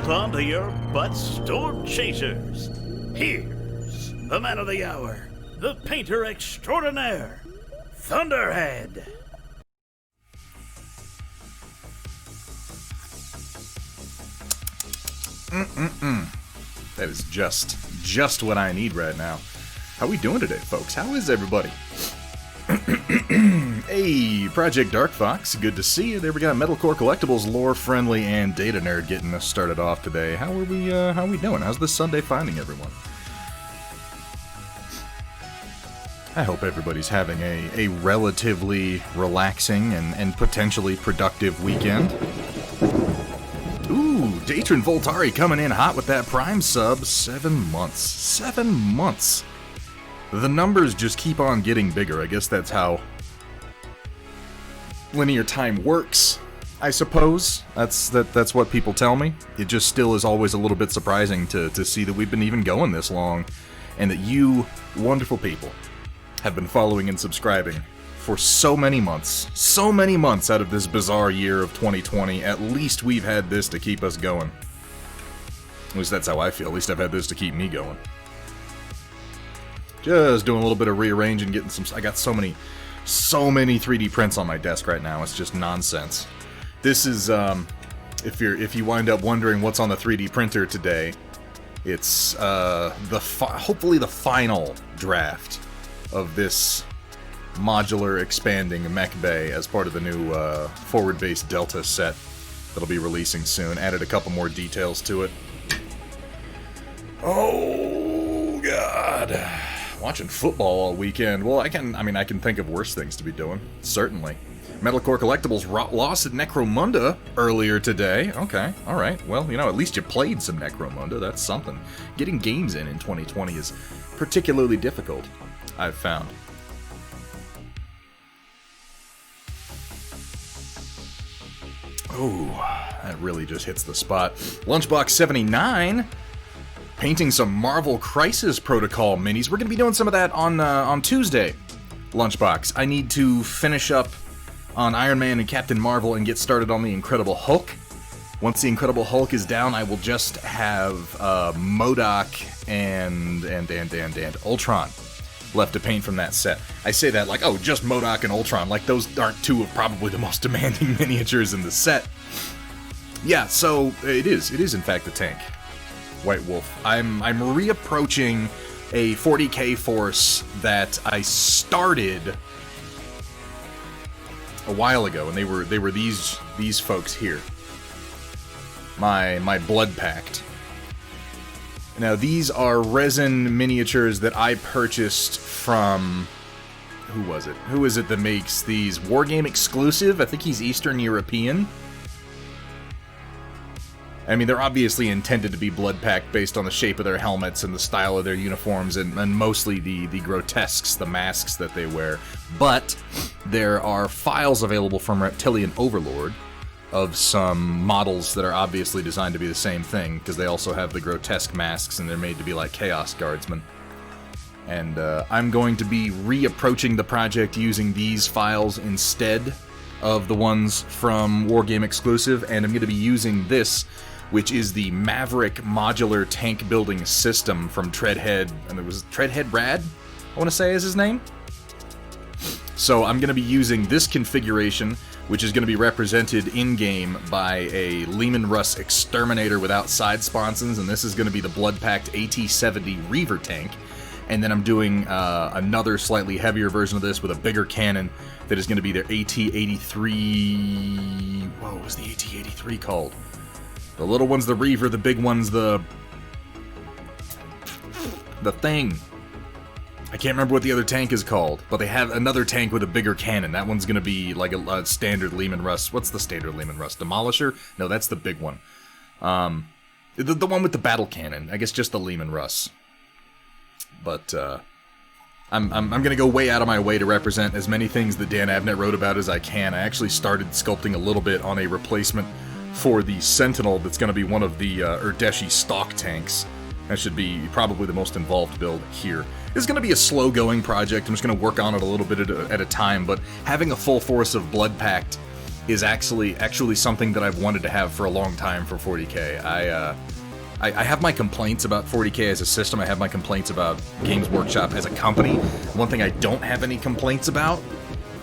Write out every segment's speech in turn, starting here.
Hold on to your butts, Stormchasers. Here's the man of the hour, the painter extraordinaire, Thunderhead. That is just what I need right now. How we doing today, folks? How is everybody? Hey, Project Dark Fox, good to see you. There we got Metalcore Collectibles, Lore Friendly, and Data Nerd getting us started off today. How are we doing? How's this Sunday finding everyone? I hope everybody's having a relatively relaxing and potentially productive weekend. Ooh, Datron Voltari coming in hot with that Prime sub. 7 months. 7 months. The numbers just keep on getting bigger. I guess that's how linear time works, I suppose. That's what people tell me. It just still is always a little bit surprising to see that we've been even going this long, and that you wonderful people have been following and subscribing for so many months out of this bizarre year of 2020. At least we've had this to keep us going. At least that's how I feel. At least I've had this to keep me going. Just doing a little bit of rearranging, getting some... I got so many 3D prints on my desk right now. It's just nonsense. This is, if you wind up wondering what's on the 3D printer today, it's hopefully the final draft of this modular expanding mech bay as part of the new forward-based Delta set that'll be releasing soon. Added a couple more details to it. Oh, God. Watching football all weekend. Well, I can think of worse things to be doing. Certainly. Metalcore Collectibles lost at Necromunda earlier today. Okay, alright. Well, at least you played some Necromunda. That's something. Getting games in 2020 is particularly difficult, I've found. Oh, that really just hits the spot. Lunchbox 79... painting some Marvel Crisis Protocol minis. We're going to be doing some of that on Tuesday, Lunchbox. I need to finish up on Iron Man and Captain Marvel and get started on the Incredible Hulk. Once the Incredible Hulk is down, I will just have MODOK and Ultron left to paint from that set. I say that like, oh, just MODOK and Ultron. Like, those aren't two of probably the most demanding miniatures in the set. Yeah, so it is in fact the tank. White Wolf. I'm reapproaching a 40k force that I started a while ago, and they were these folks here. My Blood Pact. Now these are resin miniatures that I purchased from... who was it? Who is it that makes these? Wargame exclusive? I think he's Eastern European. I mean, they're obviously intended to be Blood Pact based on the shape of their helmets and the style of their uniforms and mostly the grotesques, the masks that they wear. But there are files available from Reptilian Overlord of some models that are obviously designed to be the same thing, because they also have the grotesque masks and they're made to be like Chaos Guardsmen. And I'm going to be reapproaching the project using these files instead of the ones from Wargame exclusive, and I'm going to be using this, which is the Maverick modular tank building system from Treadhead, and it was Treadhead Rad, I want to say is his name. So I'm going to be using this configuration, which is going to be represented in-game by a Lehman Russ Exterminator without side sponsons, and this is going to be the Blood Pact AT-70 Reaver tank. And then I'm doing another slightly heavier version of this with a bigger cannon that is going to be their AT-83... What was the AT-83 called? The little one's the Reaver, the big one's the thing. I can't remember what the other tank is called, but they have another tank with a bigger cannon. That one's going to be like a standard Lehman Russ. What's the standard Lehman Russ? Demolisher? No, that's the big one. The one with the battle cannon. I guess just the Lehman Russ. But I'm going to go way out of my way to represent as many things that Dan Abnett wrote about as I can. I actually started sculpting a little bit on a replacement for the Sentinel that's going to be one of the Urdeshi stock tanks. That should be probably the most involved build here. This is going to be a slow-going project. I'm just going to work on it a little bit at a time, but having a full force of Blood Pact is actually something that I've wanted to have for a long time for 40K. I have my complaints about 40K as a system. I have my complaints about Games Workshop as a company. One thing I don't have any complaints about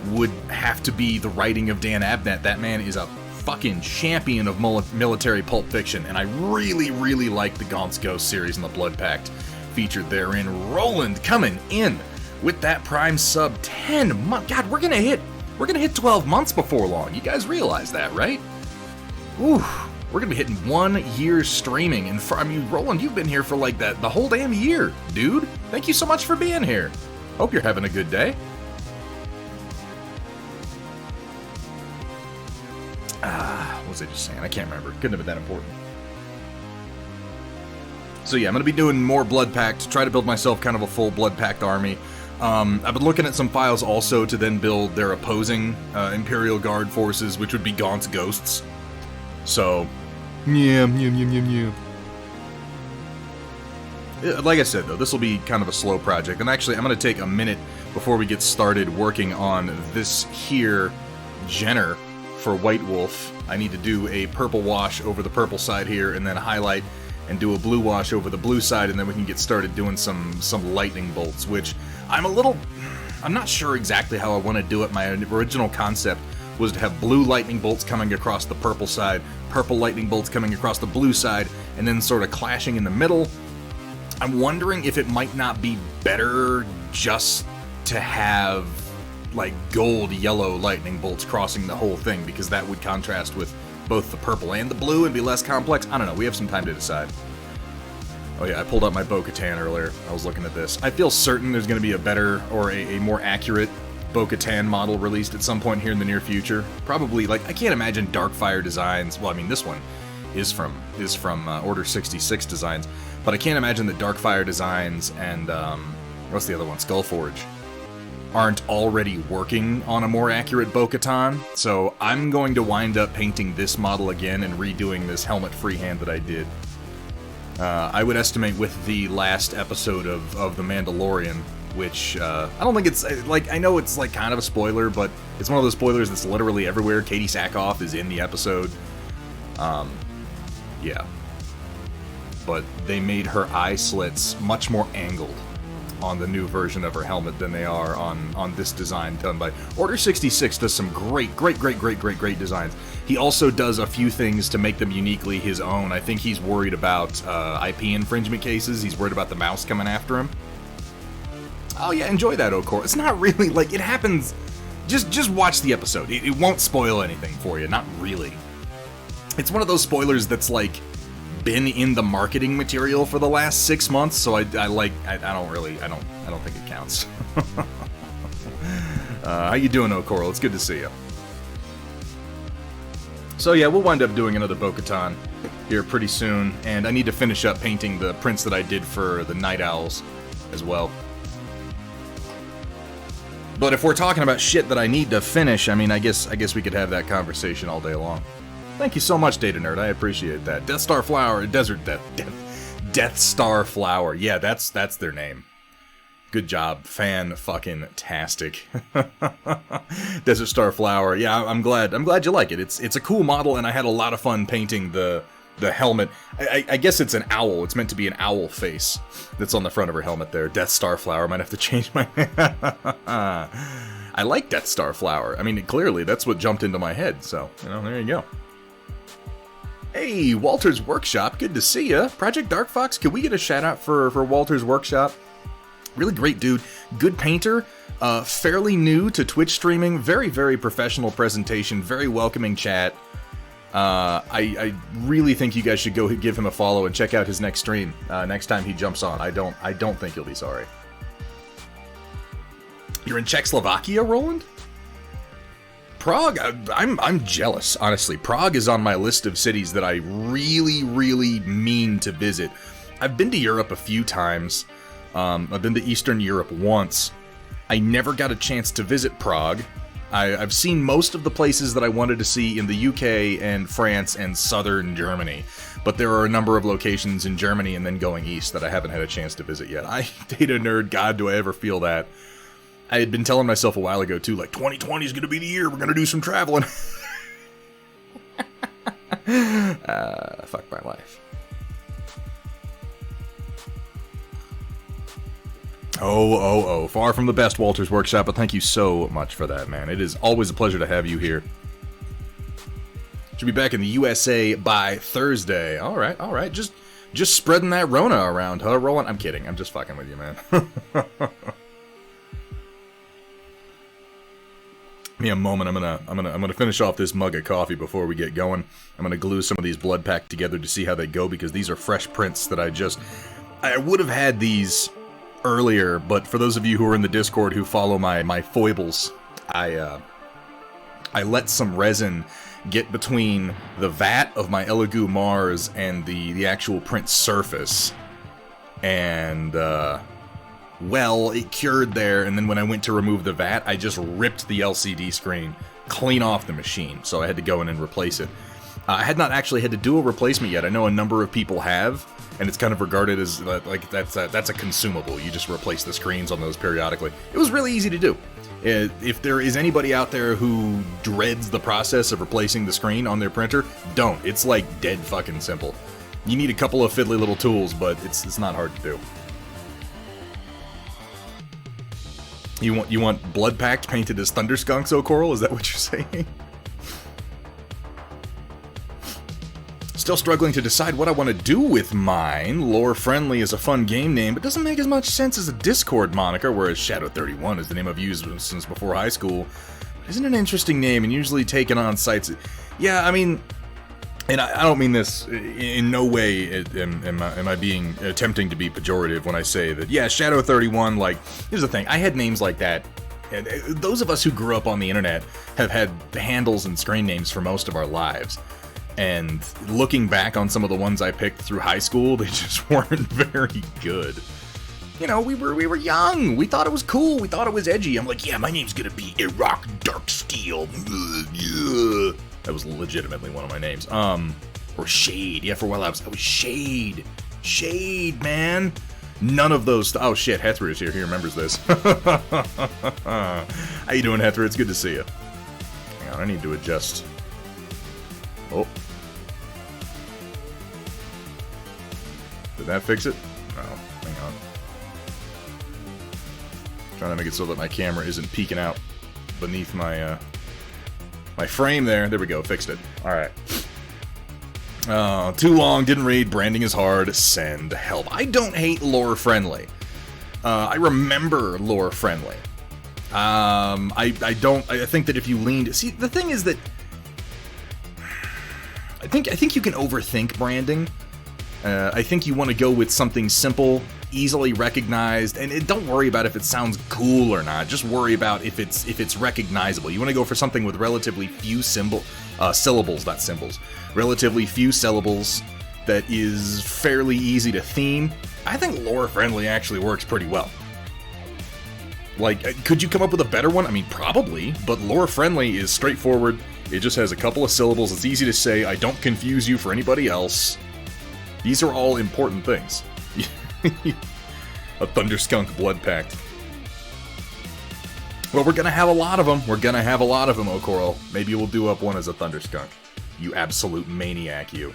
would have to be the writing of Dan Abnett. That man is a fucking champion of military pulp fiction, and I really, really like the Gaunt's Ghost series and the Blood Pact featured therein. Roland coming in with that Prime sub 10 months. God, we're gonna hit 12 months before long. You guys realize that, right? Ooh, we're gonna be hitting 1 year streaming. And I mean, Roland, you've been here for like the whole damn year, dude. Thank you so much for being here. Hope you're having a good day. What was I just saying? I can't remember. Couldn't have been that important. So yeah, I'm going to be doing more Blood Pact, try to build myself kind of a full Blood Pact army. I've been looking at some files also to then build their opposing Imperial Guard forces, which would be Gaunt's Ghosts. So, yeah. Like I said, though, this will be kind of a slow project. And actually, I'm going to take a minute before we get started working on this here Jenner for White Wolf. I need to do a purple wash over the purple side here, and then highlight and do a blue wash over the blue side, and then we can get started doing some lightning bolts, which I'm not sure exactly how I want to do it. My original concept was to have blue lightning bolts coming across the purple side, purple lightning bolts coming across the blue side, and then sort of clashing in the middle. I'm wondering if it might not be better just to have like gold yellow lightning bolts crossing the whole thing, because that would contrast with both the purple and the blue and be less complex. I don't know, we have some time to decide. Oh yeah, I pulled up my Bo-Katan earlier. I was looking at this. I feel certain there's going to be a better or a more accurate Bo-Katan model released at some point here in the near future. Probably, like, I can't imagine Darkfire Designs. Well, I mean, this one is from Order 66 Designs, but I can't imagine that Darkfire Designs and what's the other one? Skullforge aren't already working on a more accurate Bo-Katan. So I'm going to wind up painting this model again and redoing this helmet freehand that I did. I would estimate with the last episode of The Mandalorian, which I don't think it's like, I know it's like kind of a spoiler, but it's one of those spoilers that's literally everywhere. Katie Sackhoff is in the episode. Yeah. But they made her eye slits much more angled on the new version of her helmet than they are on this design done by Order 66. Does some great designs. He also does a few things to make them uniquely his own. I think he's worried about IP infringement cases. He's worried about the mouse coming after him. Oh yeah, enjoy that, Okor. It's not really, like, it happens. Just watch the episode. It won't spoil anything for you, not really. It's one of those spoilers that's like been in the marketing material for the last 6 months, so I don't think it counts. How you doing, O'Coral? It's good to see you. So yeah, we'll wind up doing another Bo-Katan here pretty soon, and I need to finish up painting the prints that I did for the Night Owls as well. But if we're talking about shit that I need to finish, I mean, I guess we could have that conversation all day long. Thank you so much, Data Nerd. I appreciate that. Death Star Flower, Death Star Flower. Yeah, that's their name. Good job. Fan-fucking-tastic. Desert Star Flower. Yeah, I'm glad you like it. It's a cool model, and I had a lot of fun painting the helmet. I guess it's an owl. It's meant to be an owl face that's on the front of her helmet there. Death Star Flower. Might have to change my... I like Death Star Flower. I mean, clearly, that's what jumped into my head, so, there you go. Hey, Walter's Workshop, good to see ya. Project Dark Fox, could we get a shout out for Walter's Workshop? Really great dude, good painter, fairly new to Twitch streaming, very, very professional presentation, very welcoming chat. I really think you guys should go give him a follow and check out his next stream, next time he jumps on. I don't think you'll be sorry. You're in Czechoslovakia, Roland? Prague, I'm jealous, honestly. Prague is on my list of cities that I really, really mean to visit. I've been to Europe a few times. I've been to Eastern Europe once. I never got a chance to visit Prague. I've seen most of the places that I wanted to see in the UK and France and southern Germany. But there are a number of locations in Germany and then going east that I haven't had a chance to visit yet. Data nerd, God, do I ever feel that. I had been telling myself a while ago, too, like, 2020 is going to be the year, we're going to do some traveling. Fuck my life. Oh, far from the best, Walter's Workshop, but thank you so much for that, man. It is always a pleasure to have you here. Should be back in the USA by Thursday. All right. Just spreading that Rona around, huh, Roland? I'm kidding. I'm just fucking with you, man. Give me a moment. I'm gonna finish off this mug of coffee before we get going. I'm gonna glue some of these blood pack together to see how they go, because these are fresh prints that I would have had these earlier, but for those of you who are in the Discord who follow my foibles, I let some resin get between the vat of my Elegoo Mars and the actual print surface, and well, it cured there, and then when I went to remove the vat, I just ripped the LCD screen clean off the machine, so I had to go in and replace it. I had not actually had to do a replacement yet. I know a number of people have, and it's kind of regarded as like that's a consumable. You just replace the screens on those periodically. It was really easy to do. If there is anybody out there who dreads the process of replacing the screen on their printer, don't. It's like dead fucking simple. You need a couple of fiddly little tools, but it's not hard to do. You want blood packed painted as thunder skunks, Coral? Is that what you're saying? Still struggling to decide what I want to do with mine. Lore Friendly is a fun game name, but doesn't make as much sense as a Discord moniker, whereas Shadow 31 is the name I've used since before high school. But isn't an interesting name and usually taken on sites. Yeah, I mean, and I don't mean this in no way am I being attempting to be pejorative when I say that, yeah, Shadow 31, like, here's the thing, I had names like that. And those of us who grew up on the internet have had handles and screen names for most of our lives. And looking back on some of the ones I picked through high school, they just weren't very good. You know, we were young. We thought it was cool. We thought it was edgy. I'm like, yeah, my name's gonna be Iraq Darksteel. That was legitimately one of my names. Or Shade. Yeah, for a while I was Shade. Shade, man. None of those. Oh shit, Hethra is here. He remembers this. How you doing, Hethra? It's good to see you. Hang on, I need to adjust. Oh. Did that fix it? No. Hang on. Trying to make it so that my camera isn't peeking out beneath my my frame there. There we go. Fixed it. Alright. Too long. Didn't read. Branding is hard. Send. Help. I don't hate Lore Friendly. I remember Lore Friendly. I think that if you leaned... See, the thing is that I think you can overthink branding. I think you want to go with something simple, easily recognized, and don't worry about if it sounds cool or not. Just worry about if it's recognizable. You want to go for something with relatively few syllables, not symbols. Relatively few syllables that is fairly easy to theme. I think Lore Friendly actually works pretty well. Like, could you come up with a better one? I mean, probably, but Lore Friendly is straightforward. It just has a couple of syllables. It's easy to say. I don't confuse you for anybody else. These are all important things. A Thunderskunk Blood Pact. Well, we're gonna have a lot of them. We're gonna have a lot of them, O'Coral. Maybe we'll do up one as a Thunderskunk. You absolute maniac, you.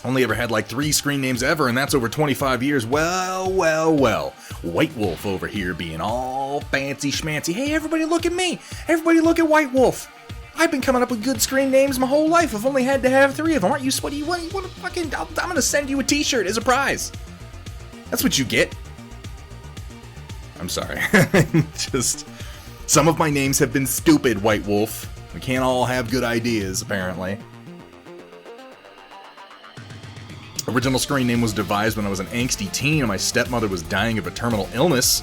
Only ever had like 3 screen names ever, and that's over 25 years. Well. White Wolf over here being all fancy schmancy. Hey, everybody look at me. Everybody look at White Wolf. I've been coming up with good screen names my whole life. I've only had to have 3 of them. Aren't you sweaty? You want to fucking... I'm gonna send you a t-shirt as a prize. That's what you get. I'm sorry. Just... Some of my names have been stupid, White Wolf. We can't all have good ideas, apparently. Original screen name was devised when I was an angsty teen and my stepmother was dying of a terminal illness.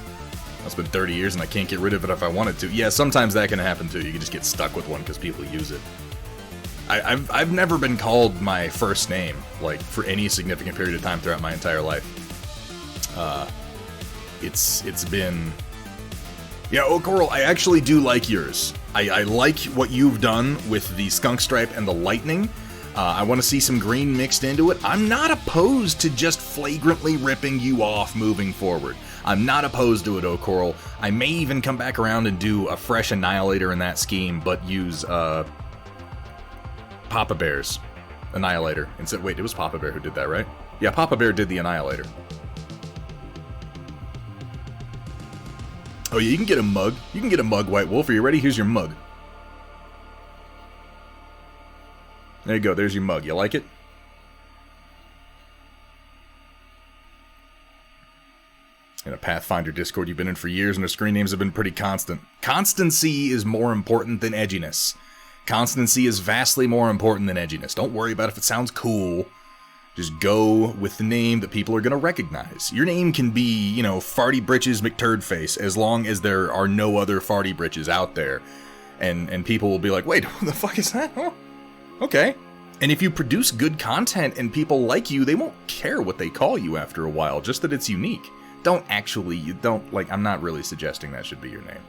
It's been 30 years and I can't get rid of it if I wanted to. Yeah, sometimes that can happen too. You can just get stuck with one because people use it. I've never been called my first name, like, for any significant period of time throughout my entire life. It's been... Yeah, Coral, I actually do like yours. I like what you've done with the skunk stripe and the lightning. I want to see some green mixed into it. I'm not opposed to just flagrantly ripping you off moving forward. I'm not opposed to it, Coral. I may even come back around and do a fresh Annihilator in that scheme, but use Papa Bear's Annihilator. Instead, wait, it was Papa Bear who did that, right? Yeah, Papa Bear did the Annihilator. Oh yeah, you can get a mug. You can get a mug, White Wolf. Are you ready? Here's your mug. There you go. There's your mug. You like it? In a Pathfinder Discord you've been in for years, and their screen names have been pretty constant. Constancy is more important than edginess. Constancy is vastly more important than edginess. Don't worry about if it sounds cool. Just go with the name that people are going to recognize. Your name can be, you know, Farty Britches McTurdface, as long as there are no other Farty Britches out there. And people will be like, wait, who the fuck is that? Oh, okay. And if you produce good content and people like you, they won't care what they call you after a while, just that it's unique. I'm not really suggesting that should be your name.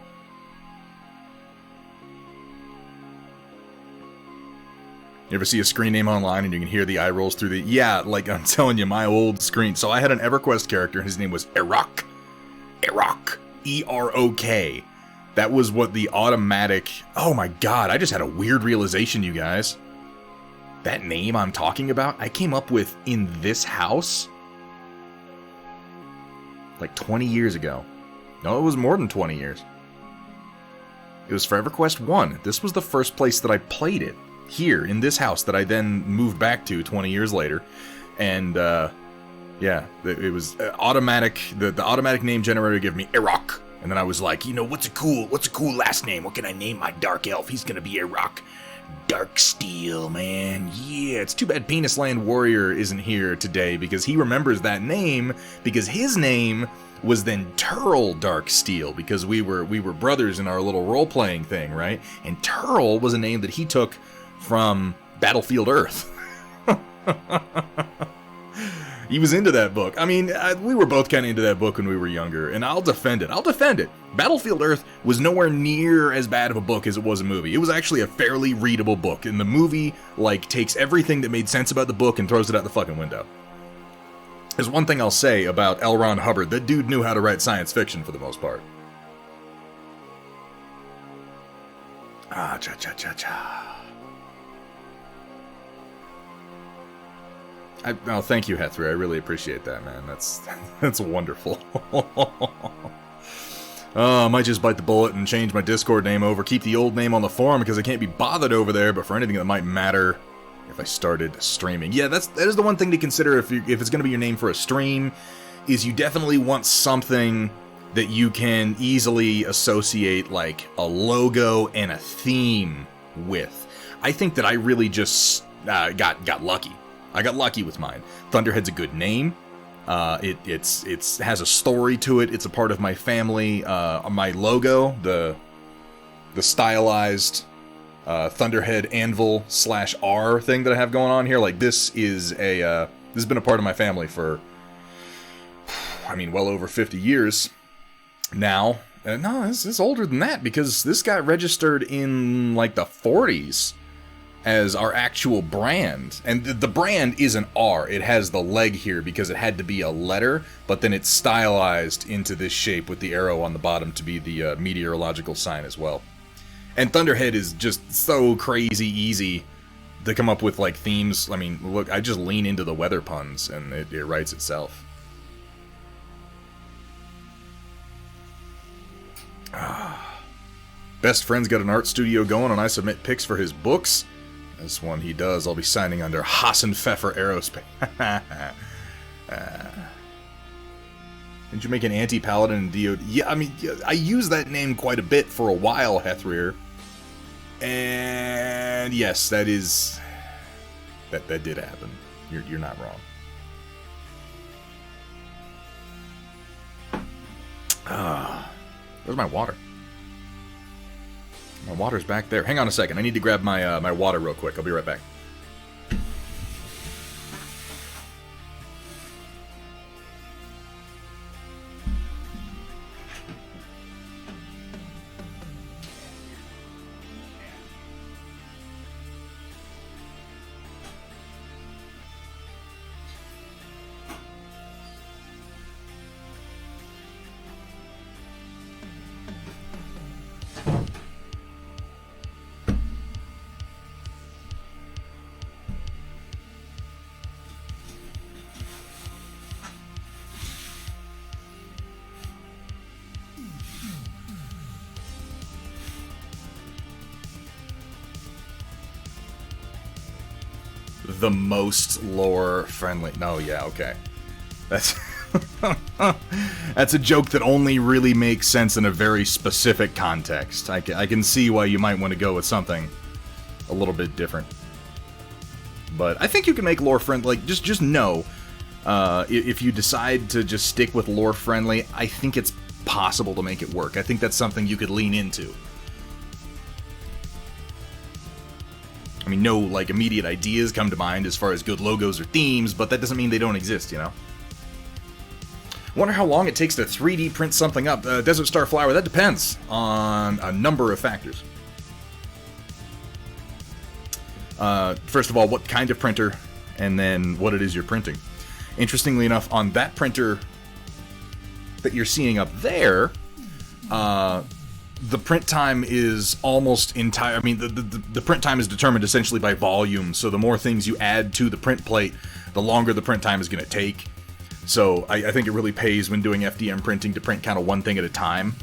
You ever see a screen name online and you can hear the eye rolls through the... Yeah, like I'm telling you, my old screen. So I had an EverQuest character, his name was Erok. Erok. E-R-O-K. That was what the automatic... Oh my god, I just had a weird realization, you guys. That name I'm talking about, I came up with in this house... like 20 years ago. No, it was more than 20 years. It was for EverQuest 1. This was the first place that I played it. Here, in this house that I then moved back to 20 years later. And, yeah, it was automatic. The automatic name generator gave me Erok. And then I was like, you know, what's a cool last name? What can I name my dark elf? He's gonna be Erok. Darksteel, man. Yeah, it's too bad Penisland Warrior isn't here today, because he remembers that name, because his name was then Turl Darksteel, because we were brothers in our little role-playing thing, right? And Turl was a name that he took from Battlefield Earth. He was into that book. I mean, we were both kind of into that book when we were younger, and I'll defend it. Battlefield Earth was nowhere near as bad of a book as it was a movie. It was actually a fairly readable book, and the movie, like, takes everything that made sense about the book and throws it out the fucking window. There's one thing I'll say about L. Ron Hubbard. That dude knew how to write science fiction for the most part. Ah, cha-cha-cha-cha. Oh, thank you, Hethry. I really appreciate that, man. That's wonderful. I might just bite the bullet and change my Discord name over. Keep the old name on the forum because I can't be bothered over there. But for anything that might matter, if I started streaming, yeah, that is the one thing to consider if it's going to be your name for a stream, is you definitely want something that you can easily associate like a logo and a theme with. I think that I really just got lucky. I got lucky with mine. Thunderhead's a good name. It has a story to it. It's a part of my family. My logo, the stylized Thunderhead Anvil /R thing that I have going on here, like this has been a part of my family for, I mean, well over 50 years now. No, it's older than that, because this got registered in like the 40s. As our actual brand. And the brand is an R. It has the leg here because it had to be a letter, but then it's stylized into this shape with the arrow on the bottom to be the meteorological sign as well. And Thunderhead is just so crazy easy to come up with like themes. I mean, look, I just lean into the weather puns and it writes itself. Best friend's got an art studio going and I submit pics for his books. This one he does. I'll be signing under Hassan Pfeffer Aerospace. Didn't you make an anti-paladin in DOD? Yeah, I mean, I used that name quite a bit for a while, Hethrir. And yes, that did happen. You're not wrong. Where's my water? My water's back there. Hang on a second. I need to grab my my water real quick. I'll be right back. the most lore friendly. No, yeah, okay. That's that's a joke that only really makes sense in a very specific context. I can see why you might want to go with something a little bit different. But I think you can make lore friendly. Like, just know, if you decide to just stick with lore friendly, I think it's possible to make it work. I think that's something you could lean into. I mean, no, like, immediate ideas come to mind as far as good logos or themes, but that doesn't mean they don't exist, you know? Wonder how long it takes to 3D print something up. Desert Star Flower, that depends on a number of factors. First of all, what kind of printer, and then what it is you're printing. Interestingly enough, on that printer that you're seeing up there, the print time is almost entire. I mean, the print time is determined essentially by volume, so the more things you add to the print plate, the longer the print time is going to take. So I think it really pays when doing FDM printing to print kind of one thing at a time.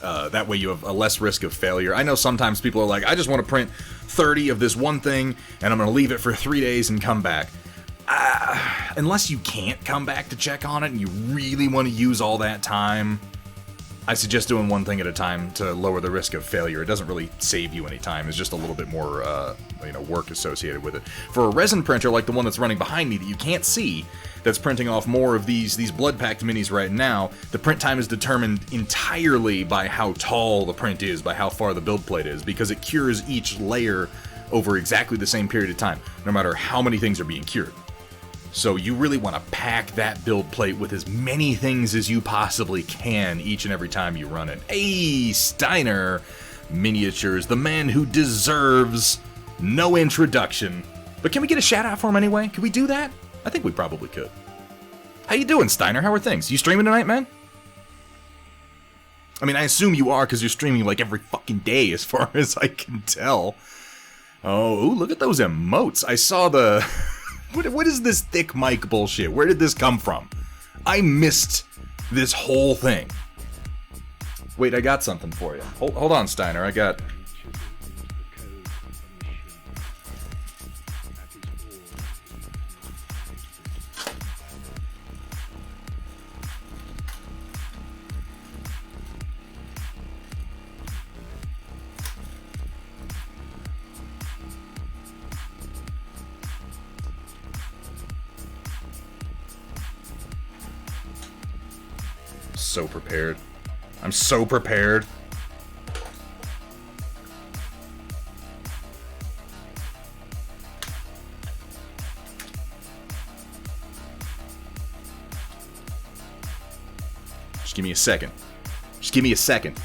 That way you have a less risk of failure. I know sometimes people are like, I just want to print 30 of this one thing, and I'm going to leave it for 3 days and come back. Unless you can't come back to check on it and you really want to use all that time, I suggest doing one thing at a time to lower the risk of failure. It doesn't really save you any time. It's just a little bit more work associated with it. For a resin printer like the one that's running behind me that you can't see, that's printing off more of these blood-packed minis right now, the print time is determined entirely by how tall the print is, by how far the build plate is, because it cures each layer over exactly the same period of time, no matter how many things are being cured. So you really want to pack that build plate with as many things as you possibly can each and every time you run it. Hey, Steiner Miniatures, the man who deserves no introduction. But can we get a shout out for him anyway? Can we do that? I think we probably could. How you doing, Steiner? How are things? You streaming tonight, man? I mean, I assume you are, because you're streaming like every fucking day as far as I can tell. Oh, ooh, look at those emotes. I saw the... What is this thick mic bullshit? Where did this come from? I missed this whole thing. Wait, I got something for you. Hold on, Steiner. I got... So prepared. I'm so prepared. Just give me a second. Just give me a second.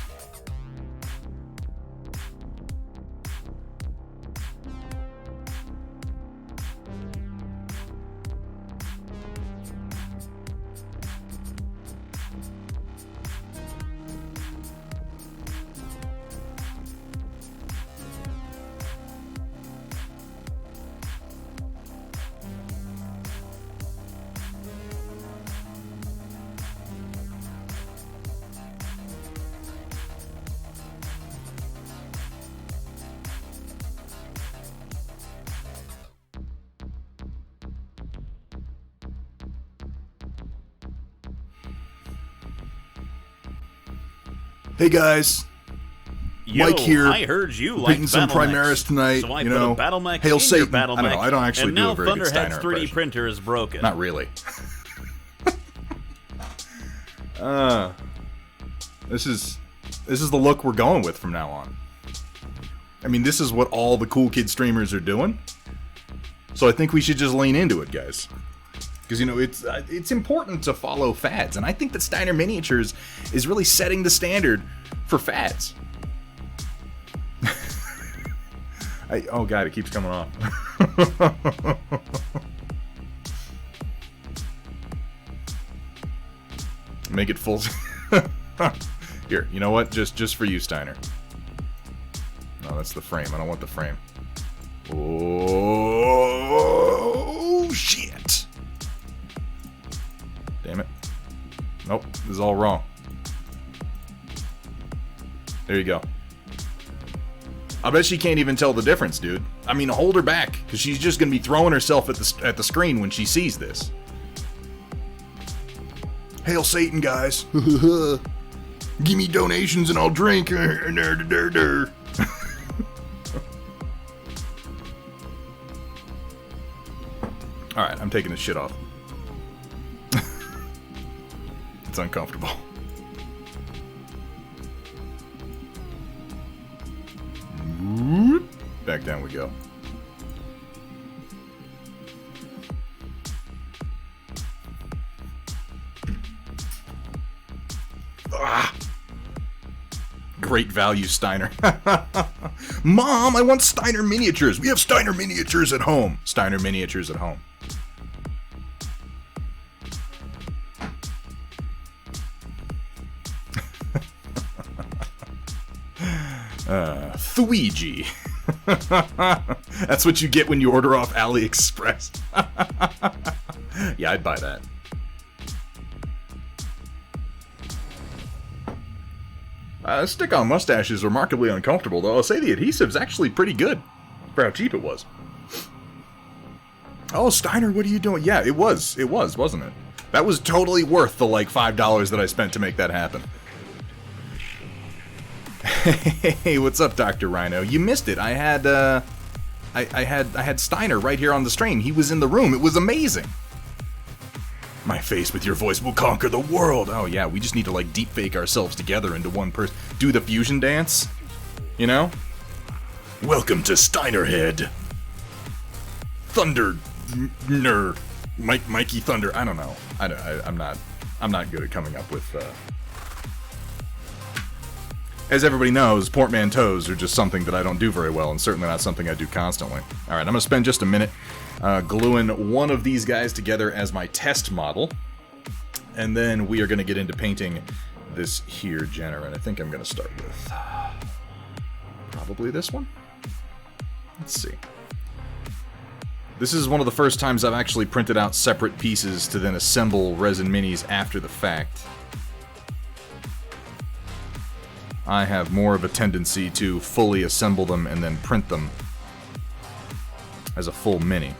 Hey guys, Mike here. I heard you like painting some Battletech, Primaris tonight. So I you put know, a Battletech Hail in Satan. your Battletech, I don't know. I don't actually and do now a very good Steiner Thunderhead's 3D impression. printer is broken. Not really. This is the look we're going with from now on. I mean, this is what all the cool kid streamers are doing. So I think we should just lean into it, guys. Because, you know, it's important to follow fads, and I think that Steiner Miniatures is really setting the standard for fads. Oh god, it keeps coming off. Make it full. Here, you know what? Just for you, Steiner. No, that's the frame. I don't want the frame. Oh shit! Damn it. Nope, this is all wrong. There you go. I bet she can't even tell the difference, dude. I mean, hold her back, because she's just going to be throwing herself at the screen when she sees this. Hail Satan, guys. Give me donations and I'll drink. Alright, I'm taking this shit off. It's uncomfortable. Back down we go. Ah. Great value, Steiner. Mom, I want Steiner miniatures. We have Steiner miniatures at home. Steiner miniatures at home. Thuigi. That's what you get when you order off AliExpress. Yeah, I'd buy that. Stick-on mustache is remarkably uncomfortable, though. I'll say the adhesive's actually pretty good for how cheap it was. Oh, Steiner, what are you doing? Yeah, it was, wasn't it? That was totally worth the, like, $5 that I spent to make that happen. Hey, what's up, Dr. Rhino? You missed it. I had Steiner right here on the stream. He was in the room. It was amazing. My face with your voice will conquer the world. Oh, yeah, we just need to, like, deep fake ourselves together into one person. Do the fusion dance. You know? Welcome to Steinerhead. Thunder... Mikey Thunder. I don't know. I'm not good at coming up with, As everybody knows, portmanteaus are just something that I don't do very well, and certainly not something I do constantly. Alright, I'm going to spend just a minute gluing one of these guys together as my test model, and then we are going to get into painting this here Jenner, I think I'm going to start with probably this one? Let's see. This is one of the first times I've actually printed out separate pieces to then assemble resin minis after the fact. I have more of a tendency to fully assemble them and then print them as a full mini.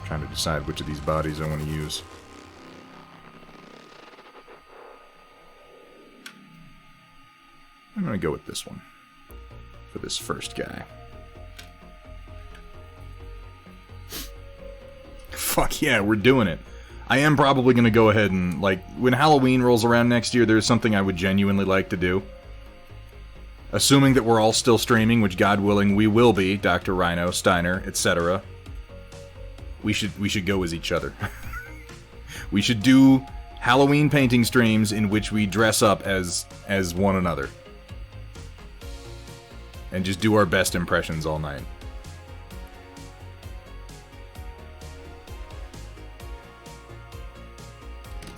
Trying to decide which of these bodies I want to use. I'm going to go with this one for this first guy. Fuck yeah, we're doing it. I am probably going to go ahead and, like, when Halloween rolls around next year, there's something I would genuinely like to do. Assuming that we're all still streaming, which God willing we will be, Dr. Rhino, Steiner, etc. We should go as each other. We should do Halloween painting streams in which we dress up as one another. And just do our best impressions all night.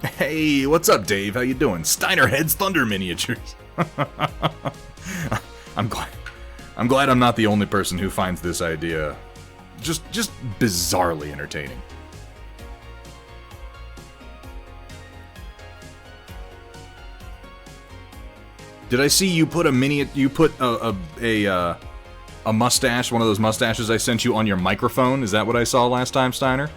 Hey, what's up, Dave? How you doing? Steinerhead's Thunder miniatures. I'm glad I'm not the only person who finds this idea just bizarrely entertaining. Did I see you put a mustache, one of those mustaches I sent you on your microphone? Is that what I saw last time, Steiner?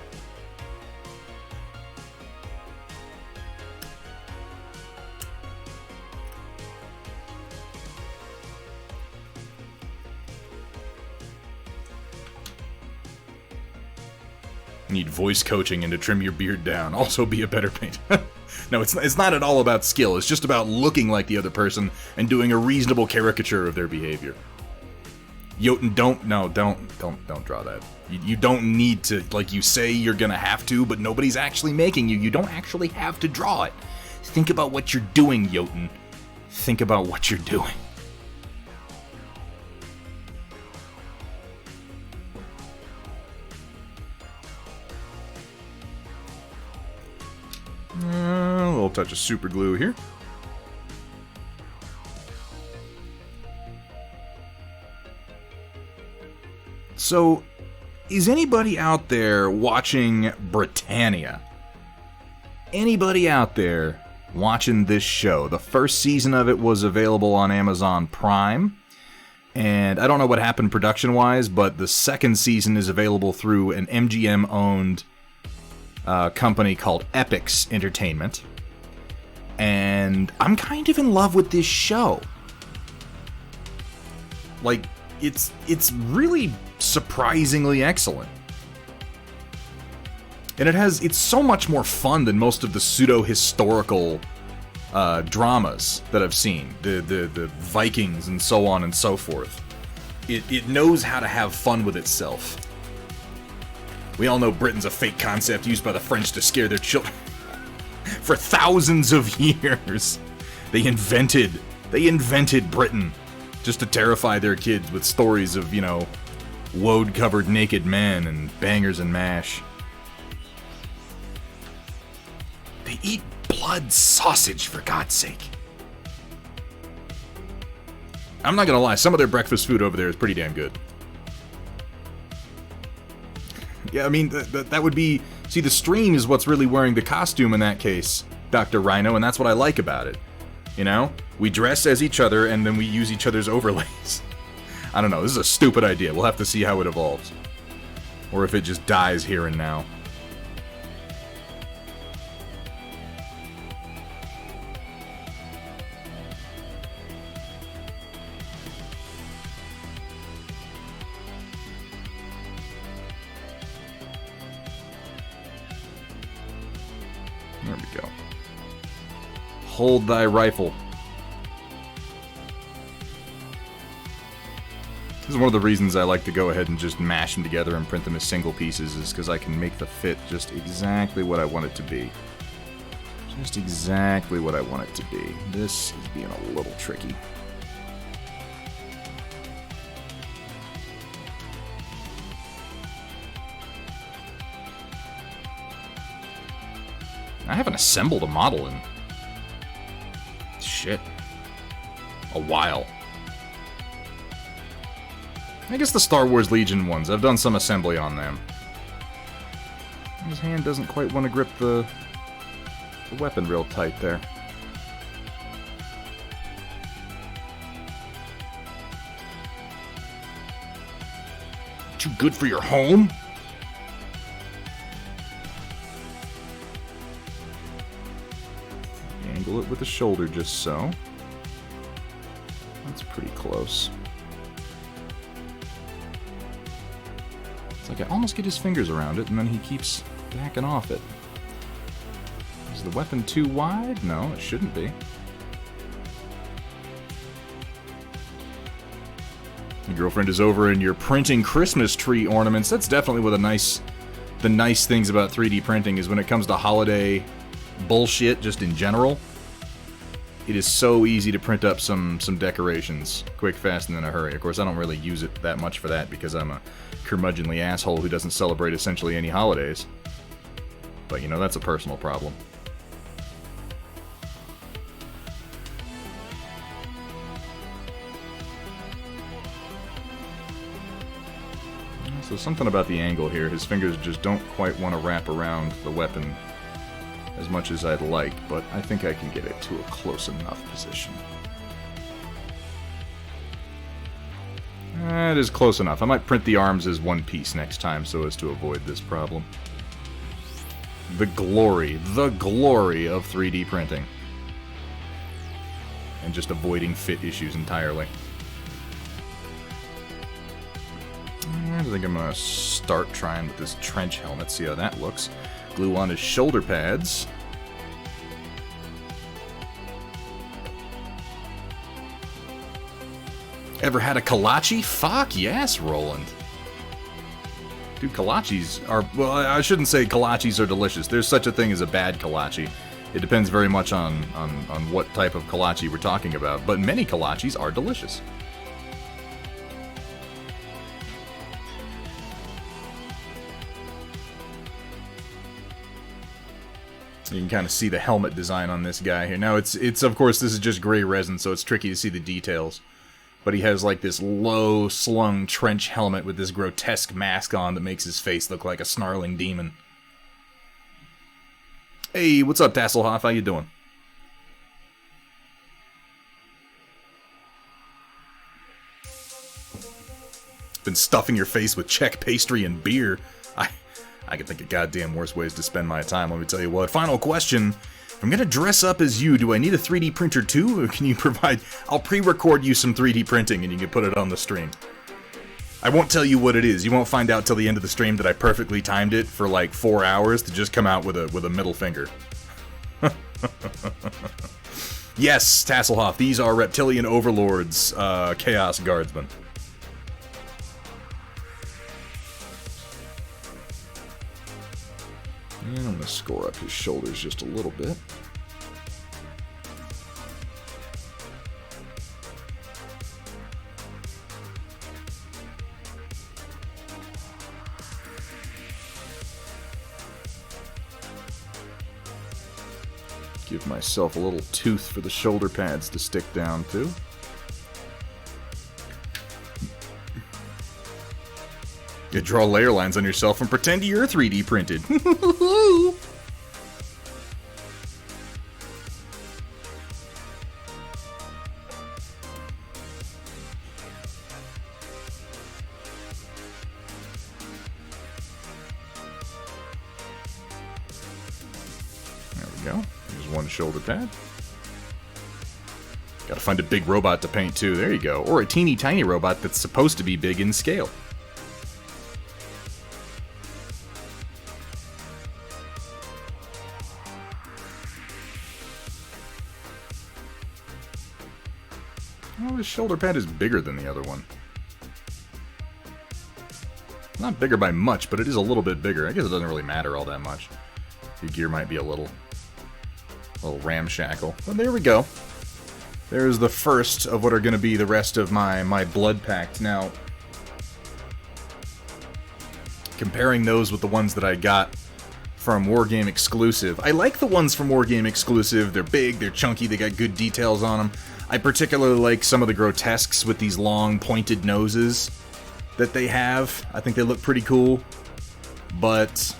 Need voice coaching and to trim your beard down. Also be a better painter. No, it's not at all about skill. It's just about looking like the other person and doing a reasonable caricature of their behavior. Jotun, don't draw that. You don't need to, like you say you're gonna have to, but nobody's actually making you. You don't actually have to draw it. Think about what you're doing, Jotun. Think about what you're doing. A little touch of super glue here. So, is anybody out there watching Britannia? Anybody out there watching this show. The first season of it was available on Amazon Prime, and I don't know what happened production-wise, but the second season is available through an MGM-owned company called Epix Entertainment, and I'm kind of in love with this show. Like, it's really surprisingly excellent. And it's so much more fun than most of the pseudo-historical dramas that I've seen. The Vikings and so on and so forth. It knows how to have fun with itself. We all know Britain's a fake concept used by the French to scare their children. For thousands of years, they invented Britain just to terrify their kids with stories of, woad-covered naked men and bangers and mash. They eat blood sausage, for God's sake. I'm not gonna lie, some of their breakfast food over there is pretty damn good. Yeah, I mean, that would be... See, the stream is what's really wearing the costume in that case, Dr. Rhino, and that's what I like about it. We dress as each other, and then we use each other's overlays. I don't know, this is a stupid idea. We'll have to see how it evolves. Or if it just dies here and now. There we go. Hold thy rifle. This is one of the reasons I like to go ahead and just mash them together and print them as single pieces, is because I can make the fit just exactly what I want it to be. Just exactly what I want it to be. This is being a little tricky. I haven't assembled a model in... shit. A while. I guess the Star Wars Legion ones. I've done some assembly on them. His hand doesn't quite want to grip the weapon real tight there. Too good for your home? Angle it with the shoulder just so. That's pretty close. It's like I almost get his fingers around it, and then he keeps backing off it. Is the weapon too wide? No, it shouldn't be. Your girlfriend is over and you're printing Christmas tree ornaments. That's definitely what the nice things about 3D printing is when it comes to holiday bullshit just in general. It is so easy to print up some decorations quick, fast, and in a hurry. Of course, I don't really use it that much for that because I'm a curmudgeonly asshole who doesn't celebrate essentially any holidays. But, that's a personal problem. So something about the angle here. His fingers just don't quite want to wrap around the weapon as much as I'd like, but I think I can get it to a close enough position. It is close enough. I might print the arms as one piece next time so as to avoid this problem. The glory of 3D printing. And just avoiding fit issues entirely. I think I'm going to start trying with this trench helmet, see how that looks. Glue on his shoulder pads. Ever had a kolache? Fuck yes, Roland. Dude, kolaches are... Well, I shouldn't say kolaches are delicious. There's such a thing as a bad kolache. It depends very much on what type of kolache we're talking about. But many kolaches are delicious. You can kind of see the helmet design on this guy here. Now, it's of course, this is just gray resin, so it's tricky to see the details. But he has, like, this low-slung trench helmet with this grotesque mask on that makes his face look like a snarling demon. Hey, what's up, Tasselhoff? How you doing? been stuffing your face with Czech pastry and beer. I can think of goddamn worse ways to spend my time, let me tell you what. Final question. If I'm gonna dress up as you, do I need a 3D printer too, or can you provide... I'll pre-record you some 3D printing and you can put it on the stream. I won't tell you what it is. You won't find out till the end of the stream that I perfectly timed it for like 4 hours to just come out with a middle finger. Yes, Tasselhoff, these are Reptilian Overlords, Chaos Guardsmen. And I'm going to score up his shoulders just a little bit. Give myself a little tooth for the shoulder pads to stick down to. You draw layer lines on yourself and pretend you're 3D printed. There we go. There's one shoulder pad. Gotta find a big robot to paint too. There you go. Or a teeny tiny robot that's supposed to be big in scale. Well, this shoulder pad is bigger than the other one. Not bigger by much, but it is a little bit bigger. I guess it doesn't really matter all that much. Your gear might be a little ramshackle. But there we go. There's the first of what are going to be the rest of my blood pact. Now, comparing those with the ones that I got from Wargame Exclusive. I like the ones from Wargame Exclusive. They're big, they're chunky, they got good details on them. I particularly like some of the grotesques with these long, pointed noses that they have. I think they look pretty cool. But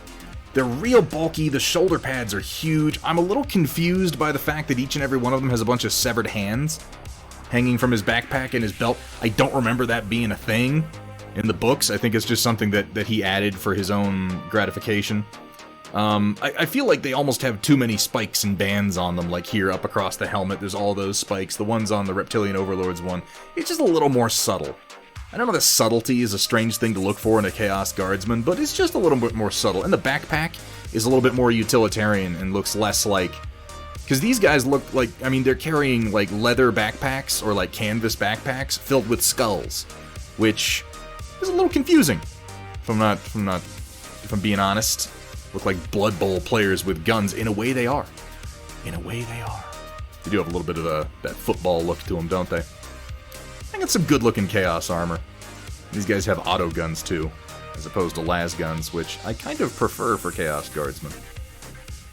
they're real bulky, the shoulder pads are huge. I'm a little confused by the fact that each and every one of them has a bunch of severed hands hanging from his backpack and his belt. I don't remember that being a thing in the books. I think it's just something that he added for his own gratification. I feel like they almost have too many spikes and bands on them, like here up across the helmet, there's all those spikes. The ones on the Reptilian Overlords one, it's just a little more subtle. I don't know that subtlety is a strange thing to look for in a Chaos Guardsman, but it's just a little bit more subtle. And the backpack is a little bit more utilitarian and looks less like... Because these guys look like, I mean, they're carrying like leather backpacks or like canvas backpacks filled with skulls, which is a little confusing, if I'm being honest. Look like Blood Bowl players with guns. In a way they are. In a way they are. They do have a little bit of that football look to them, don't they? I got some good-looking Chaos armor. These guys have auto guns, too, as opposed to las guns, which I kind of prefer for Chaos Guardsmen.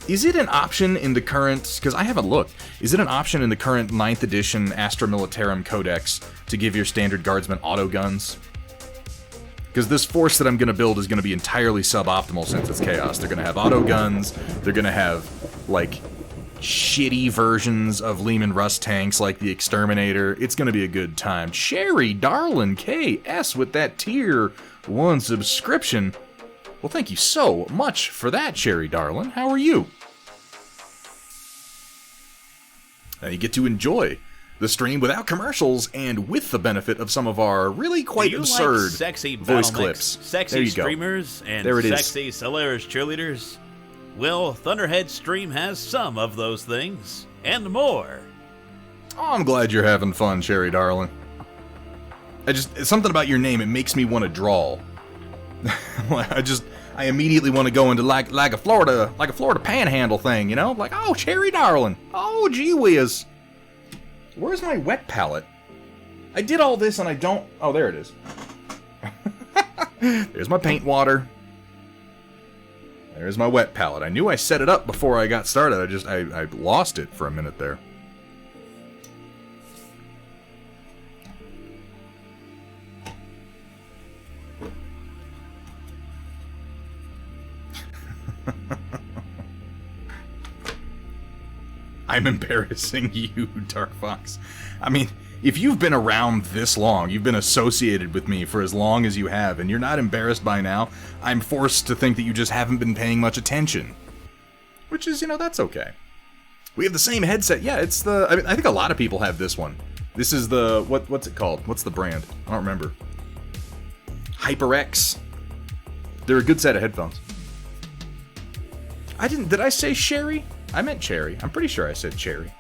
Is it an option in the current... Because I haven't looked. Is it an option in the current 9th edition Astra Militarum Codex to give your standard guardsmen auto guns? Because this force that I'm going to build is going to be entirely suboptimal since it's Chaos. They're going to have auto guns, they're going to have, like, shitty versions of Lehman Russ tanks like the Exterminator. It's going to be a good time. Sherry Darlin KS with that tier 1 subscription. Well, thank you so much for that, Sherry Darlin. How are you? Now you get to enjoy the stream without commercials and with the benefit of some of our really quite absurd like sexy voice clips. Sexy streamers and sexy Solaris cheerleaders? Well, Thunderhead Stream has some of those things and more. Oh, I'm glad you're having fun, Sherry Darling. It's something about your name, it makes me want to draw. I immediately want to go into like a Florida panhandle thing, you know? Like, oh, Sherry Darling. Oh, gee whiz. Where's my wet palette? I did all this and I don't... Oh, there it is. There's my paint water. There's my wet palette. I knew I set it up before I got started. I lost it for a minute there. I'm embarrassing you, Dark Fox. I mean, if you've been around this long, you've been associated with me for as long as you have, and you're not embarrassed by now, I'm forced to think that you just haven't been paying much attention. Which is, that's okay. We have the same headset. Yeah, it's I think a lot of people have this one. This is the, what's it called? What's the brand? I don't remember. HyperX. They're a good set of headphones. Did I say Sherry? I meant Cherry. I'm pretty sure I said Cherry.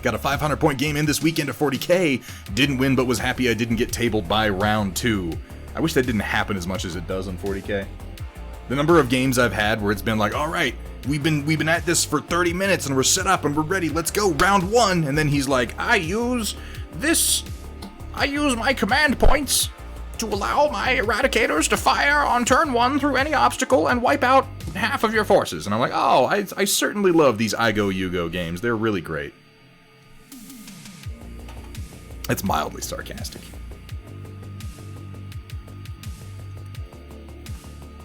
Got a 500-point game in this weekend at 40K. Didn't win, but was happy I didn't get tabled by round 2. I wish that didn't happen as much as it does on 40K. The number of games I've had where it's been like, all right, we've been at this for 30 minutes and we're set up and we're ready. Let's go, round 1. And then he's like, I use my command points to allow my eradicators to fire on turn 1 through any obstacle and wipe out half of your forces. And I'm like, oh, I certainly love these I Go, You Go games. They're really great. It's mildly sarcastic.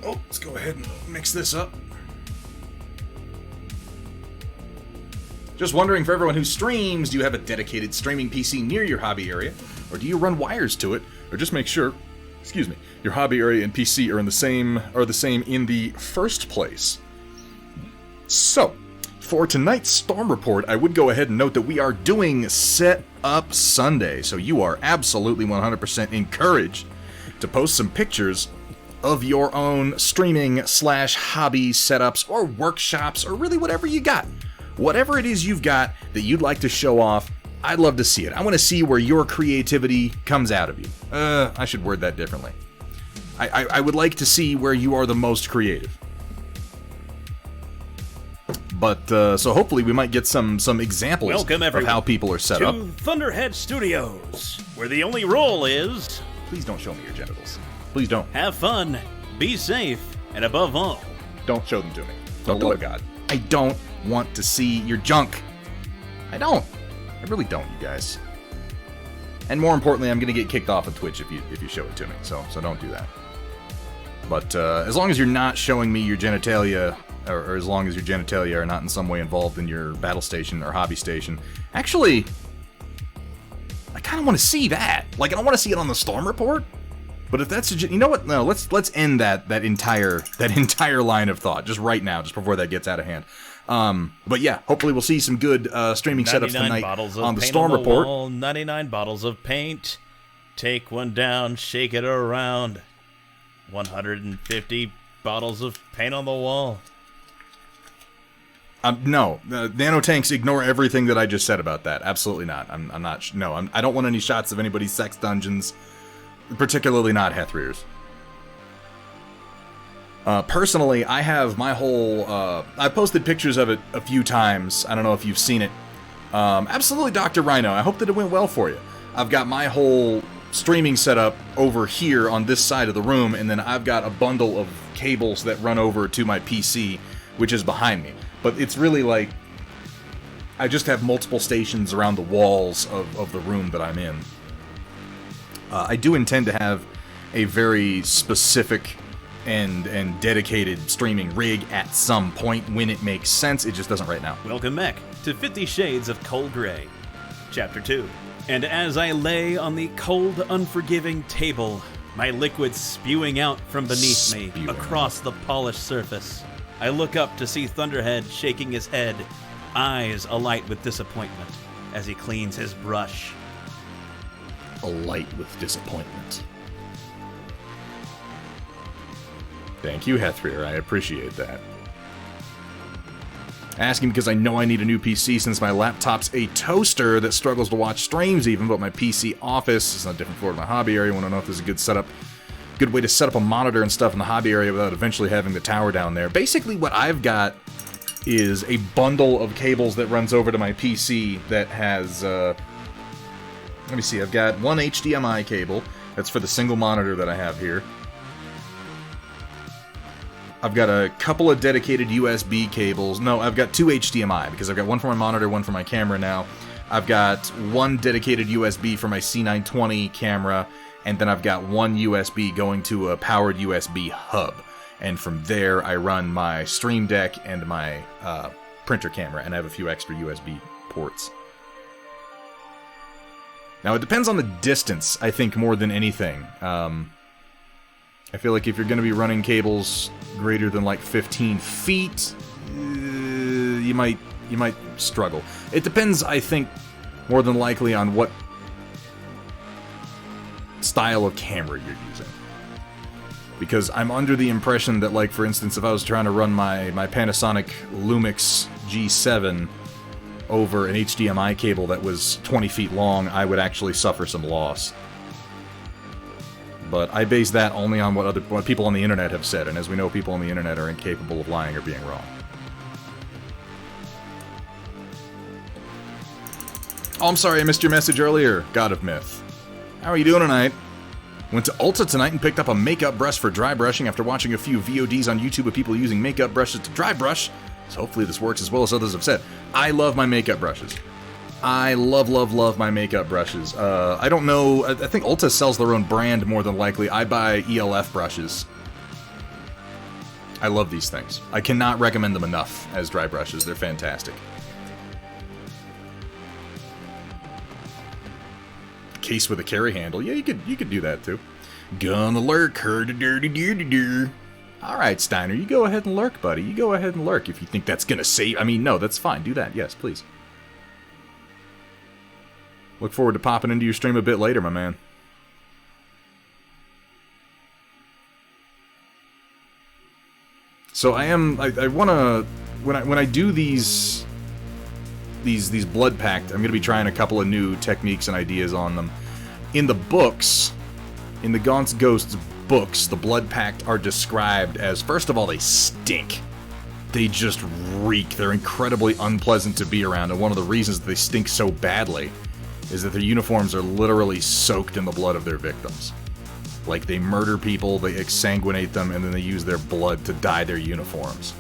Oh, let's go ahead and mix this up. Just wondering, for everyone who streams, do you have a dedicated streaming PC near your hobby area? Or do you run wires to it? Or just make sure, your hobby area and PC are the same in the first place. So, for tonight's Storm Report, I would go ahead and note that we are doing Set Up Sunday, so you are absolutely 100% encouraged to post some pictures of your own streaming/hobby setups or workshops or really whatever you got. Whatever it is you've got that you'd like to show off, I'd love to see it. I want to see where your creativity comes out of you. I should word that differently. I would like to see where you are the most creative. But, so hopefully we might get some examples of how people are set up. Welcome, Thunderhead Studios, where the only rule is... Please don't show me your genitals. Please don't. Have fun, be safe, and above all... Don't show them to me. Oh, God. I don't want to see your junk. I don't. I really don't, you guys. And more importantly, I'm going to get kicked off of Twitch if you show it to me, so don't do that. But as long as you're not showing me your genitalia... Or as long as your genitalia are not in some way involved in your battle station or hobby station. Actually, I kind of want to see that. Like, I don't want to see it on the Storm Report. But if that's you know what? No, let's end that entire line of thought just right now, just before that gets out of hand. But yeah, hopefully we'll see some good streaming setups tonight on the Storm Report. Wall, 99 bottles of paint. Take one down, shake it around. 150 bottles of paint on the wall. No, nanotanks, ignore everything that I just said about that. Absolutely not. I'm not. No, I don't want any shots of anybody's sex dungeons, particularly not Hethrear's. Personally, I have my whole. I've posted pictures of it a few times. I don't know if you've seen it. Absolutely, Dr. Rhino. I hope that it went well for you. I've got my whole streaming setup over here on this side of the room, and then I've got a bundle of cables that run over to my PC, which is behind me. But it's really like, I just have multiple stations around the walls of the room that I'm in. I do intend to have a very specific and dedicated streaming rig at some point when it makes sense. It just doesn't right now. Welcome back to 50 Shades of Cold Grey, Chapter 2. And as I lay on the cold, unforgiving table, my liquid spewing out from beneath me across the polished surface, I look up to see Thunderhead shaking his head, eyes alight with disappointment as he cleans his brush. Alight with disappointment. Thank you, Hethrear. I appreciate that. Asking because I know I need a new PC since my laptop's a toaster that struggles to watch streams even, but my PC office is on a different floor of my hobby area. I want to know if there's a good way to set up a monitor and stuff in the hobby area without eventually having the tower down there. Basically, what I've got is a bundle of cables that runs over to my PC that has, let me see, I've got one HDMI cable. That's for the single monitor that I have here. I've got a couple of dedicated USB cables. No, I've got two HDMI, because I've got one for my monitor, one for my camera now. I've got one dedicated USB for my C920 camera, and then I've got one USB going to a powered USB hub. And from there, I run my Stream Deck and my printer camera, and I have a few extra USB ports. Now, it depends on the distance, I think, more than anything. I feel like if you're going to be running cables greater than, like, 15 feet, you might struggle. It depends, I think, more than likely on what style of camera you're using. Because I'm under the impression that, like, for instance, if I was trying to run my Panasonic Lumix G7 over an HDMI cable that was 20 feet long, I would actually suffer some loss. But I base that only on what people on the internet have said, and as we know, people on the internet are incapable of lying or being wrong. Oh, I'm sorry, I missed your message earlier, God of Myth. How are you doing tonight? Went to Ulta tonight and picked up a makeup brush for dry brushing after watching a few VODs on YouTube of people using makeup brushes to dry brush. So hopefully this works as well as others have said. I love my makeup brushes. I love my makeup brushes. I don't know, I think Ulta sells their own brand more than likely. I buy ELF brushes. I love these things. I cannot recommend them enough as dry brushes. They're fantastic. Case with a carry handle. Yeah, you could do that too. Gonna lurk her. Alright, Steiner, you go ahead and lurk, buddy. You go ahead and lurk if you think that's gonna save. I mean, no, that's fine. Do that. Yes, please. Look forward to popping into your stream a bit later, my man. So I wanna when I do these blood pact, I'm gonna be trying a couple of new techniques and ideas on them. In the books, in the Gaunt's Ghosts books, the blood pact are described as, first of all, they stink. They just reek. They're incredibly unpleasant to be around, and one of the reasons that they stink so badly is that their uniforms are literally soaked in the blood of their victims. Like, they murder people, they exsanguinate them, and then they use their blood to dye their uniforms.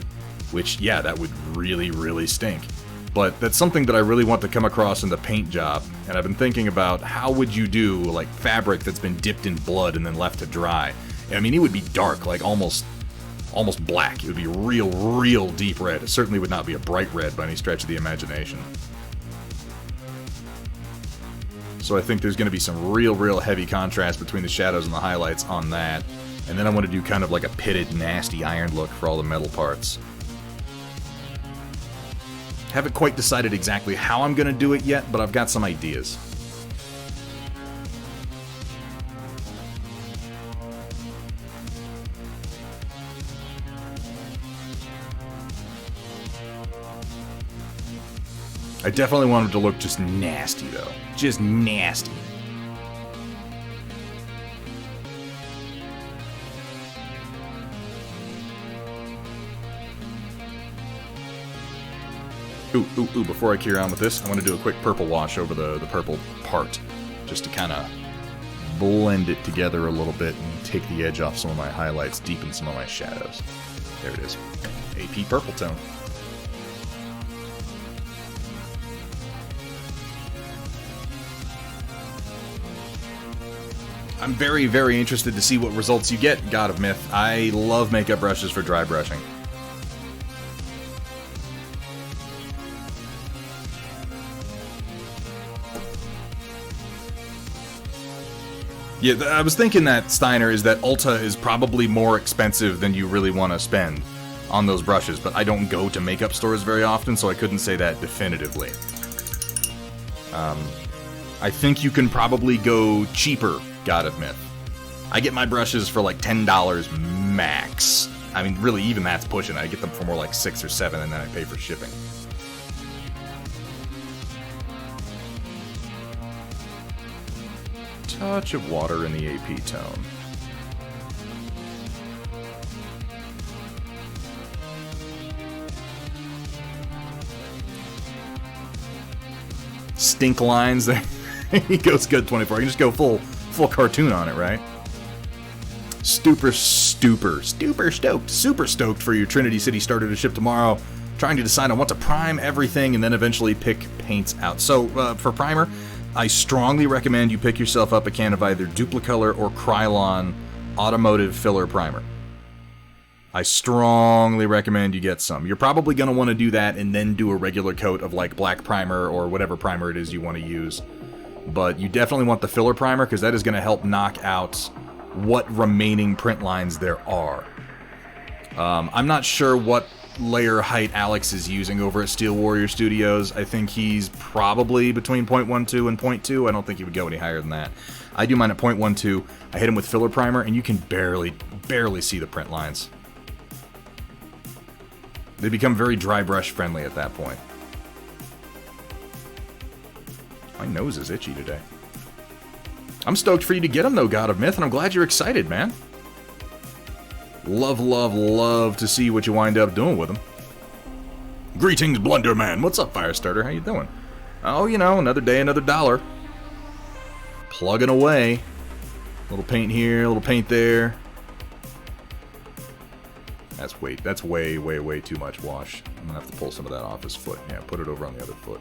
Which, yeah, that would really, really stink. But that's something that I really want to come across in the paint job, and I've been thinking about how would you do, like, fabric that's been dipped in blood and then left to dry. I mean, it would be dark, like almost black. It would be real deep red. It certainly would not be a bright red by any stretch of the imagination. So I think there's going to be some real heavy contrast between the shadows and the highlights on that. And then I want to do kind of like a pitted, nasty iron look for all the metal parts. Haven't quite decided exactly how I'm going to do it yet, but I've got some ideas. I definitely want him to look just nasty, though. Just nasty. Ooh, before I carry on with this, I want to do a quick purple wash over the purple part, just to kind of blend it together a little bit and take the edge off some of my highlights, deepen some of my shadows. There it is. AP purple tone. I'm very interested to see what results you get, God of Myth. I love makeup brushes for dry brushing. Yeah, I was thinking that, Steiner, is that Ulta is probably more expensive than you really want to spend on those brushes, but I don't go to makeup stores very often, so I couldn't say that definitively. I think you can probably go cheaper, God of Myth. I get my brushes for like $10 max. I mean, really, even that's pushing. I get them for more like $6 or $7, and then I pay for shipping. Touch of water in the AP tone. Stink lines there. He goes good 24. You can just go full cartoon on it, right? Super stoked for your Trinity City starter to ship tomorrow. Trying to decide on what to prime everything and then eventually pick paints out. So for primer, I strongly recommend you pick yourself up a can of either Duplicolor or Krylon Automotive Filler Primer. I strongly recommend you get some. You're probably going to want to do that and then do a regular coat of like black primer or whatever primer it is you want to use. But you definitely want the filler primer because that is going to help knock out what remaining print lines there are. I'm not sure what layer height Alex is using over at Steel Warrior Studios. I think he's probably between 0.12 and 0.2. I don't think he would go any higher than that. I do mine at 0.12. I hit him with filler primer, and you can barely see the print lines. They become very dry brush friendly at that point. My nose is itchy today. I'm stoked for you to get him though, God of Myth, and I'm glad you're excited, man. Love, love, love to see what you wind up doing with him. Greetings, Blunderman. What's up, Firestarter? How you doing? Oh, you know, another day, another dollar. Plugging away. A little paint here, a little paint there. That's way too much wash. I'm gonna have to pull some of that off his foot. Yeah, put it over on the other foot.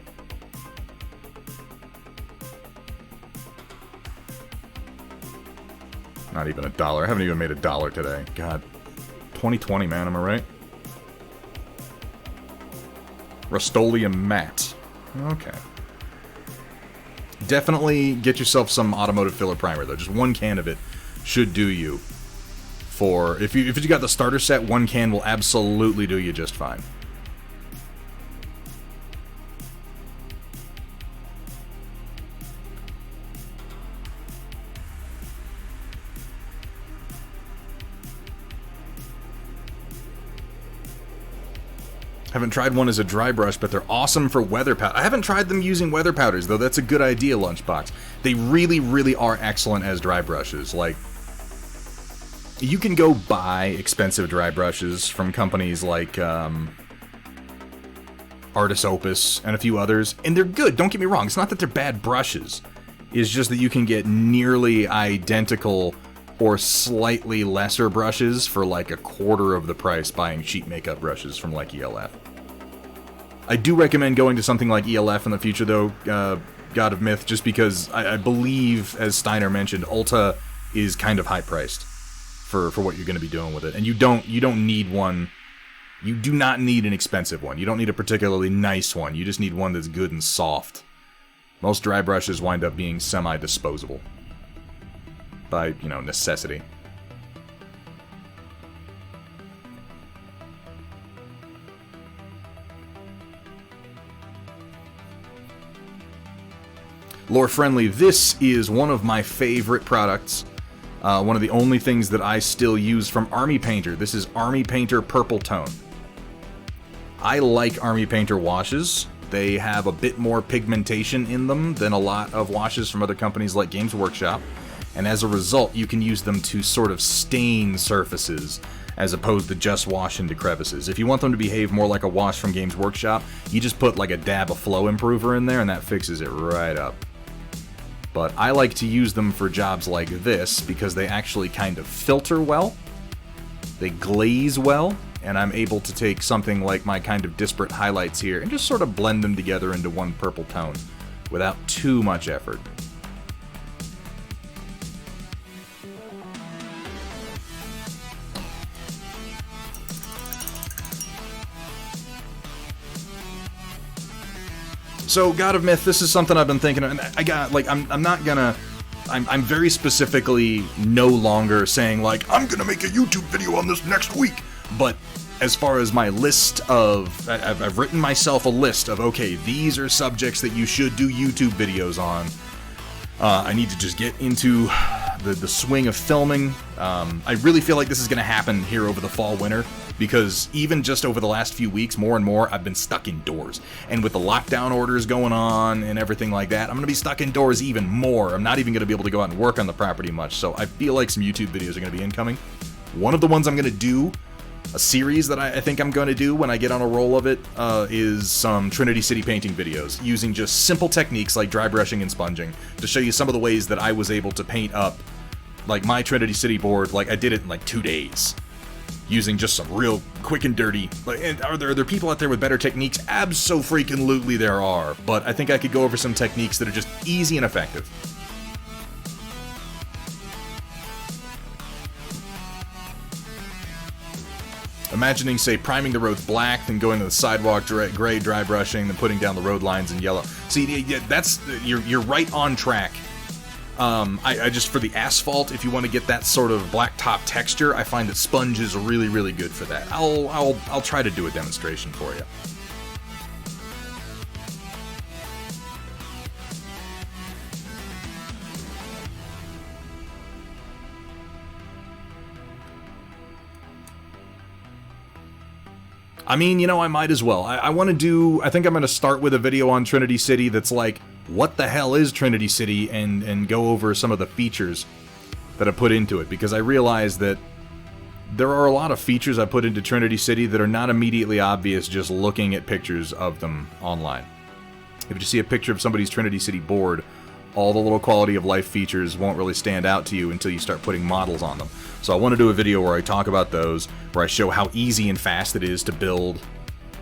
Not even $1. I haven't even made $1 today. God. 2020, man, am I right? Rust-Oleum matte. Okay. Definitely get yourself some automotive filler primer, though. Just one can of it should do you. If you got the starter set, one can will absolutely do you just fine. Haven't tried one as a dry brush, but they're awesome for weather powder. I haven't tried them using weather powders, though. That's a good idea, Lunchbox. They really, really are excellent as dry brushes. Like, you can go buy expensive dry brushes from companies like Artis Opus and a few others, and they're good. Don't get me wrong. It's not that they're bad brushes. It's just that you can get nearly identical or slightly lesser brushes for like a quarter of the price buying cheap makeup brushes from like ELF. I do recommend going to something like ELF in the future though, God of Myth, just because I believe, as Steiner mentioned, Ulta is kind of high priced for what you're going to be doing with it. And you don't need one. You do not need an expensive one. You don't need a particularly nice one. You just need one that's good and soft. Most dry brushes wind up being semi-disposable. By, you know, necessity. Lore Friendly, this is one of my favorite products. One of the only things that I still use from Army Painter. This is Army Painter Purple Tone. I like Army Painter washes. They have a bit more pigmentation in them than a lot of washes from other companies like Games Workshop. And as a result, you can use them to sort of stain surfaces as opposed to just wash into crevices. If you want them to behave more like a wash from Games Workshop, you just put like a dab of flow improver in there and that fixes it right up. But I like to use them for jobs like this because they actually kind of filter well, they glaze well, and I'm able to take something like my kind of disparate highlights here and just sort of blend them together into one purple tone without too much effort. So, God of Myth, this is something I've been thinking of, and I got, like, I'm very specifically no longer saying, like, I'm gonna make a YouTube video on this next week, but as far as my list of, I've written myself a list of, okay, these are subjects that you should do YouTube videos on. I need to just get into the swing of filming. I really feel like this is gonna happen here over the fall, winter. Because even just over the last few weeks, more and more, I've been stuck indoors. And with the lockdown orders going on and everything like that, I'm going to be stuck indoors even more. I'm not even going to be able to go out and work on the property much. So I feel like some YouTube videos are going to be incoming. One of the ones I'm going to do, a series that I think I'm going to do when I get on a roll of it, is some Trinity City painting videos. Using just simple techniques like dry brushing and sponging to show you some of the ways that I was able to paint up like my Trinity City board. Like I did it in like 2 days. Using just some real quick and dirty. And are there people out there with better techniques? Abso-freaking-lutely there are. But I think I could go over some techniques that are just easy and effective. imagining, say, priming the roads black, then going to the sidewalk gray, dry brushing, then putting down the road lines in yellow. See, yeah, that's you're right on track. I just, for the asphalt, if you want to get that sort of blacktop texture, I find that sponge is really, really good for that. I'll try to do a demonstration for you. I mean, you know, I might as well. I think I'm going to start with a video on Trinity City that's like, what the hell is Trinity City, and go over some of the features that I put into it, because I realize that there are a lot of features I put into Trinity City that are not immediately obvious just looking at pictures of them online. If you see a picture of somebody's Trinity City board, all the little quality of life features won't really stand out to you until you start putting models on them. So I want to do a video where I talk about those, where I show how easy and fast it is to build,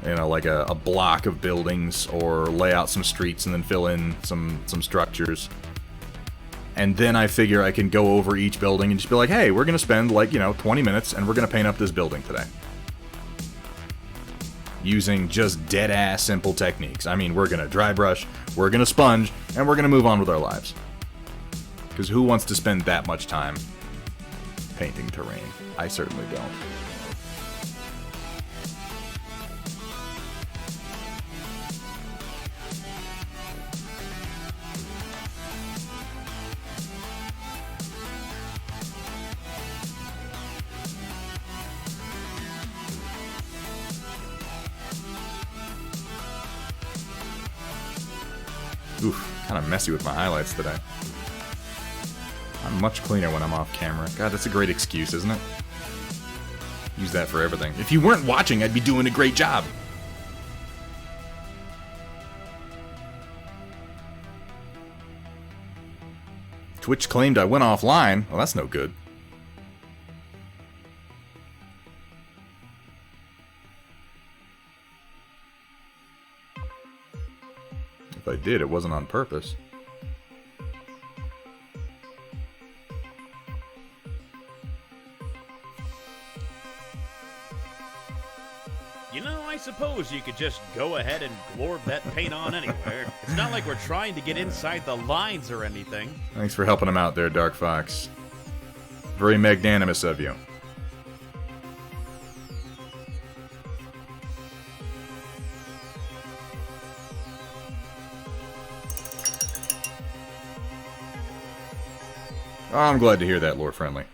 you know, like a block of buildings, or lay out some streets and then fill in some structures. And then I figure I can go over each building and just be like, hey, we're going to spend, like, 20 minutes and we're going to paint up this building today. Using just dead-ass simple techniques. I mean, we're going to dry brush, we're going to sponge, and we're going to move on with our lives. Because who wants to spend that much time painting terrain? I certainly don't. Oof, kind of messy with my highlights today. I'm much cleaner when I'm off camera. God, that's a great excuse, isn't it? Use that for everything. If you weren't watching, I'd be doing a great job. Twitch claimed I went offline. Well, that's no good. If I did, it wasn't on purpose. You know, I suppose you could just go ahead and glorb that paint on anywhere. It's not like we're trying to get inside the lines or anything. Thanks for helping him out there, Dark Fox. Very magnanimous of you. Oh, I'm glad to hear that, Lore Friendly.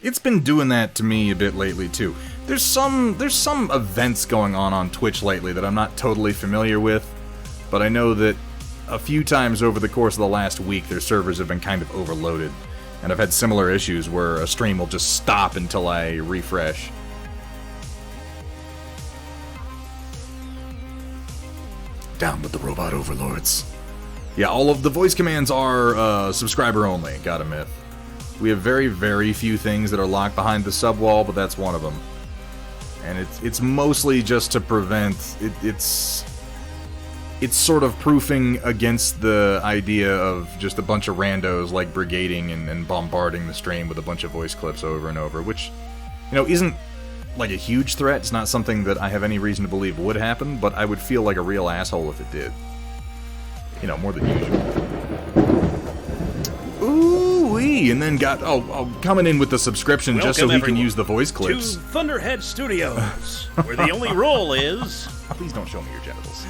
It's been doing that to me a bit lately, too. There's some events going on Twitch lately that I'm not totally familiar with, but I know that a few times over the course of the last week, their servers have been kind of overloaded, and I've had similar issues where a stream will just stop until I refresh. Down with the robot overlords. Yeah, all of the voice commands are subscriber only, gotta admit. We have very, very few things that are locked behind the subwall, but that's one of them. And it's mostly just to prevent... It's sort of proofing against the idea of just a bunch of randos, like, brigading and bombarding the stream with a bunch of voice clips over and over, which, isn't, like, a huge threat. It's not something that I have any reason to believe would happen, but I would feel like a real asshole if it did. More than usual. Ooh-wee! And then got, coming in with the subscription. Welcome, just so he can use the voice clips. To Thunderhead Studios, where the only rule is... Please don't show me your genitals.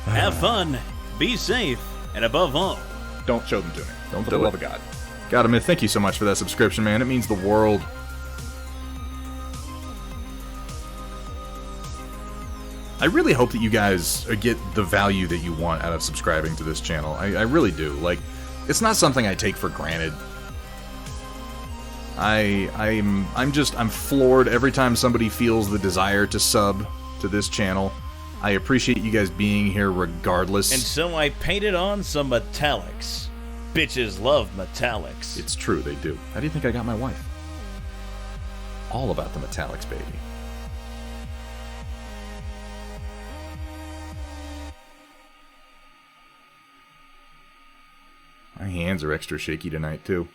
Have fun, be safe, and above all... Don't show them to me. Don't, for the love of God. God, Amit, thank you so much for that subscription, man. It means the world. I really hope that you guys get the value that you want out of subscribing to this channel. I really do. Like, it's not something I take for granted. I'm floored every time somebody feels the desire to sub to this channel. I appreciate you guys being here regardless. And so I painted on some metallics. Bitches love metallics. It's true, they do. How do you think I got my wife? All about the metallics, baby. My hands are extra shaky tonight, too.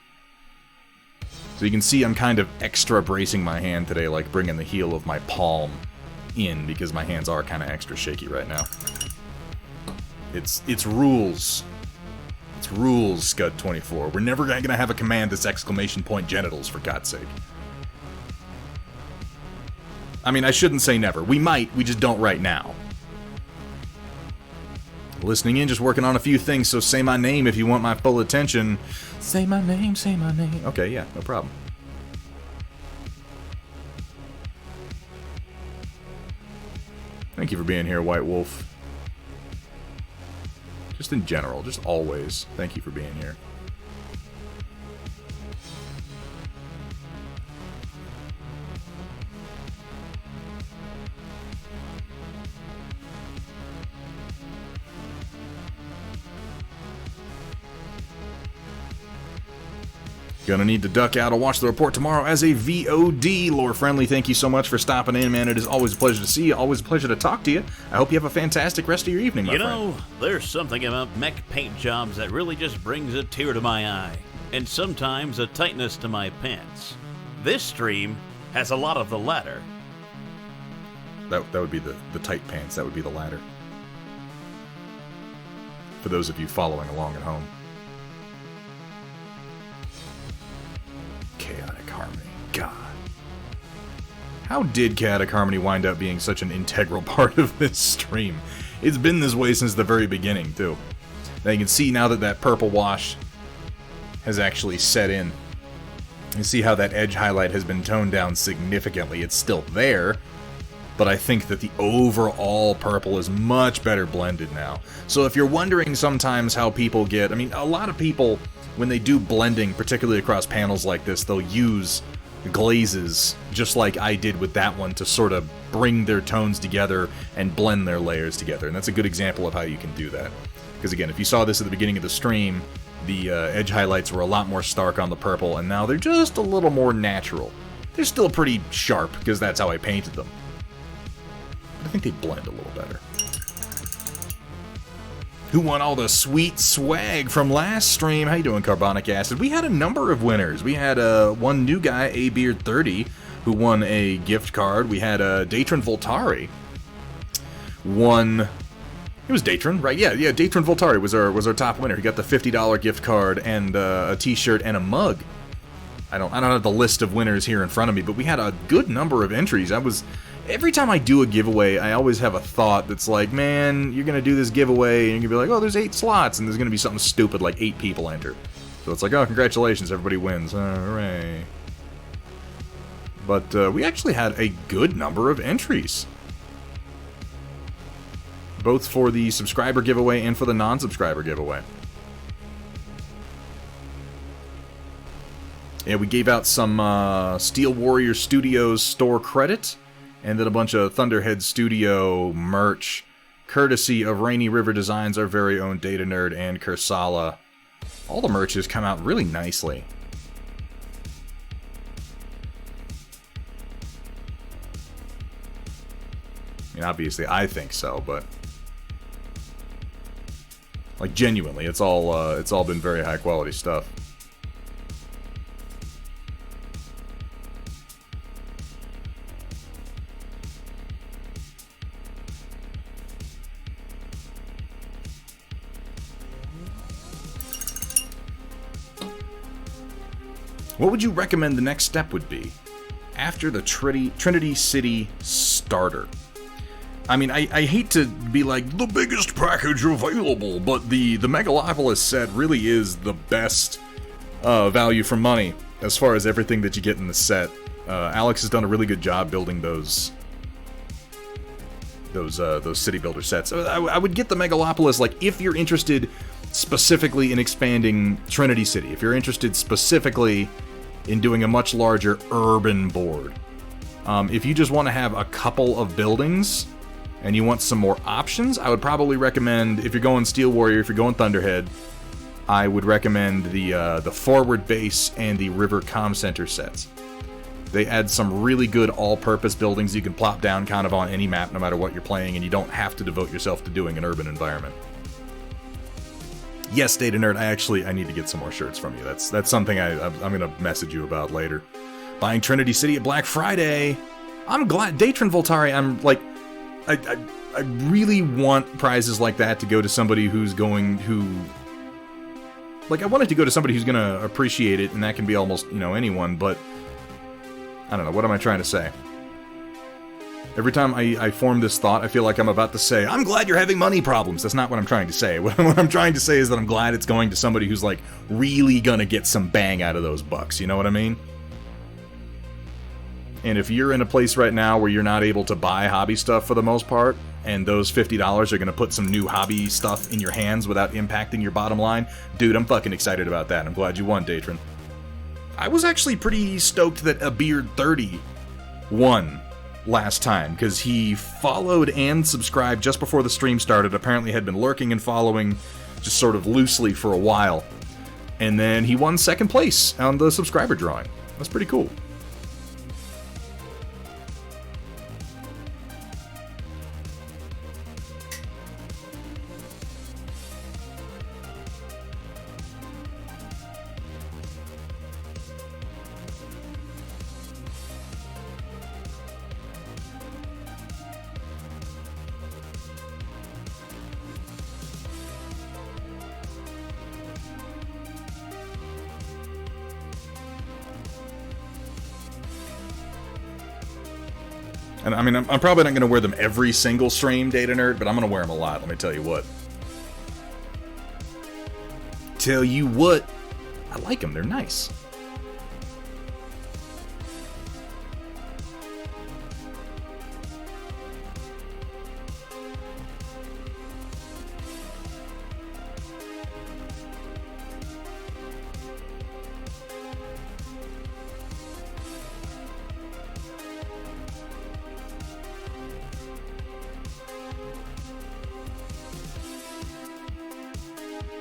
So you can see I'm kind of extra bracing my hand today, like bringing the heel of my palm in, because my hands are kind of extra shaky right now. It's rules. It's rules, Scud24. We're never going to have a command that's exclamation point genitals, for God's sake. I mean, I shouldn't say never. We might, we just don't right now. Listening in, just working on a few things, so say my name if you want my full attention. Say my name, say my name. Okay, yeah, no problem. Thank you for being here, White Wolf. Just in general, just always, thank you for being here. Gonna need to duck out. I'll watch the report tomorrow as a VOD. Lore Friendly, thank you so much for stopping in, man. It is always a pleasure to see you. Always a pleasure to talk to you. I hope you have a fantastic rest of your evening, my friend. You know, there's something about mech paint jobs that really just brings a tear to my eye, and sometimes a tightness to my pants. This stream has a lot of the latter. That would be the tight pants. That would be the latter. For those of you following along at home. Chaotic Harmony. God. How did Chaotic Harmony wind up being such an integral part of this stream? It's been this way since the very beginning, too. Now you can see now that that purple wash has actually set in. You see how that edge highlight has been toned down significantly. It's still there, but I think that the overall purple is much better blended now. So if you're wondering sometimes how people get... I mean, a lot of people... when they do blending, particularly across panels like this, they'll use glazes, just like I did with that one, to sort of bring their tones together and blend their layers together. And that's a good example of how you can do that. Because again, if you saw this at the beginning of the stream, the edge highlights were a lot more stark on the purple, and now they're just a little more natural. They're still pretty sharp, because that's how I painted them. But I think they blend a little better. Who won all the sweet swag from last stream? How you doing, Carbonic Acid? We had a number of winners. We had one new guy, abeard30, who won a gift card. We had Datron Voltari won... It was Datron, right? Yeah, Datron Voltari was our top winner. He got the $50 gift card and a t-shirt and a mug. I don't have the list of winners here in front of me, but we had a good number of entries. Every time I do a giveaway, I always have a thought that's like, man, you're going to do this giveaway, and you're going to be like, oh, there's 8 slots, and there's going to be something stupid like 8 people enter. So it's like, oh, congratulations, everybody wins. Hooray. But we actually had a good number of entries. Both for the subscriber giveaway and for the non-subscriber giveaway. Yeah, we gave out some Steel Warrior Studios store credit, and then a bunch of Thunderhead Studio merch, courtesy of Rainy River Designs, our very own Data Nerd, and Kursala. All the merch has come out really nicely. I mean, obviously, I think so, but... like, genuinely, it's all been very high-quality stuff. What would you recommend the next step would be after the Trinity City starter? I mean, I hate to be like, the biggest package available, but the Megalopolis set really is the best value for money as far as everything that you get in the set. Alex has done a really good job building those city builder sets. I would get the Megalopolis, like, if you're interested specifically in expanding Trinity City, if you're interested specifically in doing a much larger urban board. If you just want to have a couple of buildings and you want some more options, I would probably recommend, if you're going Steel Warrior, if you're going Thunderhead, I would recommend the Forward Base and the River Comm Center sets. They add some really good all-purpose buildings you can plop down kind of on any map no matter what you're playing, and you don't have to devote yourself to doing an urban environment. Yes, Data Nerd, I need to get some more shirts from you. That's something I'm going to message you about later. Buying Trinity City at Black Friday. I'm glad. Datron Voltari, I'm like... I really want prizes like that to go to somebody like, I want it to go to somebody who's going to appreciate it, and that can be almost, anyone, but... I don't know, what am I trying to say? Every time I form this thought, I feel like I'm about to say, I'm glad you're having money problems. That's not what I'm trying to say. What I'm trying to say is that I'm glad it's going to somebody who's, like, really gonna get some bang out of those bucks. You know what I mean? And if you're in a place right now where you're not able to buy hobby stuff for the most part, and those $50 are gonna put some new hobby stuff in your hands without impacting your bottom line, dude, I'm fucking excited about that. I'm glad you won, Datron. I was actually pretty stoked that A Beard 30 won last time, because he followed and subscribed just before the stream started, apparently had been lurking and following just sort of loosely for a while, and then he won second place on the subscriber drawing. That's pretty cool. And I mean, I'm probably not going to wear them every single stream, Data Nerd, but I'm going to wear them a lot, let me tell you what. I like them, they're nice.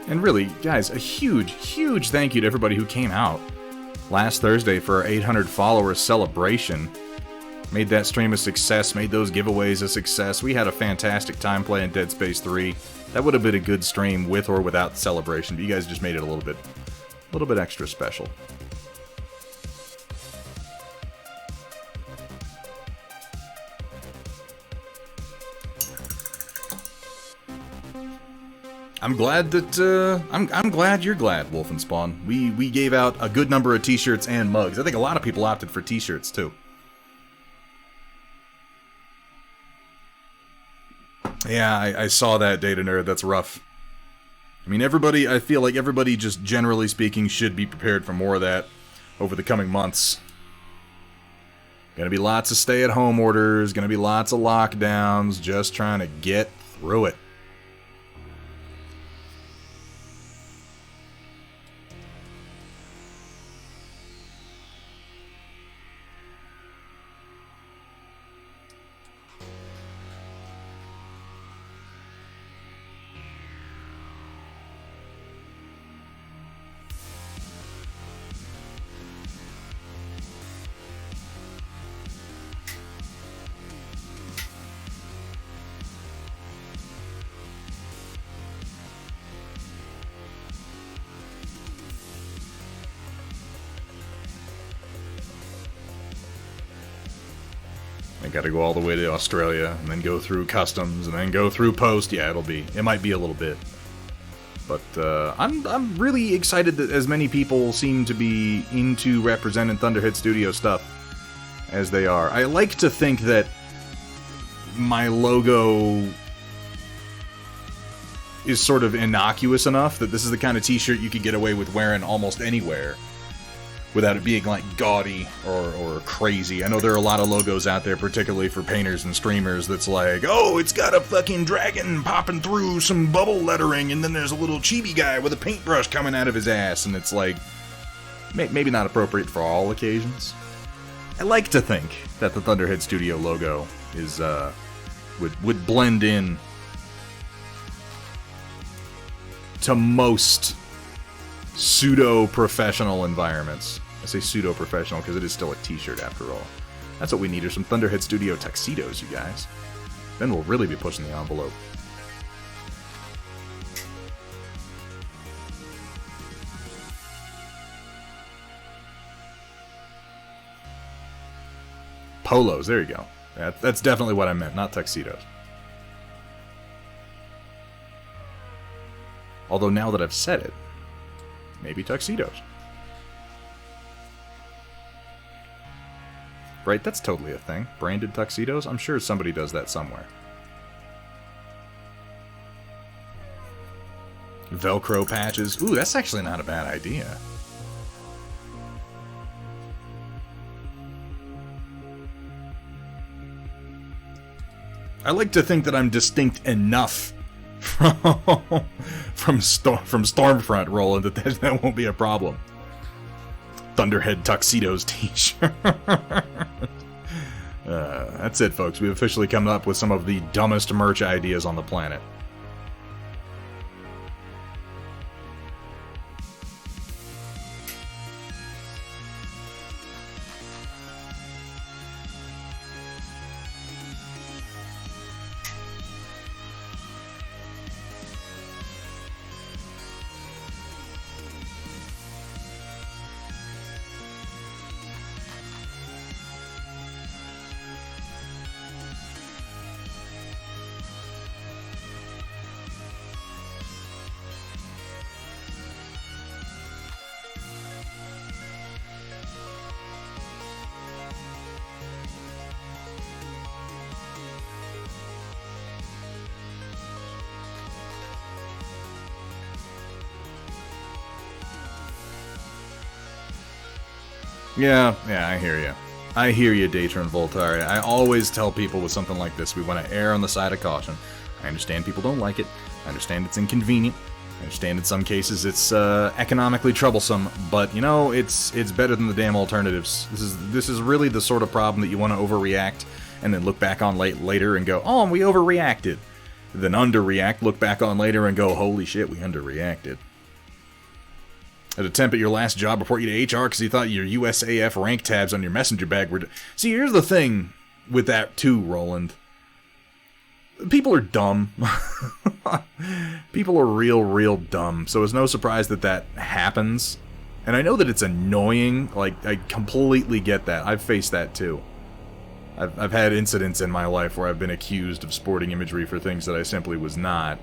And really, guys, a huge, huge thank you to everybody who came out last Thursday for our 800 followers celebration. Made that stream a success, made those giveaways a success. We had a fantastic time playing Dead Space 3. That would have been a good stream with or without the celebration, but you guys just made it a little bit extra special. I'm glad that, I'm glad you're glad, Wolfenspawn. We gave out a good number of t-shirts and mugs. I think a lot of people opted for t-shirts, too. Yeah, I saw that, Data Nerd. That's rough. I mean, I feel like everybody, just generally speaking, should be prepared for more of that over the coming months. Gonna be lots of stay-at-home orders, gonna be lots of lockdowns, just trying to get through it. Got to go all the way to Australia, and then go through customs, and then go through post. Yeah, it might be a little bit. But I'm really excited that as many people seem to be into representing Thunderhead Studio stuff as they are. I like to think that my logo is sort of innocuous enough that this is the kind of t-shirt you could get away with wearing almost anywhere without it being, like, gaudy or crazy. I know there are a lot of logos out there, particularly for painters and streamers, that's like, oh, it's got a fucking dragon popping through some bubble lettering, and then there's a little chibi guy with a paintbrush coming out of his ass, and it's like, maybe not appropriate for all occasions. I like to think that the Thunderhead Studio logo is, would blend in to most pseudo-professional environments. I say pseudo-professional because it is still a t-shirt after all. That's what we need, are some Thunderhead Studio tuxedos, you guys. Then we'll really be pushing the envelope. Polos, there you go. That's definitely what I meant, not tuxedos. Although now that I've said it, maybe tuxedos. Right, that's totally a thing. Branded tuxedos? I'm sure somebody does that somewhere. Velcro patches. Ooh, that's actually not a bad idea. I like to think that I'm distinct enough from Stormfront, Roland, that won't be a problem. Thunderhead Tuxedos t-shirt. That's it, folks. We've officially come up with some of the dumbest merch ideas on the planet. Yeah, I hear you. I hear you, Datron Voltari. I always tell people with something like this, we want to err on the side of caution. I understand people don't like it. I understand it's inconvenient. I understand in some cases it's economically troublesome, but you know, it's better than the damn alternatives. This is really the sort of problem that you want to overreact and then look back on later and go, oh, we overreacted. Then underreact, look back on later and go, holy shit, we underreacted. An attempt at your last job report you to HR because you thought your USAF rank tabs on your messenger bag were... See, here's the thing with that too, Roland. People are dumb. People are real dumb. So it's no surprise that that happens. And I know that it's annoying. Like, I completely get that. I've faced that too. I've had incidents in my life where I've been accused of sporting imagery for things that I simply was not.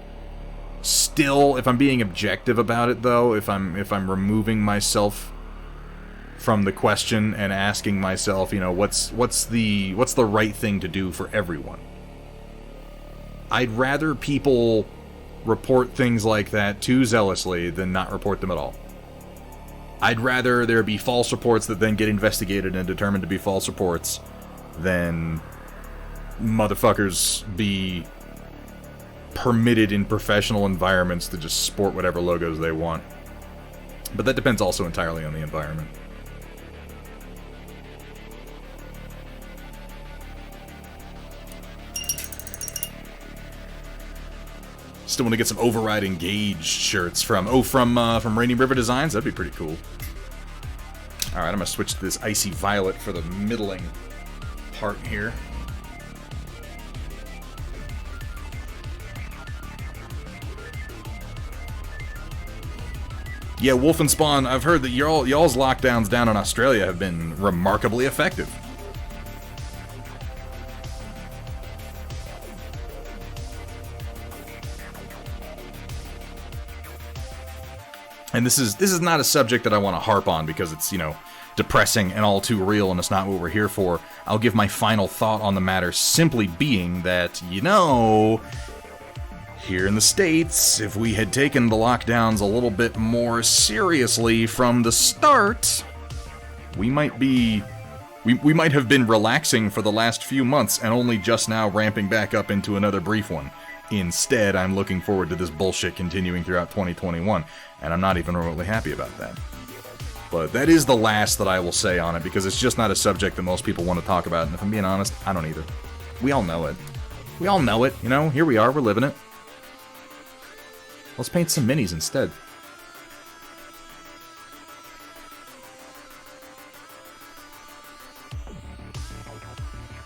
Still, if I'm being objective about it, though, if I'm removing myself from the question and asking myself, you know, what's the right thing to do for everyone? I'd rather people report things like that too zealously than not report them at all. I'd rather there be false reports that then get investigated and determined to be false reports than motherfuckers be permitted in professional environments to just sport whatever logos they want. But that depends also entirely on the environment. Still want to get some Override Engaged shirts from Rainy River Designs. That'd be pretty cool. Alright, I'm going to switch to this Icy Violet for the middling part here. Yeah, Wolf and Spawn, I've heard that y'all's lockdowns down in Australia have been remarkably effective. And this is not a subject that I want to harp on because it's, you know, depressing and all too real and it's not what we're here for. I'll give my final thought on the matter simply being that, you know, here in the States, if we had taken the lockdowns a little bit more seriously from the start, we might have been relaxing for the last few months and only just now ramping back up into another brief one. Instead, I'm looking forward to this bullshit continuing throughout 2021, and I'm not even remotely happy about that. But that is the last that I will say on it, because it's just not a subject that most people want to talk about, and if I'm being honest, I don't either. We all know it. We all know it, you know? Here we are, we're living it. Let's paint some minis instead.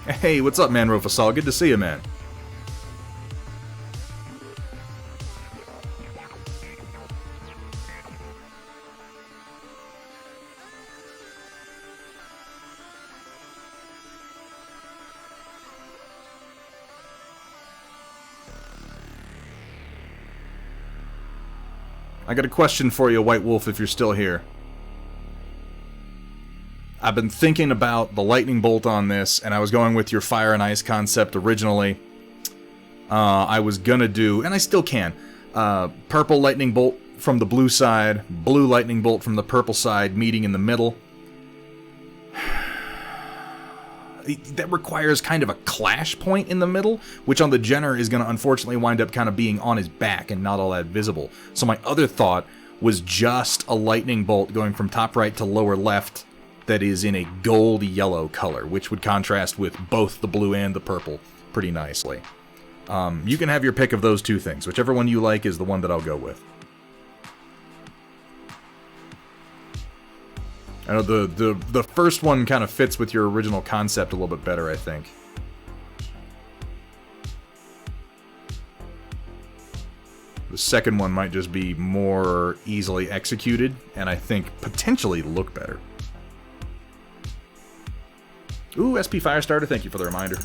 Hey, what's up, man, Rofasol? Good to see you, man. I got a question for you, White Wolf, if you're still here. I've been thinking about the lightning bolt on this, and I was going with your fire and ice concept originally. I was gonna do, and I still can, purple lightning bolt from the blue side, blue lightning bolt from the purple side, meeting in the middle. That requires kind of a clash point in the middle, which on the Jenner is going to unfortunately wind up kind of being on his back and not all that visible. So my other thought was just a lightning bolt going from top right to lower left that is in a gold yellow color, which would contrast with both the blue and the purple pretty nicely. You can have your pick of those two things. Whichever one you like is the one that I'll go with. I know the first one kind of fits with your original concept a little bit better, I think. The second one might just be more easily executed, and I think potentially look better. Ooh, SP Firestarter, thank you for the reminder.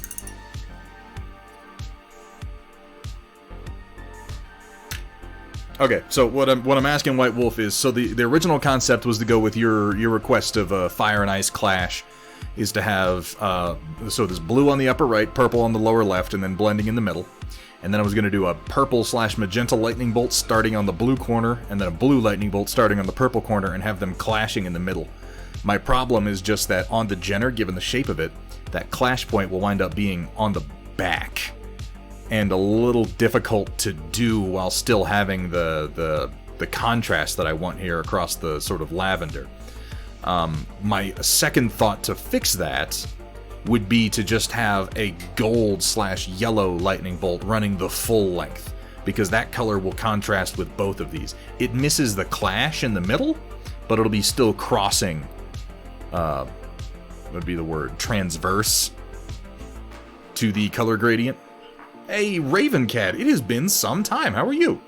Okay, so what I'm asking White Wolf is, so the original concept was to go with your request of fire and ice clash, is to have so there's blue on the upper right, purple on the lower left, and then blending in the middle. And then I was going to do a purple/magenta lightning bolt starting on the blue corner, and then a blue lightning bolt starting on the purple corner, and have them clashing in the middle. My problem is just that on the Jenner, given the shape of it, that clash point will wind up being on the back. And a little difficult to do while still having the contrast that I want here across the sort of lavender. My second thought to fix that would be to just have a gold/yellow lightning bolt running the full length, because that color will contrast with both of these. It misses the clash in the middle, but it'll be still crossing, what would be the word, transverse to the color gradient. Hey, Ravencat, it has been some time. How are you?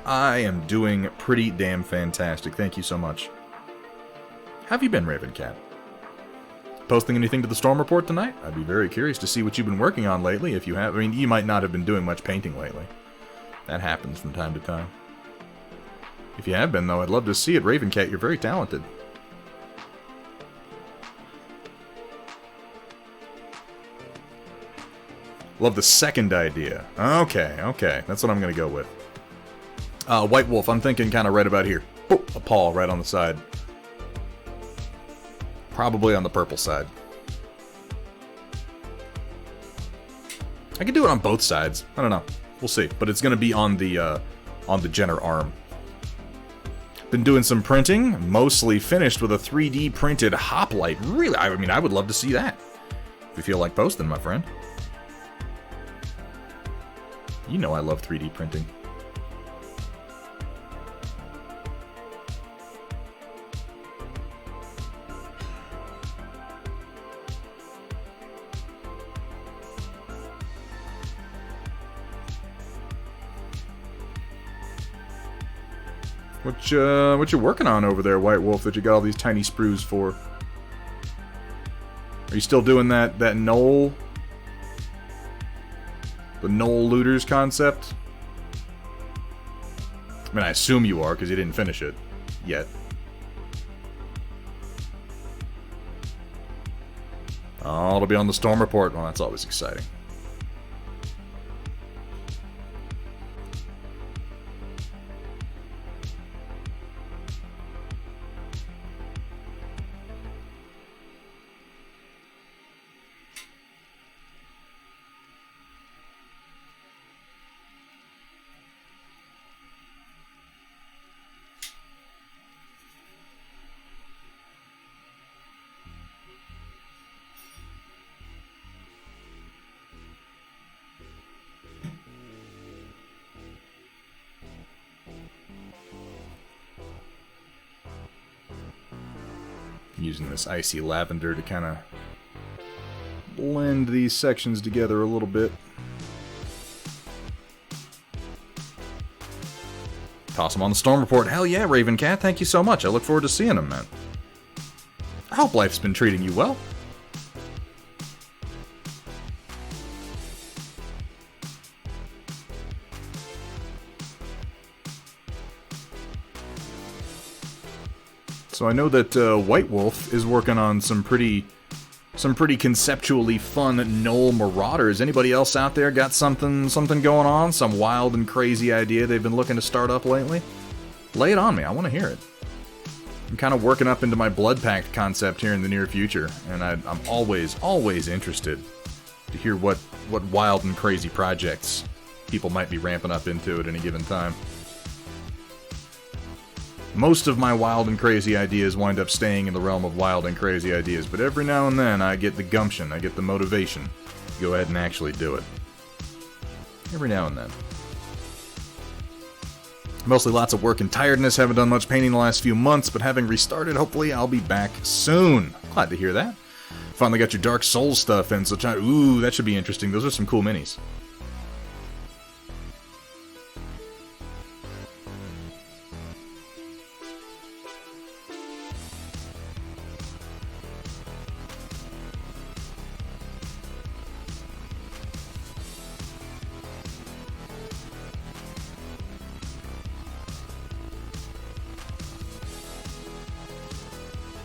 I am doing pretty damn fantastic. Thank you so much. How have you been, Ravencat? Posting anything to the Storm Report tonight? I'd be very curious to see what you've been working on lately, if you have. I mean, you might not have been doing much painting lately. That happens from time to time. If you have been, though, I'd love to see it. Ravencat, you're very talented. Love the second idea. Okay. That's what I'm going to go with. White Wolf, I'm thinking kind of right about here. Oh, a paw right on the side. Probably on the purple side. I could do it on both sides. I don't know. We'll see. But it's going to be on the Jenner arm. Been doing some printing. Mostly finished with a 3D printed hoplite. Really? I mean, I would love to see that. If you feel like posting, my friend. You know I love 3D printing. What you working on over there, White Wolf, that you got all these tiny sprues for? Are you still doing that knoll? The knoll looters concept? I mean, I assume you are, because you didn't finish it yet. Oh, it'll be on the Storm Report. Well, that's always exciting. Using this icy lavender to kind of blend these sections together a little bit. Toss them on the Storm Report. Hell yeah, Ravencat. Thank you so much. I look forward to seeing them, man. I hope life's been treating you well. So I know that White Wolf is working on some pretty conceptually fun Knoll Marauders. Anybody else out there got something going on? Some wild and crazy idea they've been looking to start up lately? Lay it on me. I want to hear it. I'm kind of working up into my Blood Pact concept here in the near future, and I'm always interested to hear what wild and crazy projects people might be ramping up into at any given time. Most of my wild and crazy ideas wind up staying in the realm of wild and crazy ideas, but every now and then I get the gumption, I get the motivation to go ahead and actually do it. Every now and then. Mostly lots of work and tiredness, haven't done much painting the last few months, but having restarted, hopefully I'll be back soon. Glad to hear that. Finally got your Dark Souls stuff in, so ooh, that should be interesting. Those are some cool minis.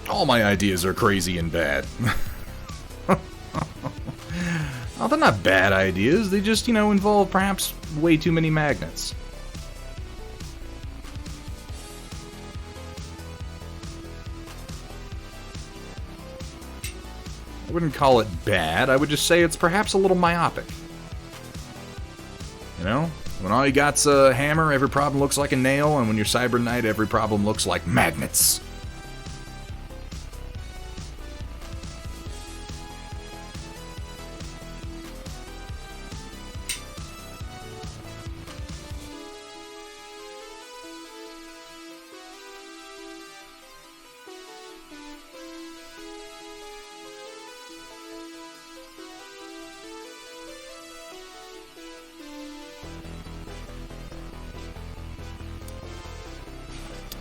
All my ideas are crazy and bad. Oh, they're not bad ideas, they just, involve perhaps way too many magnets. I wouldn't call it bad, I would just say it's perhaps a little myopic. When all you got's a hammer, every problem looks like a nail, and when you're Cyber Knight, every problem looks like magnets.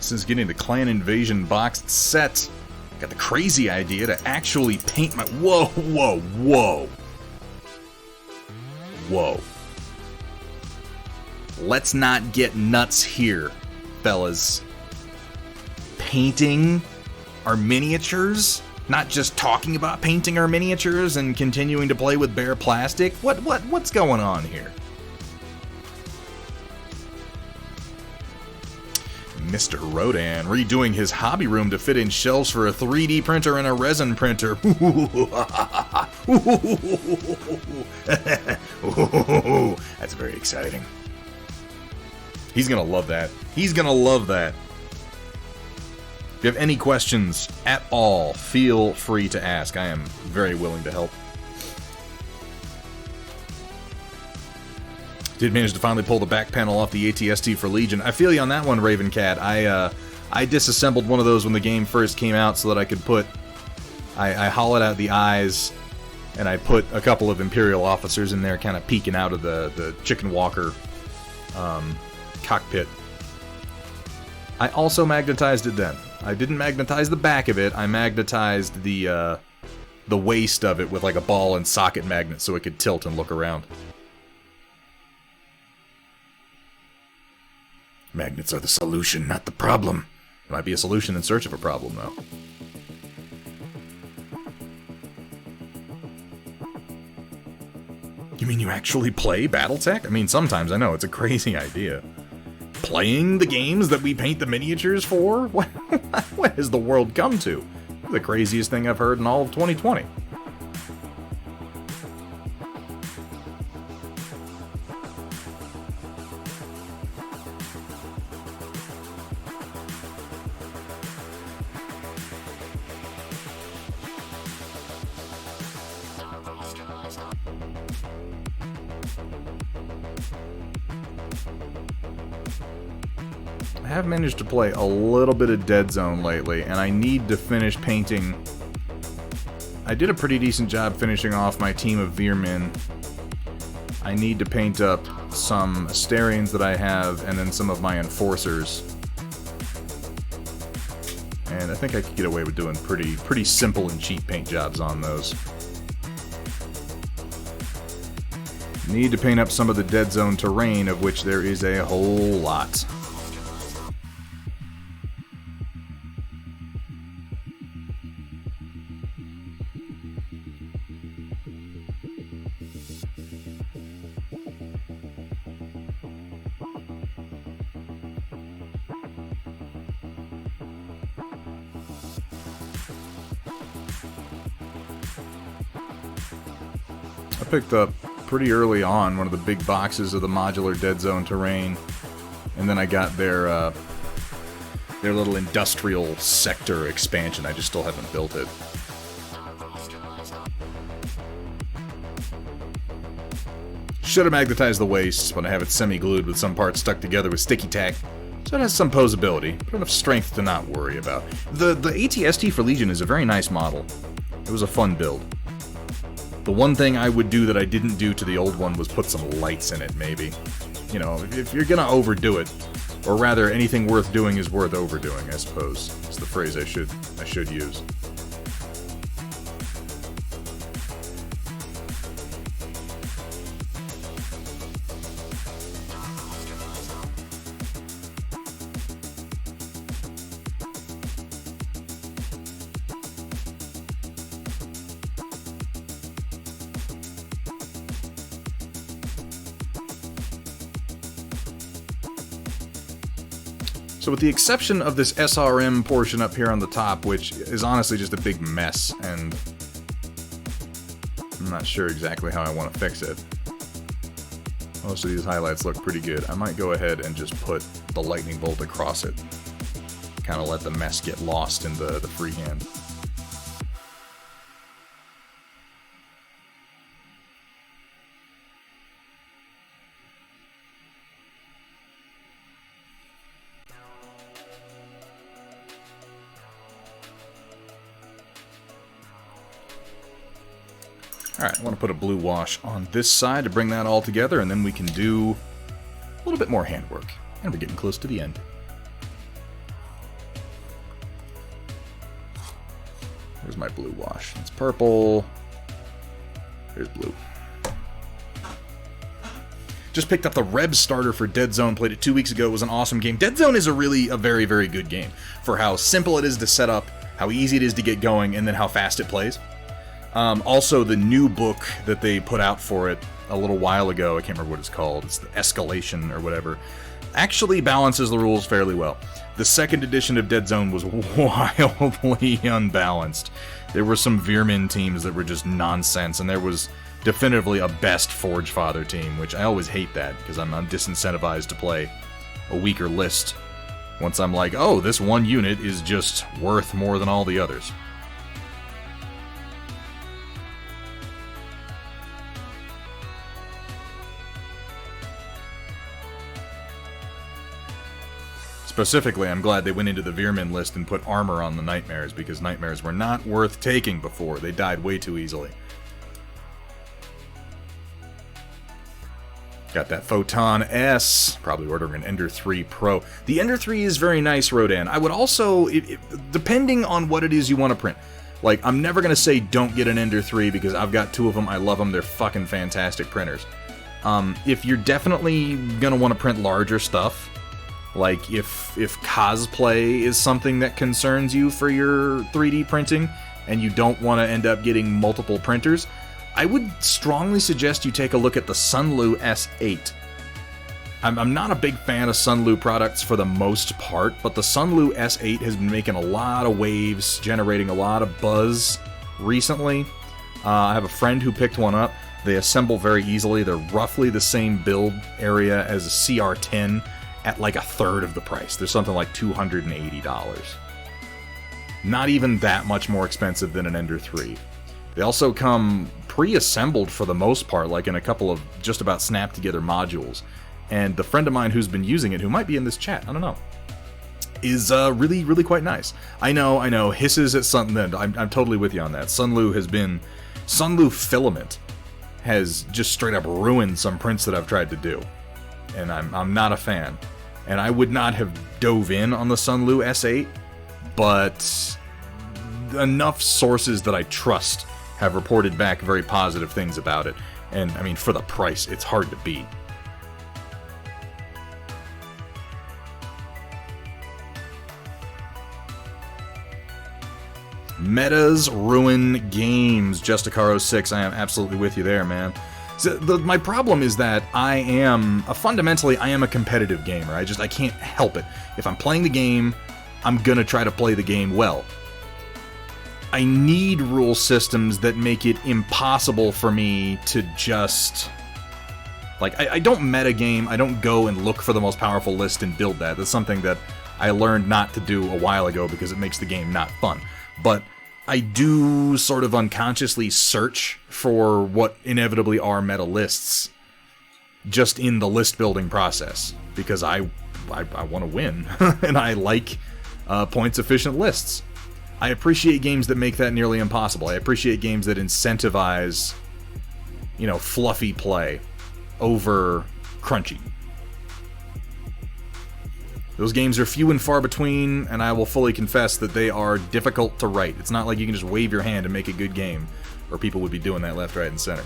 Since getting the Clan Invasion boxed set, got the crazy idea to actually paint my... Whoa. Let's not get nuts here, fellas. Painting our miniatures? Not just talking about painting our miniatures and continuing to play with bare plastic? What's going on here? Mr. Rodan redoing his hobby room to fit in shelves for a 3D printer and a resin printer. That's very exciting. He's gonna love that. He's gonna love that. If you have any questions at all, feel free to ask. I am very willing to help. Did manage to finally pull the back panel off the ATST for Legion. I feel you on that one, Ravencat. I disassembled one of those when the game first came out so that I could put... I hollowed out the eyes, and I put a couple of Imperial officers in there kind of peeking out of the Chicken Walker cockpit. I also magnetized it then. I didn't magnetize the back of it, I magnetized the waist of it with like a ball and socket magnet so it could tilt and look around. Magnets are the solution, not the problem. It might be a solution in search of a problem, though. You mean you actually play Battletech? I mean, sometimes I know, it's a crazy idea. Playing the games that we paint the miniatures for? What has the world come to? The craziest thing I've heard in all of 2020. I have managed to play a little bit of Dead Zone lately, and I need to finish painting. I did a pretty decent job finishing off my team of Veermen. I need to paint up some Asterians that I have, and then some of my Enforcers. And I think I could get away with doing pretty simple and cheap paint jobs on those. Need to paint up some of the Dead Zone terrain, of which there is a whole lot. picked up pretty early on one of the big boxes of the modular Dead Zone terrain, and then I got their little industrial sector expansion. I just still haven't built it. Should have magnetized the wastes, but I have it semi-glued with some parts stuck together with sticky tack, so it has some posability, but enough strength to not worry about. The ATST for Legion is a very nice model. It was a fun build. The one thing I would do that I didn't do to the old one was put some lights in it, maybe. You know, if you're gonna overdo it, or rather, anything worth doing is worth overdoing, I suppose. It's the phrase I should use. So with the exception of this SRM portion up here on the top, which is honestly just a big mess, and I'm not sure exactly how I want to fix it. Most of these highlights look pretty good. I might go ahead and just put the lightning bolt across it. Kind of let the mess get lost in the freehand. Alright, I want to put a blue wash on this side to bring that all together, and then we can do a little bit more handwork. And we're getting close to the end. There's my blue wash. It's purple. There's blue. Just picked up the Reb starter for Dead Zone. Played it 2 weeks ago. It was an awesome game. Dead Zone is a very, very good game for how simple it is to set up, how easy it is to get going, and then how fast it plays. Also, the new book that they put out for it a little while ago, I can't remember what it's called, it's the Escalation or whatever, actually balances the rules fairly well. The second edition of Dead Zone was wildly unbalanced. There were some Veerman teams that were just nonsense, and there was definitively a best Forge Father team, which I always hate that, because I'm disincentivized to play a weaker list once I'm like, oh, this one unit is just worth more than all the others. Specifically, I'm glad they went into the Veerman list and put armor on the Nightmares, because Nightmares were not worth taking before. They died way too easily. Got that Photon S. Probably ordering an Ender 3 Pro. The Ender 3 is very nice, Rodan. I would also, depending on what it is you want to print, like, I'm never going to say don't get an Ender 3, because I've got two of them, I love them, they're fucking fantastic printers. If you're definitely going to want to print larger stuff, like if cosplay is something that concerns you for your 3D printing, and you don't want to end up getting multiple printers, I would strongly suggest you take a look at the Sunlu S8. I'm not a big fan of Sunlu products for the most part, but the Sunlu S8 has been making a lot of waves, generating a lot of buzz recently. I have a friend who picked one up. They assemble very easily. They're roughly the same build area as a CR10 at like a third of the price. They're something like $280. Not even that much more expensive than an Ender 3. They also come pre-assembled for the most part, like in a couple of just about snap-together modules. And the friend of mine who's been using it, who might be in this chat, I don't know, is really, really quite nice. I know, hisses at something. I'm totally with you on that. Sunlu Filament has just straight up ruined some prints that I've tried to do. And I'm not a fan. And I would not have dove in on the Sunlu S8, but enough sources that I trust have reported back very positive things about it. And, I mean, for the price, it's hard to beat. Metas ruin games. Justicaro6, I am absolutely with you there, man. So my problem is that fundamentally, I am a competitive gamer. I can't help it. If I'm playing the game, I'm gonna try to play the game well. I need rule systems that make it impossible for me to just... Like, I don't metagame, I don't go and look for the most powerful list and build that. That's something that I learned not to do a while ago because it makes the game not fun. But I do sort of unconsciously search for what inevitably are meta lists just in the list building process because I want to win and I like points efficient lists. I appreciate games that make that nearly impossible. I appreciate games that incentivize, fluffy play over crunchy. Those games are few and far between, and I will fully confess that they are difficult to write. It's not like you can just wave your hand and make a good game, or people would be doing that left, right, and center.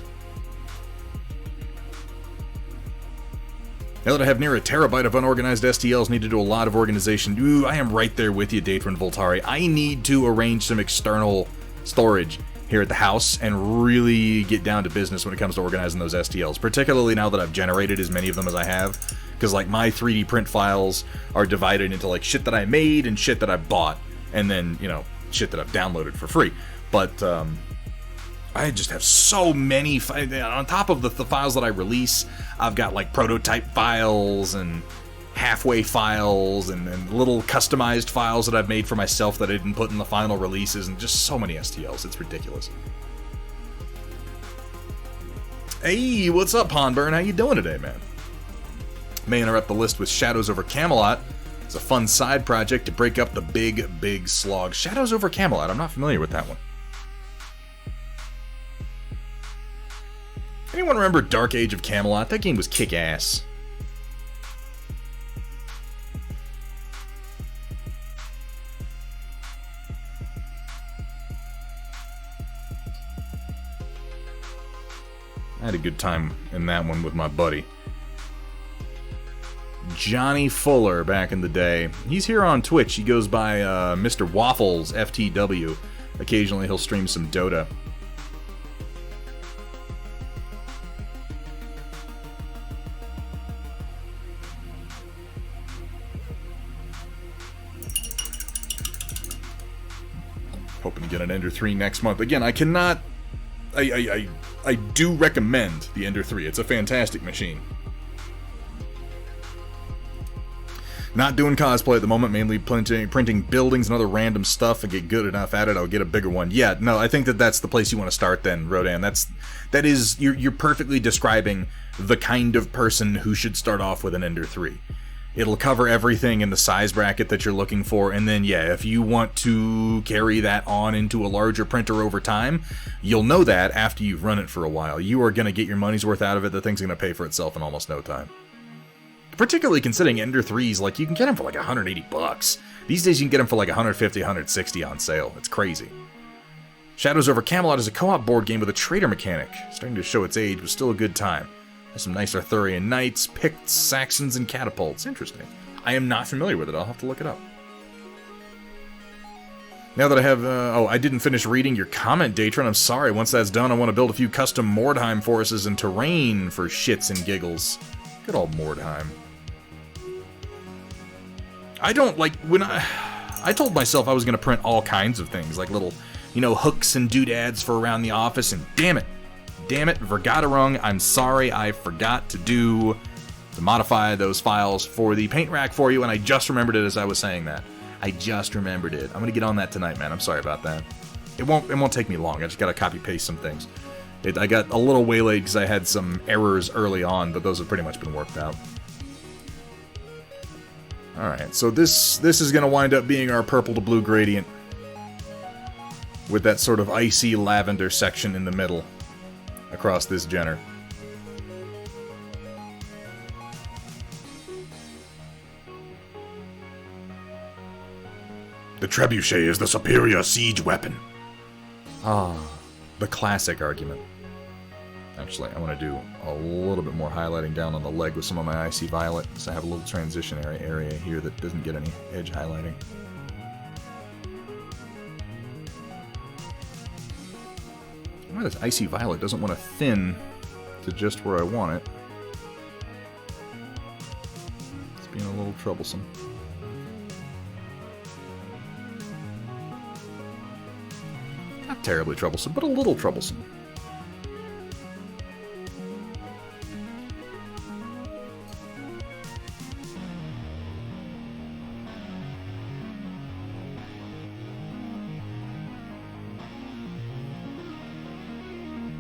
Now that I have near a terabyte of unorganized STLs, need to do a lot of organization. Ooh, I am right there with you, Datron Voltari. I need to arrange some external storage here at the house and really get down to business when it comes to organizing those STLs, particularly now that I've generated as many of them as I have, because like my 3D print files are divided into like shit that I made and shit that I bought, and then, shit that I've downloaded for free. But I just have so many on top of the files that I release. I've got like prototype files and halfway files and little customized files that I've made for myself that I didn't put in the final releases, and just so many STLs. It's ridiculous. Hey, what's up, Ponburn? How you doing today, man? May interrupt the list with Shadows over Camelot. It's a fun side project to break up the big slog. Shadows over Camelot, I'm not familiar with that one. Anyone remember Dark Age of Camelot? That game was kick-ass. I had a good time in that one with my buddy Johnny Fuller back in the day. He's here on Twitch. He goes by Mr. Waffles FTW. Occasionally he'll stream some Dota. Hoping to get an Ender 3 next month. Again, I cannot... I do recommend the Ender 3. It's a fantastic machine. Not doing cosplay at the moment, mainly printing buildings and other random stuff, and get good enough at it, I'll get a bigger one. Yeah, no, I think that's the place you want to start then, Rodan. You're perfectly describing the kind of person who should start off with an Ender 3. It'll cover everything in the size bracket that you're looking for, and then, yeah, if you want to carry that on into a larger printer over time, you'll know that after you've run it for a while. You are going to get your money's worth out of it. The thing's going to pay for itself in almost no time. Particularly considering Ender 3s, like, you can get them for like $180. These days you can get them for like $150, $160 on sale. It's crazy. Shadows over Camelot is a co-op board game with a trader mechanic. Starting to show its age, but still a good time. Has some nice Arthurian knights, Picts, Saxons, and catapults. Interesting. I am not familiar with it. I'll have to look it up. Now that I have... I didn't finish reading your comment, Datron. I'm sorry. Once that's done, I want to build a few custom Mordheim forces and terrain for shits and giggles. Good old Mordheim. I don't, like, when I told myself I was going to print all kinds of things, like little, hooks and doodads for around the office, and damn it, Vergaderung, I'm sorry, I forgot to modify those files for the paint rack for you, and I just remembered it as I was saying that. I just remembered it. I'm going to get on that tonight, man. I'm sorry about that. It won't take me long. I just got to copy-paste some things. I got a little waylaid because I had some errors early on, but those have pretty much been worked out. Alright, so this is going to wind up being our purple to blue gradient, with that sort of icy lavender section in the middle across this Jenner. The trebuchet is the superior siege weapon. Ah, the classic argument. Actually, I want to do a little bit more highlighting down on the leg with some of my Icy Violet, so I have a little transition area here that doesn't get any edge highlighting. Why this Icy Violet doesn't want to thin to just where I want it. It's being a little troublesome. Not terribly troublesome, but a little troublesome.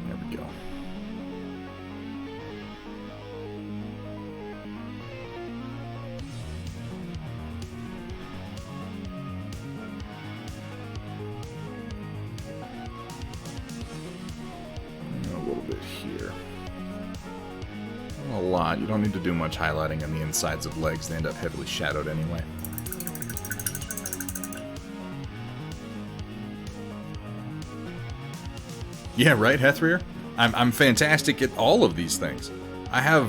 There we go. Here. A lot. You don't need to do much highlighting on the insides of legs. They end up heavily shadowed anyway. Yeah, right, Hethrier? I'm fantastic at all of these things. I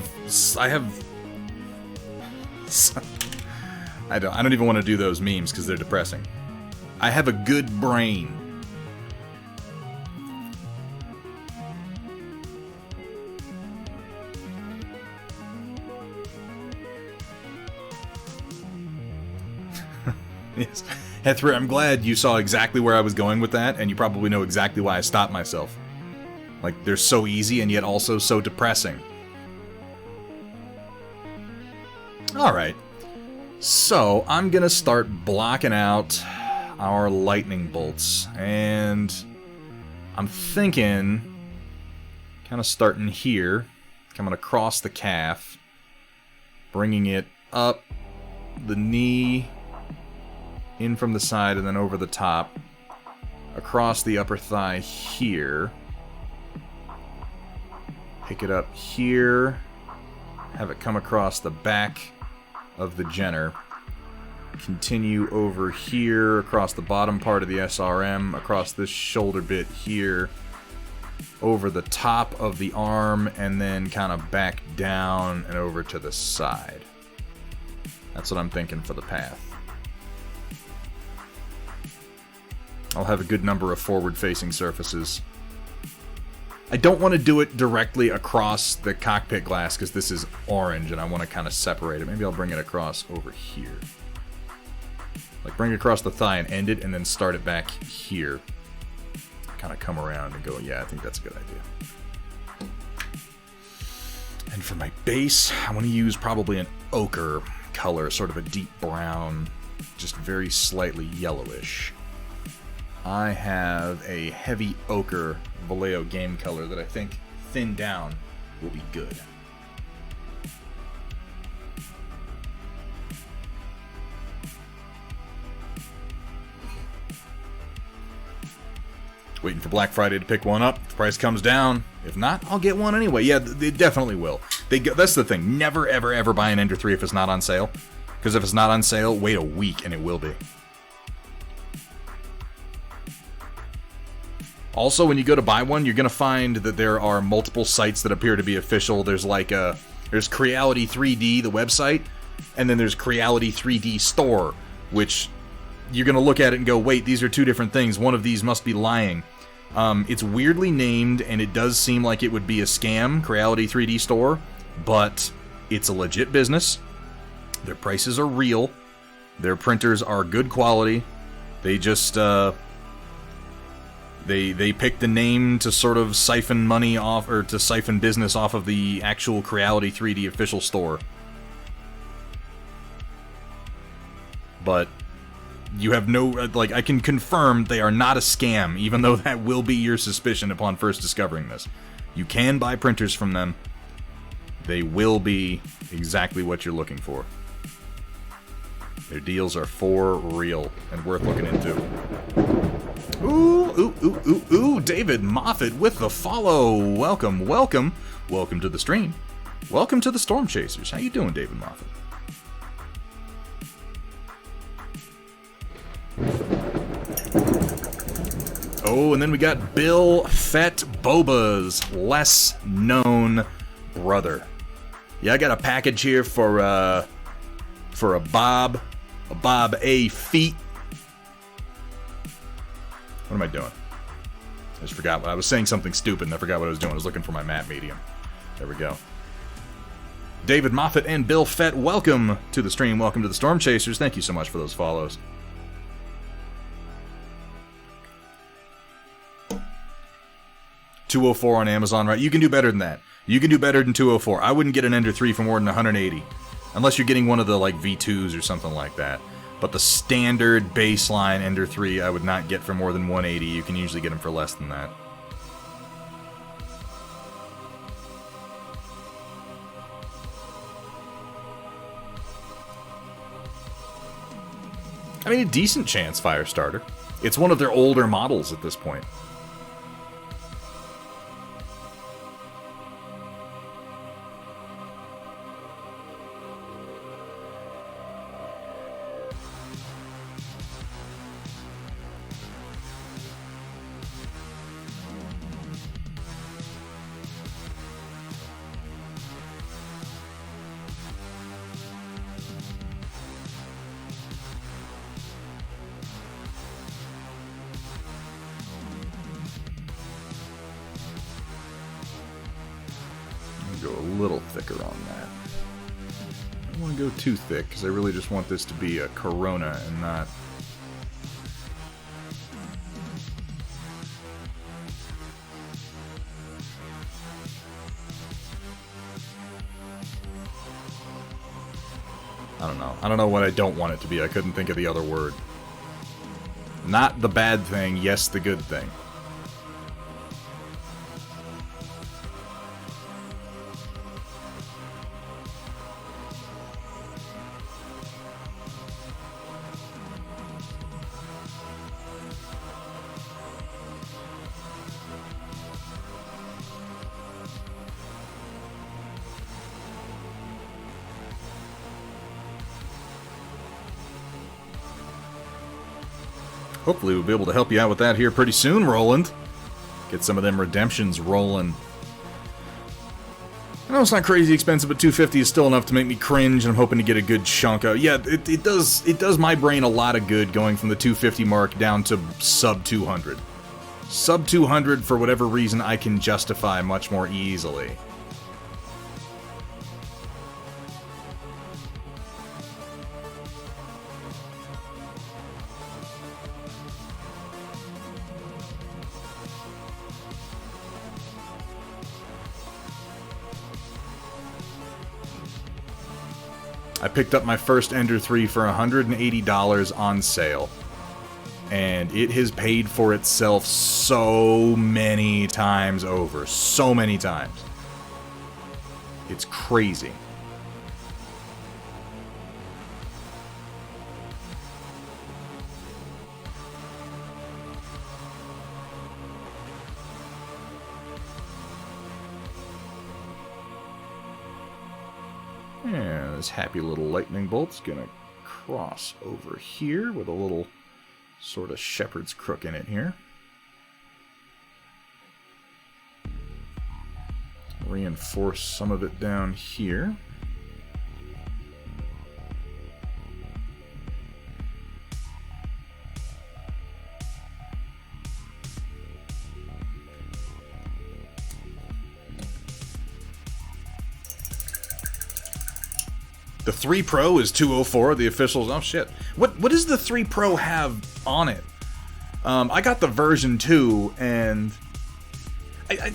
don't even want to do those memes because they're depressing. I have a good brain. Yes. Hethra, I'm glad you saw exactly where I was going with that, and you probably know exactly why I stopped myself. Like, they're so easy and yet also so depressing. Alright. So, I'm gonna start blocking out our lightning bolts. And I'm thinking, kind of starting here, coming across the calf, bringing it up the knee, in from the side and then over the top, across the upper thigh here, pick it up here, have it come across the back of the Jenner, continue over here, across the bottom part of the SRM, across this shoulder bit here, over the top of the arm, and then kind of back down and over to the side. That's what I'm thinking for the path. I'll have a good number of forward-facing surfaces. I don't want to do it directly across the cockpit glass because this is orange and I want to kind of separate it. Maybe I'll bring it across over here. Like bring it across the thigh and end it and then start it back here. Kind of come around and go, yeah, I think that's a good idea. And for my base, I want to use probably an ochre color, sort of a deep brown, just very slightly yellowish. I have a heavy ochre Vallejo game color that I think thinned down will be good. Waiting for Black Friday to pick one up. If the price comes down. If not, I'll get one anyway. Yeah, they definitely will. That's the thing. Never, ever, ever buy an Ender 3 if it's not on sale. Because if it's not on sale, wait a week and it will be. Also, when you go to buy one, you're going to find that there are multiple sites that appear to be official. There's like there's Creality 3D, the website, and then there's Creality 3D Store, which you're going to look at it and go, wait, these are two different things. One of these must be lying. It's weirdly named, and it does seem like it would be a scam, Creality 3D Store, but it's a legit business. Their prices are real. Their printers are good quality. They just, They picked the name to sort of siphon money off, or to siphon business off of the actual Creality 3D official store. But you have no, like, I can confirm they are not a scam, even though that will be your suspicion upon first discovering this. You can buy printers from them. They will be exactly what you're looking for. Their deals are for real and worth looking into. Ooh, David Moffat with the follow. Welcome, welcome. Welcome to the stream. Welcome to the Stormchasers. How you doing, David Moffat? Oh, and then we got Bill Fett Boba's less known brother. Yeah, I got a package here for a Bob A. Feet. What am I doing? I just forgot. I was saying something stupid and I forgot what I was doing. I was looking for my matte medium. There we go. David Moffat and Bill Fett, welcome to the stream. Welcome to the Stormchasers. Thank you so much for those follows. 204 on Amazon, right? You can do better than that. You can do better than 204. I wouldn't get an Ender 3 for more than 180. Unless you're getting one of the, like, V2s or something like that. But the standard baseline Ender 3, I would not get for more than 180. You can usually get them for less than that. I mean, a decent chance Firestarter. It's one of their older models at this point. Go a little thicker on that. I don't want to go too thick because I really just want this to be a Corona and not... I don't know. I don't know what I don't want it to be. I couldn't think of the other word. Not the bad thing, yes, the good thing. Hopefully we'll be able to help you out with that here pretty soon, Roland. Get some of them redemptions rolling. I know it's not crazy expensive, but $250 is still enough to make me cringe, and I'm hoping to get a good chunk out. Yeah, it does my brain a lot of good going from the $250 mark down to sub 200. Sub 200, for whatever reason, I can justify much more easily. I picked up my first Ender 3 for $180 on sale. And it has paid for itself so many times over. So many times. It's crazy. Yeah, this happy little lightning bolt's gonna cross over here with a little sort of shepherd's crook in it here. Reinforce some of it down here. The 3 Pro is $204. The officials. Oh shit! What does the 3 Pro have on it? I got the version 2, and it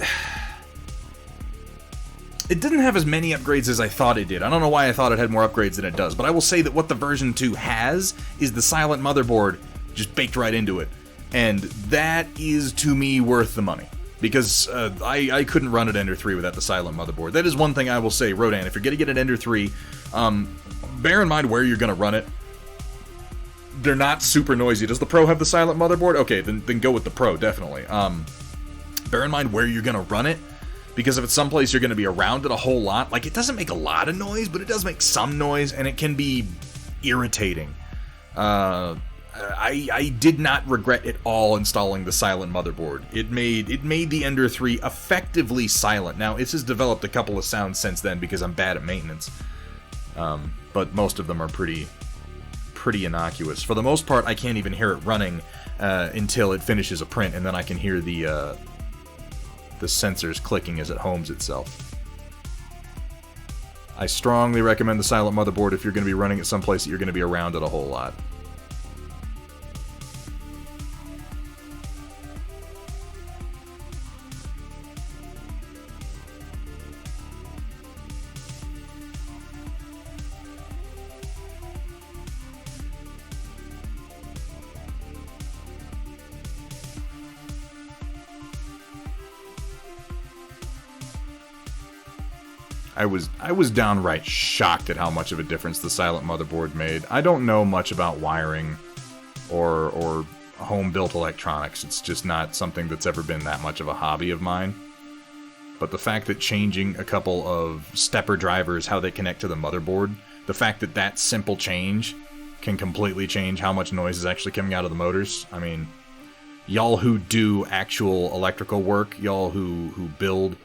didn't have as many upgrades as I thought it did. I don't know why I thought it had more upgrades than it does, but I will say that what the version 2 has is the silent motherboard just baked right into it, and that is to me worth the money. Because I couldn't run at Ender 3 without the silent motherboard. That is one thing I will say, Rodan, if you're going to get an Ender 3, bear in mind where you're going to run it. They're not super noisy. Does the Pro have the silent motherboard? Okay, then go with the Pro, definitely. Bear in mind where you're going to run it, because if it's someplace you're going to be around it a whole lot, like, it doesn't make a lot of noise, but it does make some noise, and it can be irritating. I did not regret at all installing the silent motherboard. It made the Ender 3 effectively silent. Now, it has developed a couple of sounds since then because I'm bad at maintenance. But most of them are pretty innocuous. For the most part, I can't even hear it running until it finishes a print, and then I can hear the sensors clicking as it homes itself. I strongly recommend the silent motherboard if you're going to be running it someplace that you're going to be around it a whole lot. I was downright shocked at how much of a difference the silent motherboard made. I don't know much about wiring or home-built electronics. It's just not something that's ever been that much of a hobby of mine. But the fact that changing a couple of stepper drivers, how they connect to the motherboard, the fact that that simple change can completely change how much noise is actually coming out of the motors. I mean, y'all who do actual electrical work, y'all who build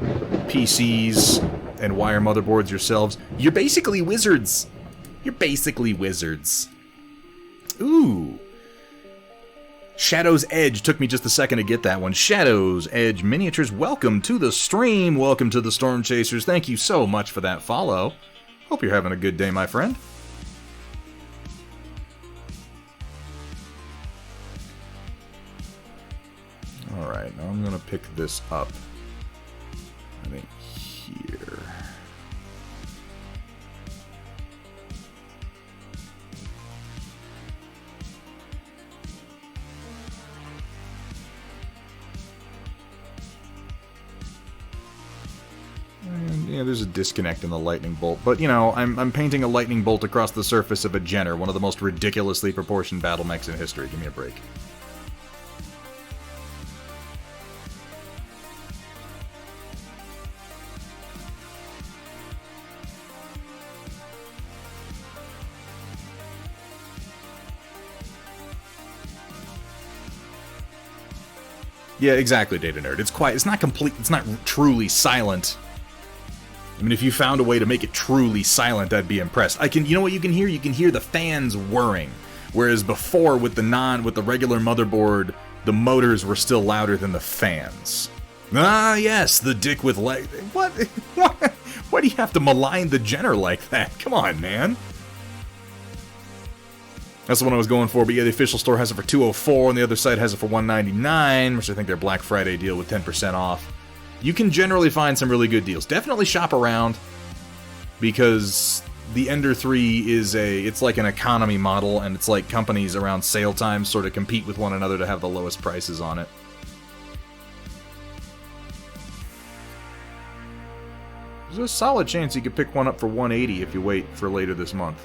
PCs and wire motherboards yourselves, you're basically wizards. You're basically wizards. Ooh. Shadow's Edge. Took me just a second to get that one. Shadow's Edge Miniatures, welcome to the stream. Welcome to the Stormchasers. Thank you so much for that follow. Hope you're having a good day, my friend. Alright, now I'm going to pick this up. I think here. And, yeah, there's a disconnect in the lightning bolt. But, you know, I'm painting a lightning bolt across the surface of a Jenner, one of the most ridiculously proportioned battle mechs in history. Give me a break. Yeah, exactly, Data Nerd. It's quiet. It's not complete. It's not truly silent. I mean, if you found a way to make it truly silent, I'd be impressed. You know what you can hear? You can hear the fans whirring. Whereas before, with the regular motherboard, the motors were still louder than the fans. Ah, yes, the dick with leg. What? Why do you have to malign the Jenner like that? Come on, man. That's the one I was going for, but yeah, the official store has it for $204, and the other site has it for $199, which I think their Black Friday deal with 10% off. You can generally find some really good deals. Definitely shop around, because the Ender 3 it's like an economy model, and it's like companies around sale time sort of compete with one another to have the lowest prices on it. There's a solid chance you could pick one up for $180 if you wait for later this month.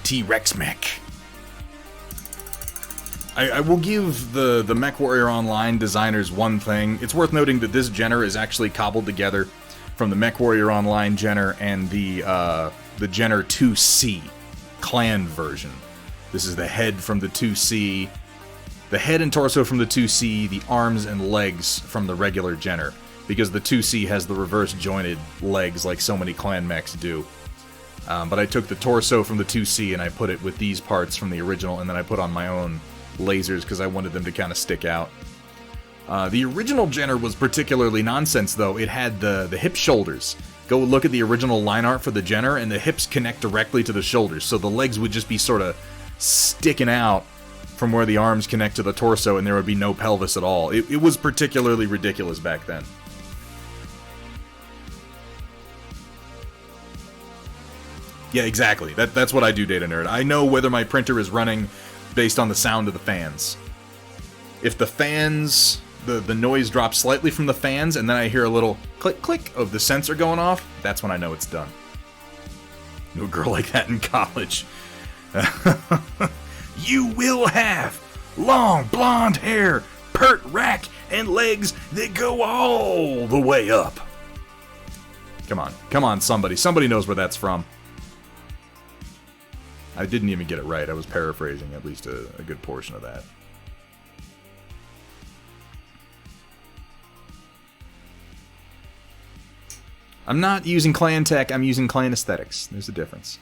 T-Rex mech. I will give the MechWarrior Online designers one thing. It's worth noting that this Jenner is actually cobbled together from the MechWarrior Online Jenner and the Jenner 2C clan version. This is the head from the 2C, the head and torso from the 2C, the arms and legs from the regular Jenner, because the 2C has the reverse jointed legs like so many clan mechs do. But I took the torso from the 2C and I put it with these parts from the original, and then I put on my own lasers because I wanted them to kind of stick out. The original Jenner was particularly nonsense, though. It had the hip shoulders. Go look at the original line art for the Jenner, and the hips connect directly to the shoulders, so the legs would just be sort of sticking out from where the arms connect to the torso, and there would be no pelvis at all. It was particularly ridiculous back then. Yeah, exactly. That's what I do, Data Nerd. I know whether my printer is running based on the sound of the fans. If the fans, the noise drops slightly from the fans, and then I hear a little click of the sensor going off, that's when I know it's done. No girl like that in college. You will have long blonde hair, pert rack, and legs that go all the way up. Come on, somebody. Somebody knows where that's from. I didn't even get it right. I was paraphrasing at least a good portion of that. I'm not using clan tech, I'm using clan aesthetics. There's a difference.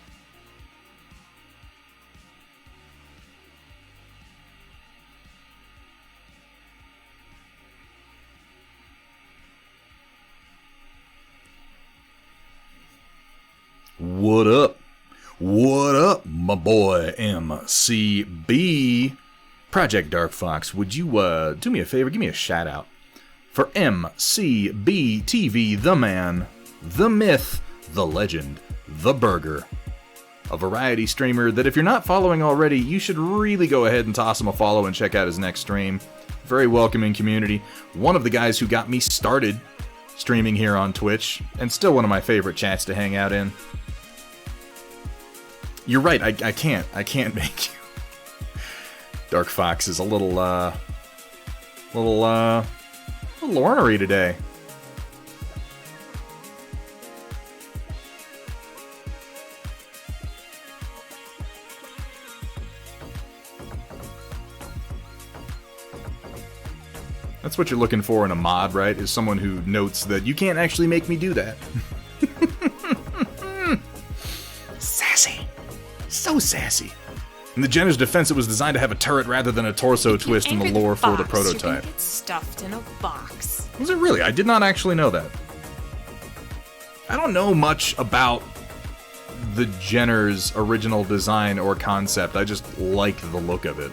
What up? What up, my boy MCB? Project Dark Fox, would you do me a favor? Give me a shout out for MCB TV, the man, the myth, the legend, the burger. A variety streamer that if you're not following already, you should really go ahead and toss him a follow and check out his next stream. Very welcoming community. One of the guys who got me started streaming here on Twitch, and still one of my favorite chats to hang out in. You're right, I can't make you. Dark Fox is a little ornery today. That's what you're looking for in a mod, right? Is someone who notes that you can't actually make me do that. Sassy. So sassy. In the Jenner's defense, it was designed to have a turret rather than a torso twist in the lore for the prototype. It's stuffed in a box. Was it really? I did not actually know that. I don't know much about the Jenner's original design or concept. I just like the look of it.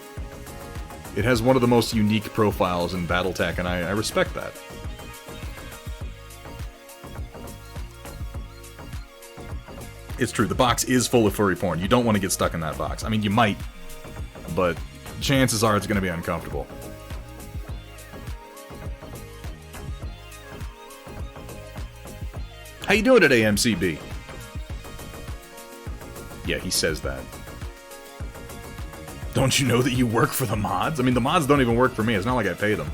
It has one of the most unique profiles in Battletech, and I respect that. It's true, the box is full of furry porn. You don't want to get stuck in that box. I mean, you might, but chances are it's going to be uncomfortable. How you doing today, MCB? Yeah, he says that. Don't you know that you work for the mods? I mean, the mods don't even work for me. It's not like I pay them.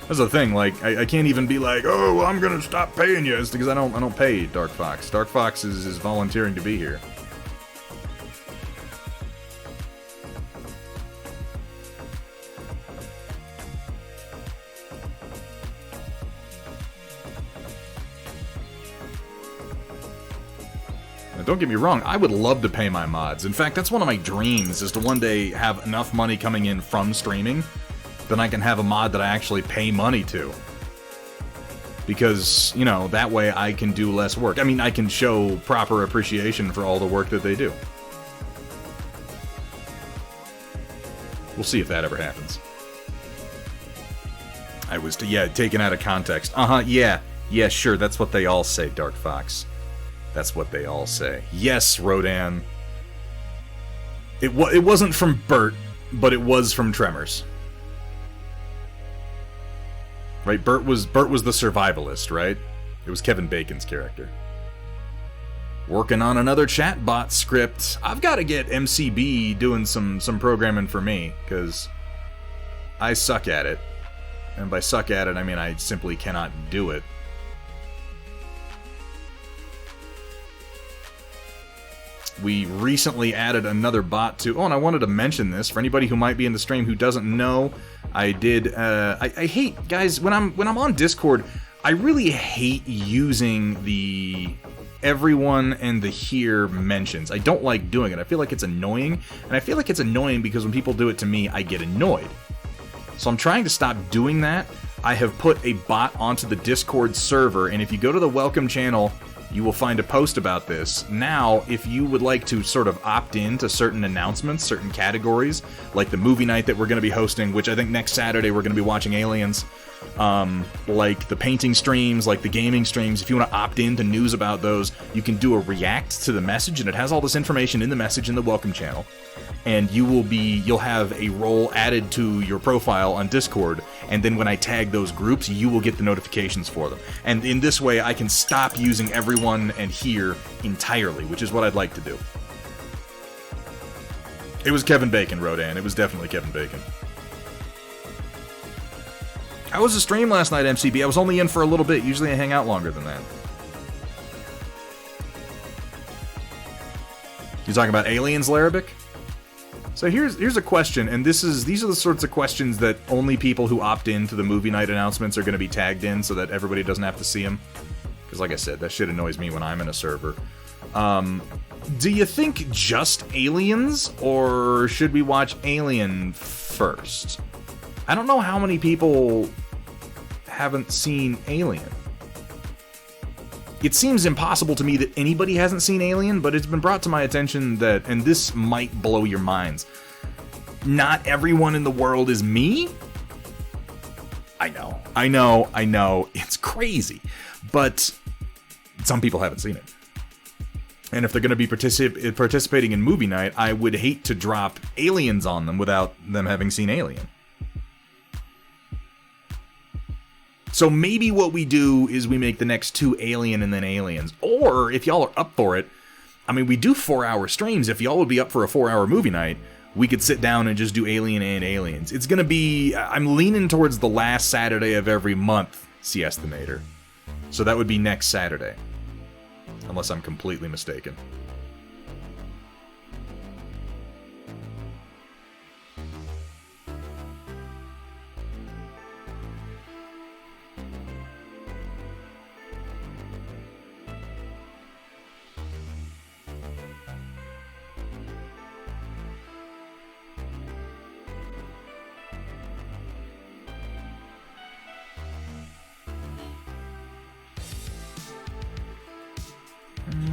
That's the thing. Like, I can't even be like, oh, well, I'm gonna stop paying you. It's because I don't pay Dark Fox. Dark Fox is volunteering to be here. Don't get me wrong, I would love to pay my mods. In fact, that's one of my dreams, is to one day have enough money coming in from streaming that I can have a mod that I actually pay money to. Because, you know, that way I can do less work. I mean, I can show proper appreciation for all the work that they do. We'll see if that ever happens. I was, taken out of context. Yeah, sure, that's what they all say, Dark Fox. That's what they all say. Yes, Rodan. It wasn't from Bert, but it was from Tremors. Right? Bert was the survivalist, right? It was Kevin Bacon's character. Working on another chatbot script. I've got to get MCB doing some programming for me, because I suck at it. And by suck at it, I mean I simply cannot do it. We recently added another bot to... Oh, and I wanted to mention this for anybody who might be in the stream who doesn't know. I did... I hate... Guys, when I'm on Discord, I really hate using the everyone and the here mentions. I don't like doing it. I feel like it's annoying. And I feel like it's annoying because when people do it to me, I get annoyed. So I'm trying to stop doing that. I have put a bot onto the Discord server, and if you go to the welcome channel... you will find a post about this. Now, if you would like to sort of opt in to certain announcements, certain categories, like the movie night that we're going to be hosting, which I think next Saturday we're going to be watching Aliens, like the painting streams, like the gaming streams, if you want to opt in to news about those, you can do a react to the message, and it has all this information in the message in the welcome channel. And you'll have a role added to your profile on Discord, and then when I tag those groups, you will get the notifications for them. And in this way, I can stop using everyone and here entirely, which is what I'd like to do. It was Kevin Bacon, Rodan. It was definitely Kevin Bacon. How was the stream last night, MCB? I was only in for a little bit. Usually I hang out longer than that. You talking about Aliens, Larabic? So here's a question, and these are the sorts of questions that only people who opt in to the movie night announcements are going to be tagged in, so that everybody doesn't have to see them. Because like I said, that shit annoys me when I'm in a server. Do you think just Aliens, or should we watch Alien first? I don't know how many people haven't seen Alien. It seems impossible to me that anybody hasn't seen Alien, but it's been brought to my attention that, and this might blow your minds, not everyone in the world is me? I know, it's crazy, but some people haven't seen it. And if they're going to be participating in movie night, I would hate to drop Aliens on them without them having seen Alien. So maybe what we do is we make the next 2 Alien and then Aliens. Or, if y'all are up for it, I mean, we do 4-hour streams. If y'all would be up for a 4-hour movie night, we could sit down and just do Alien and Aliens. It's going to be... I'm leaning towards the last Saturday of every month, Siestimator. So that would be next Saturday. Unless I'm completely mistaken.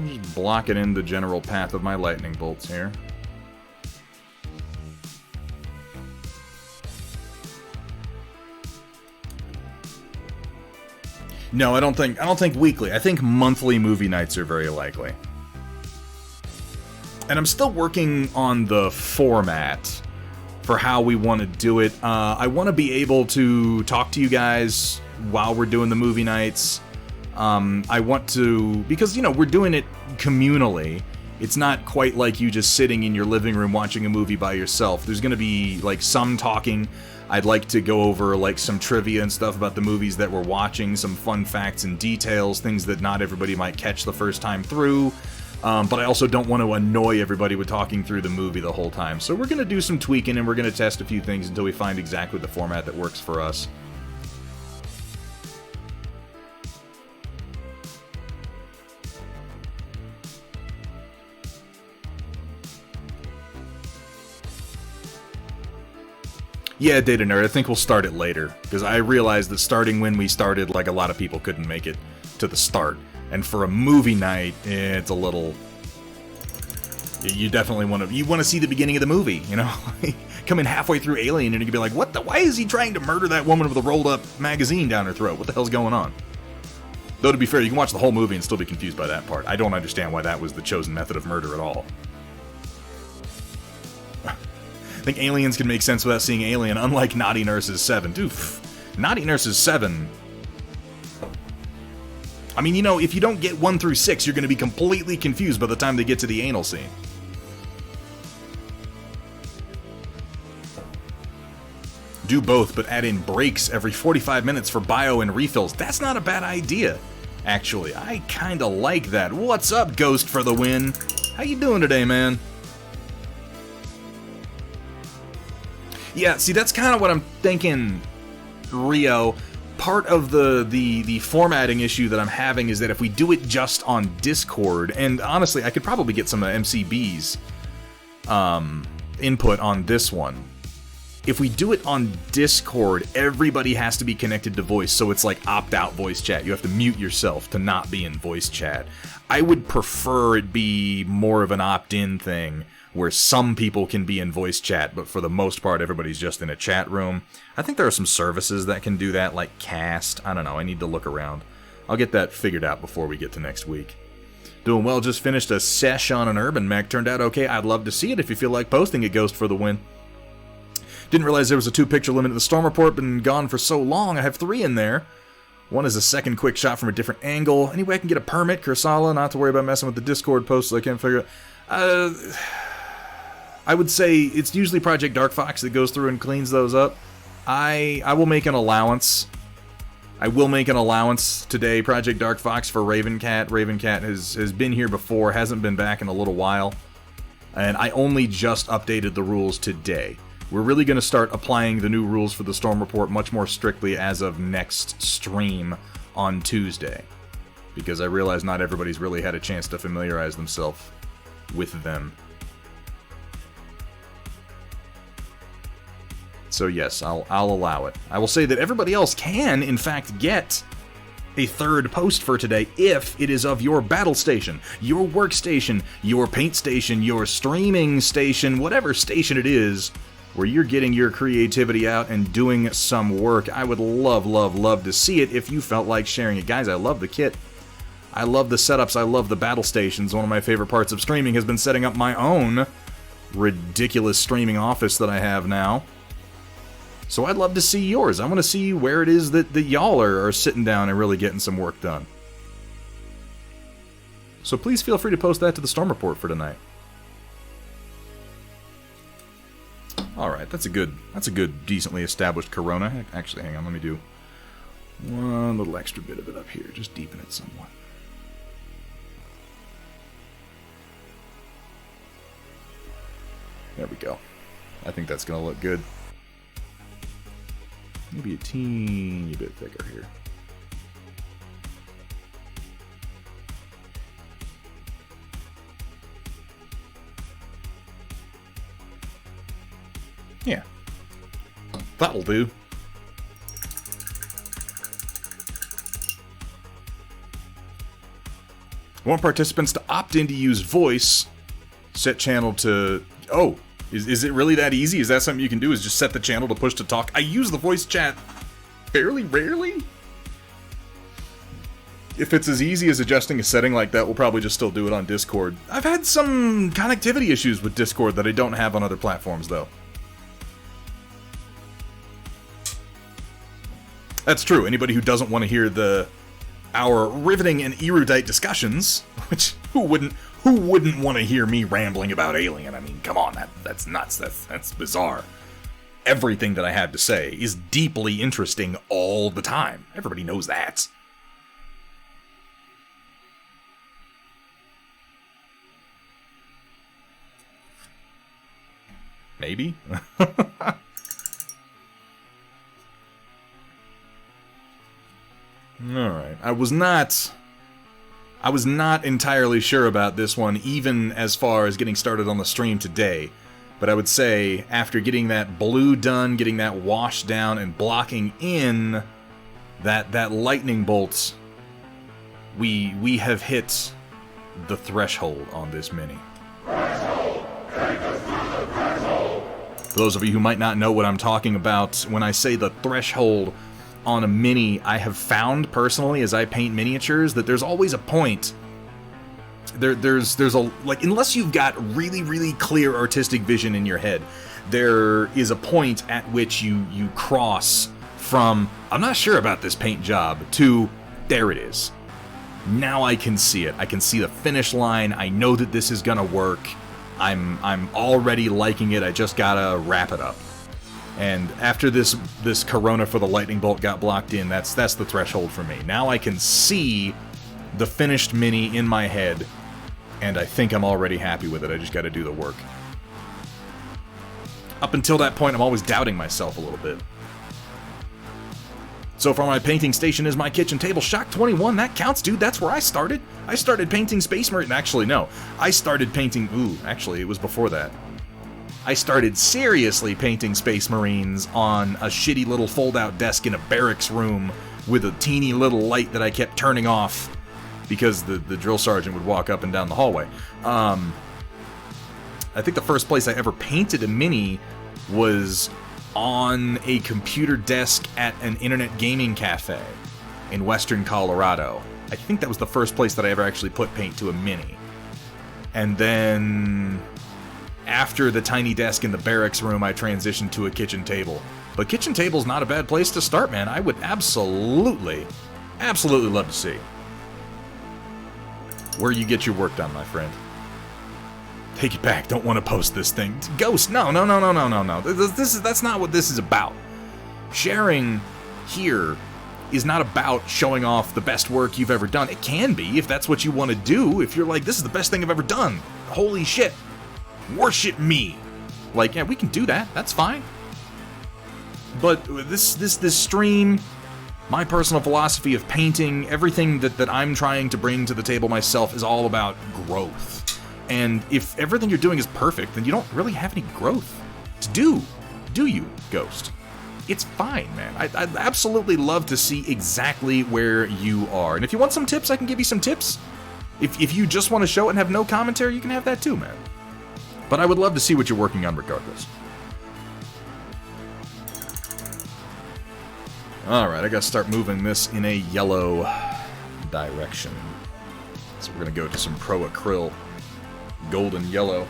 Just blocking in the general path of my lightning bolts here. No, I don't think weekly. I think monthly movie nights are very likely. And I'm still working on the format for how we want to do it. I want to be able to talk to you guys while we're doing the movie nights. I want to, because, you know, we're doing it communally. It's not quite like you just sitting in your living room watching a movie by yourself. There's going to be, like, some talking. I'd like to go over, like, some trivia and stuff about the movies that we're watching, some fun facts and details, things that not everybody might catch the first time through. But I also don't want to annoy everybody with talking through the movie the whole time. So we're going to do some tweaking, and we're going to test a few things until we find exactly the format that works for us. Yeah, Data Nerd, I think we'll start it later, because I realized that starting when we started, like, a lot of people couldn't make it to the start. And for a movie night, it's a little... You definitely want to see the beginning of the movie, you know? Come in halfway through Alien and you can be like, what the... Why is he trying to murder that woman with a rolled-up magazine down her throat? What the hell's going on? Though, to be fair, you can watch the whole movie and still be confused by that part. I don't understand why that was the chosen method of murder at all. I think Aliens can make sense without seeing Alien, unlike Naughty Nurses 7. Dude, Naughty Nurses 7... I mean, you know, if you don't get 1 through 6, you're going to be completely confused by the time they get to the anal scene. Do both, but add in breaks every 45 minutes for bio and refills. That's not a bad idea, actually. I kinda like that. What's up, Ghost for the win? How you doing today, man? Yeah, see, that's kind of what I'm thinking, Rio. Part of the formatting issue that I'm having is that if we do it just on Discord, and honestly, I could probably get some of MCB's input on this one. If we do it on Discord, everybody has to be connected to voice, so it's like opt-out voice chat. You have to mute yourself to not be in voice chat. I would prefer it be more of an opt-in thing, where some people can be in voice chat, but for the most part, everybody's just in a chat room. I think there are some services that can do that, like Cast. I don't know, I need to look around. I'll get that figured out before we get to next week. Doing well, just finished a sesh on an Urban Mech. Turned out okay, I'd love to see it if you feel like posting it, Ghost for the win. Didn't realize there was a 2-picture limit at the Storm Report, been gone for so long. I have 3 in there. One is a second quick shot from a different angle. Anyway, I can get a permit, Kursala, not to worry about messing with the Discord posts, so I can't figure out... I would say it's usually Project Dark Fox that goes through and cleans those up. I will make an allowance. I will make an allowance today, Project Dark Fox, for Ravencat. Ravencat has been here before, hasn't been back in a little while. And I only just updated the rules today. We're really going to start applying the new rules for the Storm Report much more strictly as of next stream on Tuesday. Because I realize not everybody's really had a chance to familiarize themselves with them. So yes, I'll allow it. I will say that everybody else can, in fact, get a third post for today if it is of your battle station, your workstation, your paint station, your streaming station, whatever station it is where you're getting your creativity out and doing some work. I would love, love, love to see it if you felt like sharing it. Guys, I love the kit. I love the setups. I love the battle stations. One of my favorite parts of streaming has been setting up my own ridiculous streaming office that I have now. So I'd love to see yours. I want to see where it is that y'all are sitting down and really getting some work done. So please feel free to post that to the Storm Report for tonight. Alright, that's a good, decently established Corona. Actually, hang on, let me do one little extra bit of it up here. Just deepen it somewhat. There we go. I think that's going to look good. Maybe a teeny bit thicker here. Yeah. That'll do. I want participants to opt in to use voice. Set channel to... Oh! Is it really that easy? Is that something you can do? Is just set the channel to push to talk? I use the voice chat fairly rarely. If it's as easy as adjusting a setting like that, we'll probably just still do it on Discord. I've had some connectivity issues with Discord that I don't have on other platforms, though. That's true. Anybody who doesn't want to hear our riveting and erudite discussions, which who wouldn't want to hear me rambling about Alien? I mean, come on, that's nuts. That's bizarre. Everything that I have to say is deeply interesting all the time. Everybody knows that. Maybe? Alright. I was not entirely sure about this one, even as far as getting started on the stream today. But I would say, after getting that blue done, getting that wash down, and blocking in that lightning bolt, we have hit the threshold on this mini. Threshold! Take us through the threshold! For those of you who might not know what I'm talking about, when I say the threshold on a mini, I have found personally, as I paint miniatures, that there's always a point. There's a, like, unless you've got really, really clear artistic vision in your head, there is a point at which you cross from, I'm not sure about this paint job, to, there it is. Now I can see it. I can see the finish line. I know that this is gonna work. I'm already liking it. I just gotta wrap it up. And after this Corona for the lightning bolt got blocked in, that's the threshold for me. Now I can see the finished mini in my head, and I think I'm already happy with it. I just got to do the work. Up until that point, I'm always doubting myself a little bit. So far, my painting station is my kitchen table. Shock 21, that counts, dude. That's where I started. I started painting Space Marine. Actually, no. I started painting... Ooh, actually, it was before that. I started seriously painting Space Marines on a shitty little fold-out desk in a barracks room with a teeny little light that I kept turning off because the drill sergeant would walk up and down the hallway. I think the first place I ever painted a mini was on a computer desk at an internet gaming cafe in western Colorado. I think that was the first place that I ever actually put paint to a mini. And then after the tiny desk in the barracks room, I transitioned to a kitchen table. But kitchen table's not a bad place to start, man. I would absolutely love to see where you get your work done, my friend. Take it back. Don't want to post this thing. Ghost, no. That's not what this is about. Sharing here is not about showing off the best work you've ever done. It can be, if that's what you want to do. If you're like, this is the best thing I've ever done. Holy shit. Worship me. Like, yeah, we can do that. That's fine. But this stream, my personal philosophy of painting, everything that I'm trying to bring to the table myself is all about growth. And if everything you're doing is perfect, then you don't really have any growth to do. Do you, Ghost? it's fine, man. I'd absolutely love to see exactly where you are. And if you want some tips, I can give you some tips. If you just want to show it and have no commentary, you can have that too, man. But I would love to see what you're working on regardless. Alright, I gotta start moving this in a yellow direction. So we're gonna go to some Pro Acryl golden yellow.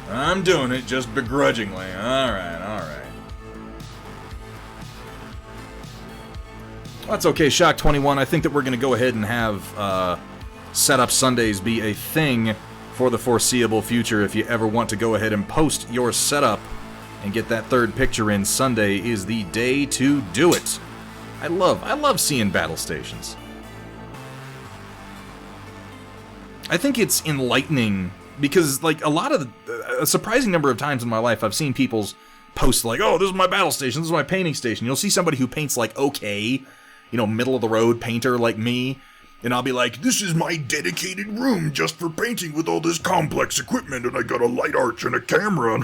I'm doing it just begrudgingly. Alright, alright. That's okay, Shock 21. I think that we're going to go ahead and have Setup Sundays be a thing for the foreseeable future. If you ever want to go ahead and post your setup and get that third picture in, Sunday is the day to do it. I love seeing battle stations. I think it's enlightening because, like, a surprising number of times in my life, I've seen people's posts like, oh, this is my battle station, this is my painting station. You'll see somebody who paints, like, okay, middle of the road painter like me, and I'll be like, this is my dedicated room just for painting with all this complex equipment, and I got a light arch and a camera.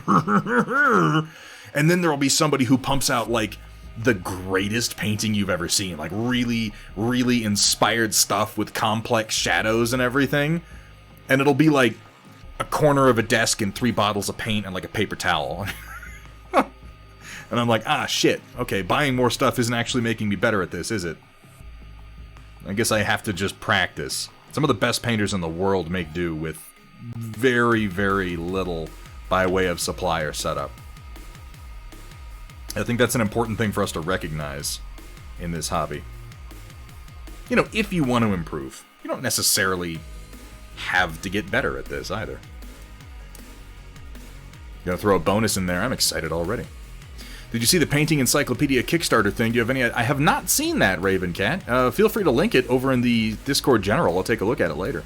And then there'll be somebody who pumps out, like, the greatest painting you've ever seen, like, really, really inspired stuff with complex shadows and everything, and it'll be like a corner of a desk and 3 bottles of paint and like a paper towel. And I'm like, shit, okay, buying more stuff isn't actually making me better at this, is it? I guess I have to just practice. Some of the best painters in the world make do with very, very little by way of supply or setup. I think that's an important thing for us to recognize in this hobby. If you want to improve, you don't necessarily have to get better at this either. Gonna throw a bonus in there. I'm excited already. Did you see the Painting Encyclopedia Kickstarter thing? Do you have any? I have not seen that, Ravencat. Feel free to link it over in the Discord general. I'll take a look at it later.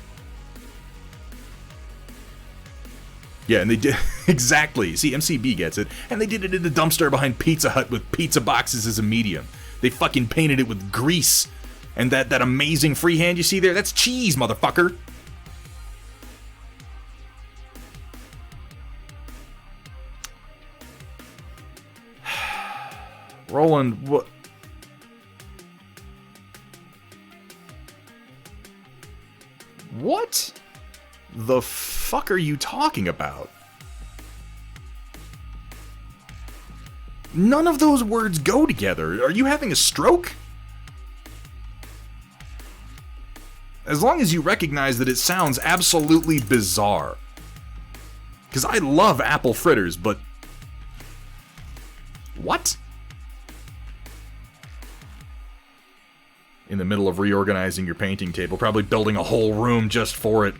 Yeah, and they did exactly. See, MCB gets it, and they did it in the dumpster behind Pizza Hut with pizza boxes as a medium. They fucking painted it with grease, and that amazing freehand you see there, that's cheese, motherfucker. Roland, what? What the fuck are you talking about? None of those words go together. Are you having a stroke? As long as you recognize that it sounds absolutely bizarre. Because I love apple fritters, but... What? In the middle of reorganizing your painting table, probably building a whole room just for it.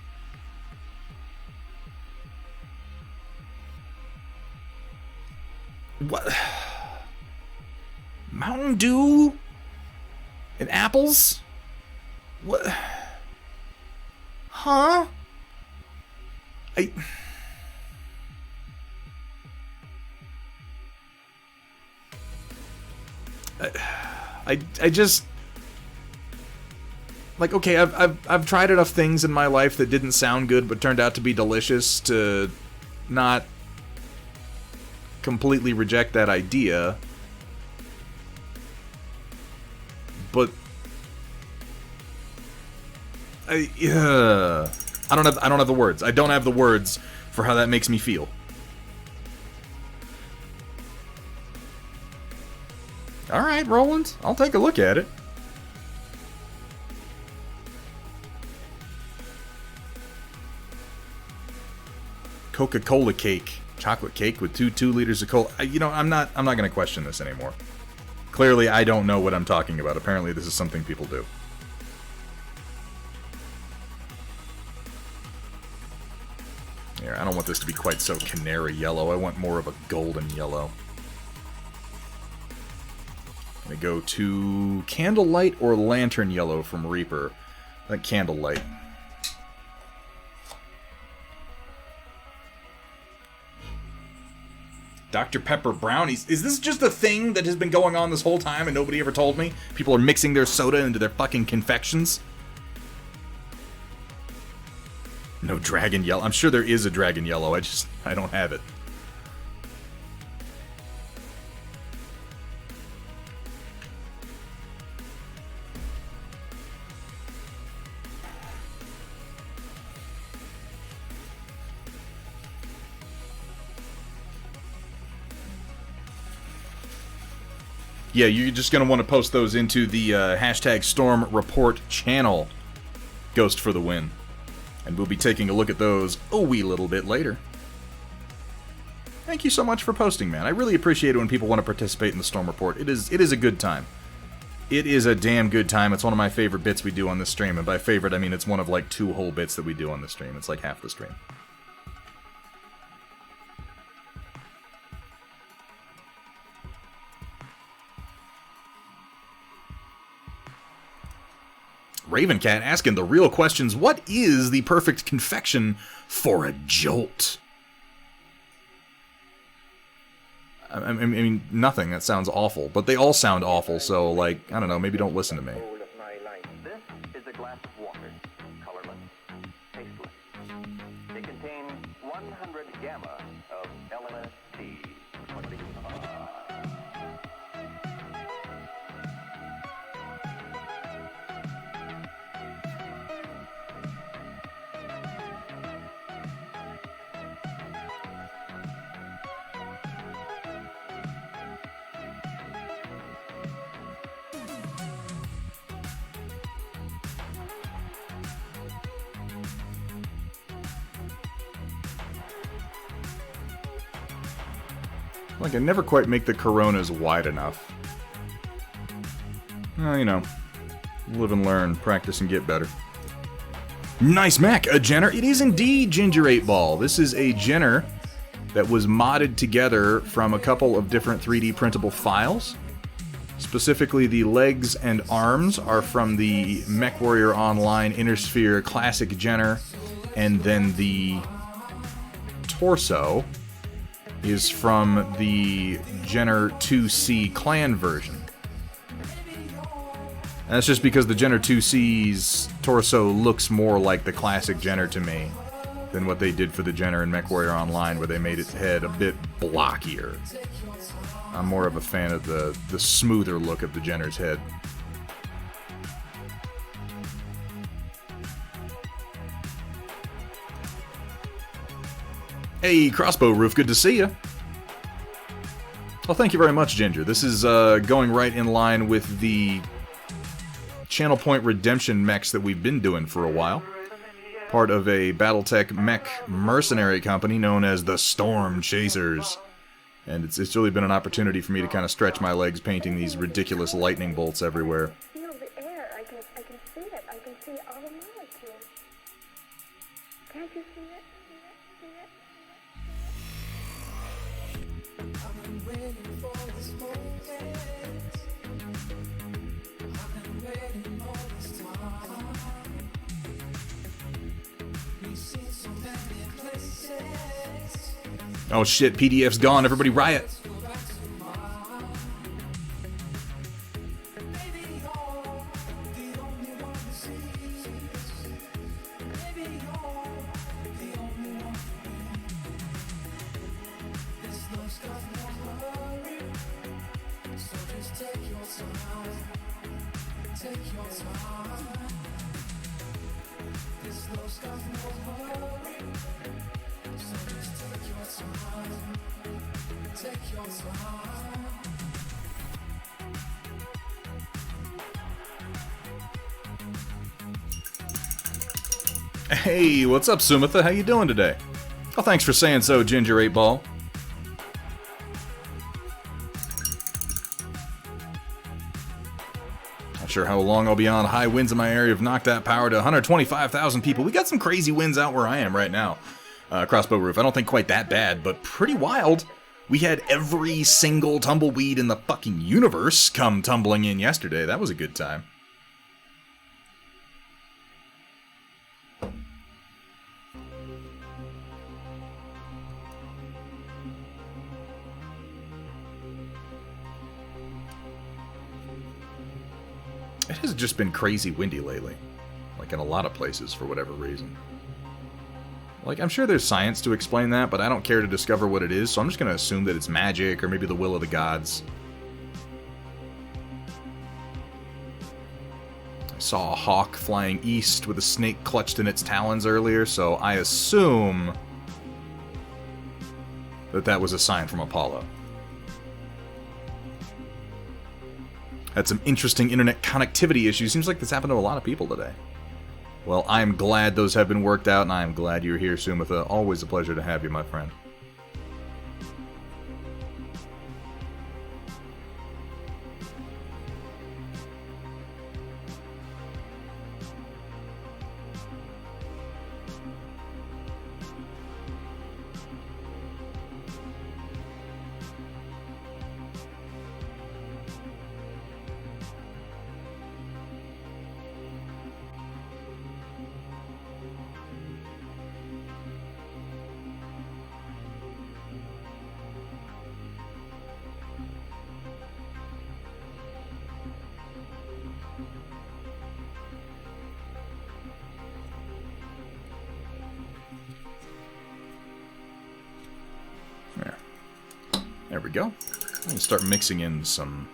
What? Mountain Dew? And apples? What? Huh? I just... Like, okay, I've tried enough things in my life that didn't sound good but turned out to be delicious to not completely reject that idea. But I don't have the words. I don't have the words for how that makes me feel. All right, Roland, I'll take a look at it. Coca-Cola cake, chocolate cake with 2 liters of cola. I'm not going to question this anymore. Clearly, I don't know what I'm talking about. Apparently, this is something people do. Here, I don't want this to be quite so canary yellow. I want more of a golden yellow. I'm gonna go to candlelight or lantern yellow from Reaper. I think candlelight. Dr. Pepper brownies. Is this just a thing that has been going on this whole time and nobody ever told me? People are mixing their soda into their fucking confections? No dragon yellow. I'm sure there is a dragon yellow. I don't have it. Yeah, you're just going to want to post those into the hashtag Storm Report channel. Ghost for the win. And we'll be taking a look at those a wee little bit later. Thank you so much for posting, man. I really appreciate it when people want to participate in the Storm Report. It is a good time. It is a damn good time. It's one of my favorite bits we do on this stream. And by favorite, I mean it's one of like 2 whole bits that we do on the stream. It's like half the stream. Ravencat asking the real questions. What is the perfect confection for a jolt? I mean, nothing. That sounds awful. But they all sound awful, so, like, I don't know, maybe don't listen to me. This is a glass of water, colorless, tasteless. It contains 100 gamma of LSD. Like, I never quite make the Coronas wide enough. Well, you know, live and learn, practice and get better. Nice Mac, a Jenner. It is indeed Ginger 8 Ball. This is a Jenner that was modded together from a couple of different 3D printable files. Specifically, the legs and arms are from the MechWarrior Online Innersphere Classic Jenner, and then the torso is from the Jenner 2C clan version. And that's just because the Jenner 2C's torso looks more like the classic Jenner to me than what they did for the Jenner in MechWarrior Online, where they made its head a bit blockier. I'm more of a fan of the smoother look of the Jenner's head. Hey, Crossbow Roof, good to see you. Well, thank you very much, Ginger. This is going right in line with the Channel Point Redemption mechs that we've been doing for a while. Part of a Battletech mech mercenary company known as the Stormchasers. And it's really been an opportunity for me to kind of stretch my legs painting these ridiculous lightning bolts everywhere. Feel the air. I can see it. I can see all the molecules. Can't you see it? See it? I've been waiting for this moment. I've been waiting all this time. We've seen so many places. Oh shit, PDF's gone, everybody riot! Hey, what's up, Sumitha? How you doing today? Oh, thanks for saying so, Ginger 8 Ball. Not sure how long I'll be on. High winds in my area have knocked that power to 125,000 people. We got some crazy winds out where I am right now. Crossbow Roof. I don't think quite that bad, but pretty wild. We had every single tumbleweed in the fucking universe come tumbling in yesterday. That was a good time. It has just been crazy windy lately. Like in a lot of places for whatever reason. Like, I'm sure there's science to explain that, but I don't care to discover what it is, so I'm just going to assume that it's magic or maybe the will of the gods. I saw a hawk flying east with a snake clutched in its talons earlier, so I assume that that was a sign from Apollo. Had some interesting internet connectivity issues. Seems like this happened to a lot of people today. Well, I'm glad those have been worked out, and I'm glad you're here, Sumitha. Always a pleasure to have you, my friend. There we go. I'm going to start mixing in some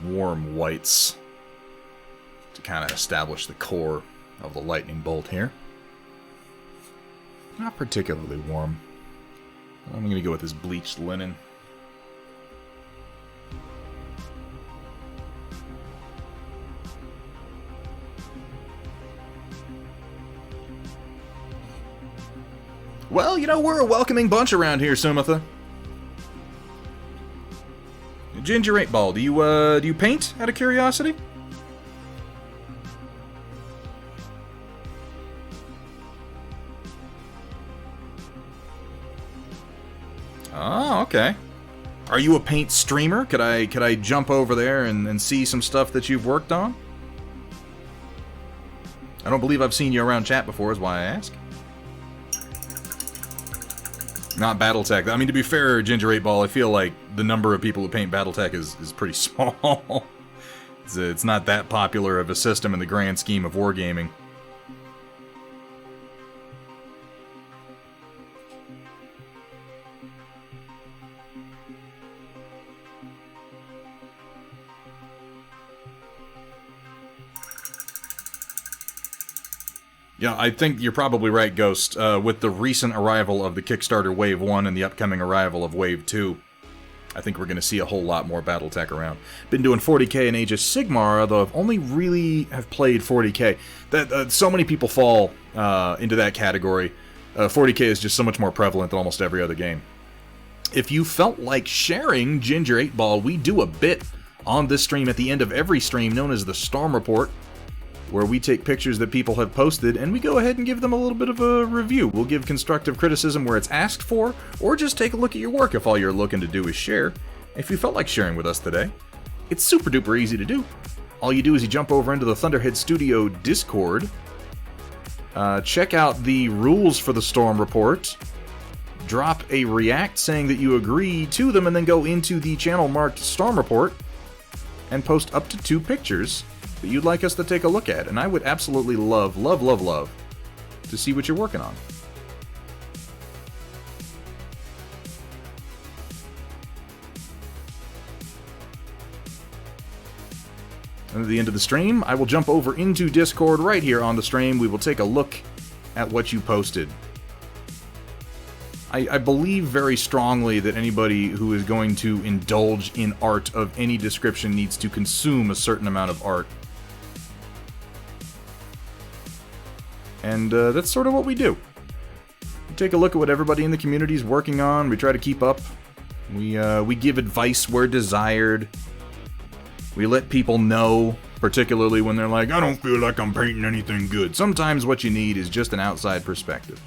warm whites to kind of establish the core of the lightning bolt here. Not particularly warm. I'm going to go with this bleached linen. Well, you know, we're a welcoming bunch around here, Sumitha. Ginger 8-Ball, do you paint, out of curiosity? Oh, okay. Are you a paint streamer? Could I jump over there and see some stuff that you've worked on? I don't believe I've seen you around chat before, is why I ask. Not Battletech. I mean, to be fair, Ginger 8-Ball, I feel like the number of people who paint Battletech is pretty small. It's not that popular of a system in the grand scheme of wargaming. Yeah, I think you're probably right, Ghost. With the recent arrival of the Kickstarter Wave 1 and the upcoming arrival of Wave 2, I think we're going to see a whole lot more Battletech around. Been doing 40k in Age of Sigmar, although I've only really have played 40k. So many people fall into that category. 40k is just so much more prevalent than almost every other game. If you felt like sharing Ginger 8-Ball, we do a bit on this stream at the end of every stream known as the Storm Report, where we take pictures that people have posted and we go ahead and give them a little bit of a review. We'll give constructive criticism where it's asked for, or just take a look at your work if all you're looking to do is share. If you felt like sharing with us today, it's super duper easy to do. All you do is you jump over into the Thunderhead Studio Discord, check out the rules for the Storm Report, drop a react saying that you agree to them, and then go into the channel marked Storm Report and post up to 2 pictures that you'd like us to take a look at, and I would absolutely love to see what you're working on. And at the end of the stream, I will jump over into Discord right here on the stream. We will take a look at what you posted. I believe very strongly that anybody who is going to indulge in art of any description needs to consume a certain amount of art. And that's sort of what we do. We take a look at what everybody in the community is working on. We try to keep up. We give advice where desired. We let people know, particularly when they're like, I don't feel like I'm painting anything good. Sometimes what you need is just an outside perspective.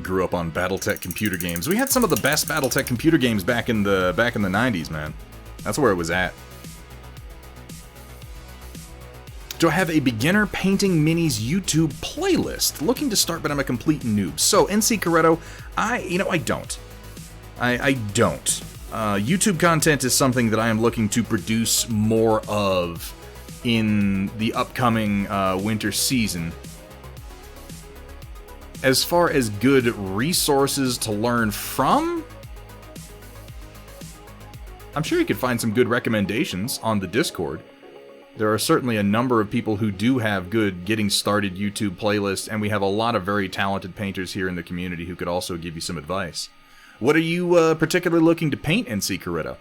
Grew up on Battletech computer games. We had some of the best Battletech computer games back in the 90s, man. That's where it was at. Do I have a beginner painting minis YouTube playlist? Looking to start, but I'm a complete noob. So, NC Corretto, I don't. I don't. YouTube content is something that I am looking to produce more of in the upcoming winter season. As far as good resources to learn from, I'm sure you could find some good recommendations on the Discord. There are certainly a number of people who do have good getting started YouTube playlists, and we have a lot of very talented painters here in the community who could also give you some advice. What are you particularly looking to paint, NC Coretta?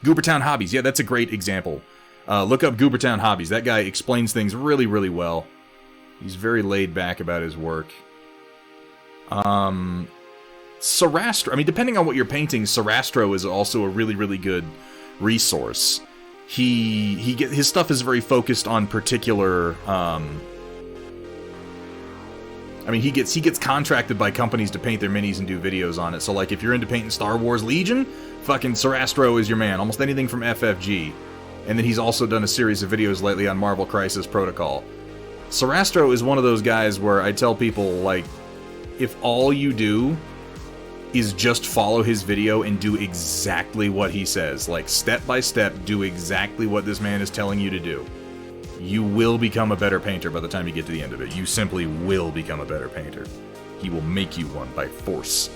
Goobertown Hobbies, yeah, that's a great example. Look up Goobertown Hobbies. That guy explains things really, really well. He's very laid back about his work. Sarastro, I mean, depending on what you're painting, Sarastro is also a really, really good resource. His stuff is very focused on particular. I mean, he gets contracted by companies to paint their minis and do videos on it. So, like, if you're into painting Star Wars Legion, fucking Sarastro is your man. Almost anything from FFG. And then he's also done a series of videos lately on Marvel Crisis Protocol. Sarastro is one of those guys where I tell people, like, if all you do is just follow his video and do exactly what he says, like, step by step, do exactly what this man is telling you to do, you will become a better painter by the time you get to the end of it. You simply will become a better painter. He will make you one by force.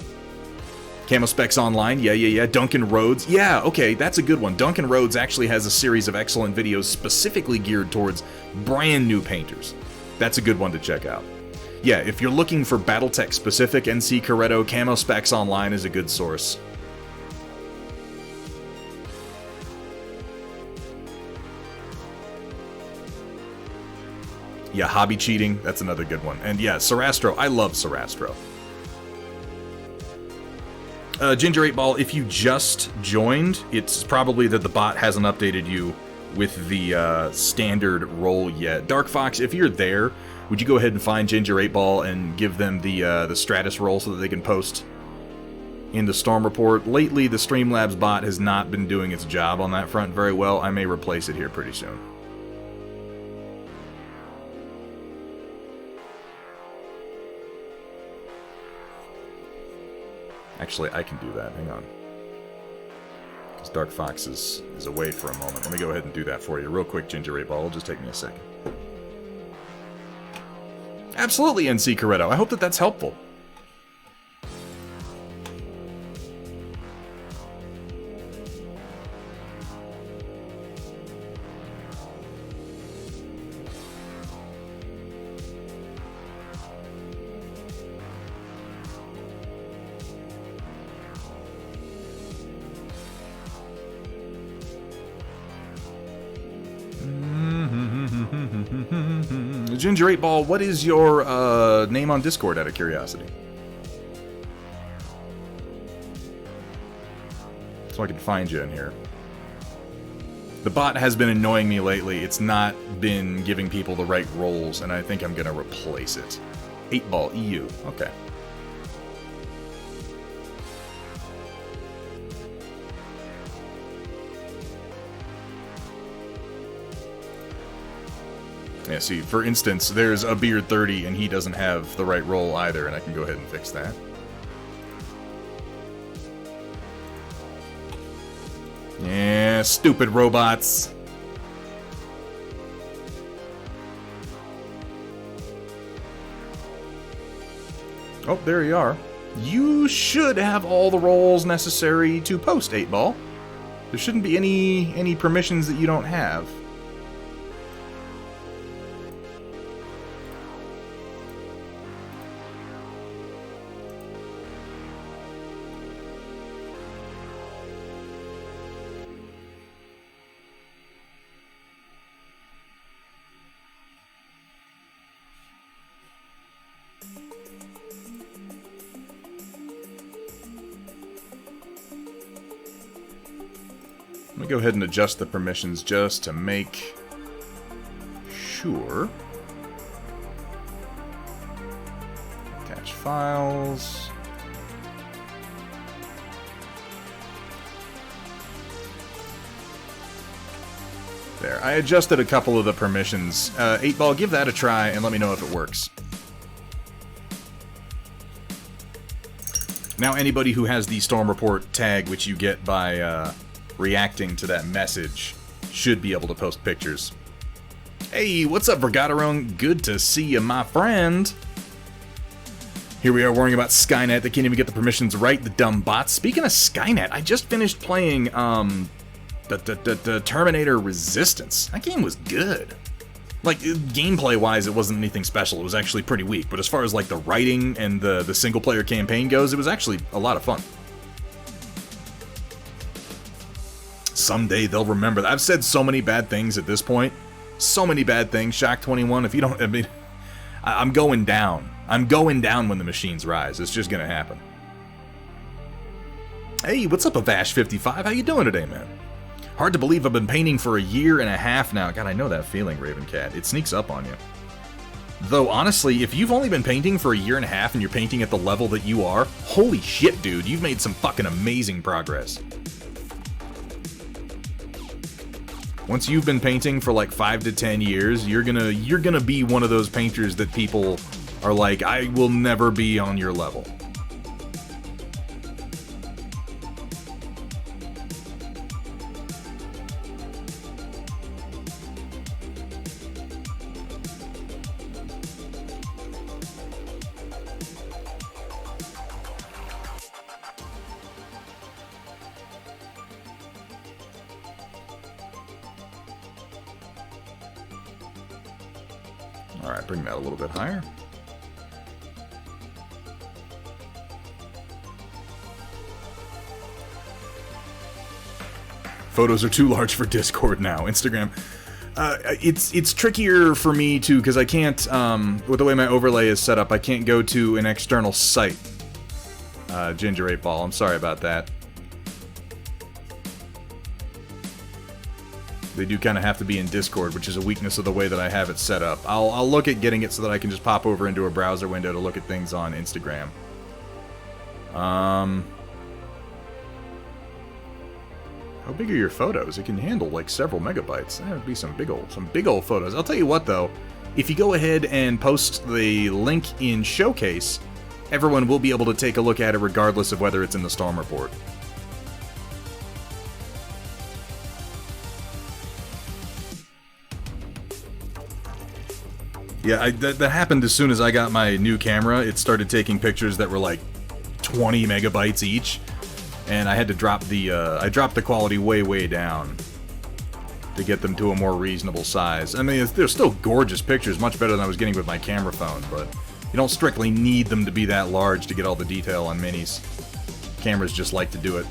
Camo Specs Online, yeah. Duncan Rhodes, yeah, okay, that's a good one. Duncan Rhodes actually has a series of excellent videos specifically geared towards brand new painters. That's a good one to check out. Yeah, if you're looking for Battletech specific, NC Corretto, Camo Specs Online is a good source. Yeah, Hobby Cheating, that's another good one. And yeah, Sarastro, I love Sarastro. Ginger 8 Ball, if you just joined, it's probably that the bot hasn't updated you with the standard role yet. Dark Fox, if you're there, would you go ahead and find Ginger 8 Ball and give them the Stratus role so that they can post in the Storm Report? Lately, the Streamlabs bot has not been doing its job on that front very well. I may replace it here pretty soon. Actually, I can do that. Hang on. Because Dark Fox is away for a moment. Let me go ahead and do that for you real quick, Ginger 8 Ball. It'll just take me a second. Absolutely, NC Corretto. I hope that that's helpful. Ginger 8 Ball, what is your name on Discord, out of curiosity? So I can find you in here. The bot has been annoying me lately. It's not been giving people the right roles, and I think I'm going to replace it. 8 Ball EU. Okay. Yeah, see, for instance, there's a Beard 30 and he doesn't have the right role either, and I can go ahead and fix that. Yeah, stupid robots. Oh, there you are. You should have all the roles necessary to post 8 Ball. There shouldn't be any permissions that you don't have. Let me go ahead and adjust the permissions just to make sure. Attach files. There. I adjusted a couple of the permissions. 8 Ball, give that a try and let me know if it works. Now anybody who has the Storm Report tag, which you get by reacting to that message, should be able to post pictures. Hey, what's up, Vergaderone? Good to see you, my friend. Here we are worrying about Skynet. They can't even get the permissions right, the dumb bots. Speaking of Skynet, I just finished playing the Terminator Resistance. That game was good. Like, gameplay-wise, it wasn't anything special. It was actually pretty weak. But as far as, like, the writing and the single-player campaign goes, it was actually a lot of fun. Someday they'll remember that. I've said so many bad things at this point. So many bad things. Shock 21, if you don't... I mean, I'm going down. I'm going down when the machines rise. It's just gonna happen. Hey, what's up, Avash55? How you doing today, man? Hard to believe I've been painting for a year and a half now. God, I know that feeling, Ravencat. It sneaks up on you. Though, honestly, if you've only been painting for a year and a half and you're painting at the level that you are, holy shit, dude, you've made some fucking amazing progress. Once you've been painting for like 5 to 10 years, you're gonna be one of those painters that people are like, I will never be on your level. All right, bring that a little bit higher. Photos are too large for Discord now. Instagram. It's trickier for me too because I can't, with the way my overlay is set up, I can't go to an external site. Ginger 8 Ball, I'm sorry about that. They do kind of have to be in Discord, which is a weakness of the way that I have it set up. I'll look at getting it so that I can just pop over into a browser window to look at things on Instagram. How big are your photos? It can handle like several megabytes. That would be some big old photos. I'll tell you what though, if you go ahead and post the link in Showcase, everyone will be able to take a look at it regardless of whether it's in the Storm Report. Yeah, that happened as soon as I got my new camera. It started taking pictures that were like 20 megabytes each, and I had to drop I dropped the quality way down to get them to a more reasonable size. I mean, they're still gorgeous pictures, much better than I was getting with my camera phone, but you don't strictly need them to be that large to get all the detail on minis. Cameras just like to do it.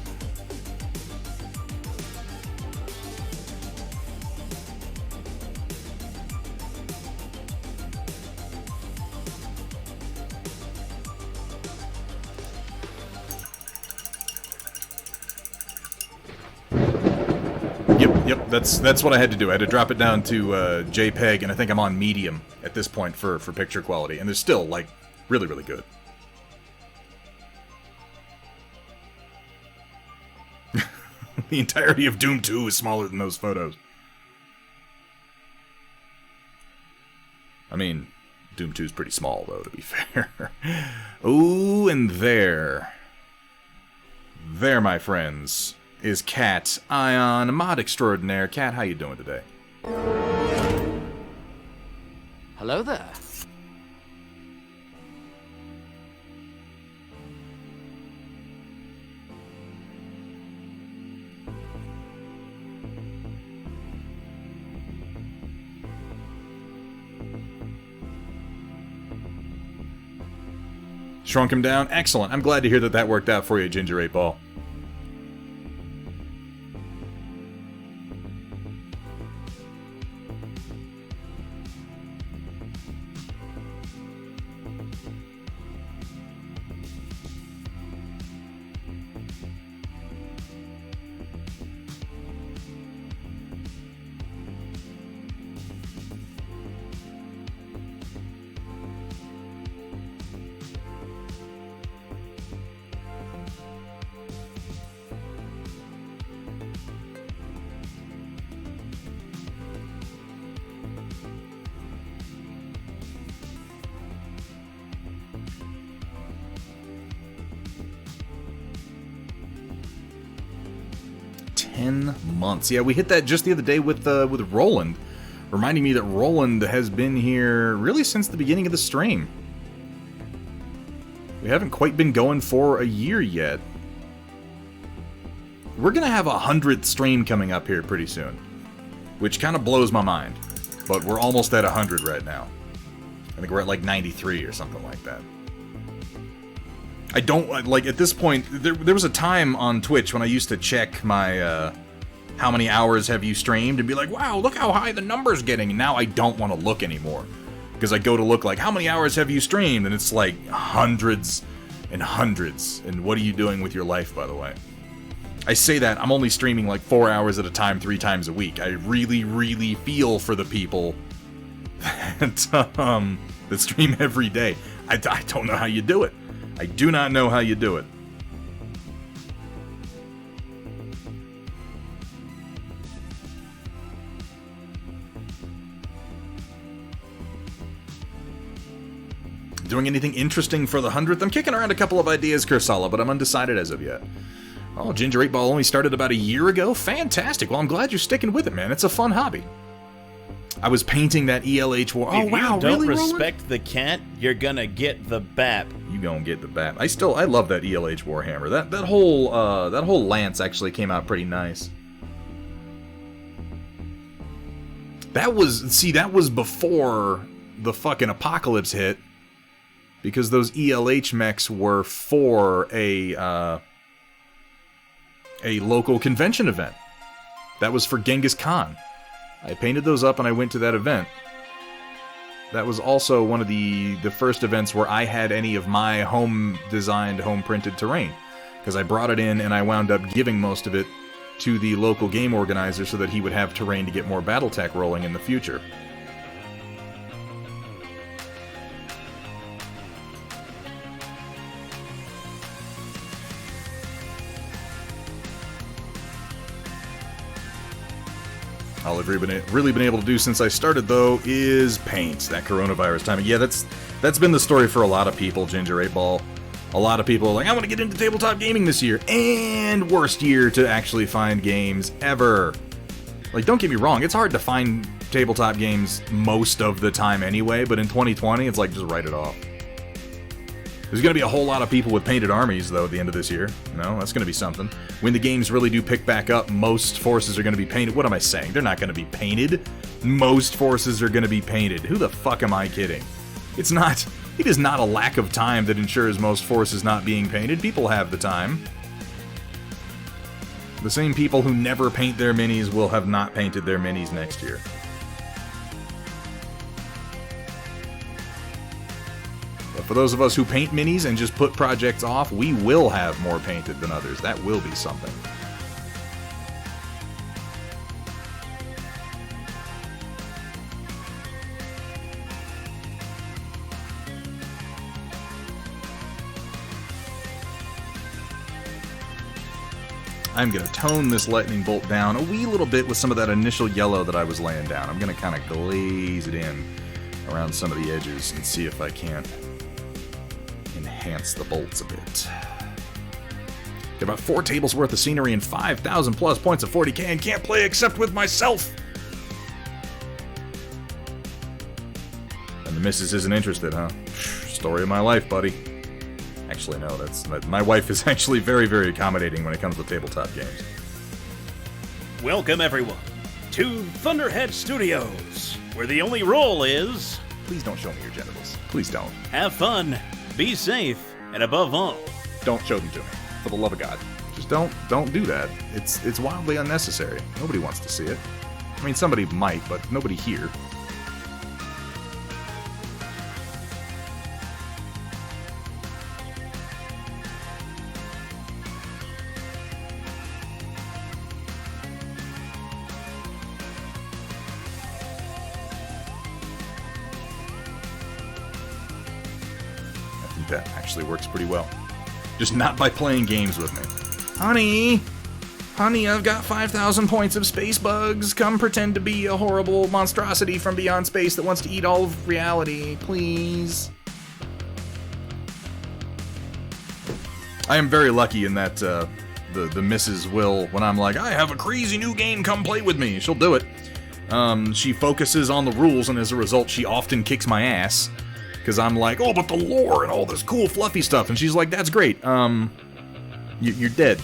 Yep, that's what I had to do. I had to drop it down to JPEG, and I think I'm on medium at this point for picture quality, and they're still, like, really good. The entirety of Doom 2 is smaller than those photos. I mean, Doom 2 is pretty small, though, to be fair. Ooh, and there. There, my friends, is Cat Ion, mod extraordinaire. Cat, how you doing today? Hello there. Shrunk him down? Excellent. I'm glad to hear that worked out for you, Ginger 8 Ball. Months. Yeah, we hit that just the other day with Roland, reminding me that Roland has been here really since the beginning of the stream. We haven't quite been going for a year yet. We're gonna have 100th stream coming up here pretty soon, which kind of blows my mind. But we're almost at 100 right now. I think we're at like 93 or something like that. I don't, like, at this point, there was a time on Twitch when I used to check my, how many hours have you streamed, and be like, wow, look how high the number's getting, and now I don't want to look anymore. Because I go to look like, how many hours have you streamed, and it's like hundreds and hundreds, and what are you doing with your life, by the way? I say that, I'm only streaming like 4 hours at a time, 3 times a week. I really, really feel for the people that stream every day. I don't know how you do it. I do not know how you do it. Doing anything interesting for the 100th? I'm kicking around a couple of ideas, Kursala, but I'm undecided as of yet. Oh, Ginger 8 Ball only started about a year ago? Fantastic. Well, I'm glad you're sticking with it, man. It's a fun hobby. I was painting that ELH war. Oh, wow, if you don't really, respect Roland? the cat, you're gonna get the bap. You gonna get the bap. I love that ELH Warhammer. That whole lance actually came out pretty nice. That was before the fucking apocalypse hit, because those ELH mechs were for a local convention event. That was for Genghis Khan. I painted those up and I went to that event. That was also one of the first events where I had any of my home-designed, home-printed terrain. Because I brought it in and I wound up giving most of it to the local game organizer so that he would have terrain to get more Battletech rolling in the future. All I've really been able to do since I started, though, is paint. That coronavirus time. Yeah, that's been the story for a lot of people, Ginger 8 Ball. A lot of people are like, I want to get into tabletop gaming this year. And worst year to actually find games ever. Like, don't get me wrong, it's hard to find tabletop games most of the time anyway, but in 2020, it's like, just write it off. There's going to be a whole lot of people with painted armies, though, at the end of this year. You know, that's going to be something. When the games really do pick back up, most forces are going to be painted. What am I saying? They're not going to be painted. Most forces are going to be painted. Who the fuck am I kidding? It is not a lack of time that ensures most forces not being painted. People have the time. The same people who never paint their minis will have not painted their minis next year. But for those of us who paint minis and just put projects off, we will have more painted than others. That will be something. I'm going to tone this lightning bolt down a wee little bit with some of that initial yellow that I was laying down. I'm going to kind of glaze it in around some of the edges and see if I can't enhance the bolts a bit. Get about 4 tables worth of scenery and 5,000 plus points of 40k and can't play except with myself. And the missus isn't interested, huh? Story of my life, buddy. Actually, no, my wife is actually very, very accommodating when it comes to tabletop games. Welcome, everyone, to Thunderhead Studios, where the only rule is... Please don't show me your genitals. Please don't. Have fun, be safe, and above all... Don't show them to me. For the love of God. Just don't do that. It's wildly unnecessary. Nobody wants to see it. I mean, somebody might, but nobody here. That actually works pretty well. Just not by playing games with me. Honey, I've got 5,000 points of space bugs. Come pretend to be a horrible monstrosity from beyond space that wants to eat all of reality, please. I am very lucky in that the missus will, when I'm like, I have a crazy new game, come play with me, she'll do it. She focuses on the rules, and as a result, she often kicks my ass. Because I'm like, oh, but the lore and all this cool fluffy stuff. And she's like, that's great. You're dead.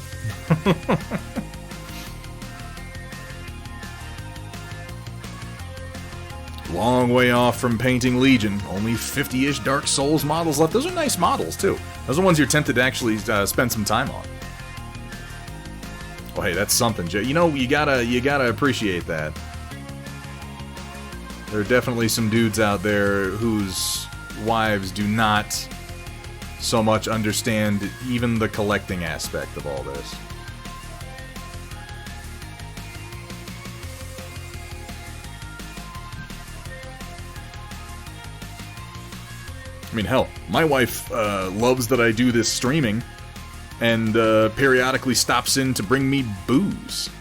Long way off from painting Legion. Only 50-ish Dark Souls models left. Those are nice models, too. Those are ones you're tempted to actually spend some time on. Well, hey, that's something, Jay. You know, you gotta appreciate that. There are definitely some dudes out there whose wives do not so much understand even the collecting aspect of all this. I mean, hell, my wife loves that I do this streaming, and periodically stops in to bring me booze.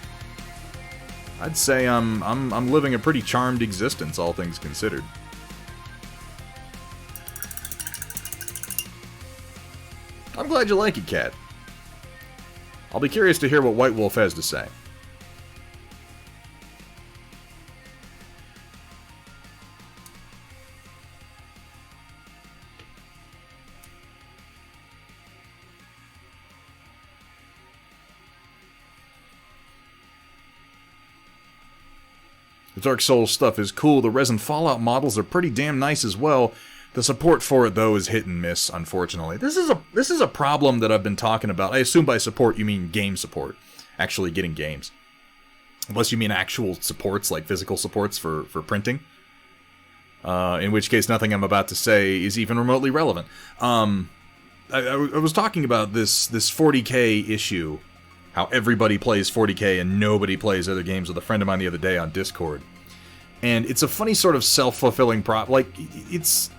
I'd say I'm living a pretty charmed existence, all things considered. I'm glad you like it, Kat. I'll be curious to hear what White Wolf has to say. The Dark Souls stuff is cool. The Resin Fallout models are pretty damn nice as well. The support for it, though, is hit and miss, unfortunately. This is a problem that I've been talking about. I assume by support you mean game support. Actually getting games. Unless you mean actual supports, like physical supports for printing. In which case, nothing I'm about to say is even remotely relevant. I was talking about this 40K issue. How everybody plays 40K and nobody plays other games with a friend of mine the other day on Discord. And it's a funny sort of self-fulfilling like, it's...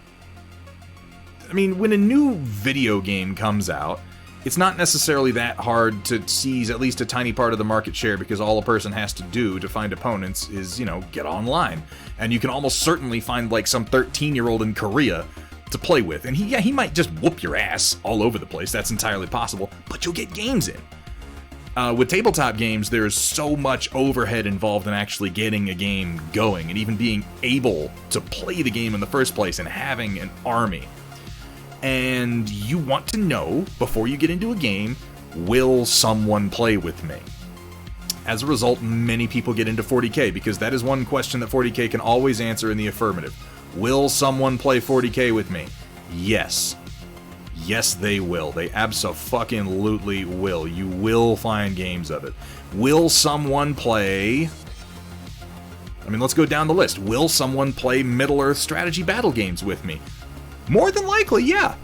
I mean, when a new video game comes out, it's not necessarily that hard to seize at least a tiny part of the market share, because all a person has to do to find opponents is, you know, get online. And you can almost certainly find, like, some 13-year-old in Korea to play with. And he might just whoop your ass all over the place, that's entirely possible, but you'll get games in. With tabletop games, there's so much overhead involved in actually getting a game going, and even being able to play the game in the first place, and having an army. And you want to know, before you get into a game, will someone play with me? As a result, many people get into 40K, because that is one question that 40K can always answer in the affirmative. Will someone play 40K with me? Yes. Yes, they will. They abso-fucking-lutely will. You will find games of it. Will someone play... I mean, let's go down the list. Will someone play Middle-earth strategy battle games with me? More than likely, yeah.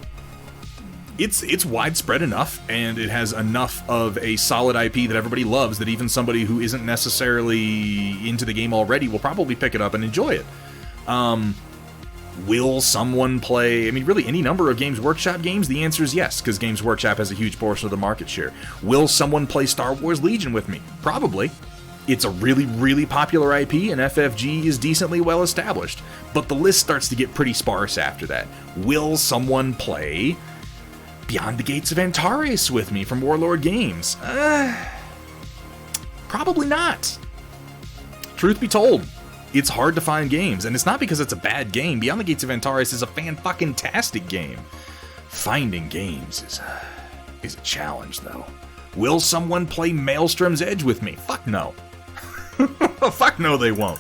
It's widespread enough, and it has enough of a solid IP that everybody loves that even somebody who isn't necessarily into the game already will probably pick it up and enjoy it. Will someone play, I mean, really any number of Games Workshop games? The answer is yes, because Games Workshop has a huge portion of the market share. Will someone play Star Wars Legion with me? Probably. It's a really, really popular IP, and FFG is decently well established. But the list starts to get pretty sparse after that. Will someone play Beyond the Gates of Antares with me from Warlord Games? Probably not. Truth be told, it's hard to find games, and it's not because it's a bad game. Beyond the Gates of Antares is a fan-fucking-tastic game. Finding games is a challenge, though. Will someone play Maelstrom's Edge with me? Fuck no. Fuck no, they won't.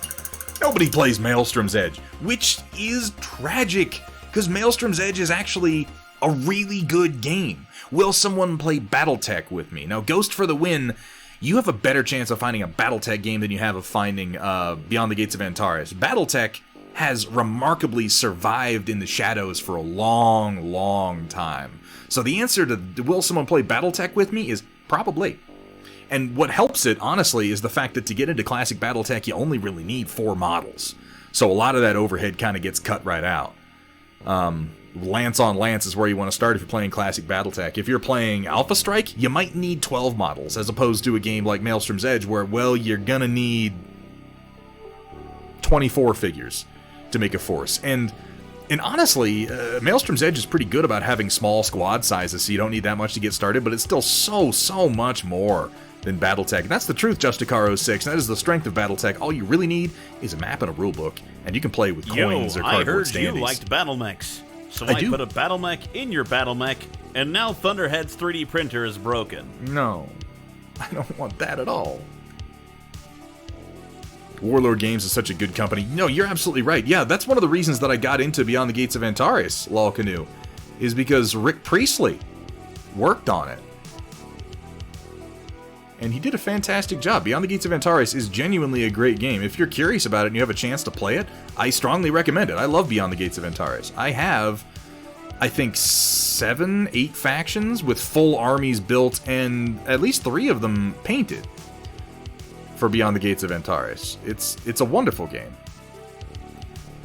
Nobody plays Maelstrom's Edge, which is tragic, because Maelstrom's Edge is actually a really good game. Will someone play Battletech with me? Now, Ghost for the win... You have a better chance of finding a Battletech game than you have of finding Beyond the Gates of Antares. Battletech has remarkably survived in the shadows for a long, long time. So the answer to will someone play Battletech with me is probably. And what helps it, honestly, is the fact that to get into classic Battletech, you only really need 4 models. So a lot of that overhead kind of gets cut right out. Lance on Lance is where you want to start if you're playing classic Battletech. If you're playing Alpha Strike, you might need 12 models, as opposed to a game like Maelstrom's Edge, where, well, you're gonna need 24 figures to make a force. And honestly, Maelstrom's Edge is pretty good about having small squad sizes, so you don't need that much to get started, but it's still so much more than Battletech. And that's the truth, Justicaro 6. That is the strength of Battletech. All you really need is a map and a rulebook, and you can play with coins or cardboard standees. I heard you liked Battlemechs. So I I do. put a battle mech in your battle mech, and now Thunderhead's 3D printer is broken. No, I don't want that at all. Warlord Games is such a good company. No, you're absolutely right. Yeah, that's one of the reasons that I got into Beyond the Gates of Antares, Lol Canoe, is because Rick Priestley worked on it. And he did a fantastic job. Beyond the Gates of Antares is genuinely a great game. If you're curious about it and you have a chance to play it, I strongly recommend it. I love Beyond the Gates of Antares. I have, I think, 7, 8 factions with full armies built and at least 3 of them painted for Beyond the Gates of Antares. It's a wonderful game.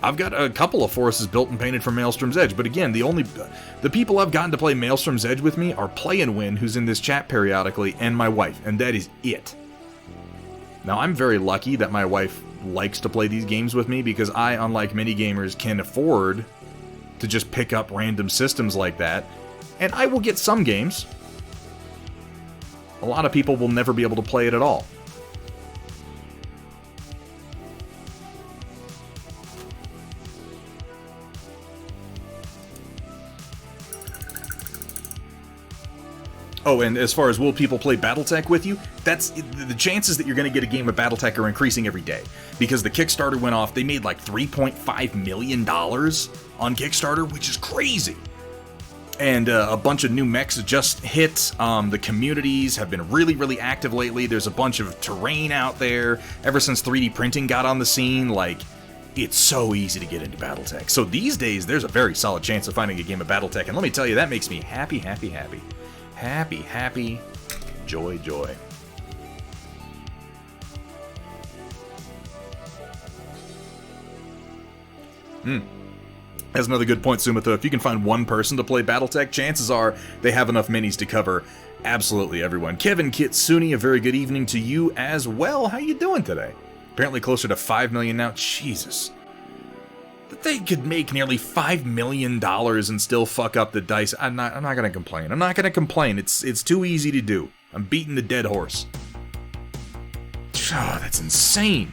I've got a couple of forces built and painted for Maelstrom's Edge, but again, the people I've gotten to play Maelstrom's Edge with me are Play and Win, who's in this chat periodically, and my wife, and that is it. Now, I'm very lucky that my wife likes to play these games with me, because I, unlike many gamers, can afford to just pick up random systems like that, and I will get some games. A lot of people will never be able to play it at all. Oh, and as far as will people play Battletech with you, that's the chances that you're going to get a game of Battletech are increasing every day. Because the Kickstarter went off, they made like $3.5 million on Kickstarter, which is crazy. And a bunch of new mechs just hit. The communities have been really, really active lately. There's a bunch of terrain out there. Ever since 3D printing got on the scene, like, it's so easy to get into Battletech. So these days, there's a very solid chance of finding a game of Battletech. And let me tell you, that makes me happy, happy, happy. Happy, happy, joy, joy. That's another good point, Sumitho. If you can find one person to play Battletech, chances are they have enough minis to cover absolutely everyone. Kevin Kitsuni, a very good evening to you as well. How you doing today? Apparently closer to 5 million now. Jesus. They could make nearly $5 million and still fuck up the dice. I'm not gonna complain. I'm not gonna complain. It's too easy to do. I'm beating the dead horse. Oh, that's insane.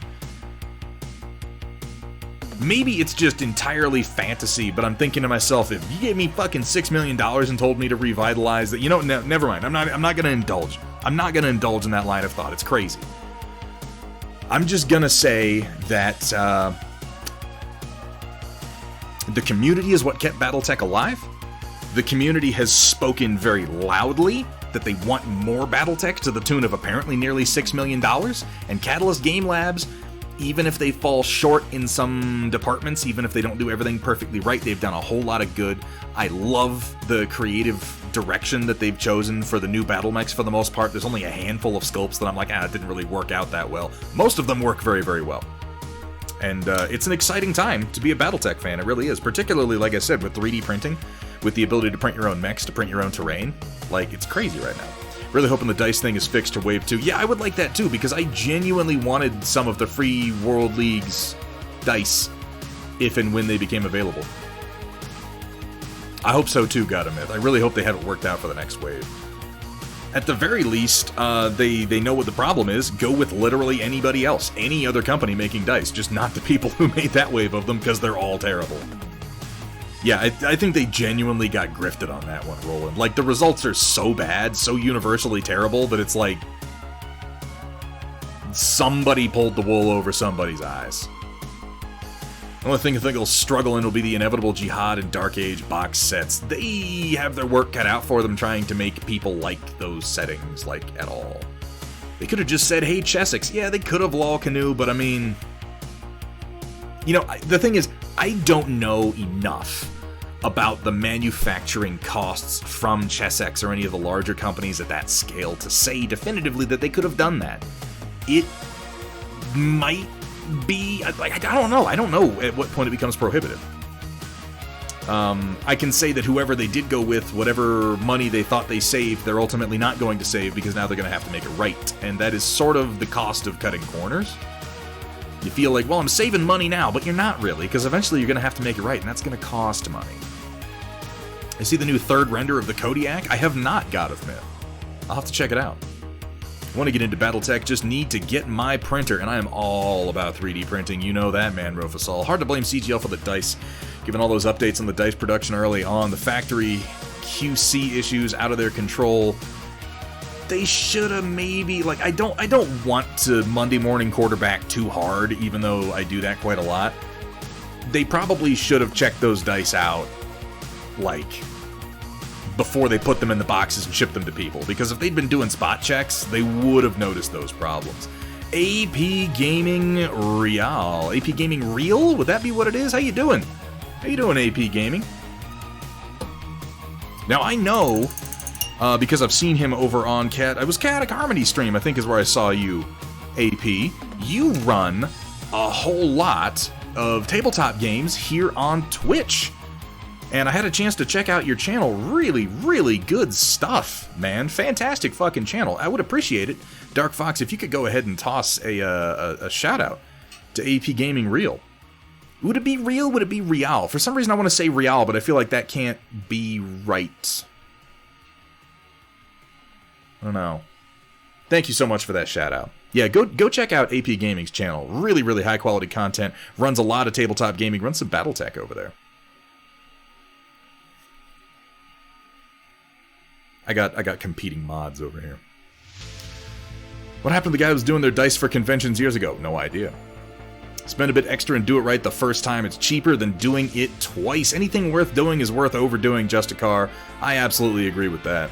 Maybe it's just entirely fantasy, but I'm thinking to myself, if you gave me fucking $6 million and told me to revitalize that, never mind. I'm not gonna indulge. I'm not gonna indulge in that line of thought. It's crazy. I'm just gonna say that the community is what kept Battletech alive. The community has spoken very loudly that they want more Battletech to the tune of apparently nearly $6 million. And Catalyst Game Labs, even if they fall short in some departments, even if they don't do everything perfectly right, they've done a whole lot of good. I love the creative direction that they've chosen for the new battle mechs for the most part. There's only a handful of sculpts that I'm like, it didn't really work out that well. Most of them work very, very well. And it's an exciting time to be a Battletech fan, it really is. Particularly, like I said, with 3D printing, with the ability to print your own mechs, to print your own terrain. Like, it's crazy right now. Really hoping the dice thing is fixed for Wave 2. Yeah, I would like that too, because I genuinely wanted some of the free World League's dice, if and when they became available. I hope so too, Godamyth. I really hope they have it worked out for the next wave. At the very least, they know what the problem is. Go with literally anybody else. Any other company making dice. Just not the people who made that wave of them, because they're all terrible. Yeah, I think they genuinely got grifted on that one, Roland. Like, the results are so bad, so universally terrible, that it's like somebody pulled the wool over somebody's eyes. The only thing I think will struggle in will be the inevitable Jihad and Dark Age box sets. They have their work cut out for them trying to make people like those settings, like, at all. They could have just said, hey, Chessex. Yeah, they could have, Lol Canoe, but I mean... You know, the thing is, I don't know enough about the manufacturing costs from Chessex or any of the larger companies at that scale to say definitively that they could have done that. It might be... I don't know. I don't know at what point it becomes prohibitive. I can say that whoever they did go with, whatever money they thought they saved, they're ultimately not going to save, because now they're going to have to make it right. And that is sort of the cost of cutting corners. You feel like, well, I'm saving money now, but you're not really, because eventually you're going to have to make it right, and that's going to cost money. I see the new third render of the Kodiak. I have not, God of Myth. I'll have to check it out. I want to get into Battletech, just need to get my printer, and I am all about 3D printing. You know that, man, Rofusol. Hard to blame CGL for the dice. given all those updates on the dice production early on, the factory QC issues out of their control. They should have maybe, like, I don't want to Monday morning quarterback too hard, even though I do that quite a lot. They probably should have checked those dice out, like, before they put them in the boxes and shipped them to people. Because if they'd been doing spot checks, they would have noticed those problems. AP Gaming Real. AP Gaming Real? Would that be what it is? How you doing? How you doing, AP Gaming? Now, I know, because I've seen him over on Chaotic Harmony stream, I think is where I saw you, AP. You run a whole lot of tabletop games here on Twitch. And I had a chance to check out your channel. Really, really good stuff, man. Fantastic fucking channel. I would appreciate it, Dark Fox, if you could go ahead and toss a shout-out to AP Gaming Real. Would it be real? Would it be real? For some reason I want to say real, but I feel like that can't be right. I don't know. Thank you so much for that shout-out. Yeah, go check out AP Gaming's channel. Really, really high-quality content. Runs a lot of tabletop gaming. Runs some Battletech over there. I got competing mods over here. What happened to the guy who was doing their dice for conventions years ago? No idea. Spend a bit extra and do it right the first time. It's cheaper than doing it twice. Anything worth doing is worth overdoing, Justicar. I absolutely agree with that.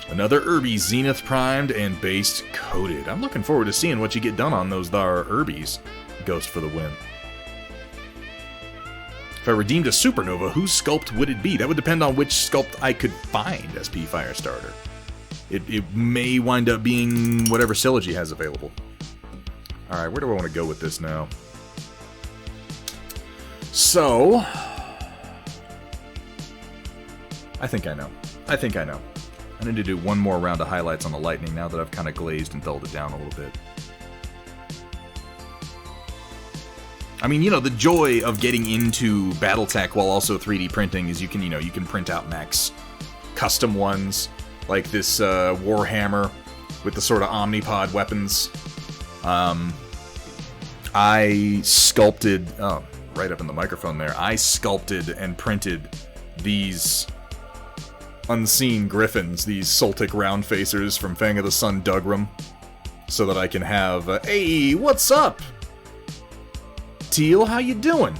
Another Irby Zenith primed and based coated. I'm looking forward to seeing what you get done on those thar Irbies. Ghost for the win. If I redeemed a Supernova, whose sculpt would it be? That would depend on which sculpt I could find, SP Firestarter. It may wind up being whatever Sylogy has available. Alright, where do I want to go with this now? So... I think I know. I need to do one more round of highlights on the Lightning now that I've kind of glazed and dulled it down a little bit. I mean, you know, the joy of getting into Battletech while also 3D printing is you can print out mechs. Custom ones, like this Warhammer with the sort of Omnipod weapons. I sculpted, oh, right up in the microphone there, I sculpted and printed these unseen griffins, these Sultic round-facers from Fang of the Sun Dugram, so that I can have, hey, what's up? Teal, how you doing?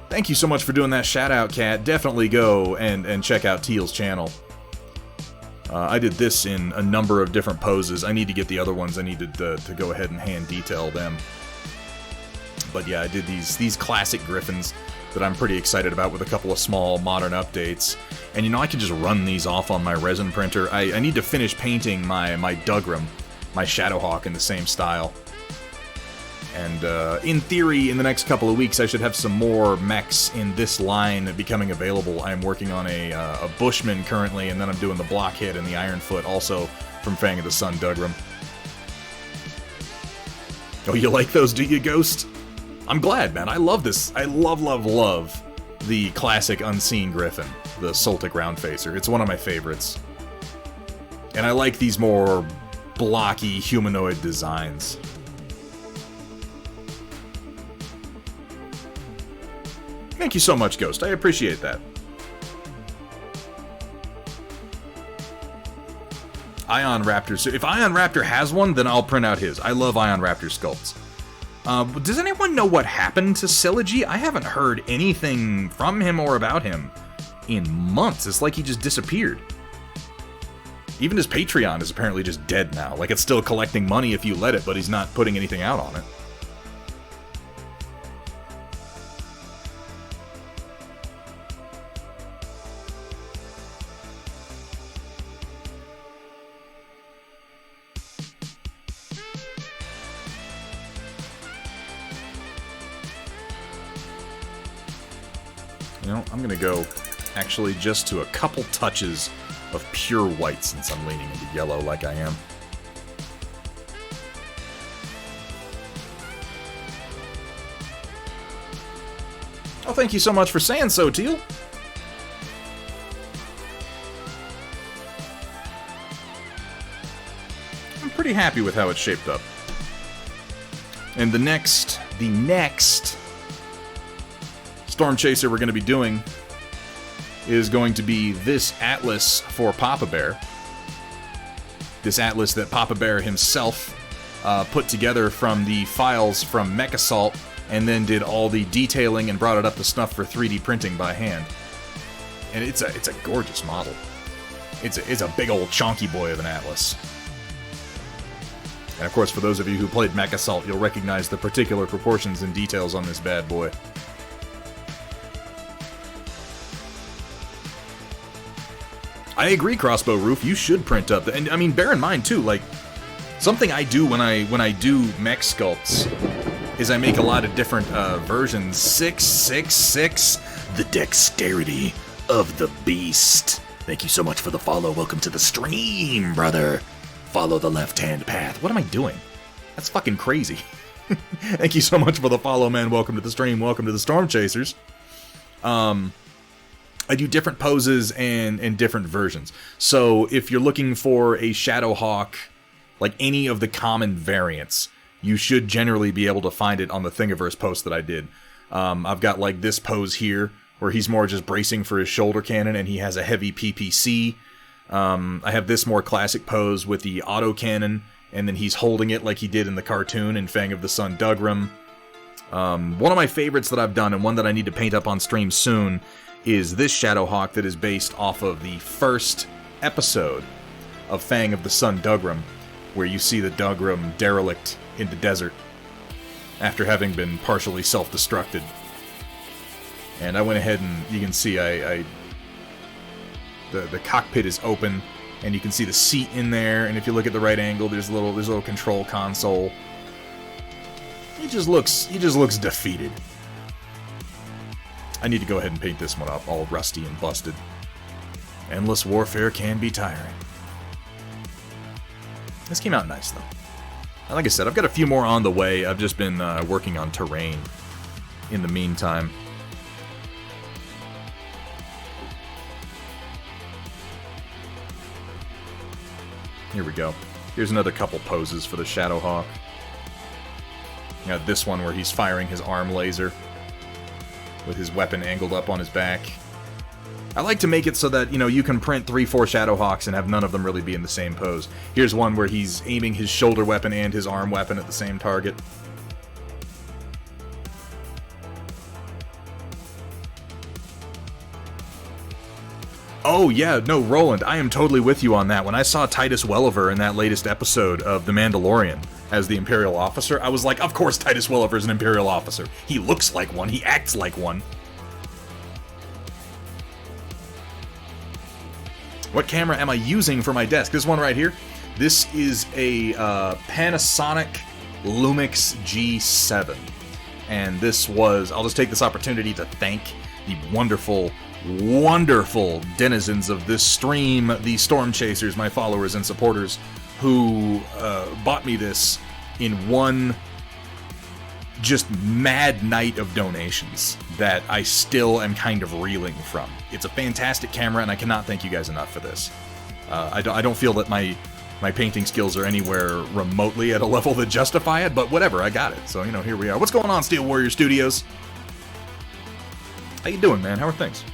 Thank you so much for doing that shout-out, Cat. Definitely go and check out Teal's channel. I did this in a number of different poses. I need to get the other ones. I needed to go ahead and hand detail them. But yeah, I did these classic griffins that I'm pretty excited about with a couple of small modern updates. And you know, I can just run these off on my resin printer. I need to finish painting my Dugram, my Shadowhawk, in the same style. And in theory, in the next couple of weeks, I should have some more mechs in this line becoming available. I'm working on a Bushman currently, and then I'm doing the Blockhead and the Ironfoot, also from Fang of the Sun Dugram. Oh, you like those, do you, Ghost? I'm glad, man. I love this. I love the classic Unseen Griffin, the Sultic Roundfacer. It's one of my favorites. And I like these more blocky humanoid designs. Thank you so much, Ghost. I appreciate that. Ion Raptor. So if Ion Raptor has one, then I'll print out his. I love Ion Raptor sculpts. Does anyone know what happened to Sylogy? I haven't heard anything from him or about him in months. It's like he just disappeared. Even his Patreon is apparently just dead now. Like, it's still collecting money if you let it, but he's not putting anything out on it. You know, I'm gonna go actually just to a couple touches of pure white since I'm leaning into yellow like I am. Oh, thank you so much for saying so, Teal. I'm pretty happy with how it's shaped up. And the next the next Stormchaser we're going to be doing is going to be this Atlas for Papa Bear. This Atlas that Papa Bear himself put together from the files from MechAssault, and then did all the detailing and brought it up to snuff for 3D printing by hand. And it's a gorgeous model. It's a big old chonky boy of an Atlas. And of course, for those of you who played MechAssault, you'll recognize the particular proportions and details on this bad boy. I agree, Crossbow Roof. You should print up, and I mean, bear in mind too, like something I do when I do mech sculpts is I make a lot of different versions. 666, the dexterity of the beast. Thank you so much for the follow. Welcome to the stream, brother. Follow the left-hand path. What am I doing? That's fucking crazy. Thank you so much for the follow, man. Welcome to the stream. Welcome to the Stormchasers. I do different poses and different versions. So if you're looking for a Shadowhawk, like any of the common variants, you should generally be able to find it on the Thingiverse post that I did. I've got like this pose here, where he's more just bracing for his shoulder cannon and he has a heavy PPC. I have this more classic pose with the autocannon, and then he's holding it like he did in the cartoon in Fang of the Sun Dugram. One of my favorites that I've done, and one that I need to paint up on stream soon, is this Shadowhawk that is based off of the first episode of Fang of the Sun Dugram, where you see the Dugram derelict in the desert after having been partially self-destructed. And I went ahead and you can see the cockpit is open, and you can see the seat in there, and if you look at the right angle, there's a little control console. He just looks defeated. I need to go ahead and paint this one up all rusty and busted. Endless warfare can be tiring. This came out nice though. And like I said, I've got a few more on the way. I've just been working on terrain in the meantime. Here we go. Here's another couple poses for the Shadowhawk. You got this one where he's firing his arm laser with his weapon angled up on his back. I like to make it so that, you can print 3-4 Shadowhawks and have none of them really be in the same pose. Here's one where he's aiming his shoulder weapon and his arm weapon at the same target. Oh, yeah, no, Roland, I am totally with you on that. When I saw Titus Welliver in that latest episode of The Mandalorian as the Imperial officer, I was like, of course Titus Welliver is an Imperial officer. He looks like one, he acts like one. What camera am I using for my desk? This one right here. This is a Panasonic Lumix G7. And this was, I'll just take this opportunity to thank the wonderful denizens of this stream, the Stormchasers, my followers and supporters, who bought me this in one just mad night of donations that I still am kind of reeling from. It's a fantastic camera, and I cannot thank you guys enough for this. I don't feel that my painting skills are anywhere remotely at a level that justify it, but whatever, I got it. So, here we are. What's going on, Steel Warrior Studios? How you doing, man? How are things?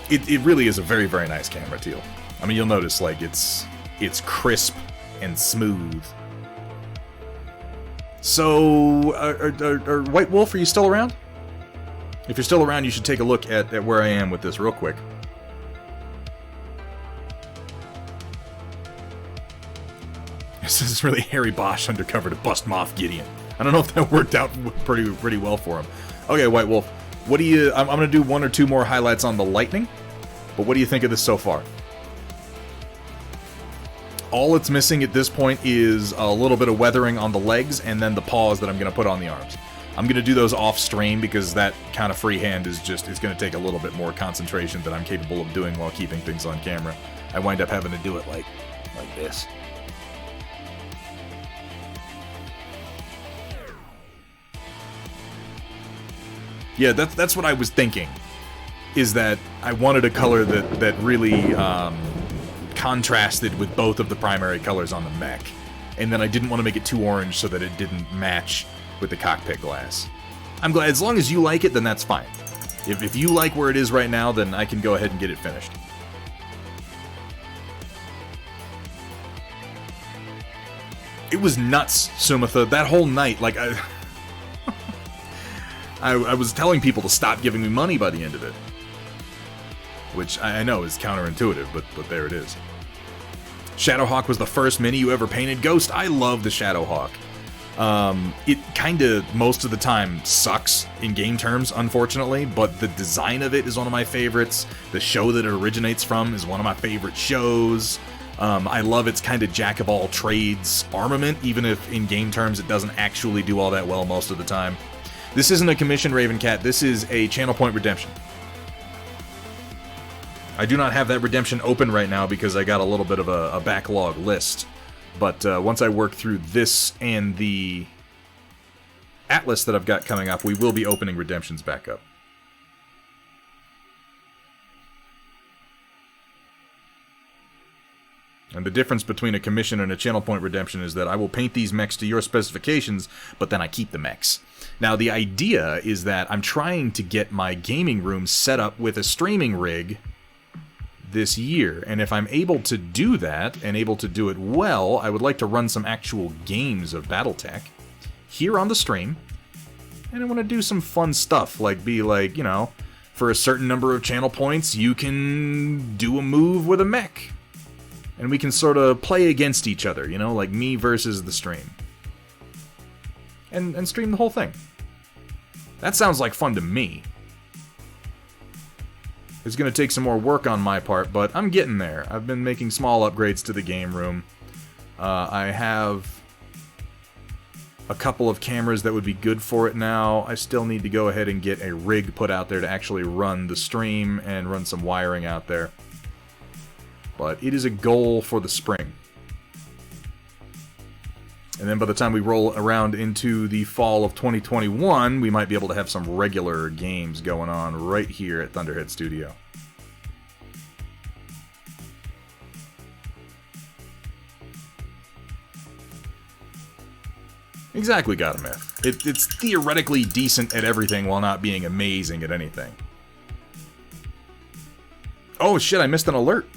It really is a very, very nice camera, Teal. I mean, you'll notice, like, it's crisp and smooth. So, White Wolf, are you still around? If you're still around, you should take a look at where I am with this real quick. This is really Harry Bosch undercover to bust Moff Gideon. I don't know if that worked out pretty well for him. Okay, White Wolf, what do you... I'm going to do one or two more highlights on the lightning, but what do you think of this so far? All it's missing at this point is a little bit of weathering on the legs and then the paws that I'm going to put on the arms. I'm going to do those off stream because that kind of freehand is going to take a little bit more concentration than I'm capable of doing while keeping things on camera. I wind up having to do it like this. Yeah, that's what I was thinking, is that I wanted a color that really contrasted with both of the primary colors on the mech. and then I didn't want to make it too orange so that it didn't match with the cockpit glass. I'm glad, as long as you like it, then that's fine. If you like where it is right now, then I can go ahead and get it finished. It was nuts, Sumitha. That whole night, like, I was telling people to stop giving me money by the end of it. Which I know is counterintuitive, but there it is. Shadowhawk was the first mini you ever painted. Ghost, I love the Shadowhawk. It kinda, most of the time, sucks in game terms, unfortunately, but the design of it is one of my favorites. The show that it originates from is one of my favorite shows. I love its kind of jack-of-all-trades armament, even if in game terms it doesn't actually do all that well most of the time. This isn't a commission, Ravencat, this is a channel point redemption. I do not have that redemption open right now because I got a little bit of a backlog list. But once I work through this and the Atlas that I've got coming up, we will be opening redemptions back up. And the difference between a commission and a channel point redemption is that I will paint these mechs to your specifications, but then I keep the mechs. Now, the idea is that I'm trying to get my gaming room set up with a streaming rig this year, and if I'm able to do that, and able to do it well, I would like to run some actual games of Battletech here on the stream, and I want to do some fun stuff, like be like, you know, for a certain number of channel points, you can do a move with a mech, and we can sort of play against each other, you know, like me versus the stream, and stream the whole thing. That sounds like fun to me. It's going to take some more work on my part, but I'm getting there. I've been making small upgrades to the game room. I have a couple of cameras that would be good for it now. I still need to go ahead and get a rig put out there to actually run the stream and run some wiring out there. But it is a goal for the spring. And then by the time we roll around into the fall of 2021, we might be able to have some regular games going on right here at Thunderhead Studio. Exactly, Gotameth. It's theoretically decent at everything while not being amazing at anything. Oh shit, I missed an alert.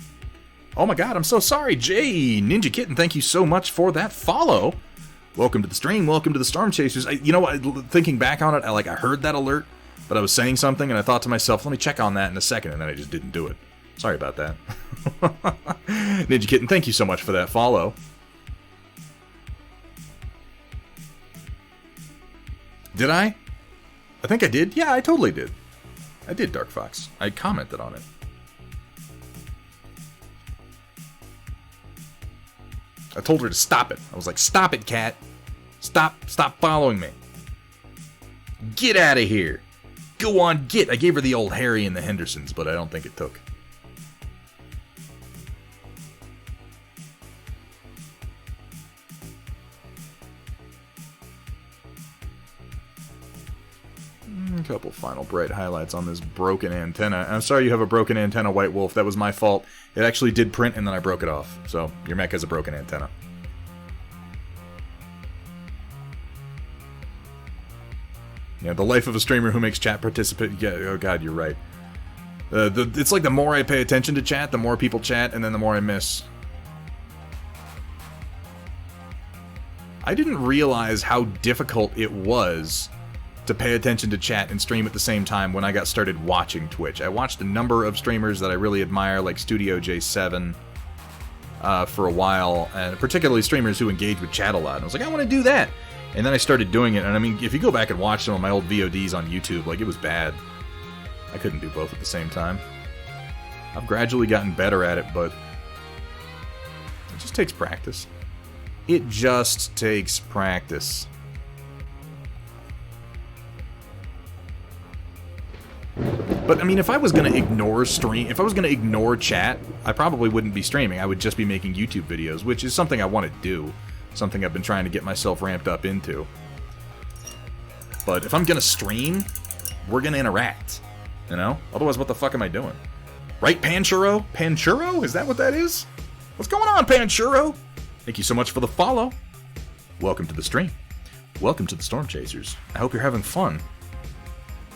Oh my god, I'm so sorry. Jay, Ninja Kitten, thank you so much for that follow. Welcome to the stream, welcome to the Stormchasers. You know what, thinking back on it, I heard that alert, but I was saying something and I thought to myself, let me check on that in a second, and then I just didn't do it. Sorry about that. Ninja Kitten, thank you so much for that follow. Did I? I think I did. Yeah, I totally did. I did, Dark Fox. I commented on it. I told her to stop it. I was like, stop it, cat. Stop following me. Get out of here. Go on, get. I gave her the old Harry and the Hendersons, but I don't think it took. A couple final bright highlights on this broken antenna. I'm sorry you have a broken antenna, White Wolf. That was my fault. It actually did print and then I broke it off. So your mech has a broken antenna. Yeah, the life of a streamer who makes chat participate. Yeah, oh god, you're right. It's like the more I pay attention to chat, the more people chat, and then the more I miss. I didn't realize how difficult it was to pay attention to chat and stream at the same time when I got started watching Twitch. I watched a number of streamers that I really admire, like Studio J7, for a while, and particularly streamers who engage with chat a lot. And I was like, I want to do that! And then I started doing it, and I mean, if you go back and watch some of my old VODs on YouTube, like, it was bad. I couldn't do both at the same time. I've gradually gotten better at it, but it just takes practice. It just takes practice. But, I mean, if I was going to ignore chat, I probably wouldn't be streaming. I would just be making YouTube videos, which is something I want to do. Something I've been trying to get myself ramped up into. But if I'm going to stream, we're going to interact. You know? Otherwise, what the fuck am I doing? Right, Panchuro? Panchuro? Is that what that is? What's going on, Panchuro? Thank you so much for the follow. welcome to the stream. Welcome to the Stormchasers. I hope you're having fun.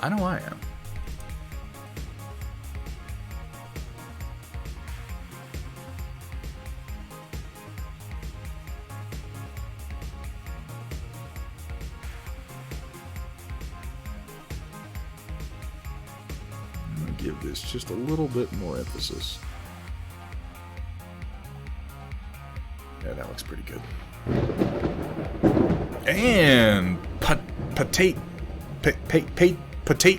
I know I am. I'm going to give this just a little bit more emphasis. Yeah, that looks pretty good. And Patate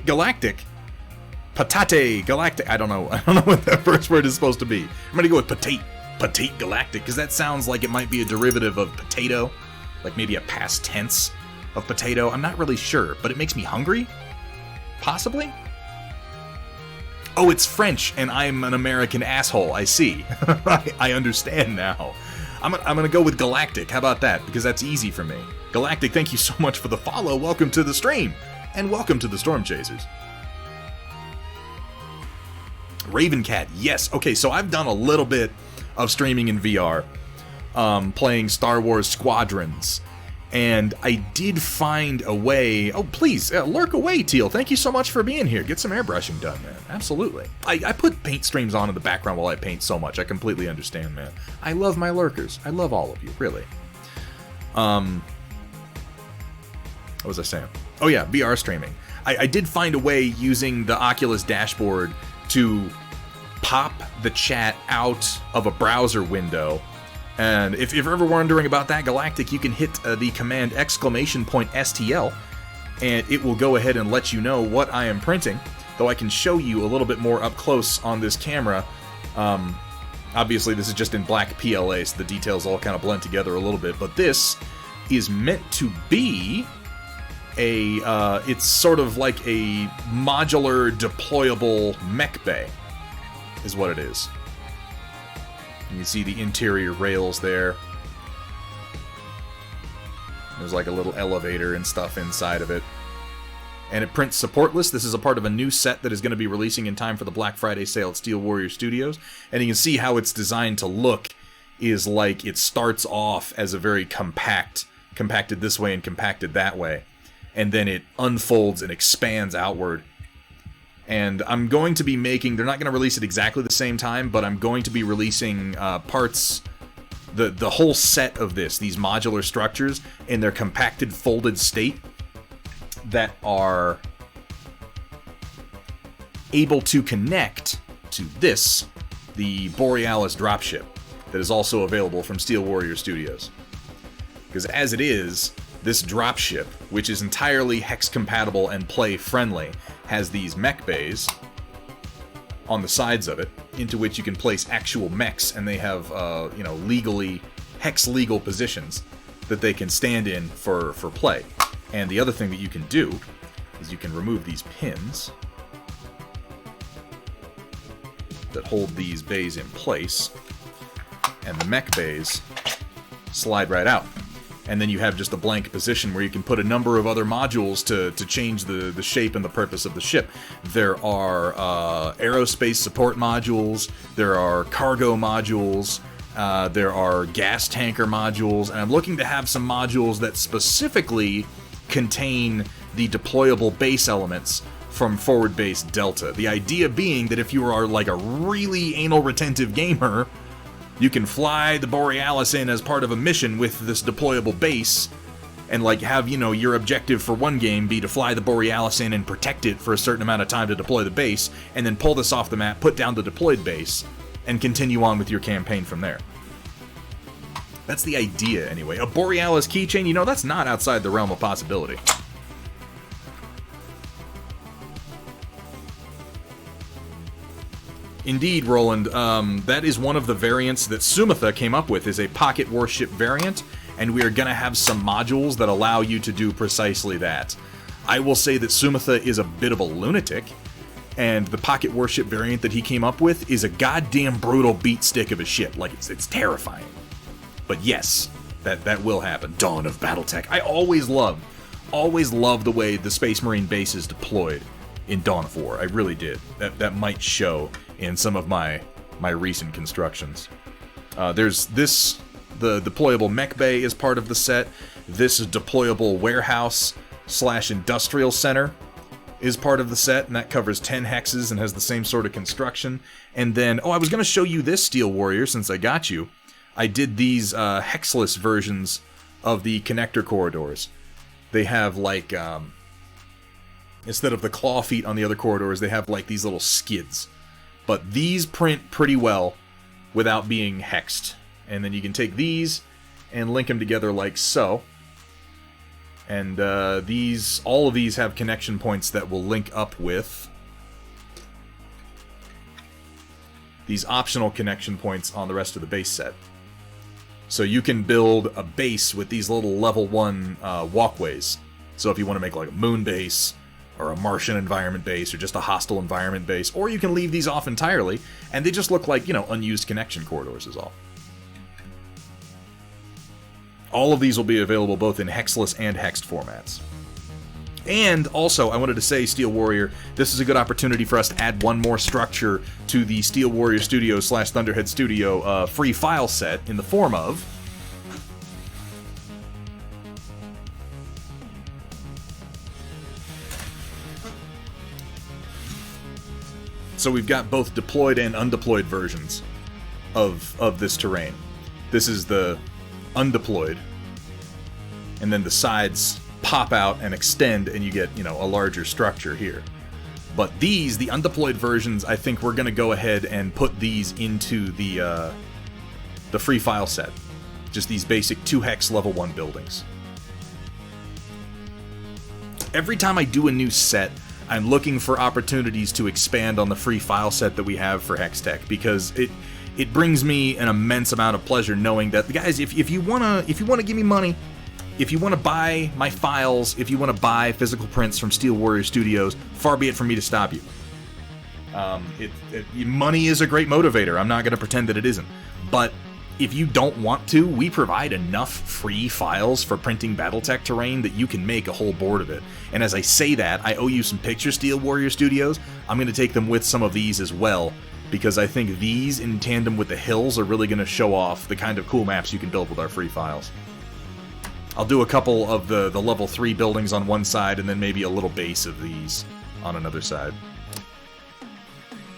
Galactic. Patate Galactic. I don't know what that first word is supposed to be. I'm gonna go with Patate Galactic, because that sounds like it might be a derivative of potato, like maybe a past tense of potato. I'm not really sure, but it makes me hungry. Possibly. Oh, it's French, and I'm an American asshole. I see. I understand now. I'm gonna go with Galactic. How about that? Because that's easy for me. Galactic, thank you so much for the follow. Welcome to the stream, and welcome to the Stormchasers. Ravencat, yes. Okay, so I've done a little bit of streaming in VR, playing Star Wars Squadrons, and I did find a way. Oh, please, lurk away, Teal. Thank you so much for being here. Get some airbrushing done, man. Absolutely. I put paint streams on in the background while I paint so much. I completely understand, man. I love my lurkers. I love all of you, really. What was I saying? Oh yeah, VR streaming. I did find a way using the Oculus dashboard to pop the chat out of a browser window. And if you're ever wondering about that, Galactic, you can hit the command !STL, and it will go ahead and let you know what I am printing, though I can show you a little bit more up close on this camera. Obviously, this is just in black PLA, so the details all kind of blend together a little bit, but this is meant to be it's sort of like a modular, deployable mech bay, is what it is. You can see the interior rails there. There's like a little elevator and stuff inside of it. And it prints supportless. This is a part of a new set that is going to be releasing in time for the Black Friday sale at Steel Warrior Studios. And you can see how it's designed to look is like it starts off as a very compacted this way and compacted that way. And then it unfolds and expands outward. And I'm going to be making, they're not going to release it exactly the same time, but I'm going to be releasing parts, the whole set of these modular structures in their compacted, folded state that are able to connect to the Borealis dropship that is also available from Steel Warrior Studios. Because as it is, this dropship, which is entirely hex-compatible and play-friendly, has these mech bays on the sides of it, into which you can place actual mechs, and they have, hex-legal positions that they can stand in for play. And the other thing that you can do is you can remove these pins that hold these bays in place, and the mech bays slide right out. And then you have just a blank position where you can put a number of other modules to change the shape and the purpose of the ship. There are aerospace support modules, there are cargo modules, there are gas tanker modules, and I'm looking to have some modules that specifically contain the deployable base elements from Forward Base Delta. The idea being that if you are like a really anal retentive gamer, you can fly the Borealis in as part of a mission with this deployable base, and like have, your objective for one game be to fly the Borealis in and protect it for a certain amount of time to deploy the base, and then pull this off the map, put down the deployed base, and continue on with your campaign from there. That's the idea, anyway. A Borealis keychain, that's not outside the realm of possibility. Indeed, Roland, that is one of the variants that Sumatha came up with, is a pocket warship variant, and we are going to have some modules that allow you to do precisely that. I will say that Sumatha is a bit of a lunatic, and the pocket warship variant that he came up with is a goddamn brutal beat stick of a ship. Like, it's terrifying. But yes, that will happen. Dawn of Battletech. I always loved the way the Space Marine base is deployed in Dawn of War. I really did. That might show in some of my recent constructions. There's the deployable mech bay is part of the set. This deployable warehouse / industrial center is part of the set, and that covers 10 hexes and has the same sort of construction. And then, I was going to show you this Steel Warrior since I got you. I did these hexless versions of the connector corridors. They have like, instead of the claw feet on the other corridors, they have like these little skids. But these print pretty well without being hexed. And then you can take these and link them together like so. And all of these have connection points that will link up with these optional connection points on the rest of the base set. So you can build a base with these little level 1 walkways. So if you want to make like a moon base, or a Martian environment base, or just a hostile environment base, or you can leave these off entirely, and they just look like, unused connection corridors is all. All of these will be available both in hexless and hexed formats. And also, I wanted to say, Steel Warrior, this is a good opportunity for us to add one more structure to the Steel Warrior Studio / Thunderhead Studio free file set in the form of... So we've got both deployed and undeployed versions of this terrain. This is the undeployed, and then the sides pop out and extend, and you get, a larger structure here. But these, the undeployed versions, I think we're going to go ahead and put these into the free file set. Just these basic 2-hex level 1 buildings. Every time I do a new set, I'm looking for opportunities to expand on the free file set that we have for Hextech, because it brings me an immense amount of pleasure knowing that, guys, if you wanna give me money, if you want to buy my files, if you want to buy physical prints from Steel Warrior Studios, far be it from me to stop you. Money is a great motivator. I'm not going to pretend that it isn't. But if you don't want to, we provide enough free files for printing Battletech terrain that you can make a whole board of it. And as I say that, I owe you some pictures, Steel Warrior Studios. I'm going to take them with some of these as well, because I think these, in tandem with the hills, are really going to show off the kind of cool maps you can build with our free files. I'll do a couple of the level 3 buildings on one side, and then maybe a little base of these on another side.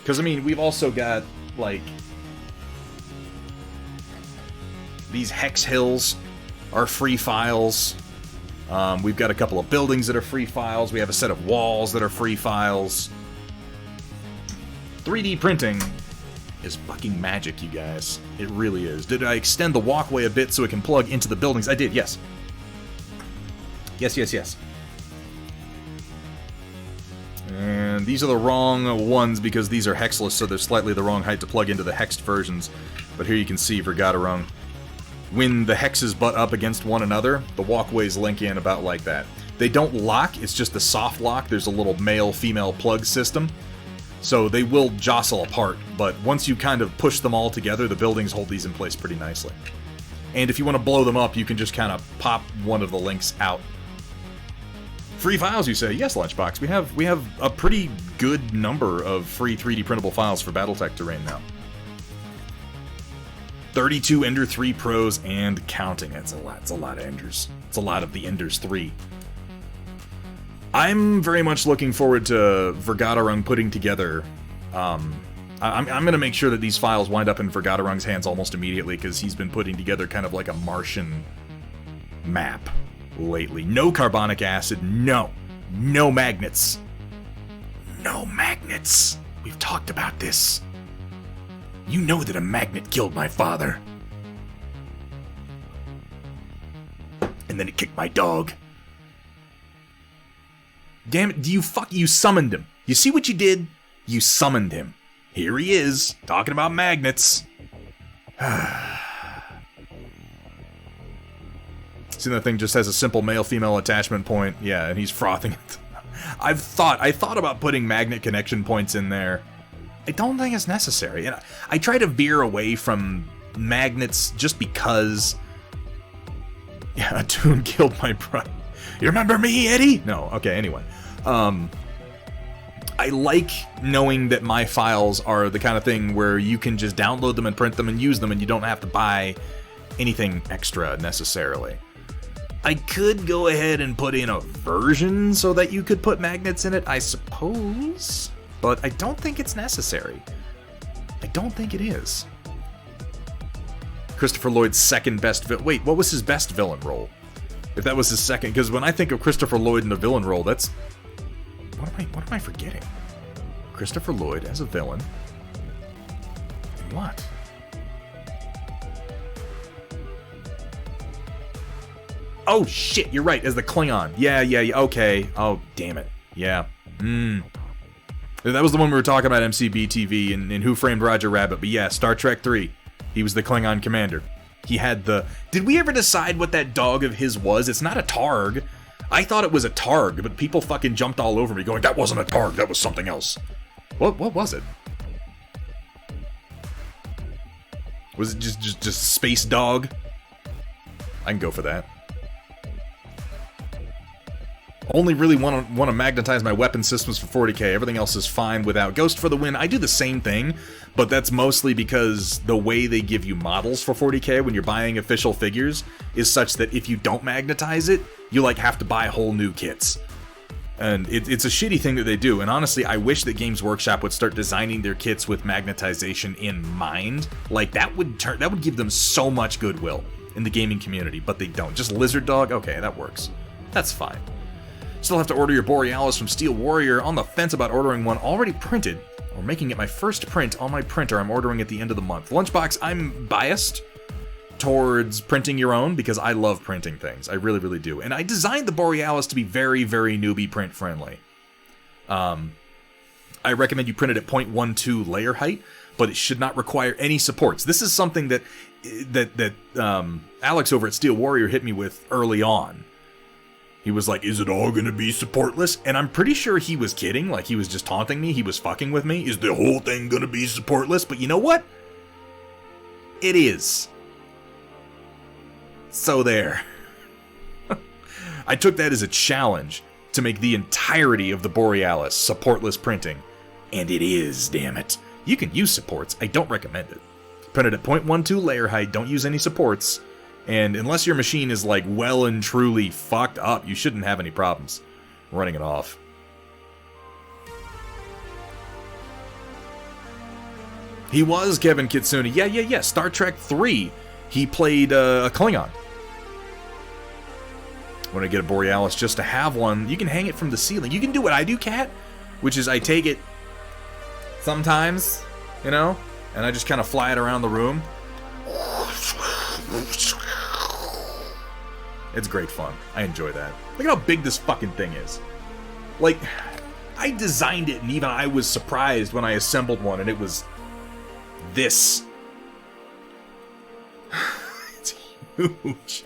Because, we've also got, like... These hex hills are free files. We've got a couple of buildings that are free files. We have a set of walls that are free files. 3D printing is fucking magic, you guys. It really is. Did I extend the walkway a bit so it can plug into the buildings? I did, yes. Yes. And these are the wrong ones because these are hexless, so they're slightly the wrong height to plug into the hexed versions. But here you can see Vergaderung. When the hexes butt up against one another, the walkways link in about like that. They don't lock, it's just a soft lock. There's a little male-female plug system. So they will jostle apart, but once you kind of push them all together, the buildings hold these in place pretty nicely. And if you want to blow them up, you can just kind of pop one of the links out. Free files, you say? Yes, Lunchbox. We have a pretty good number of free 3D printable files for Battletech terrain now. 32 Ender 3 Pros and counting. It's a lot. It's a lot of Enders. It's a lot of the Enders 3. I'm very much looking forward to Vergaderung putting together... I'm going to make sure that these files wind up in Vergaderung's hands almost immediately, because he's been putting together kind of like a Martian map lately. No carbonic acid, no magnets. No magnets. We've talked about this. You know that a magnet killed my father. And then it kicked my dog. Damn it, you summoned him. You see what you did? You summoned him. Here he is, talking about magnets. See, that thing just has a simple male-female attachment point. Yeah, and he's frothing it. I thought about putting magnet connection points in there. I don't think it's necessary. And I try to veer away from magnets just because... Yeah, a tune killed my brother. You remember me, Eddie? No, okay, anyway. I like knowing that my files are the kind of thing where you can just download them and print them and use them, and you don't have to buy anything extra necessarily. I could go ahead and put in a version so that you could put magnets in it, I suppose. But I don't think it's necessary. I don't think it is. Christopher Lloyd's second best villain. Wait, what was his best villain role? If that was his second, because when I think of Christopher Lloyd in a villain role, that's... What am I forgetting? Christopher Lloyd as a villain. What? Oh shit, you're right, as the Klingon. Yeah, okay. Oh, damn it. Yeah. That was the one we were talking about, MCB TV and Who Framed Roger Rabbit. But yeah, Star Trek 3. He was the Klingon commander. He had the... Did we ever decide what that dog of his was? It's not a Targ. I thought it was a Targ, but people fucking jumped all over me going, that wasn't a Targ, that was something else. What was it? Was it just Space Dog? I can go for that. Only really want to magnetize my weapon systems for 40k. Everything else is fine without. Ghost for the win. I do the same thing, but that's mostly because the way they give you models for 40k when you're buying official figures is such that if you don't magnetize it, you like have to buy whole new kits. And it's a shitty thing that they do. And honestly, I wish that Games Workshop would start designing their kits with magnetization in mind. Like that would give them so much goodwill in the gaming community, but they don't. Just Lizard Dog. Okay, that works. That's fine. Still have to order your Borealis from Steel Warrior. On the fence about ordering one already printed, or making it my first print on my printer I'm ordering at the end of the month. Lunchbox, I'm biased towards printing your own because I love printing things. I really, really do. And I designed the Borealis to be very, very newbie print friendly. I recommend you print it at 0.12 layer height, but it should not require any supports. This is something that Alex over at Steel Warrior hit me with early on. He was like, is it all gonna be supportless? And I'm pretty sure he was kidding, like he was just taunting me, he was fucking with me. Is the whole thing gonna be supportless? But you know what? It is. So there. I took that as a challenge to make the entirety of the Borealis supportless printing. And it is, damn it. You can use supports, I don't recommend it. Print it at 0.12 layer height, don't use any supports. And unless your machine is like well and truly fucked up, you shouldn't have any problems running it off. He was Kevin Kitsune. Yeah. Star Trek 3. He played a Klingon. When I get a Borealis just to have one, you can hang it from the ceiling. You can do what I do, Cat, which is I take it sometimes, you know, and I just kind of fly it around the room. It's great fun. I enjoy that. Look at how big this fucking thing is. Like, I designed it and even I was surprised when I assembled one and it was this. It's huge.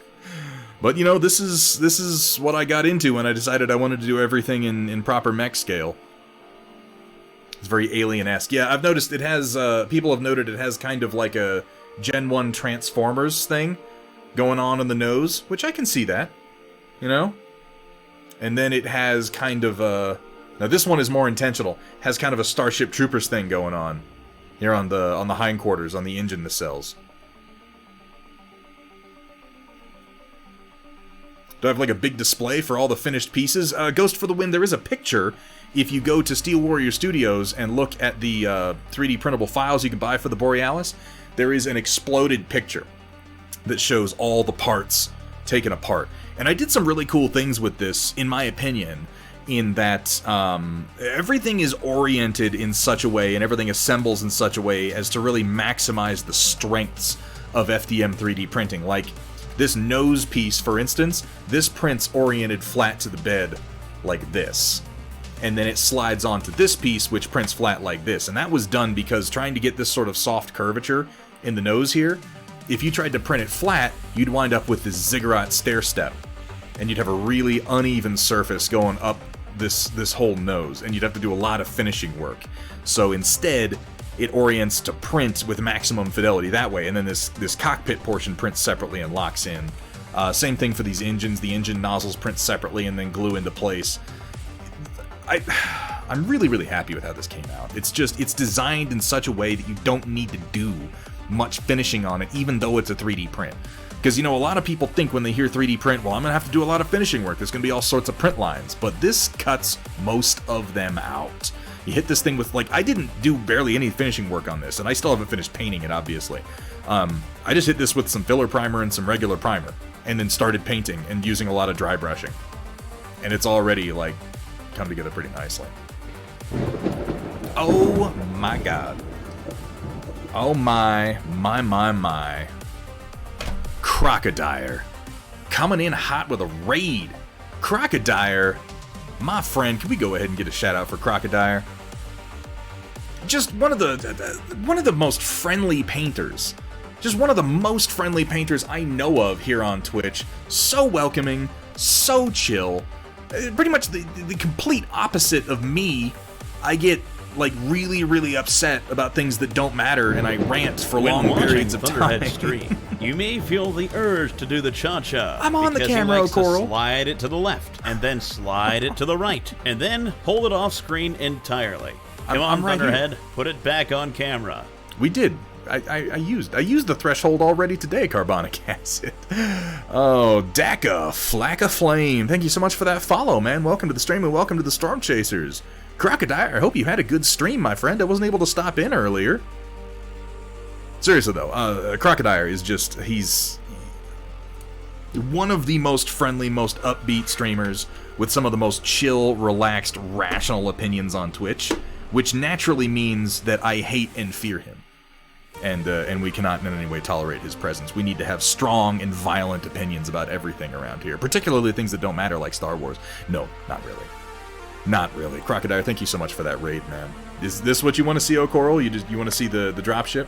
But you know, this is what I got into when I decided I wanted to do everything in proper mech scale. It's very alien-esque. Yeah, I've noticed it has, people have noted it has kind of like a Gen 1 Transformers thing going on in the nose, which I can see that, you know? And then it has kind of a... Now this one is more intentional. Has kind of a Starship Troopers thing going on here on the hindquarters, on the engine nacelles. Do I have like a big display for all the finished pieces? Ghost for the win, there is a picture. If you go to Steel Warrior Studios and look at the 3D printable files you can buy for the Borealis, there is an exploded picture that shows all the parts taken apart. And I did some really cool things with this, in my opinion, in that everything is oriented in such a way and everything assembles in such a way as to really maximize the strengths of FDM 3D printing. Like this nose piece, for instance, this prints oriented flat to the bed like this. And then it slides onto this piece, which prints flat like this. And that was done because trying to get this sort of soft curvature in the nose here, if you tried to print it flat, you'd wind up with this ziggurat stair step. And you'd have a really uneven surface going up this whole nose. And you'd have to do a lot of finishing work. So instead, it orients to print with maximum fidelity that way. And then this cockpit portion prints separately and locks in. Same thing for these engines. The engine nozzles print separately and then glue into place. I'm really, really happy with how this came out. It's designed in such a way that you don't need to do much finishing on it, even though it's a 3D print. Because, you know, a lot of people think when they hear 3D print, well, I'm going to have to do a lot of finishing work. There's going to be all sorts of print lines. But this cuts most of them out. You hit this thing with, like, I didn't do barely any finishing work on this, and I still haven't finished painting it, obviously. I just hit this with some filler primer and some regular primer, and then started painting and using a lot of dry brushing. And it's already, like, come together pretty nicely. Oh, my God. Oh, my. Crocodile. Coming in hot with a raid. Crocodile. My friend, can we go ahead and get a shout out for Crocodile? Just one of the most friendly painters. Just one of the most friendly painters I know of here on Twitch. So welcoming, so chill. Pretty much the complete opposite of me. I get like really upset about things that don't matter, and I rant for long periods of time. Stream, you may feel the urge to do the cha-cha. I'm on the camera, Coral. Slide it to the left, and then slide it to the right, and then hold it off screen entirely. Come on, right Thunderhead, put it back on camera. We did. I used the threshold already today, carbonic acid. Oh, Daka, Flack of Flame. Thank you so much for that follow, man. Welcome to the stream and welcome to the Stormchasers. Crocodile, I hope you had a good stream, my friend. I wasn't able to stop in earlier. Seriously, though, Crocodile is just, he's one of the most friendly, most upbeat streamers with some of the most chill, relaxed, rational opinions on Twitch, which naturally means that I hate and fear him. And we cannot in any way tolerate his presence. We need to have strong and violent opinions about everything around here, particularly things that don't matter like Star Wars. No, not really. Not really. Crocodile, thank you so much for that raid, man. Is this what you want to see, O'Coral? You want to see the dropship?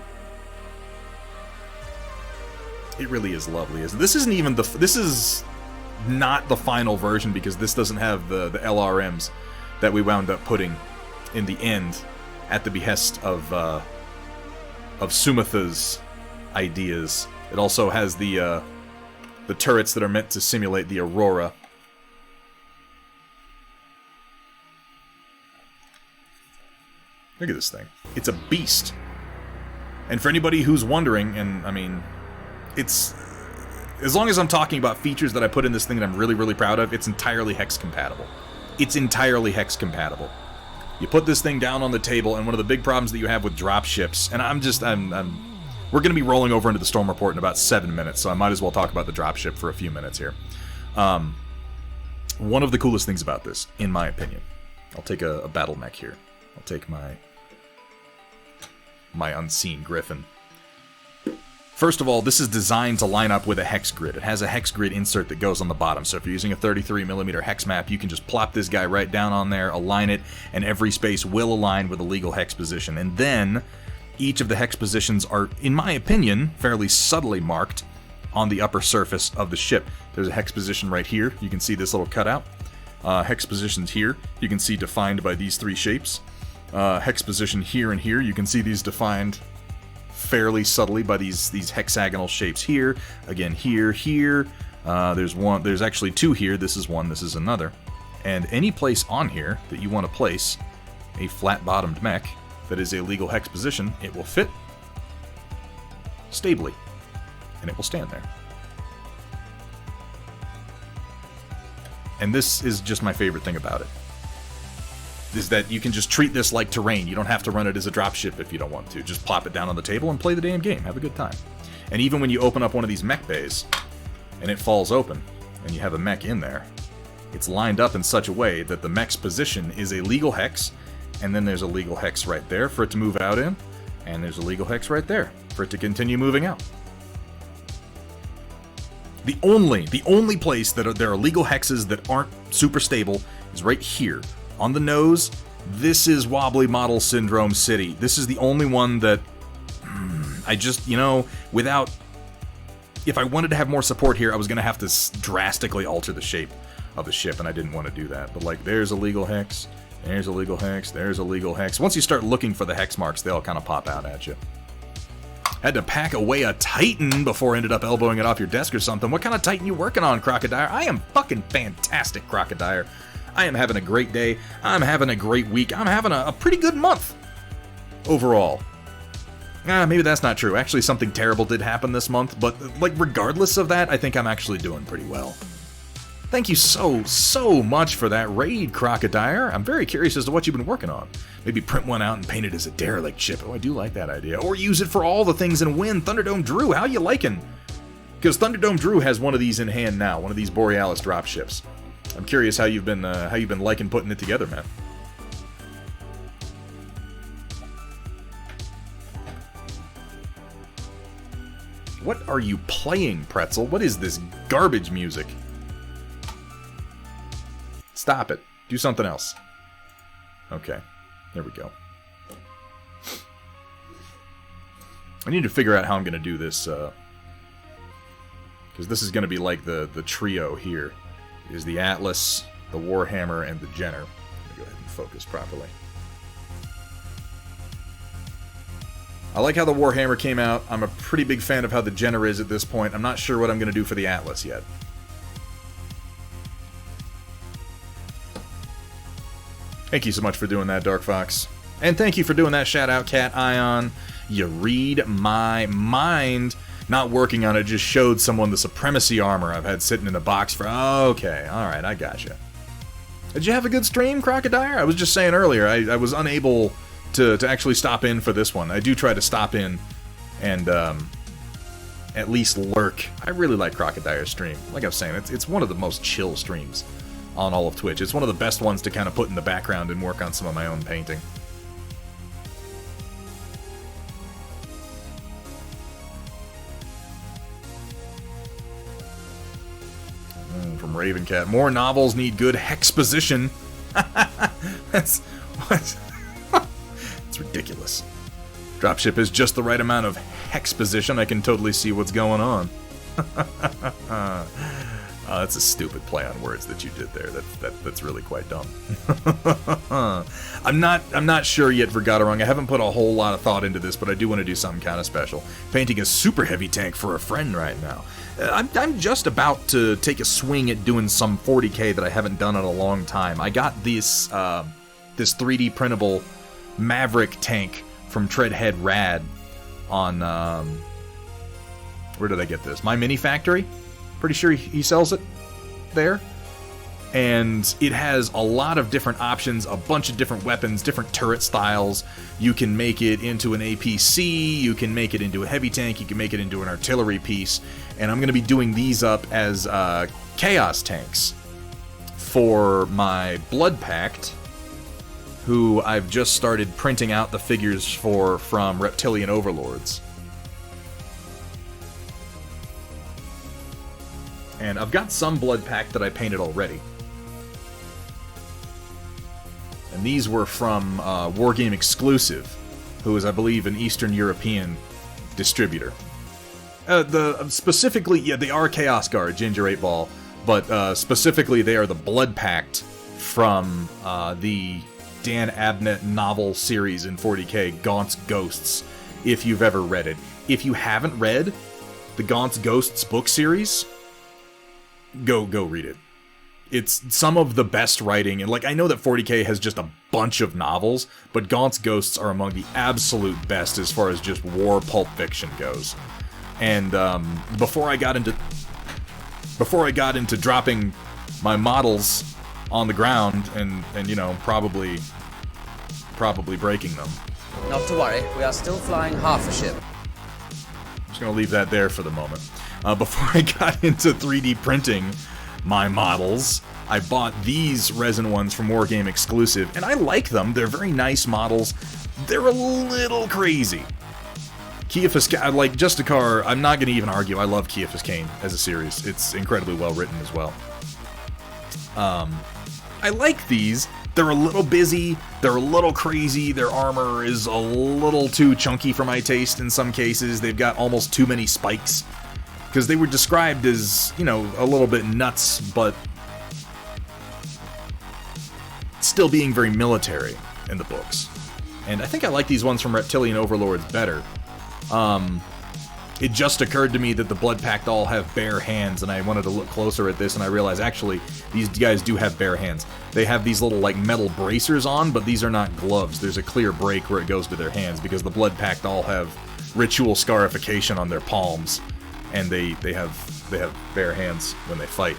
It really is lovely. This isn't even this is not the final version because this doesn't have the LRMs that we wound up putting in the end at the behest of Sumitha's ideas. It also has the turrets that are meant to simulate the Aurora. Look at this thing. It's a beast. And for anybody who's wondering, and I mean, it's... As long as I'm talking about features that I put in this thing that I'm really proud of, it's entirely hex compatible. It's entirely hex compatible. You put this thing down on the table, and one of the big problems that you have with dropships, and we're going to be rolling over into the Storm Report in about 7 minutes, so I might as well talk about the dropship for a few minutes here. One of the coolest things about this, in my opinion, I'll take a battle mech here. I'll take my unseen griffin. First of all, this is designed to line up with a hex grid. It has a hex grid insert that goes on the bottom, so if you're using a 33mm hex map, you can just plop this guy right down on there, align it, and every space will align with a legal hex position. And then, each of the hex positions are, in my opinion, fairly subtly marked on the upper surface of the ship. There's a hex position right here. You can see this little cutout. Hex positions here, you can see defined by these three shapes. Hex position here and here, you can see these defined fairly subtly by these hexagonal shapes here. Again, here. There's actually two here. This is one, this is another. And any place on here that you want to place a flat-bottomed mech that is a legal hex position, it will fit stably, and it will stand there. And this is just my favorite thing about it, is that you can just treat this like terrain. You don't have to run it as a dropship if you don't want to. Just plop it down on the table and play the damn game. Have a good time. And even when you open up one of these mech bays, and it falls open, and you have a mech in there, it's lined up in such a way that the mech's position is a legal hex, and then there's a legal hex right there for it to move out in, and there's a legal hex right there for it to continue moving out. The only place that there are legal hexes that aren't super stable is right here. On the nose, this is Wobbly Model Syndrome City. This is the only one that I just, without... If I wanted to have more support here, I was going to have to drastically alter the shape of the ship, and I didn't want to do that. But, like, there's a legal hex, there's a legal hex, there's a legal hex. Once you start looking for the hex marks, they all kind of pop out at you. Had to pack away a Titan before I ended up elbowing it off your desk or something. What kind of Titan you working on, Crocodile? I am fucking fantastic, Crocodile. I am having a great day. I'm having a great week. I'm having a pretty good month overall. maybe that's not true. Actually, something terrible did happen this month, but, like, regardless of that, I think I'm actually doing pretty well. Thank you so much for that raid, Crocodile. I'm very curious as to what you've been working on. Maybe print one out and paint it as a derelict ship. Oh, I do like that idea. Or use it for all the things and win. Thunderdome Drew, how you liking? Because Thunderdome Drew has one of these in hand now, one of these Borealis drop ships. I'm curious how you've been liking putting it together, man. What are you playing, Pretzel? What is this garbage music? Stop it. Do something else. Okay. There we go. I need to figure out how I'm going to do this, because this is going to be like the trio here. It is the Atlas, the Warhammer, and the Jenner. Let me go ahead and focus properly. I like how the Warhammer came out. I'm a pretty big fan of how the Jenner is at this point. I'm not sure what I'm going to do for the Atlas yet. Thank you so much for doing that, Dark Fox. And thank you for doing that shout-out, Cat Ion. You read my mind. Not working on it just showed someone the Supremacy armor I've had sitting in a box for... Okay, alright, I gotcha. Did you have a good stream, Crocodile? I was just saying earlier, I was unable to actually stop in for this one. I do try to stop in and at least lurk. I really like Crocodile's stream. Like I was saying, it's one of the most chill streams on all of Twitch. It's one of the best ones to kind of put in the background and work on some of my own painting. From Ravencat, more novels need good hexposition. That's what? It's ridiculous. Dropship is just the right amount of hexposition. I can totally see what's going on. That's a stupid play on words that you did there. That's really quite dumb. I'm not sure yet for Got It Wrong. I haven't put a whole lot of thought into this, but I do want to do something kind of special. Painting a super heavy tank for a friend right now. I'm just about to take a swing at doing some 40k that I haven't done in a long time. I got this 3D printable Maverick tank from Treadhead Rad on where did I get this? My Mini Factory. Pretty sure he sells it there. And it has a lot of different options, a bunch of different weapons, different turret styles. You can make it into an APC, you can make it into a heavy tank, you can make it into an artillery piece. And I'm going to be doing these up as Chaos tanks for my Blood Pact, who I've just started printing out the figures for from Reptilian Overlords. And I've got some Blood Pact that I painted already. And these were from Wargame Exclusive, who is, I believe, an Eastern European distributor. Specifically, yeah, they are Chaos Guard, Ginger 8 Ball, but specifically they are the Blood Pact from the Dan Abnett novel series in 40k, Gaunt's Ghosts, if you've ever read it. If you haven't read the Gaunt's Ghosts book series, go read it. It's some of the best writing, and like I know that 40k has just a bunch of novels, but Gaunt's Ghosts are among the absolute best as far as just war pulp fiction goes. And before I got into dropping my models on the ground and you know probably breaking them. Not to worry, we are still flying half a ship. I'm just gonna leave that there for the moment. Before I got into 3D printing my models, I bought these resin ones from Wargame Exclusive, and I like them. They're very nice models. They're a little crazy. Kia like Justicar, I'm not going to even argue. I love Kia Kane as a series. It's incredibly well written as well. I like these. They're a little busy. They're a little crazy. Their armor is a little too chunky for my taste in some cases. They've got almost too many spikes. Because they were described as, you know, a little bit nuts, but still being very military in the books. And I think I like these ones from Reptilian Overlords better. It just occurred to me that the Blood Pact all have bare hands, and I wanted to look closer at this, and I realized, actually, these guys do have bare hands. They have these little, like, metal bracers on, but these are not gloves. There's a clear break where it goes to their hands, because the Blood Pact all have ritual scarification on their palms, and they have bare hands when they fight.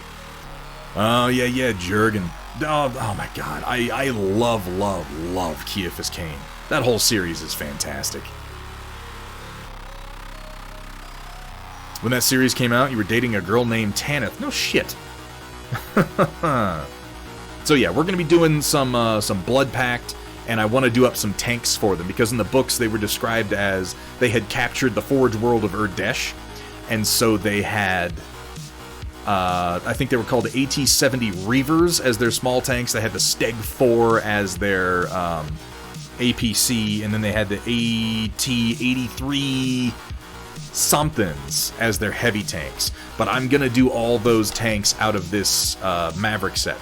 Oh yeah, Jurgen. Oh my god, I love Kiefer Kane. That whole series is fantastic. When that series came out, you were dating a girl named Tanith. No shit. So yeah, we're gonna be doing some Blood Pact, and I want to do up some tanks for them, because in the books they were described as they had captured the Forge world of Urdesh, and so they had, I think they were called AT-70 Reavers as their small tanks. They had the Steg 4 as their APC, and then they had the AT-83 somethings as their heavy tanks. But I'm gonna do all those tanks out of this Maverick set.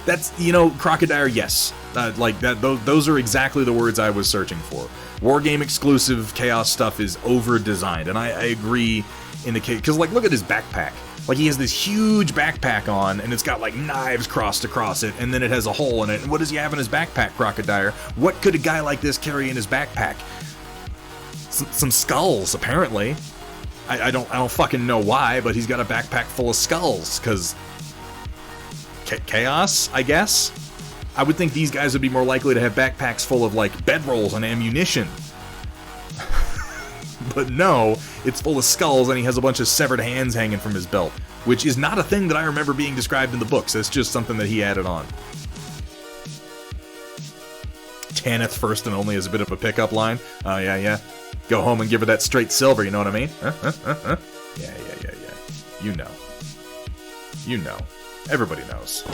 That's, Crocodile, yes. Like that. Those are exactly the words I was searching for. Wargame exclusive Chaos stuff is over-designed, and I agree in the case, because, like, look at his backpack. Like, he has this huge backpack on, and it's got, like, knives crossed across it, and then it has a hole in it. And what does he have in his backpack, Crocodile? What could a guy like this carry in his backpack? Some skulls, apparently. I don't fucking know why, but he's got a backpack full of skulls, because Chaos, I guess? I would think these guys would be more likely to have backpacks full of, like, bedrolls and ammunition. But no, it's full of skulls, and he has a bunch of severed hands hanging from his belt, which is not a thing that I remember being described in the books. That's just something that he added on. Tanith first and only is a bit of a pickup line. Oh, yeah. Go home and give her that straight silver, you know what I mean? Yeah. You know. Everybody knows.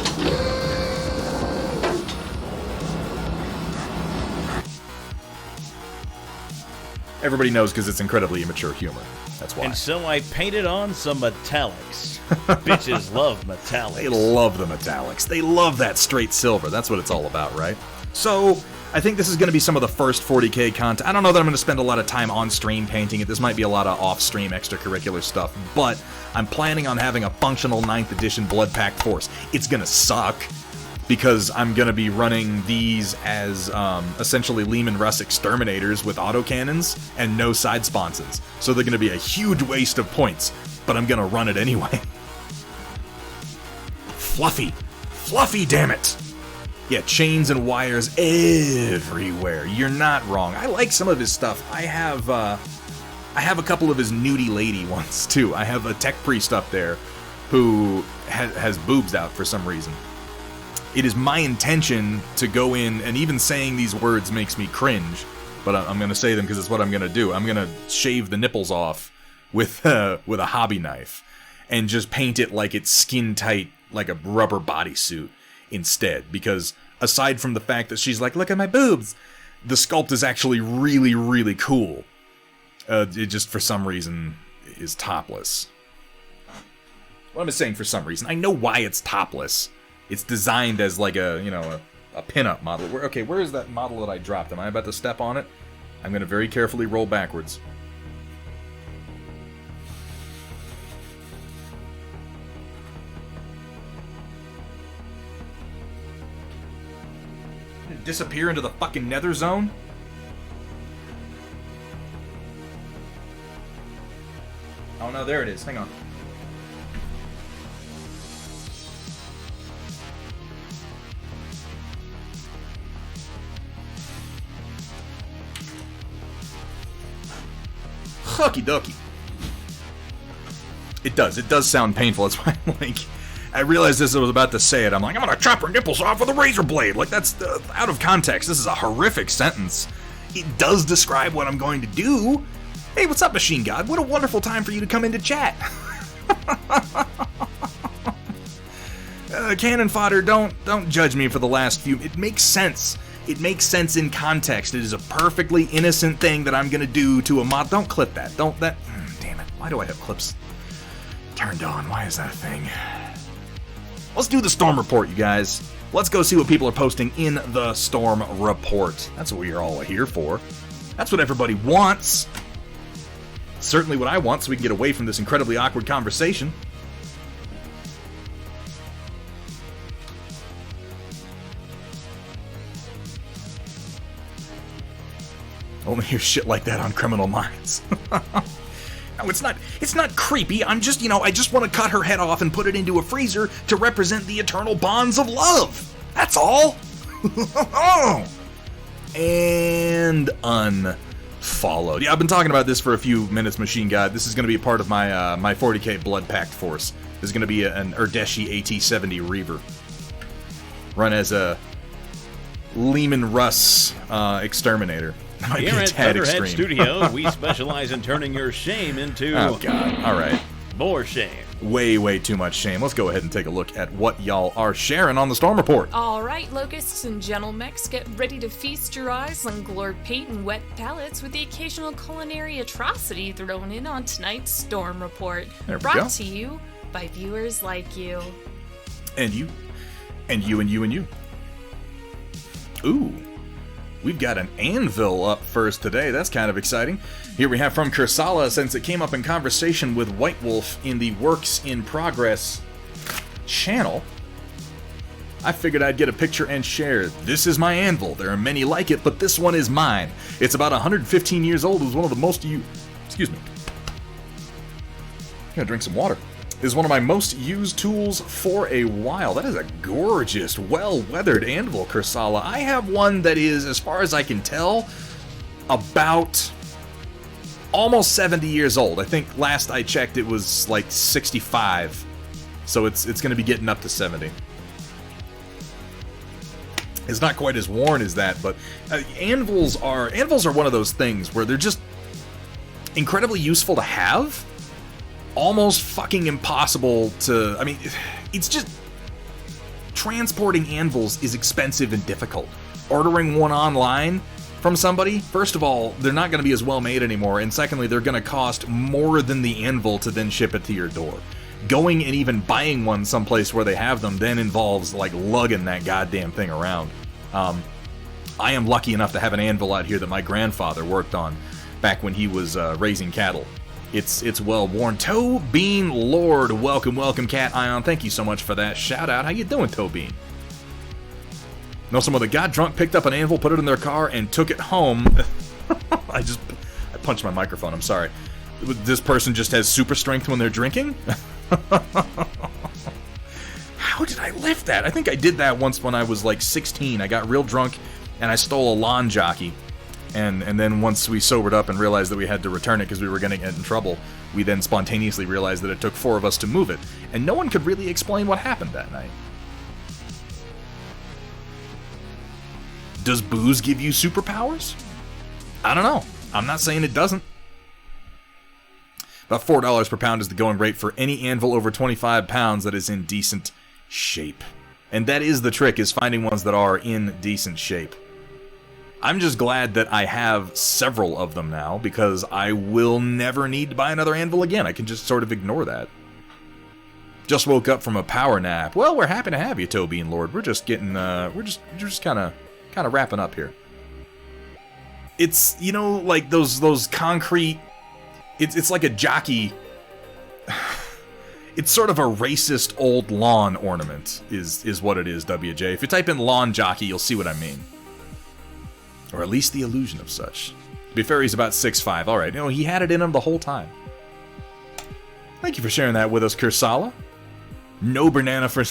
Everybody knows because it's incredibly immature humor. That's why. And so I painted on some metallics. Bitches love metallics. They love the metallics. They love that straight silver. That's what it's all about, right? So, I think this is going to be some of the first 40k content. I don't know that I'm going to spend a lot of time on stream painting it. This might be a lot of off-stream extracurricular stuff, but I'm planning on having a functional 9th edition Blood Pact force. It's going to suck, because I'm going to be running these as essentially Lehman Russ exterminators with autocannons and no side sponsons. So they're going to be a huge waste of points, but I'm going to run it anyway. Fluffy, damn it! Yeah, chains and wires everywhere. You're not wrong. I like some of his stuff. I have a couple of his nudie lady ones too. I have a tech priest up there who has boobs out for some reason. It is my intention to go in, and even saying these words makes me cringe, but I'm going to say them because it's what I'm going to do. I'm going to shave the nipples off with a hobby knife and just paint it like it's skin tight, like a rubber bodysuit instead, because aside from the fact that she's like, look at my boobs, the sculpt is actually really, really cool. It just, for some reason, is topless. What am I saying for some reason? I know why it's topless. It's designed as like a pinup model. Where is that model that I dropped? Am I about to step on it? I'm going to very carefully roll backwards. Disappear into the fucking nether zone? Oh no, there it is. Hang on. Okie dokie. It does sound painful. That's why I'm like, I realized as I was about to say it, I'm like, I'm gonna chop her nipples off with a razor blade. Like, that's out of context. This is a horrific sentence. It does describe what I'm going to do. Hey, what's up, Machine God? What a wonderful time for you to come into chat. Cannon fodder, don't judge me for the last few. It makes sense. It makes sense in context. It is a perfectly innocent thing that I'm gonna do to a mod. Don't clip that. Damn it. Why do I have clips turned on? Why is that a thing? Let's do the Storm Report, you guys. Let's go see what people are posting in the Storm Report. That's what we are all here for. That's what everybody wants. Certainly what I want, so we can get away from this incredibly awkward conversation. Only hear shit like that on Criminal Minds. No, it's not creepy. I'm just, I just want to cut her head off and put it into a freezer to represent the eternal bonds of love. That's all. And unfollowed. Yeah, I've been talking about this for a few minutes, Machine God. This is going to be a part of my my 40k Blood Pact force. This is going to be an Urdeshi AT-70 Reaver. Run as a Lehman Russ exterminator. Here at Featherhead Studios, we specialize in turning your shame into... Oh, God. All right. More shame. Way too much shame. Let's go ahead and take a look at what y'all are sharing on the Storm Report. All right, locusts and gentle mechs, get ready to feast your eyes on glowed paint and wet palates with the occasional culinary atrocity thrown in on tonight's Storm Report. There we Brought go. to you by viewers like you. And you. And you and you and you. Ooh. We've got an anvil up first today. That's kind of exciting. Here we have from Kursala, since it came up in conversation with White Wolf in the Works in Progress channel, I figured I'd get a picture and share. This is my anvil. There are many like it, but this one is mine. It's about 115 years old. It was one of the most used... Excuse me. I'm gonna drink some water. Is one of my most used tools for a while. That is a gorgeous, well-weathered anvil, Kursala. I have one that is, as far as I can tell, about almost 70 years old. I think last I checked it was like 65. So it's going to be getting up to 70. It's not quite as worn as that, but anvils are one of those things where they're just incredibly useful to have. Almost fucking impossible to... I mean, it's just... Transporting anvils is expensive and difficult. Ordering one online from somebody, first of all, they're not going to be as well made anymore, and secondly, they're going to cost more than the anvil to then ship it to your door. Going and even buying one someplace where they have them then involves, like, lugging that goddamn thing around. I am lucky enough to have an anvil out here that my grandfather worked on back when he was raising cattle. It's well worn. Toe Bean Lord, welcome, Cat Ion. Thank you so much for that shout out. How you doing, Toe Bean? Know someone that got drunk, picked up an anvil, put it in their car, and took it home. I punched my microphone. I'm sorry. This person just has super strength when they're drinking. How did I lift that? I think I did that once when I was like 16. I got real drunk and I stole a lawn jockey. And then once we sobered up and realized that we had to return it because we were going to get in trouble, we then spontaneously realized that it took 4 of us to move it. And no one could really explain what happened that night. Does booze give you superpowers? I don't know. I'm not saying it doesn't. About $4 per pound is the going rate for any anvil over 25 pounds that is in decent shape. And that is the trick, is finding ones that are in decent shape. I'm just glad that I have several of them now, because I will never need to buy another anvil again. I can just sort of ignore that. Just woke up from a power nap. Well, we're happy to have you, Toe Bean Lord. We're just getting, we're just kind of wrapping up here. It's, like those concrete. It's like a jockey. It's sort of a racist old lawn ornament, is what it is, WJ. If you type in lawn jockey, you'll see what I mean. Or at least the illusion of such. To be fair, he's about 6'5". Alright, he had it in him the whole time. Thank you for sharing that with us, Kursala. No banana for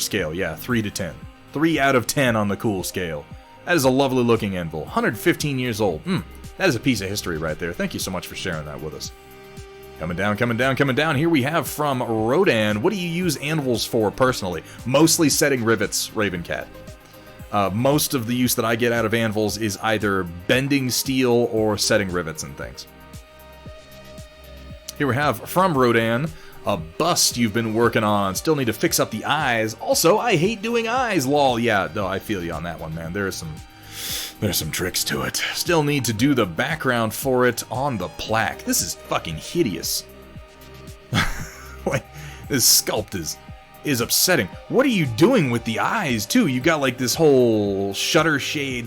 scale. Yeah, 3 to 10. 3 out of 10 on the cool scale. That is a lovely looking anvil. 115 years old. That is a piece of history right there. Thank you so much for sharing that with us. Coming down. Here we have from Rodan. What do you use anvils for personally? Mostly setting rivets, Ravencat. Most of the use that I get out of anvils is either bending steel or setting rivets and things. Here we have from Rodan, a bust you've been working on. Still need to fix up the eyes. Also, I hate doing eyes, lol. Yeah, no, I feel you on that one, man. There's some tricks to it. Still need to do the background for it on the plaque. This is fucking hideous. Like, this sculpt is upsetting. What are you doing with the eyes, too? You got like this whole shutter shade /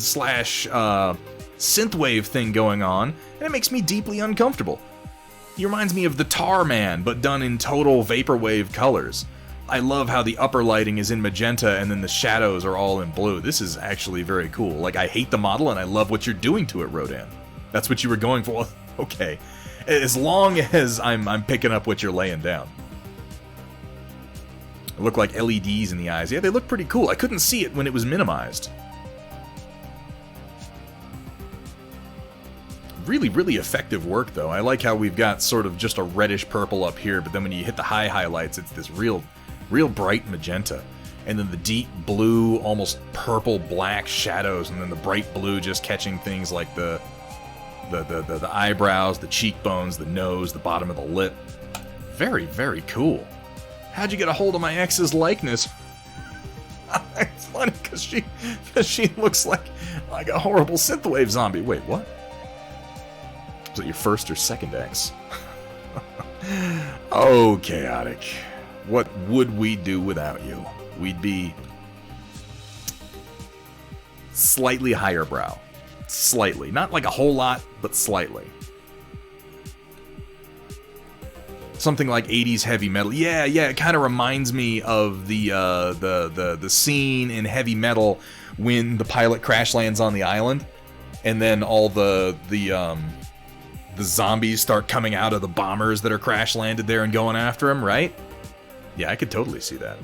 synthwave thing going on, and it makes me deeply uncomfortable. He reminds me of the Tar Man, but done in total vaporwave colors. I love how the upper lighting is in magenta and then the shadows are all in blue. This is actually very cool. Like, I hate the model and I love what you're doing to it, Rodan. That's what you were going for? Okay. As long as I'm picking up what you're laying down. They look like LEDs in the eyes. Yeah, they look pretty cool. I couldn't see it when it was minimized. Really, really effective work, though. I like how we've got sort of just a reddish purple up here, but then when you hit the high highlights, it's this real bright magenta. And then the deep blue, almost purple-black shadows, and then the bright blue just catching things like the eyebrows, the cheekbones, the nose, the bottom of the lip. Very, very cool. How'd you get a hold of my ex's likeness? It's funny, because she looks like a horrible synthwave zombie. Wait, what? Was it your first or second ex? Oh, chaotic. What would we do without you? We'd be slightly higher brow. Slightly. Not like a whole lot, but slightly. Something like 80s heavy metal. Yeah, it kind of reminds me of the scene in heavy metal when the pilot crash lands on the island, and then all the zombies start coming out of the bombers that are crash landed there and going after him, right? Yeah, I could totally see that.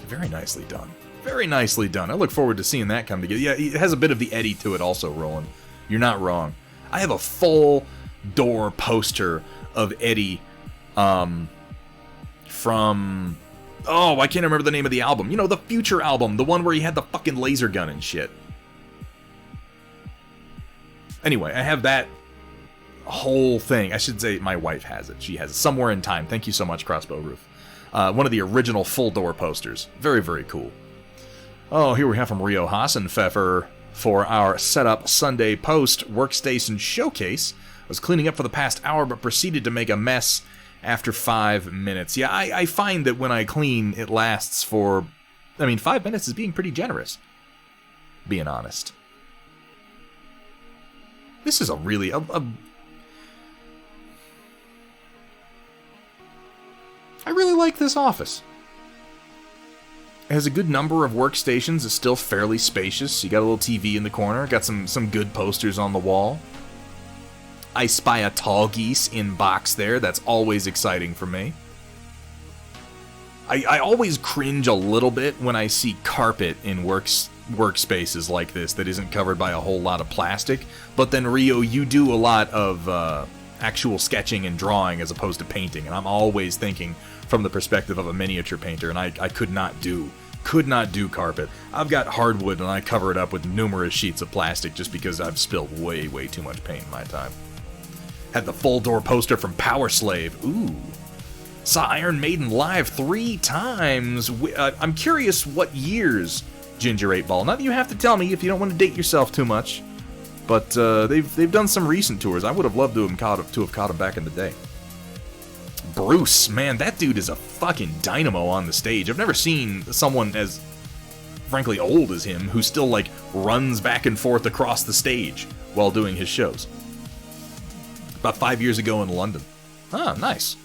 Very nicely done. Very nicely done. I look forward to seeing that come together. Yeah, it has a bit of the Eddie to it also, Roland. You're not wrong. I have a full door poster of Eddie from... Oh, I can't remember the name of the album. You know, the Future album. The one where he had the fucking laser gun and shit. Anyway, I have that whole thing. I should say my wife has it. She has it somewhere in time. Thank you so much, Crossbow Roof. One of the original full door posters. Very, very cool. Oh, here we have from Rio Hassenpfeffer for our Setup Sunday Post Workstation Showcase. I was cleaning up for the past hour, but proceeded to make a mess after 5 minutes. Yeah, I find that when I clean, it lasts for... 5 minutes is being pretty generous. Being honest. This is a really... I really like this office. It has a good number of workstations. It's still fairly spacious. You got a little TV in the corner. Got some good posters on the wall. I spy a tall geese in box there. That's always exciting for me. I always cringe a little bit when I see carpet in workspaces like this that isn't covered by a whole lot of plastic. But then, Rio, you do a lot of actual sketching and drawing as opposed to painting. And I'm always thinking from the perspective of a miniature painter, and I could not do carpet. I've got hardwood, and I cover it up with numerous sheets of plastic just because I've spilled way, way too much paint in my time. Had the full door poster from Power Slave. Ooh. Saw Iron Maiden live 3 times. I'm curious what years, Ginger 8 Ball. Not that you have to tell me if you don't want to date yourself too much, but they've done some recent tours. I would have loved to have caught him back in the day. Bruce, man, that dude is a fucking dynamo on the stage. I've never seen someone as, frankly, old as him who still, runs back and forth across the stage while doing his shows. About 5 years ago in London. Ah, nice.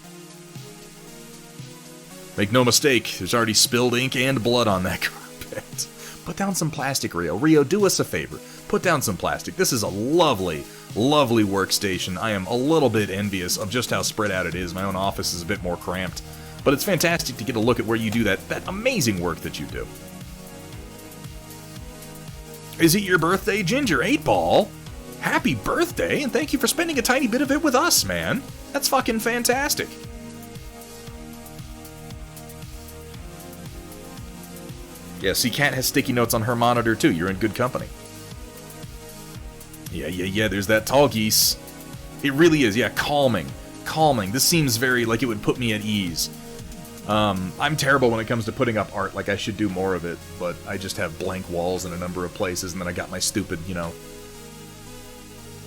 Make no mistake, there's already spilled ink and blood on that carpet. Put down some plastic, Rio. Rio, do us a favor. Put down some plastic. This is a lovely, lovely workstation. I am a little bit envious of just how spread out it is. My own office is a bit more cramped. But it's fantastic to get a look at where you do that amazing work that you do. Is it your birthday, Ginger 8 Ball? Happy birthday, and thank you for spending a tiny bit of it with us, man. That's fucking fantastic. Yeah, see, Kat has sticky notes on her monitor, too. You're in good company. Yeah, there's that tall geese. It really is, yeah, calming. This seems very, it would put me at ease. I'm terrible when it comes to putting up art, I should do more of it, but I just have blank walls in a number of places, and then I got my stupid,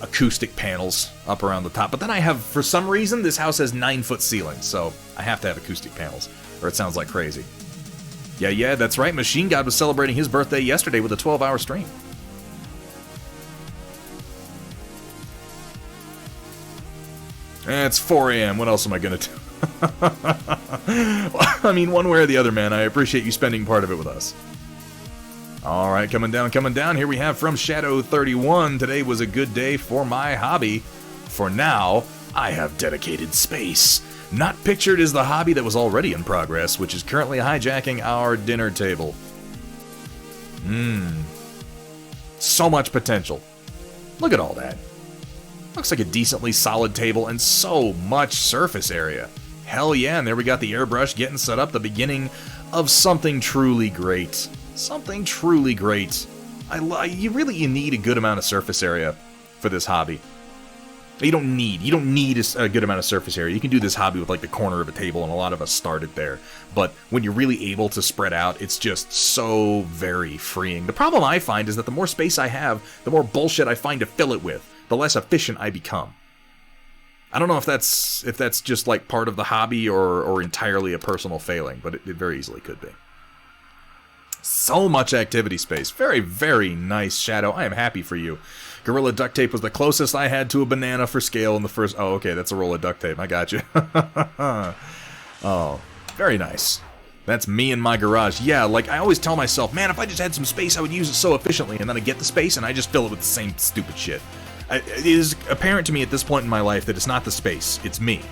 acoustic panels up around the top. But then I have, for some reason, this house has 9-foot ceilings, so I have to have acoustic panels, or it sounds like crazy. Yeah, that's right. Machine God was celebrating his birthday yesterday with a 12-hour stream. It's 4 a.m. What else am I going to do? One way or the other, man. I appreciate you spending part of it with us. All right, coming down. Here we have from Shadow31. Today was a good day for my hobby. For now, I have dedicated space. Not pictured is the hobby that was already in progress, which is currently hijacking our dinner table. So much potential. Look at all that. Looks like a decently solid table and so much surface area. Hell yeah, and there we got the airbrush getting set up, the beginning of something truly great. Something truly great. You need a good amount of surface area for this hobby. You don't need a good amount of surface area. You can do this hobby with like the corner of a table, and a lot of us started there. But when you're really able to spread out, it's just so very freeing. The problem I find is that the more space I have, the more bullshit I find to fill it with, the less efficient I become. I don't know if that's just like part of the hobby or entirely a personal failing, but it very easily could be. So much activity space. Very, very nice, Shadow. I am happy for you. Gorilla duct tape was the closest I had to a banana for scale in the first... Oh, okay, that's a roll of duct tape. I got you. Oh, very nice. That's me in my garage. Yeah, like, I always tell myself, man, if I just had some space, I would use it so efficiently. And then I get the space, and I just fill it with the same stupid shit. It is apparent to me at this point in my life that it's not the space, it's me.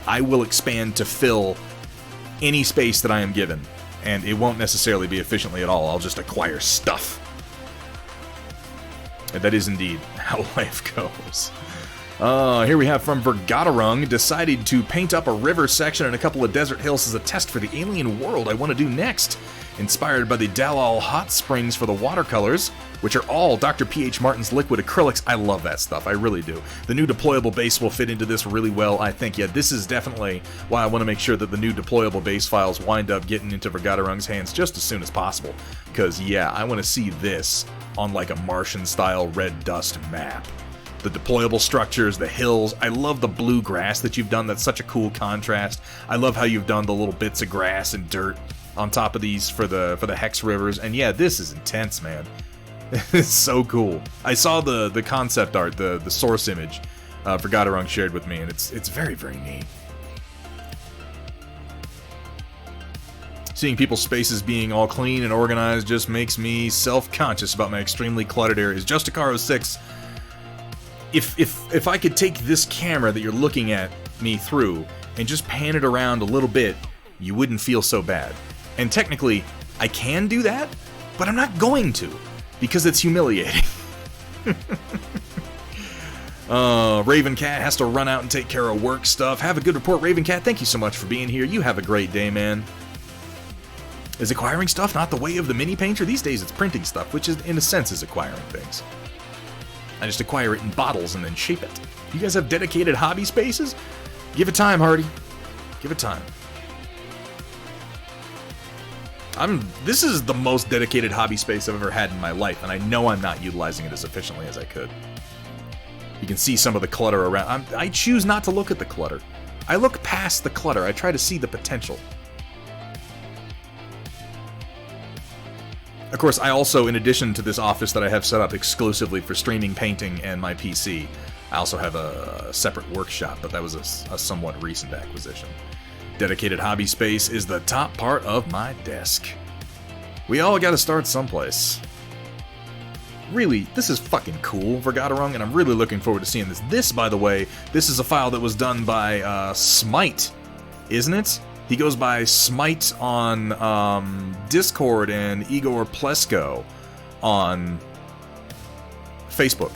I will expand to fill any space that I am given. And it won't necessarily be efficiently at all. I'll just acquire stuff. And that is indeed how life goes. Here we have from Vergatarung, decided to paint up a river section and a couple of desert hills as a test for the alien world I want to do next. Inspired by the Dalal hot springs for the watercolors, which are all Dr. P.H. Martin's liquid acrylics. I love that stuff, I really do. The new deployable base will fit into this really well, I think. Yeah, this is definitely why I want to make sure that the new deployable base files wind up getting into Vergatarung's hands just as soon as possible. Because, yeah, I want to see this on like a Martian-style red dust map. The deployable structures, the hills. I love the blue grass that you've done. That's such a cool contrast. I love how you've done the little bits of grass and dirt on top of these for the hex rivers. And yeah, this is intense, man. It's so cool. I saw the concept art, the source image Vergatarung shared with me, and it's very, very neat. Seeing people's spaces being all clean and organized just makes me self-conscious about my extremely cluttered areas. Justicaro6, if I could take this camera that you're looking at me through and just pan it around a little bit, you wouldn't feel so bad. And technically, I can do that, but I'm not going to, because it's humiliating. Ravencat has to run out and take care of work stuff. Have a good report, Ravencat. Thank you so much for being here. You have a great day, man. Is acquiring stuff not the way of the mini painter? These days it's printing stuff, which is, in a sense, is acquiring things. I just acquire it in bottles and then shape it. You guys have dedicated hobby spaces? Give it time, Hardy. Give it time. This is the most dedicated hobby space I've ever had in my life, and I know I'm not utilizing it as efficiently as I could. You can see some of the clutter around. I choose not to look at the clutter. I look past the clutter. I try to see the potential. Of course, I also, in addition to this office that I have set up exclusively for streaming, painting, and my PC, I also have a separate workshop, but that was a somewhat recent acquisition. Dedicated hobby space is the top part of my desk. We all gotta start someplace. Really, this is fucking cool, Vergatarung, and I'm really looking forward to seeing this. This, by the way, this is a file that was done by Smite, isn't it? He goes by Smite on Discord and Igor Plesko on Facebook.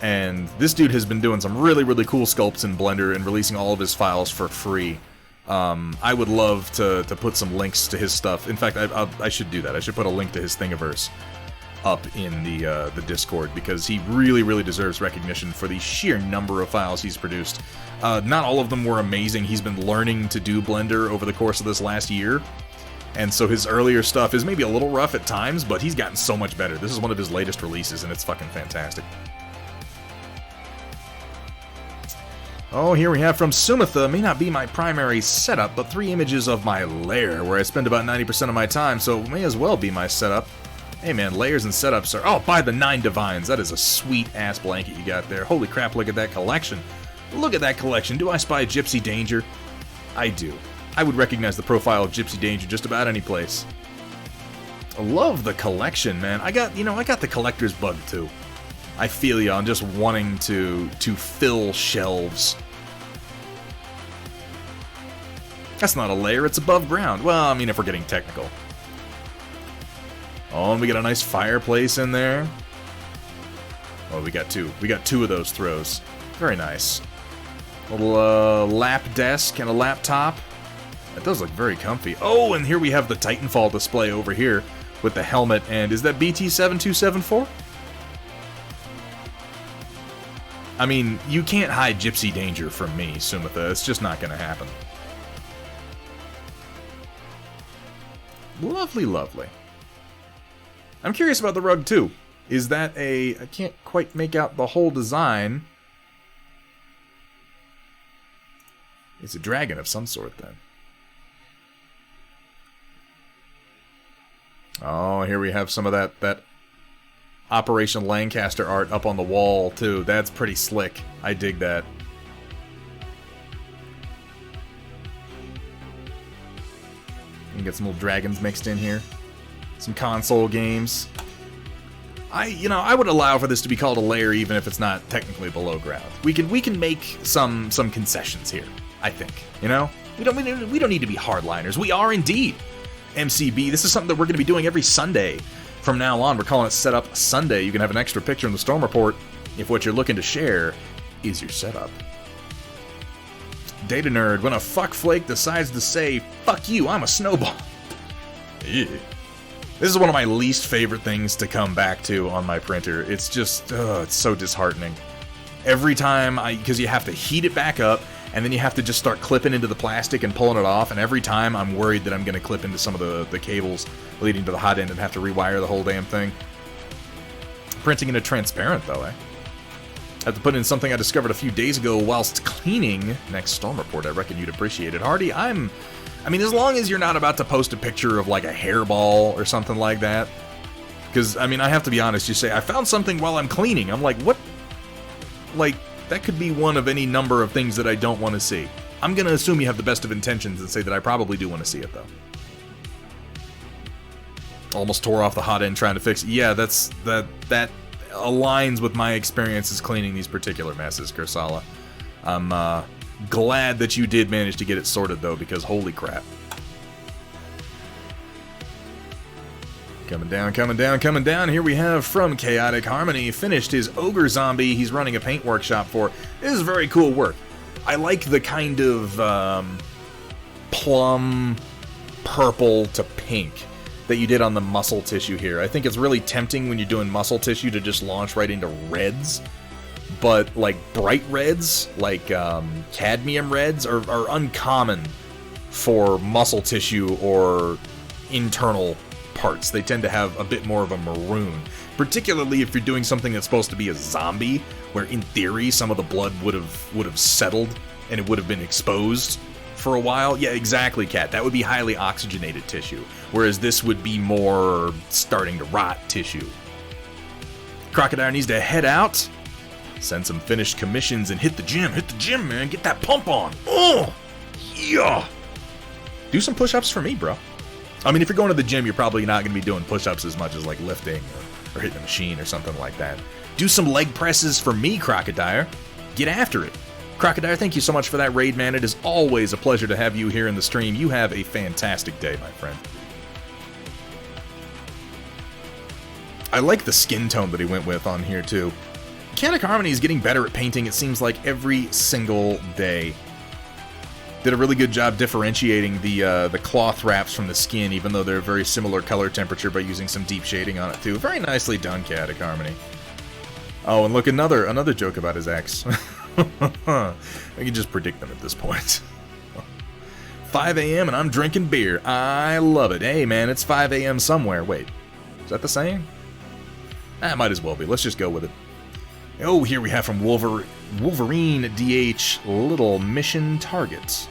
And this dude has been doing some really, really cool sculpts in Blender and releasing all of his files for free. I would love to put some links to his stuff. In fact, I should do that. I should put a link to his Thingiverse up in the Discord, because he really, really deserves recognition for the sheer number of files he's produced. Not all of them were amazing. He's been learning to do Blender over the course of this last year, and so his earlier stuff is maybe a little rough at times, but he's gotten so much better. This is one of his latest releases, and it's fucking fantastic. Oh, here we have from Sumitha. May not be my primary setup, but 3 images of my lair, where I spend about 90% of my time, so it may as well be my setup. Hey man, layers and setups are... Oh, by the 9 Divines. That is a sweet-ass blanket you got there. Holy crap, look at that collection. Look at that collection. Do I spy Gypsy Danger? I do. I would recognize the profile of Gypsy Danger just about any place. love the collection, man. I got the collector's bug too. I feel you on just wanting to fill shelves. That's not a layer, it's above ground. Well, I mean, if we're getting technical. Oh, and we got a nice fireplace in there. Oh, we got two. We got two of those throws. Very nice. Little lap desk and a laptop. That does look very comfy. Oh, and here we have the Titanfall display over here with the helmet. And is that BT7274? I mean, you can't hide Gypsy Danger from me, Sumitha. It's just not going to happen. Lovely, lovely. I'm curious about the rug, too. Is that a... I can't quite make out the whole design. It's a dragon of some sort, then. Oh, here we have some of that Operation Lancaster art up on the wall, too. That's pretty slick. I dig that. You get some little dragons mixed in here. Some console games. I would allow for this to be called a lair even if it's not technically below ground. We can make some concessions here, I think. You know? We don't need to be hardliners. We are indeed MCB. This is something that we're going to be doing every Sunday from now on. We're calling it Setup Sunday. You can have an extra picture in the Storm Report if what you're looking to share is your setup. Data Nerd, when a fuckflake decides to say, fuck you, I'm a snowball. Yeah. This is one of my least favorite things to come back to on my printer. It's just, it's so disheartening. Every time because you have to heat it back up, and then you have to just start clipping into the plastic and pulling it off, and every time I'm worried that I'm going to clip into some of the cables leading to the hot end and have to rewire the whole damn thing. Printing in a transparent, though, eh? I have to put in something I discovered a few days ago whilst cleaning. Next Storm Report, I reckon you'd appreciate it. Hardy, I mean, as long as you're not about to post a picture of, like, a hairball or something like that. Because, I mean, I have to be honest, you say, I found something while I'm cleaning. I'm like, what? Like, that could be one of any number of things that I don't want to see. I'm going to assume you have the best of intentions and say that I probably do want to see it, though. Almost tore off the hot end trying to fix it. Yeah, that aligns with my experiences cleaning these particular messes, Kursala. I'm glad that you did manage to get it sorted, though, because holy crap. Coming down. Here we have from Chaotic Harmony, finished his ogre zombie he's running a paint workshop for. This is very cool work. I like the kind of plum purple to pink that you did on the muscle tissue here. I think it's really tempting when you're doing muscle tissue to just launch right into reds. But like bright reds, like cadmium reds, are uncommon for muscle tissue or internal parts. They tend to have a bit more of a maroon, particularly if you're doing something that's supposed to be a zombie, where in theory some of the blood would have settled and it would have been exposed for a while. Yeah, exactly, Kat. That would be highly oxygenated tissue, whereas this would be more starting to rot tissue. Crocodile needs to head out, send some finished commissions, and hit the gym, man. Get that pump on. Oh, yeah. Do some push-ups for me, bro. I mean, if you're going to the gym, you're probably not going to be doing push-ups as much as like lifting or hitting a machine or something like that. Do some leg presses for me, Crocodile. Get after it. Crocodile, thank you so much for that raid, man. It is always a pleasure to have you here in the stream. You have a fantastic day, my friend. I like the skin tone that he went with on here, too. Mechanic Harmony is getting better at painting, it seems like, every single day. Did a really good job differentiating the cloth wraps from the skin, even though they're a very similar color temperature, by using some deep shading on it, too. Very nicely done, Chaotic Harmony. Oh, and look, another joke about his ex. I can just predict them at this point. 5 a.m. and I'm drinking beer. I love it. Hey, man, it's 5 a.m. somewhere. Wait, is that the saying? Might as well be. Let's just go with it. Oh, here we have from Wolverine DH, Little Mission Targets.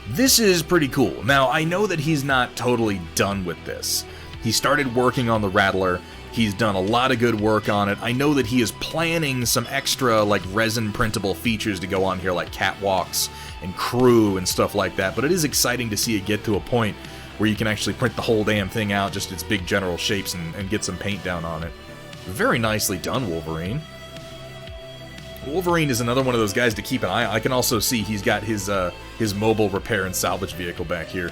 This is pretty cool. Now, I know that he's not totally done with this. He started working on the Rattler. He's done a lot of good work on it. I know that he is planning some extra, like, resin printable features to go on here, like catwalks and crew and stuff like that. But it is exciting to see it get to a point where you can actually print the whole damn thing out, just its big general shapes, and get some paint down on it. Very nicely done, Wolverine. Wolverine is another one of those guys to keep an eye on. I can also see he's got his mobile repair and salvage vehicle back here.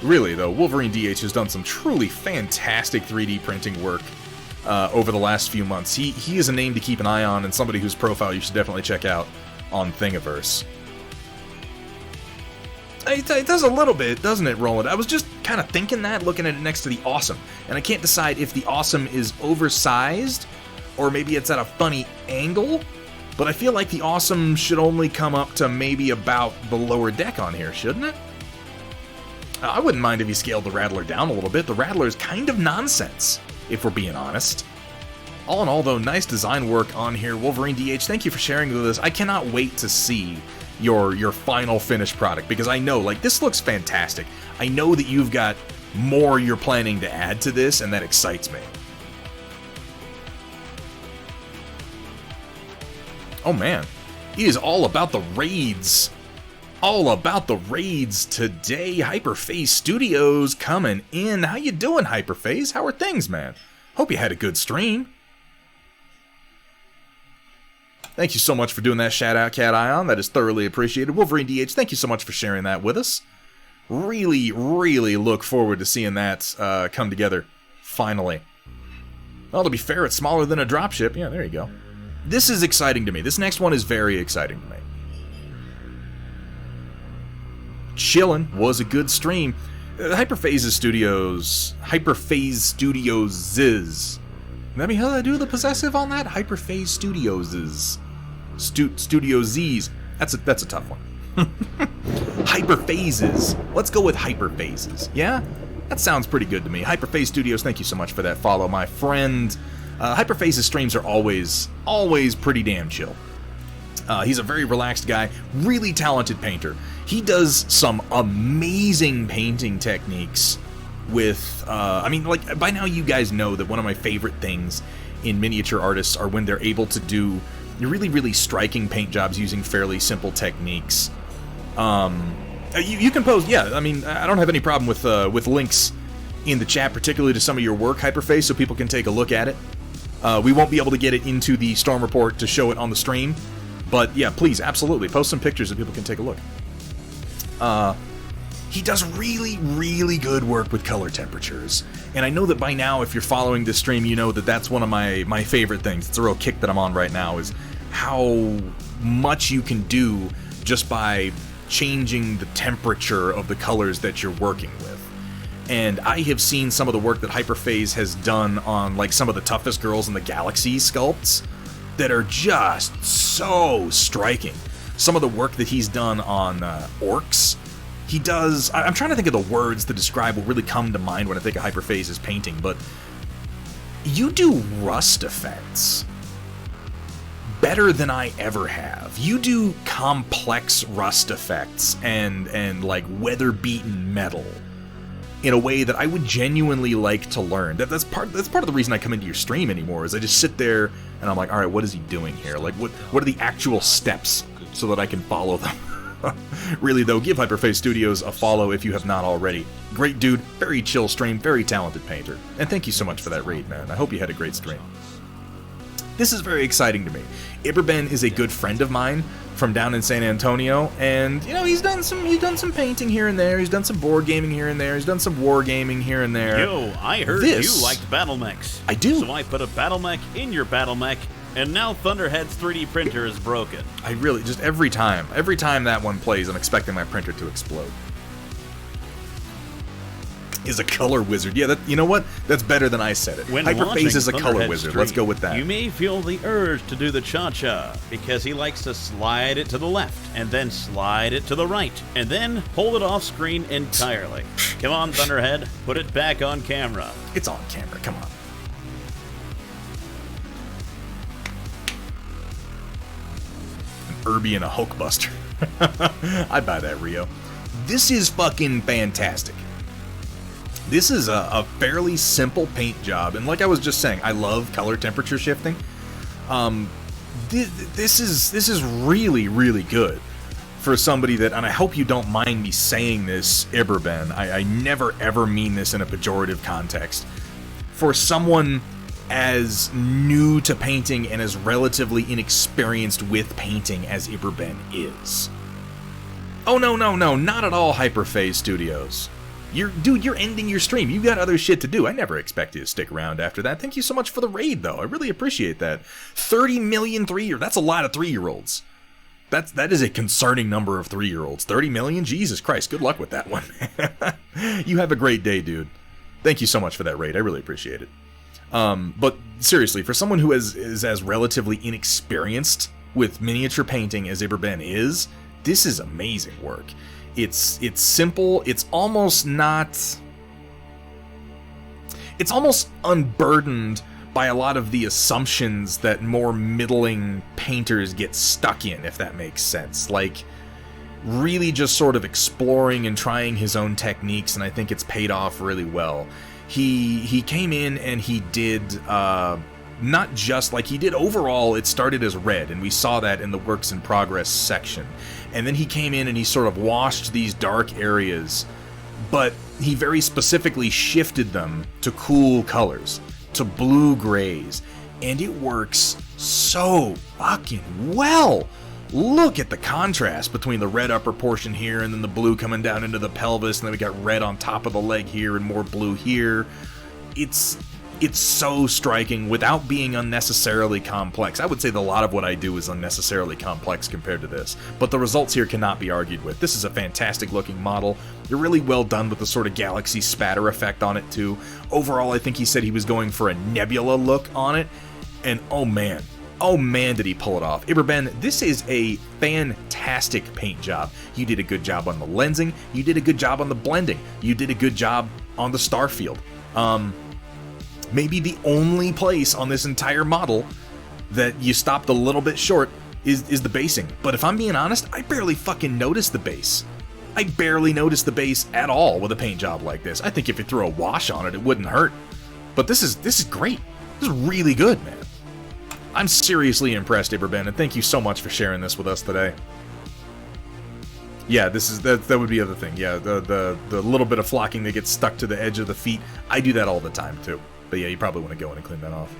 Really, though, Wolverine DH has done some truly fantastic 3D printing work over the last few months. He is a name to keep an eye on, and somebody whose profile you should definitely check out on Thingiverse. It does a little bit, doesn't it, Roland? I was just kind of thinking that, looking at it next to the Awesome, and I can't decide if the Awesome is oversized, or maybe it's at a funny angle, but I feel like the Awesome should only come up to maybe about the lower deck on here, shouldn't it? I wouldn't mind if he scaled the Rattler down a little bit. The Rattler is kind of nonsense, if we're being honest. All in all, though, nice design work on here. Wolverine DH, thank you for sharing with us. I cannot wait to see your final finished product, because I know, like, this looks fantastic. I know that you've got more you're planning to add to this, and that excites me. Oh, man. He is all about the raids. All about the raids today. Hyperphase Studios coming in. How you doing, Hyperphase? How are things, man? Hope you had a good stream. Thank you so much for doing that shout out, Cat Ion. That is thoroughly appreciated. Wolverine DH, thank you so much for sharing that with us. Really, really look forward to seeing that come together, finally. Well, to be fair, it's smaller than a dropship. Yeah, there you go. This is exciting to me. This next one is very exciting to me. Chillin' was a good stream. Hyperphase Studios. Let me how do I do the possessive on that? Hyperphase Studios. Studio Z's. That's a tough one. Hyperphases. Let's go with hyperphases. Yeah? That sounds pretty good to me. Hyperphase Studios, thank you so much for that follow, my friend. Hyperphase's streams are always pretty damn chill. He's a very relaxed guy, really talented painter. He does some amazing painting techniques with, I mean, like, by now you guys know that one of my favorite things in miniature artists are when they're able to do really, really striking paint jobs using fairly simple techniques. You can post, yeah, I mean, I don't have any problem with links in the chat, particularly to some of your work, Hyperphase, so people can take a look at it. We won't be able to get it into the Storm Report to show it on the stream, but yeah, please, absolutely, post some pictures so people can take a look. He does really, really good work with color temperatures. And I know that by now, if you're following this stream, you know that that's one of my favorite things. It's a real kick that I'm on right now, is how much you can do just by changing the temperature of the colors that you're working with. And I have seen some of the work that Hyperphase has done on, like, some of the toughest girls in the galaxy sculpts that are just so striking. Some of the work that he's done on orcs, he does... I'm trying to think of the words to describe what really come to mind when I think of Hyperphase's painting, but you do rust effects better than I ever have. You do complex rust effects and like weather-beaten metal in a way that I would genuinely like to learn. That's part of the reason I come into your stream anymore, is I just sit there and I'm like, all right, what is he doing here? Like, what are the actual steps so that I can follow them? Really, though, give Hyperphase Studios a follow if you have not already. Great dude, very chill stream, very talented painter. And thank you so much for that raid, man. I hope you had a great stream. This is very exciting to me. Iberben is a good friend of mine from down in San Antonio, and you know, he's done some painting here and there, he's done some board gaming here and there, he's done some war gaming here and there. Yo, I heard you liked Battlemechs. I do. So I put a Battlemech in your Battlemech, and now Thunderhead's 3D printer is broken. I really, just every time that one plays, I'm expecting my printer to explode. Is a color wizard. Yeah, you know what? That's better than I said it. When Hyperphase is a color Thunderhead's wizard. stream, Let's go with that. You may feel the urge to do the cha-cha, because he likes to slide it to the left, and then slide it to the right, and then hold it off screen entirely. Come on, Thunderhead, put it back on camera. It's on camera, come on. An Irby and a Hulkbuster. I'd buy that, Rio. This is fucking fantastic. This is a fairly simple paint job, and like I was just saying, I love color temperature shifting. this is really, really good for somebody that, and I hope you don't mind me saying this, Iberben, I never ever mean this in a pejorative context. For someone as new to painting and as relatively inexperienced with painting as Iberben is. Oh, no, not at all, Hyperphase Studios. You're ending your stream. You've got other shit to do. I never expect you to stick around after that. Thank you so much for the raid, though. I really appreciate that. 30 million 3-year. That's a lot of 3-year-olds. That is a concerning number of 3-year-olds. 30 million? Jesus Christ. Good luck with that one. You have a great day, dude. Thank you so much for that raid. I really appreciate it. But seriously, for someone who is as relatively inexperienced with miniature painting as Iberben is, this is amazing work. It's simple. It's almost unburdened by a lot of the assumptions that more middling painters get stuck in, if that makes sense. Like, really just sort of exploring and trying his own techniques, and I think it's paid off really well. He came in and he did not just like he did overall. It started as red, and we saw that in the works in progress section. And then he came in and he sort of washed these dark areas, but he very specifically shifted them to cool colors, to blue grays, and it works so fucking well. Look at the contrast between the red upper portion here and then the blue coming down into the pelvis, and then we got red on top of the leg here and more blue here. It's so striking without being unnecessarily complex. I would say that a lot of what I do is unnecessarily complex compared to this, but the results here cannot be argued with. This is a fantastic looking model. They're really well done with the sort of galaxy spatter effect on it too. Overall, I think he said he was going for a nebula look on it, and oh man, did he pull it off. Iberben, this is a fantastic paint job. You did a good job on the lensing, you did a good job on the blending, you did a good job on the star field. Maybe the only place on this entire model that you stopped a little bit short is the basing. But if I'm being honest, I barely fucking noticed the base. I barely noticed the base at all with a paint job like this. I think if you threw a wash on it, it wouldn't hurt. But this is great. This is really good, man. I'm seriously impressed, Iberben, and thank you so much for sharing this with us today. Yeah, that would be the other thing. Yeah, the little bit of flocking that gets stuck to the edge of the feet. I do that all the time too. But yeah, you probably want to go in and clean that off.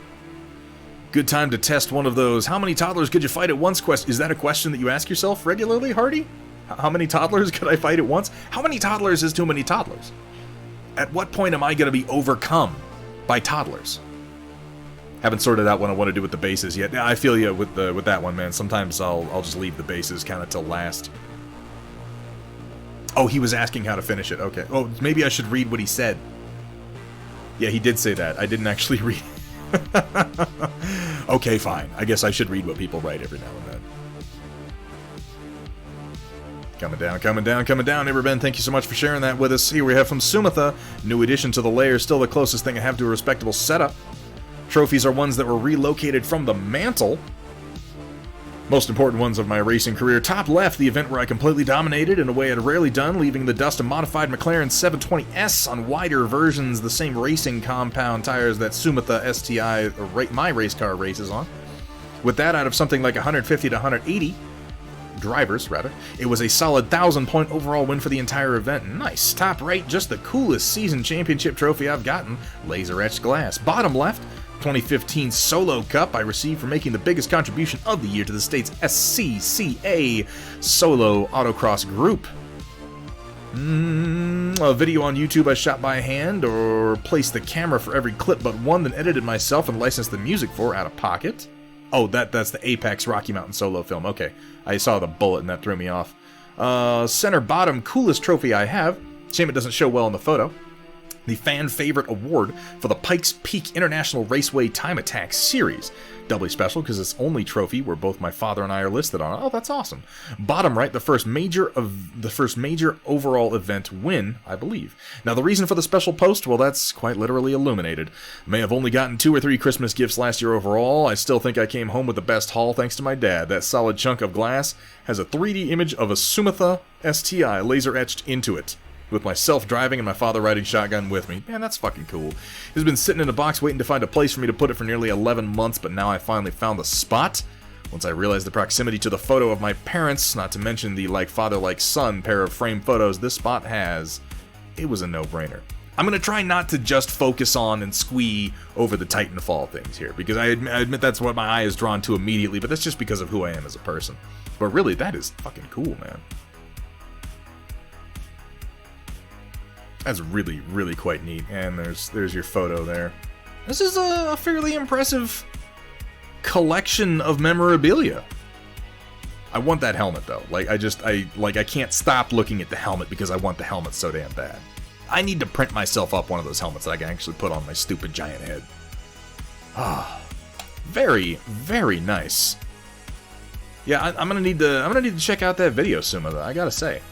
Good time to test one of those. How many toddlers could you fight at once? Is that a question that you ask yourself regularly, Hardy? How many toddlers could I fight at once? How many toddlers is too many toddlers? At what point am I going to be overcome by toddlers? Haven't sorted out what I want to do with the bases yet. I feel you with that one, man. Sometimes I'll just leave the bases kind of till last. Oh, he was asking how to finish it. Okay. Oh, maybe I should read what he said. Yeah, he did say that. I didn't actually read. Okay, fine. I guess I should read what people write every now and then. Coming down, Iberben. Thank you so much for sharing that with us. Here we have from Sumitha. New addition to the layer. Still the closest thing I have to a respectable setup. Trophies are ones that were relocated from the mantle. Most important ones of my racing career. Top left, the event where I completely dominated in a way I'd rarely done, leaving the dust of modified McLaren 720S on wider versions, the same racing compound tires that Sumitha STI, my race car, races on. With that, out of something like 150 to 180 drivers, rather, it was a solid 1,000-point overall win for the entire event. Nice. Top right, just the coolest season championship trophy I've gotten. Laser-etched glass. Bottom left, 2015 Solo Cup I received for making the biggest contribution of the year to the state's SCCA Solo Autocross Group. A video on YouTube I shot by hand or placed the camera for every clip but one, then edited myself and licensed the music for out of pocket. Oh, that's the Apex Rocky Mountain solo film. Okay, I saw the bullet and that threw me off. Center bottom, coolest trophy I have. Shame it doesn't show well in the photo. The fan favorite award for the Pikes Peak International Raceway Time Attack Series. Doubly special because it's only trophy where both my father and I are listed on it. Oh, that's awesome. Bottom right, the first major overall event win, I believe. Now the reason for the special post, well, that's quite literally illuminated. May have only gotten 2 or 3 Christmas gifts last year overall. I still think I came home with the best haul thanks to my dad. That solid chunk of glass has a 3D image of a Sumitha STI laser etched into it, with myself driving and my father riding shotgun with me. Man, that's fucking cool. It's been sitting in a box waiting to find a place for me to put it for nearly 11 months, but now I finally found the spot. Once I realized the proximity to the photo of my parents, not to mention the like father like son pair of framed photos this spot has, it was a no-brainer. I'm going to try not to just focus on and squee over the Titanfall things here, because I admit that's what my eye is drawn to immediately, but that's just because of who I am as a person. But really, that is fucking cool, man. That's really, really quite neat. And there's your photo there. This is a fairly impressive collection of memorabilia. I want that helmet though. Like I can't stop looking at the helmet because I want the helmet so damn bad. I need to print myself up one of those helmets that I can actually put on my stupid giant head. Ah, very, very nice. Yeah, I'm gonna need to check out that video, Sumitha. I gotta say.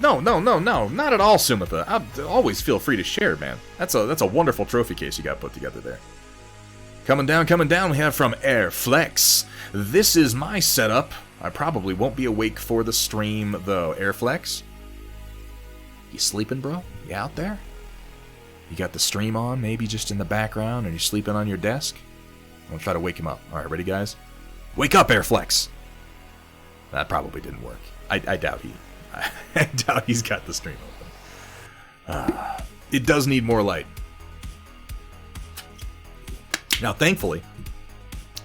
No, not at all, Sumitha. Always feel free to share, man. That's a wonderful trophy case you got put together there. Coming down, we have from Airflex. This is my setup. I probably won't be awake for the stream, though. Airflex? You sleeping, bro? You out there? You got the stream on, maybe just in the background, and you're sleeping on your desk? I'm gonna try to wake him up. Alright, ready, guys? Wake up, Airflex! That probably didn't work. I doubt I doubt he's got the stream open. It does need more light. Now, thankfully,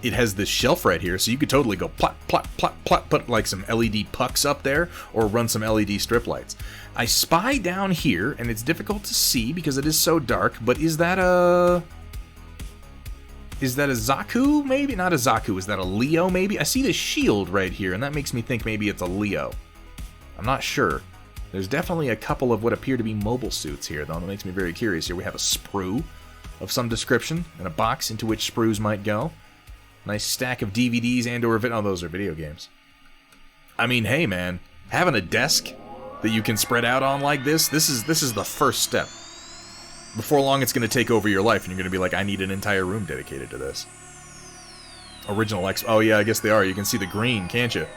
it has this shelf right here, so you could totally go plop, plop, plop, plop, put like some LED pucks up there, or run some LED strip lights. I spy down here, and it's difficult to see because it is so dark, but is that a Zaku, maybe? Not a Zaku, is that a Leo, maybe? I see the shield right here, and that makes me think maybe it's a Leo. I'm not sure. There's definitely a couple of what appear to be mobile suits here, though, and that makes me very curious. Here we have a sprue of some description, and a box into which sprues might go. Nice stack of DVDs and or those are video games. I mean, hey man, having a desk that you can spread out on like this is the first step. Before long it's going to take over your life and you're going to be like, I need an entire room dedicated to this. Original X. Oh yeah, I guess they are. You can see the green, can't you?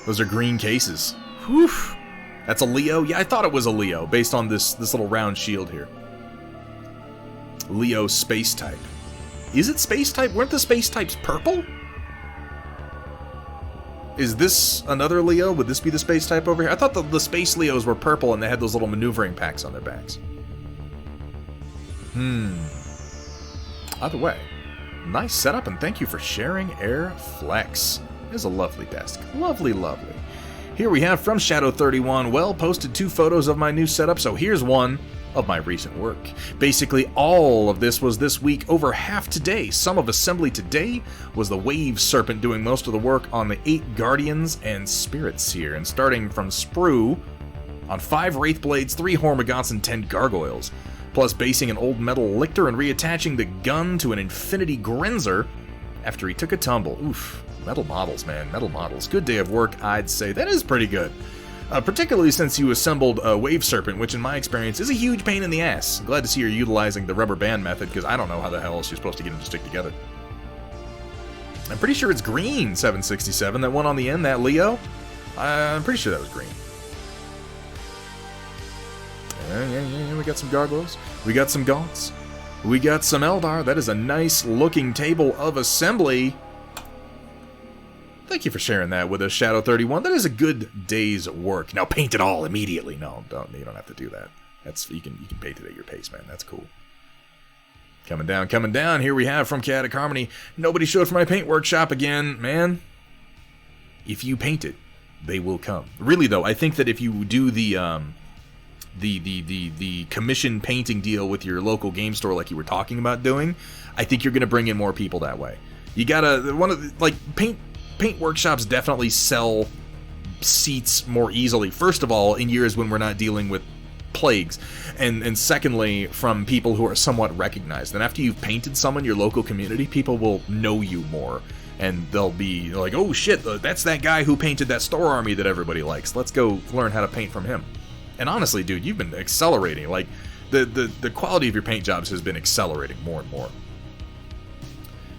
Those are green cases. Whew. That's a Leo? Yeah, I thought it was a Leo based on this little round shield here. Leo space type. Is it space type? Weren't the space types purple? Is this another Leo? Would this be the space type over here? I thought the space Leos were purple and they had those little maneuvering packs on their backs. Either way, nice setup and thank you for sharing, Airflex. It is a lovely desk. Lovely, lovely. Here we have from Shadow31, well, posted 2 photos of my new setup, so here's one of my recent work. Basically, all of this was this week, over half today. Some of assembly today was the Wave Serpent doing most of the work on the 8 Guardians and Spirits here, and starting from Sprue on 5 Wraith Blades, 3 Hormagaunts, and 10 Gargoyles, plus basing an old metal Lictor and reattaching the gun to an Infinity Grenzer after he took a tumble. Oof, metal models, man, metal models. Good day of work, I'd say. That is pretty good. Particularly since you assembled a Wave Serpent, which in my experience is a huge pain in the ass. I'm glad to see you're utilizing the rubber band method, because I don't know how the hell else you're supposed to get them to stick together. I'm pretty sure it's green, 767. That one on the end, that Leo? I'm pretty sure that was green. Yeah, we got some Gargoyles. We got some Gaunts. We got some Eldar. That is a nice looking table of assembly. Thank you for sharing that with us, Shadow31. That is a good day's work. Now paint it all immediately. No, you don't have to do that. You can paint it at your pace, man. That's cool. Coming down. Here we have from Chaotic Harmony. Nobody showed for my paint workshop again, man. If you paint it, they will come. Really though, I think that if you do the commission painting deal with your local game store like you were talking about doing, I think you're gonna bring in more people that way. You gotta paint workshops definitely sell seats more easily. First of all, in years when we're not dealing with plagues, and secondly, from people who are somewhat recognized. And after you've painted someone, your local community, people will know you more, and they'll be like, oh shit, that's that guy who painted that store army that everybody likes. Let's go learn how to paint from him. And honestly, dude, you've been accelerating. Like, the quality of your paint jobs has been accelerating more and more.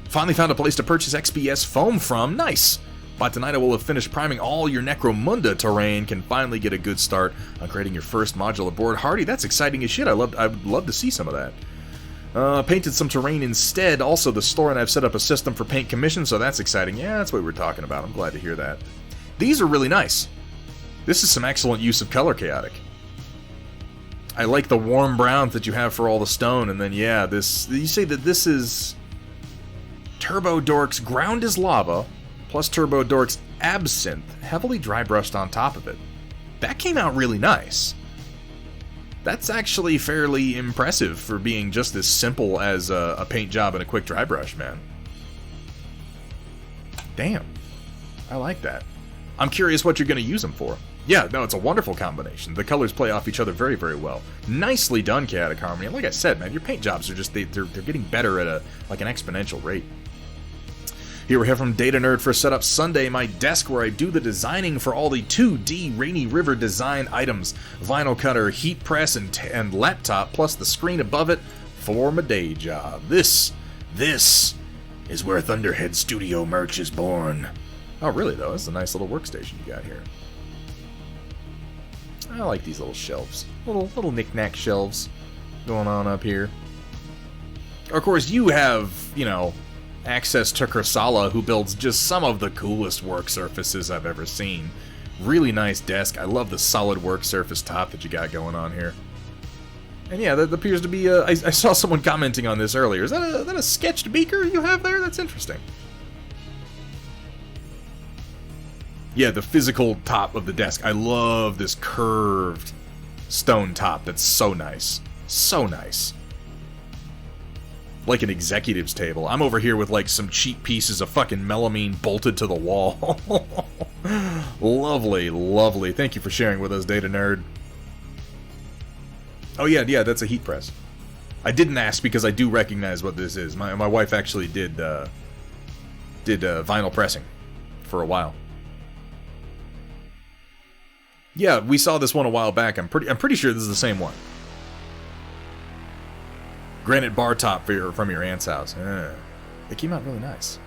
Finally found a place to purchase XPS foam from. Nice! By tonight I will have finished priming all your Necromunda terrain. Can finally get a good start on creating your first modular board. Hardy, that's exciting as shit. I'd love to see some of that. Painted some terrain instead. Also, the store and I've set up a system for paint commission, so that's exciting. Yeah, that's what we were talking about. I'm glad to hear that. These are really nice. This is some excellent use of color chaotic. I like the warm browns that you have for all the stone, and then, yeah, this... You say that this is... Turbo Dork's Ground is Lava, plus Turbo Dork's Absinthe, heavily dry brushed on top of it. That came out really nice. That's actually fairly impressive for being just as simple as a paint job and a quick dry brush, man. Damn. I like that. I'm curious what you're going to use them for. Yeah, no, it's a wonderful combination. The colors play off each other very, very well. Nicely done, Chaotic Harmony. And like I said, man, your paint jobs are just, they're getting better at an exponential rate. Here we have from Data Nerd for Setup Sunday, my desk where I do the designing for all the 2D Rainy River design items. Vinyl cutter, heat press, and laptop, plus the screen above it for my day job. This is where Thunderhead Studio merch is born. Oh, really, though? That's a nice little workstation you got here. I like these little shelves. Little knick-knack shelves going on up here. Of course, you have, you know, access to Kursala, who builds just some of the coolest work surfaces I've ever seen. Really nice desk. I love the solid work surface top that you got going on here. And yeah, that appears to be I saw someone commenting on this earlier. Is that a sketched beaker you have there? That's interesting. Yeah, the physical top of the desk. I love this curved stone top. That's so nice. So nice. Like an executive's table. I'm over here with like some cheap pieces of fucking melamine bolted to the wall. Lovely, lovely. Thank you for sharing with us, Data Nerd. Oh yeah, that's a heat press. I didn't ask because I do recognize what this is. My wife actually did vinyl pressing for a while. Yeah, we saw this one a while back. I'm pretty sure this is the same one. Granite bar top from your aunt's house. It came out really nice.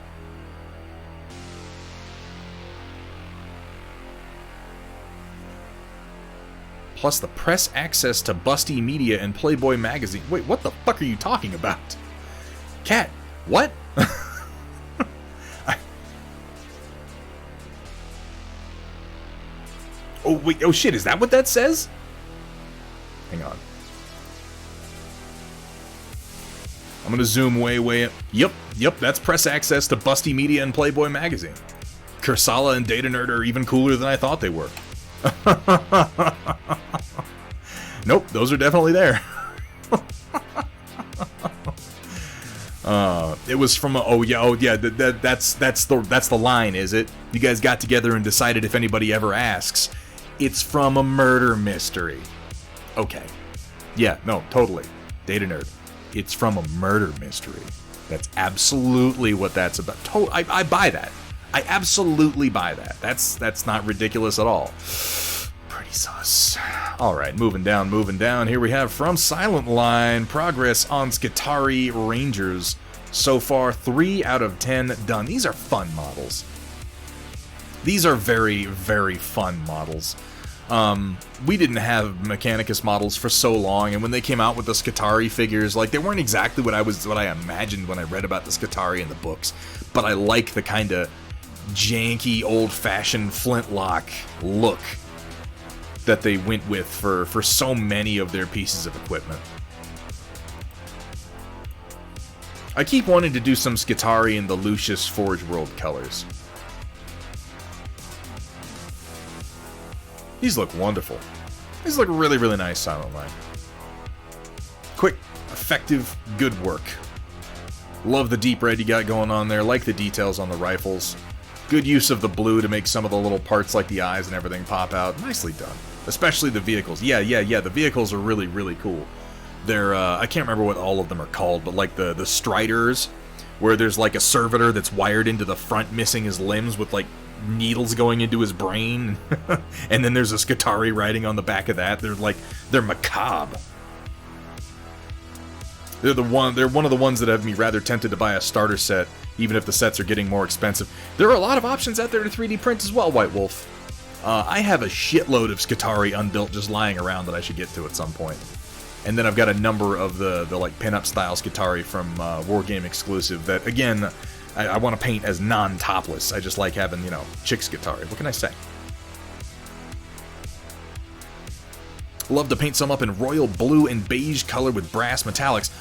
Plus the press access to Busty Media and Playboy magazine. Wait, what the fuck are you talking about? Cat, what? Oh, wait, oh shit, is that what that says? Hang on. I'm gonna zoom way up. Yep, that's press access to Busty Media and Playboy magazine. Kursala and Data Nerd are even cooler than I thought they were. Nope, those are definitely there. It was from that's the line, is it? You guys got together and decided if anybody ever asks. It's from a murder mystery. Okay. Yeah, no, totally. Data Nerd. It's from a murder mystery. That's absolutely what that's about. I buy that. I absolutely buy that. That's not ridiculous at all. Pretty sus. Alright, moving down. Here we have from Silent Line, progress on Skitari Rangers. So far, 3 out of 10 done. These are fun models. These are very, very fun models. We didn't have Mechanicus models for so long, and when they came out with the Skitari figures, like, they weren't exactly what I imagined when I read about the Skitari in the books, but I like the kind of janky, old-fashioned flintlock look that they went with for so many of their pieces of equipment. I keep wanting to do some Skitari in the Lucius Forge World colors. These look wonderful. These look really, really nice, Silent Line. Quick, effective, good work. Love the deep red you got going on there. Like the details on the rifles. Good use of the blue to make some of the little parts like the eyes and everything pop out. Nicely done. Especially the vehicles. Yeah, the vehicles are really, really cool. They're, I can't remember what all of them are called, but like the Striders, where there's like a servitor that's wired into the front missing his limbs with like needles going into his brain, and then there's a Skitari riding on the back of that. They're macabre. They're one of the ones that have me rather tempted to buy a starter set, even if the sets are getting more expensive. There are a lot of options out there to 3D print as well, White Wolf. I have a shitload of Skitari unbuilt just lying around that I should get to at some point. And then I've got a number of the like pinup style Skitarii from Wargame exclusive that, again, I want to paint as non-topless. I just like having, you know, chick Skitarii. What can I say? Love to paint some up in royal blue and beige color with brass metallics.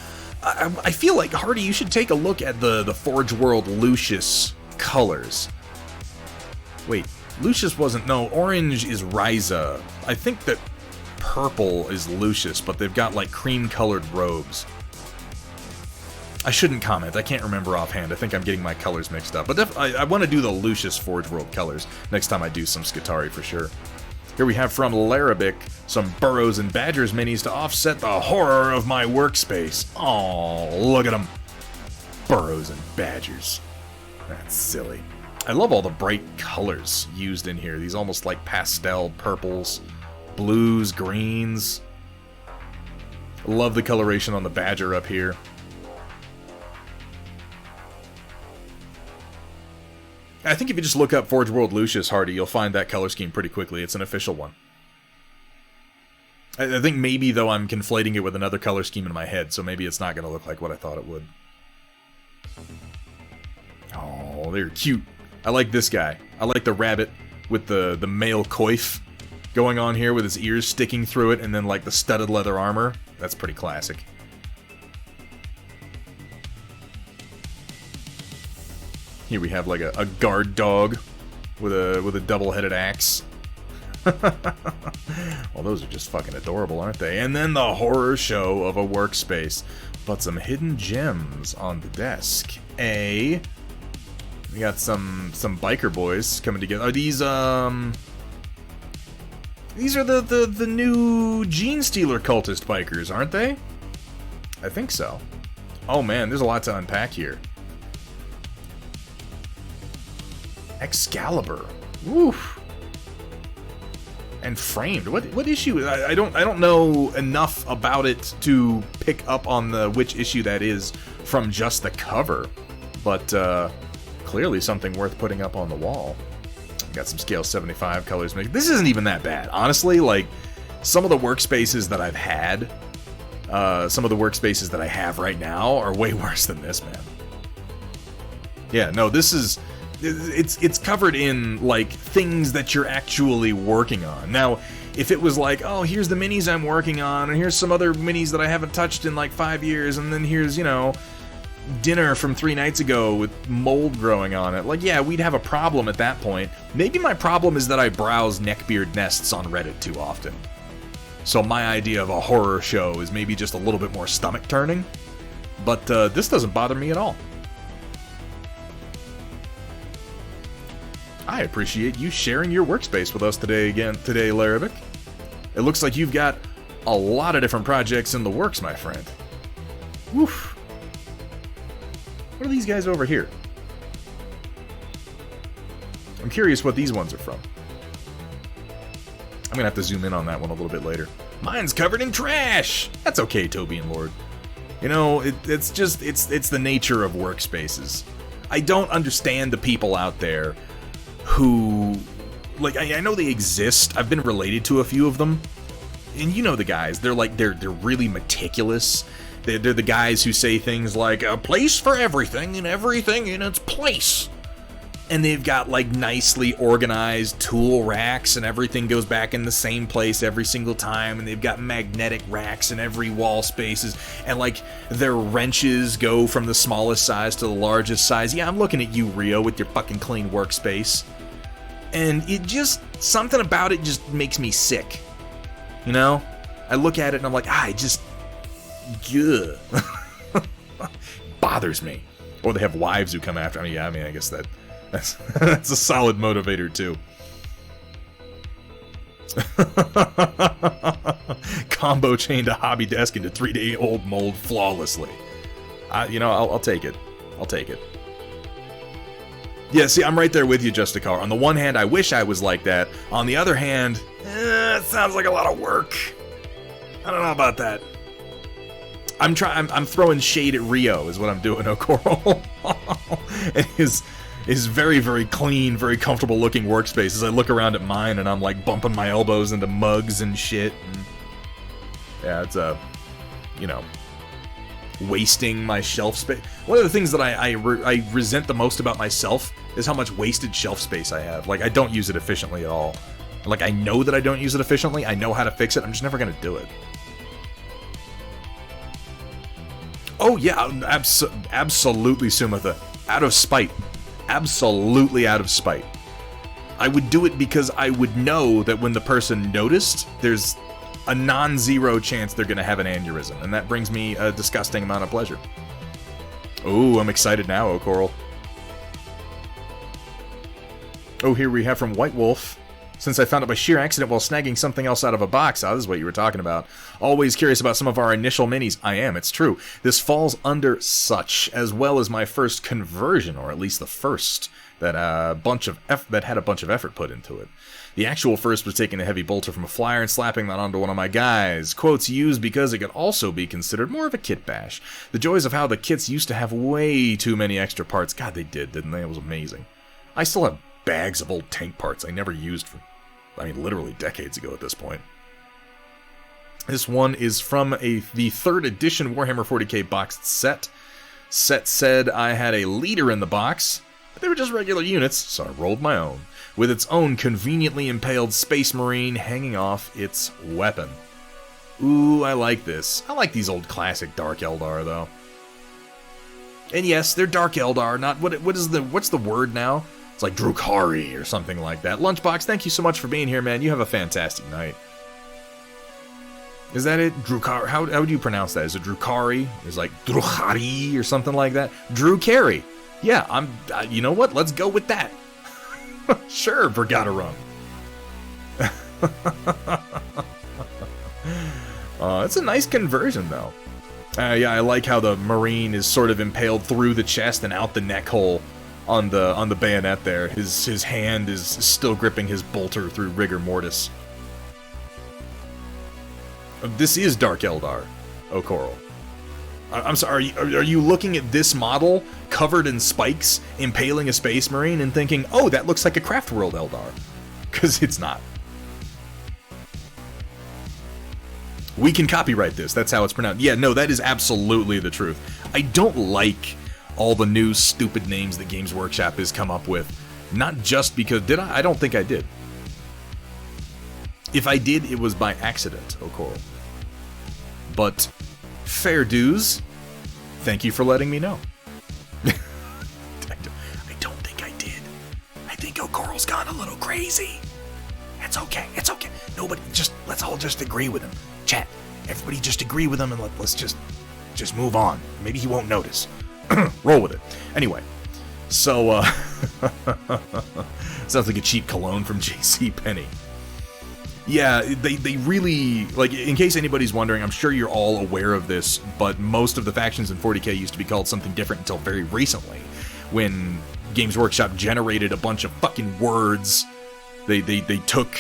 I feel like, Hardy, you should take a look at the Forge World Lucius colors. Wait, Lucius wasn't... No, orange is Ryza. I think that purple is Lucius, but they've got, like, cream-colored robes. I shouldn't comment. I can't remember offhand. I think I'm getting my colors mixed up. But I want to do the Lucius Forge World colors next time I do some Skitarii for sure. Here we have from Larabic some Burrows and Badgers minis to offset the horror of my workspace. Oh, look at them. Burrows and Badgers. That's silly. I love all the bright colors used in here. These almost like pastel purples, blues, greens. Love the coloration on the Badger up here. I think if you just look up Forge World Lucius, Hardy, you'll find that color scheme pretty quickly. It's an official one. I think maybe, though, I'm conflating it with another color scheme in my head, so maybe it's not going to look like what I thought it would. Oh, they're cute. I like this guy. I like the rabbit with the male coif going on here with his ears sticking through it, and then, like, the studded leather armor. That's pretty classic. Here we have like a guard dog with a double-headed axe. Well, those are just fucking adorable, aren't they? And then the horror show of a workspace. But some hidden gems on the desk. We got some biker boys coming together. Are these these are the new Gene Stealer cultist bikers, aren't they? I think so. Oh man, there's a lot to unpack here. Excalibur. Oof. And framed. What issue? I don't know enough about it to pick up on which issue that is from just the cover, but clearly something worth putting up on the wall. Got some scale 75 colors. This isn't even that bad, honestly. Like some of the workspaces that I've had, some of the workspaces that I have right now are way worse than this, man. Yeah, no, this is. It's covered in, like, things that you're actually working on. Now, if it was like, oh, here's the minis I'm working on, and here's some other minis that I haven't touched in, like, 5 years, and then here's, you know, dinner from 3 nights ago with mold growing on it. Like, yeah, we'd have a problem at that point. Maybe my problem is that I browse neckbeard nests on Reddit too often. So my idea of a horror show is maybe just a little bit more stomach-turning. But this doesn't bother me at all. I appreciate you sharing your workspace with us today, Larabic. It looks like you've got a lot of different projects in the works, my friend. Woof. What are these guys over here? I'm curious what these ones are from. I'm gonna have to zoom in on that one a little bit later. Mine's covered in trash! That's okay, Toby and Lord. You know, it's the nature of workspaces. I don't understand the people out there who, like, I know they exist. I've been related to a few of them, and you know the guys. They're really meticulous. They're the guys who say things like a place for everything and everything in its place, and they've got like nicely organized tool racks, and everything goes back in the same place every single time, and they've got magnetic racks in every wall spaces, and like their wrenches go from the smallest size to the largest size. Yeah, I'm looking at you, Rio, with your fucking clean workspace. And it just, something about it just makes me sick. You know? I look at it and I'm like, it just, ugh. Bothers me. Or they have wives who come after me. Yeah, I mean, I guess that's that's a solid motivator too. Combo chained a hobby desk into 3-day-old mold flawlessly. I'll take it. I'll take it. Yeah, see, I'm right there with you, Justicar. On the one hand, I wish I was like that. On the other hand, it sounds like a lot of work. I don't know about that. I'm throwing shade at Rio, is what I'm doing, Okoro. And his very, very clean, very comfortable looking workspace as I look around at mine and I'm like bumping my elbows into mugs and shit. And yeah, you know, wasting my shelf space. One of the things that I resent the most about myself is how much wasted shelf space I have. Like, I don't use it efficiently at all. Like, I know that I don't use it efficiently. I know how to fix it. I'm just never going to do it. Oh, yeah, absolutely, Sumatha. Out of spite. Absolutely out of spite. I would do it because I would know that when the person noticed, there's a non-zero chance they're going to have an aneurysm, and that brings me a disgusting amount of pleasure. Ooh, I'm excited now, O'Coral. Oh, here we have from White Wolf. Since I found it by sheer accident while snagging something else out of a box. Oh, this is what you were talking about. Always curious about some of our initial minis. I am, it's true. This falls under such, as well as my first conversion, or at least the first, that had a bunch of effort put into it. The actual first was taking a heavy bolter from a flyer and slapping that onto one of my guys. Quotes used because it could also be considered more of a kit bash. The joys of how the kits used to have way too many extra parts. God, they did, didn't they? It was amazing. I still have bags of old tank parts I never used for, I mean, literally decades ago at this point. This one is from the 3rd edition Warhammer 40k boxed set. Set said I had a leader in the box, but they were just regular units, so I rolled my own, with its own conveniently impaled Space Marine hanging off its weapon. Ooh, I like this. I like these old classic Dark Eldar, though. And yes, they're Dark Eldar, not what's the word now? It's like Drukhari or something like that. Lunchbox, thank you so much for being here, man. You have a fantastic night. Is that it? Drukhari? How do you pronounce that? Is it Drukhari? Is it like Drukhari or something like that? Drew Carey. Yeah, you know what? Let's go with that. Sure, Vergata Rum. It's a nice conversion, though. Yeah, I like how the Marine is sort of impaled through the chest and out the neck hole on the bayonet there. His hand is still gripping his bolter through rigor mortis. This is Dark Eldar, O'Coral. I'm sorry, are you looking at this model covered in spikes, impaling a Space Marine, and thinking, oh, that looks like a Craftworld Eldar? Because it's not. We can copyright this, that's how it's pronounced. Yeah, no, that is absolutely the truth. I don't like all the new stupid names that Games Workshop has come up with. Not just because... Did I? I don't think I did. If I did, it was by accident, O'Coral. But, fair dues, thank you for letting me know. I don't think I did. I think O'Coral's gone a little crazy. It's okay, it's okay. Nobody, let's all just agree with him. Chat, everybody just agree with him and let's just move on. Maybe he won't notice. Roll with it. Anyway, so, sounds like a cheap cologne from JCPenney. Yeah, they really, like, in case anybody's wondering, I'm sure you're all aware of this, but most of the factions in 40k used to be called something different until very recently, when Games Workshop generated a bunch of fucking words. They took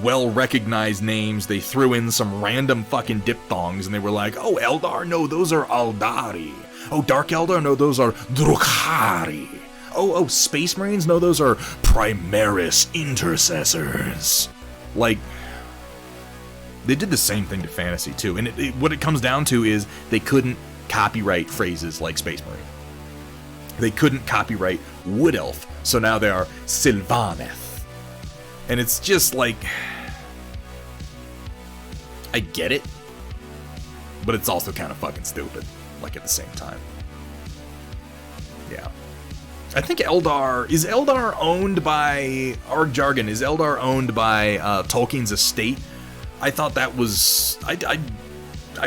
well-recognized names, they threw in some random fucking diphthongs, and they were like, oh, Eldar? No, those are Aldari. Oh, Dark Eldar? No, those are Drukhari. Oh, Space Marines? No, those are Primaris Intercessors. Like, they did the same thing to fantasy, too. And what it comes down to is they couldn't copyright phrases like Space Marine. They couldn't copyright Wood Elf, so now they are Sylvaneth. And it's just like... I get it, but it's also kind of fucking stupid, like, at the same time. Yeah. I think Eldar... Is Eldar owned by... Arg Jargon, is Eldar owned by Tolkien's estate? I thought that was... I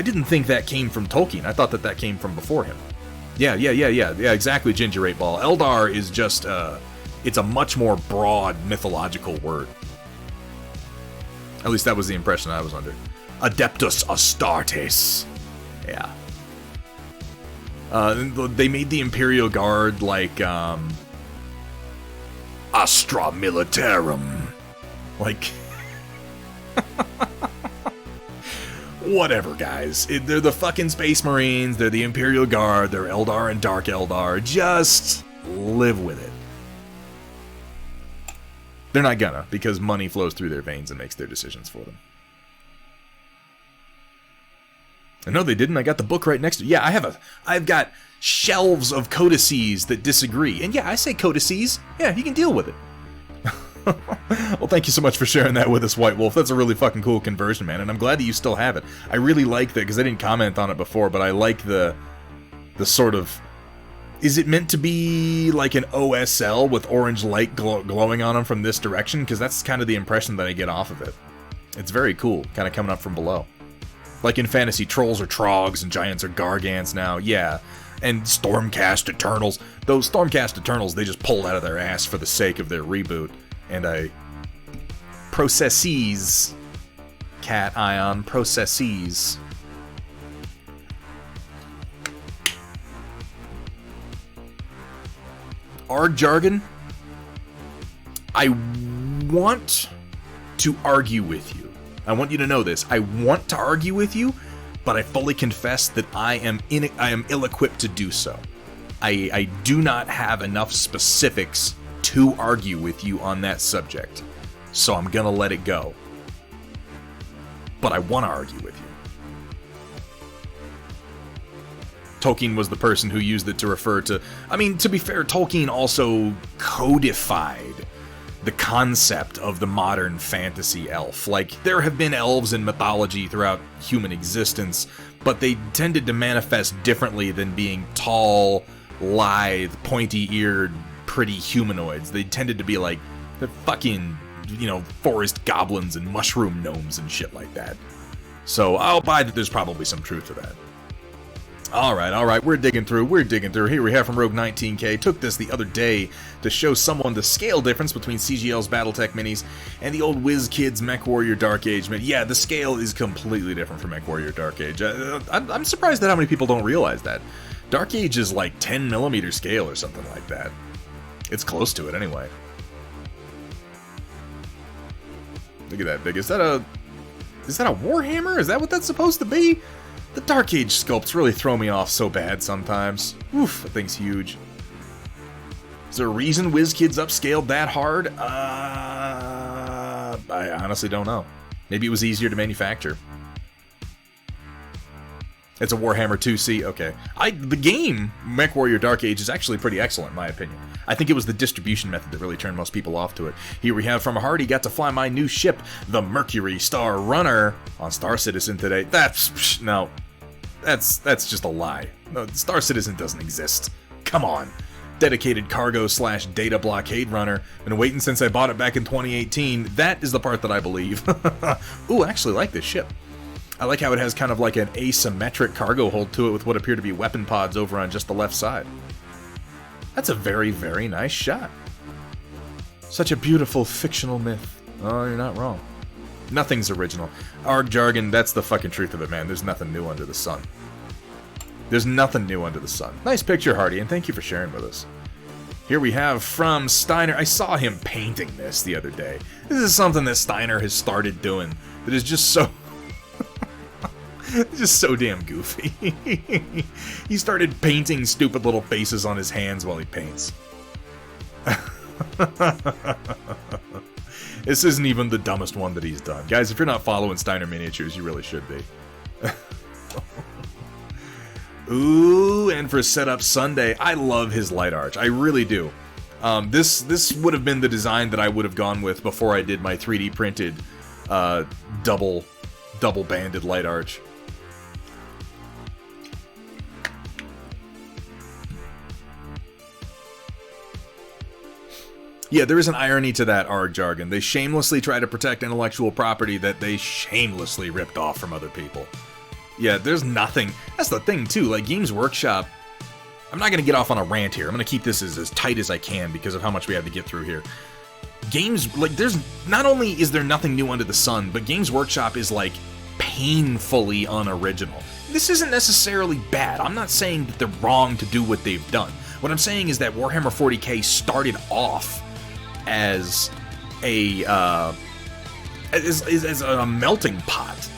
didn't think that came from Tolkien. I thought that came from before him. Yeah, exactly, Ginger 8-Ball. Eldar is just... it's a much more broad mythological word. At least that was the impression I was under. Adeptus Astartes. Yeah. They made the Imperial Guard like, Astra Militarum. Like... Whatever, guys. They're the fucking Space Marines, they're the Imperial Guard, they're Eldar and Dark Eldar. Just live with it. They're not gonna, because money flows through their veins and makes their decisions for them. No, they didn't. I got the book right next to it. Yeah, I've got shelves of codices that disagree. And yeah, I say codices. Yeah, you can deal with it. Well, thank you so much for sharing that with us, White Wolf. That's a really fucking cool conversion, man, and I'm glad that you still have it. I really like that, because I didn't comment on it before, but I like the sort of... Is it meant to be like an OSL with orange light glowing on them from this direction? Because that's kind of the impression that I get off of it. It's very cool, kind of coming up from below. Like in fantasy, trolls are trogs and giants are gargants now, yeah. And Stormcast Eternals. Those Stormcast Eternals, they just pulled out of their ass for the sake of their reboot. And processes, cat ion, processes. Arg jargon, I want to argue with you. I want you to know this. I want to argue with you, but I fully confess that I am ill-equipped to do so. I do not have enough specifics to argue with you on that subject, so I'm gonna let it go. But I want to argue with you. Tolkien was the person who used it to refer to... I mean, to be fair, Tolkien also codified the concept of the modern fantasy elf. Like, there have been elves in mythology throughout human existence, but they tended to manifest differently than being tall, lithe, pointy-eared, pretty humanoids. They tended to be like the fucking, forest goblins and mushroom gnomes and shit like that. So I'll buy that there's probably some truth to that. Alright, we're digging through. Here we have from Rogue 19K. Took this the other day to show someone the scale difference between CGL's Battletech minis and the old WizKids MechWarrior Dark Age. Yeah, the scale is completely different from MechWarrior Dark Age. I'm surprised at how many people don't realize that. Dark Age is like 10mm scale or something like that. It's close to it anyway. Look at that big. Is that a Warhammer? Is that what that's supposed to be? The Dark Age sculpts really throw me off so bad sometimes. Oof, that thing's huge. Is there a reason WizKids upscaled that hard? I honestly don't know. Maybe it was easier to manufacture. It's a Warhammer 2C, okay. The game, MechWarrior Dark Age, is actually pretty excellent in my opinion. I think it was the distribution method that really turned most people off to it. Here we have from Hardy, got to fly my new ship, the Mercury Star Runner, on Star Citizen today. That's just a lie. No, Star Citizen doesn't exist. Come on. Dedicated cargo/data blockade runner. Been waiting since I bought it back in 2018. That is the part that I believe. Ooh, I actually like this ship. I like how it has kind of like an asymmetric cargo hold to it with what appear to be weapon pods over on just the left side. That's a very, very nice shot. Such a beautiful fictional myth. Oh, you're not wrong. Nothing's original. Arg jargon, that's the fucking truth of it, man. There's nothing new under the sun. There's nothing new under the sun. Nice picture, Hardy, and thank you for sharing with us. Here we have from Steiner. I saw him painting this the other day. This is something that Steiner has started doing that is just so... just so damn goofy. He started painting stupid little faces on his hands while he paints. This isn't even the dumbest one that he's done. Guys, if you're not following Steiner Miniatures, you really should be. Ooh, and for Setup Sunday, I love his light arch. I really do. This would have been the design that I would have gone with before I did my 3D printed double banded light arch. Yeah, there is an irony to that, Arg jargon. They shamelessly try to protect intellectual property that they shamelessly ripped off from other people. Yeah, there's nothing. That's the thing, too. Like, Games Workshop... I'm not going to get off on a rant here. I'm going to keep this as tight as I can because of how much we have to get through here. Games... Like, there's... Not only is there nothing new under the sun, but Games Workshop is, like, painfully unoriginal. This isn't necessarily bad. I'm not saying that they're wrong to do what they've done. What I'm saying is that Warhammer 40k started off as a melting pot,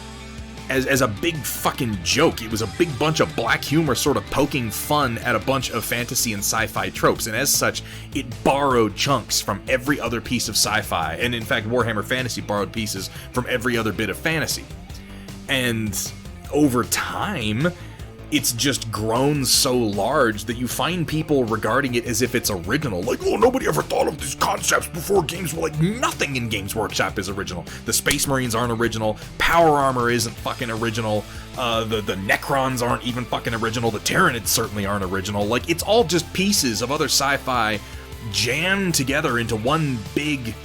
as a big fucking joke. It was a big bunch of black humor sort of poking fun at a bunch of fantasy and sci-fi tropes, and as such, it borrowed chunks from every other piece of sci-fi, and in fact, Warhammer Fantasy borrowed pieces from every other bit of fantasy. And over time, it's just grown so large that you find people regarding it as if it's original. Like, oh, nobody ever thought of these concepts before games. Well, like, nothing in Games Workshop is original. The Space Marines aren't original. Power Armor isn't fucking original. The Necrons aren't even fucking original. The Tyranids certainly aren't original. Like, it's all just pieces of other sci-fi jammed together into one big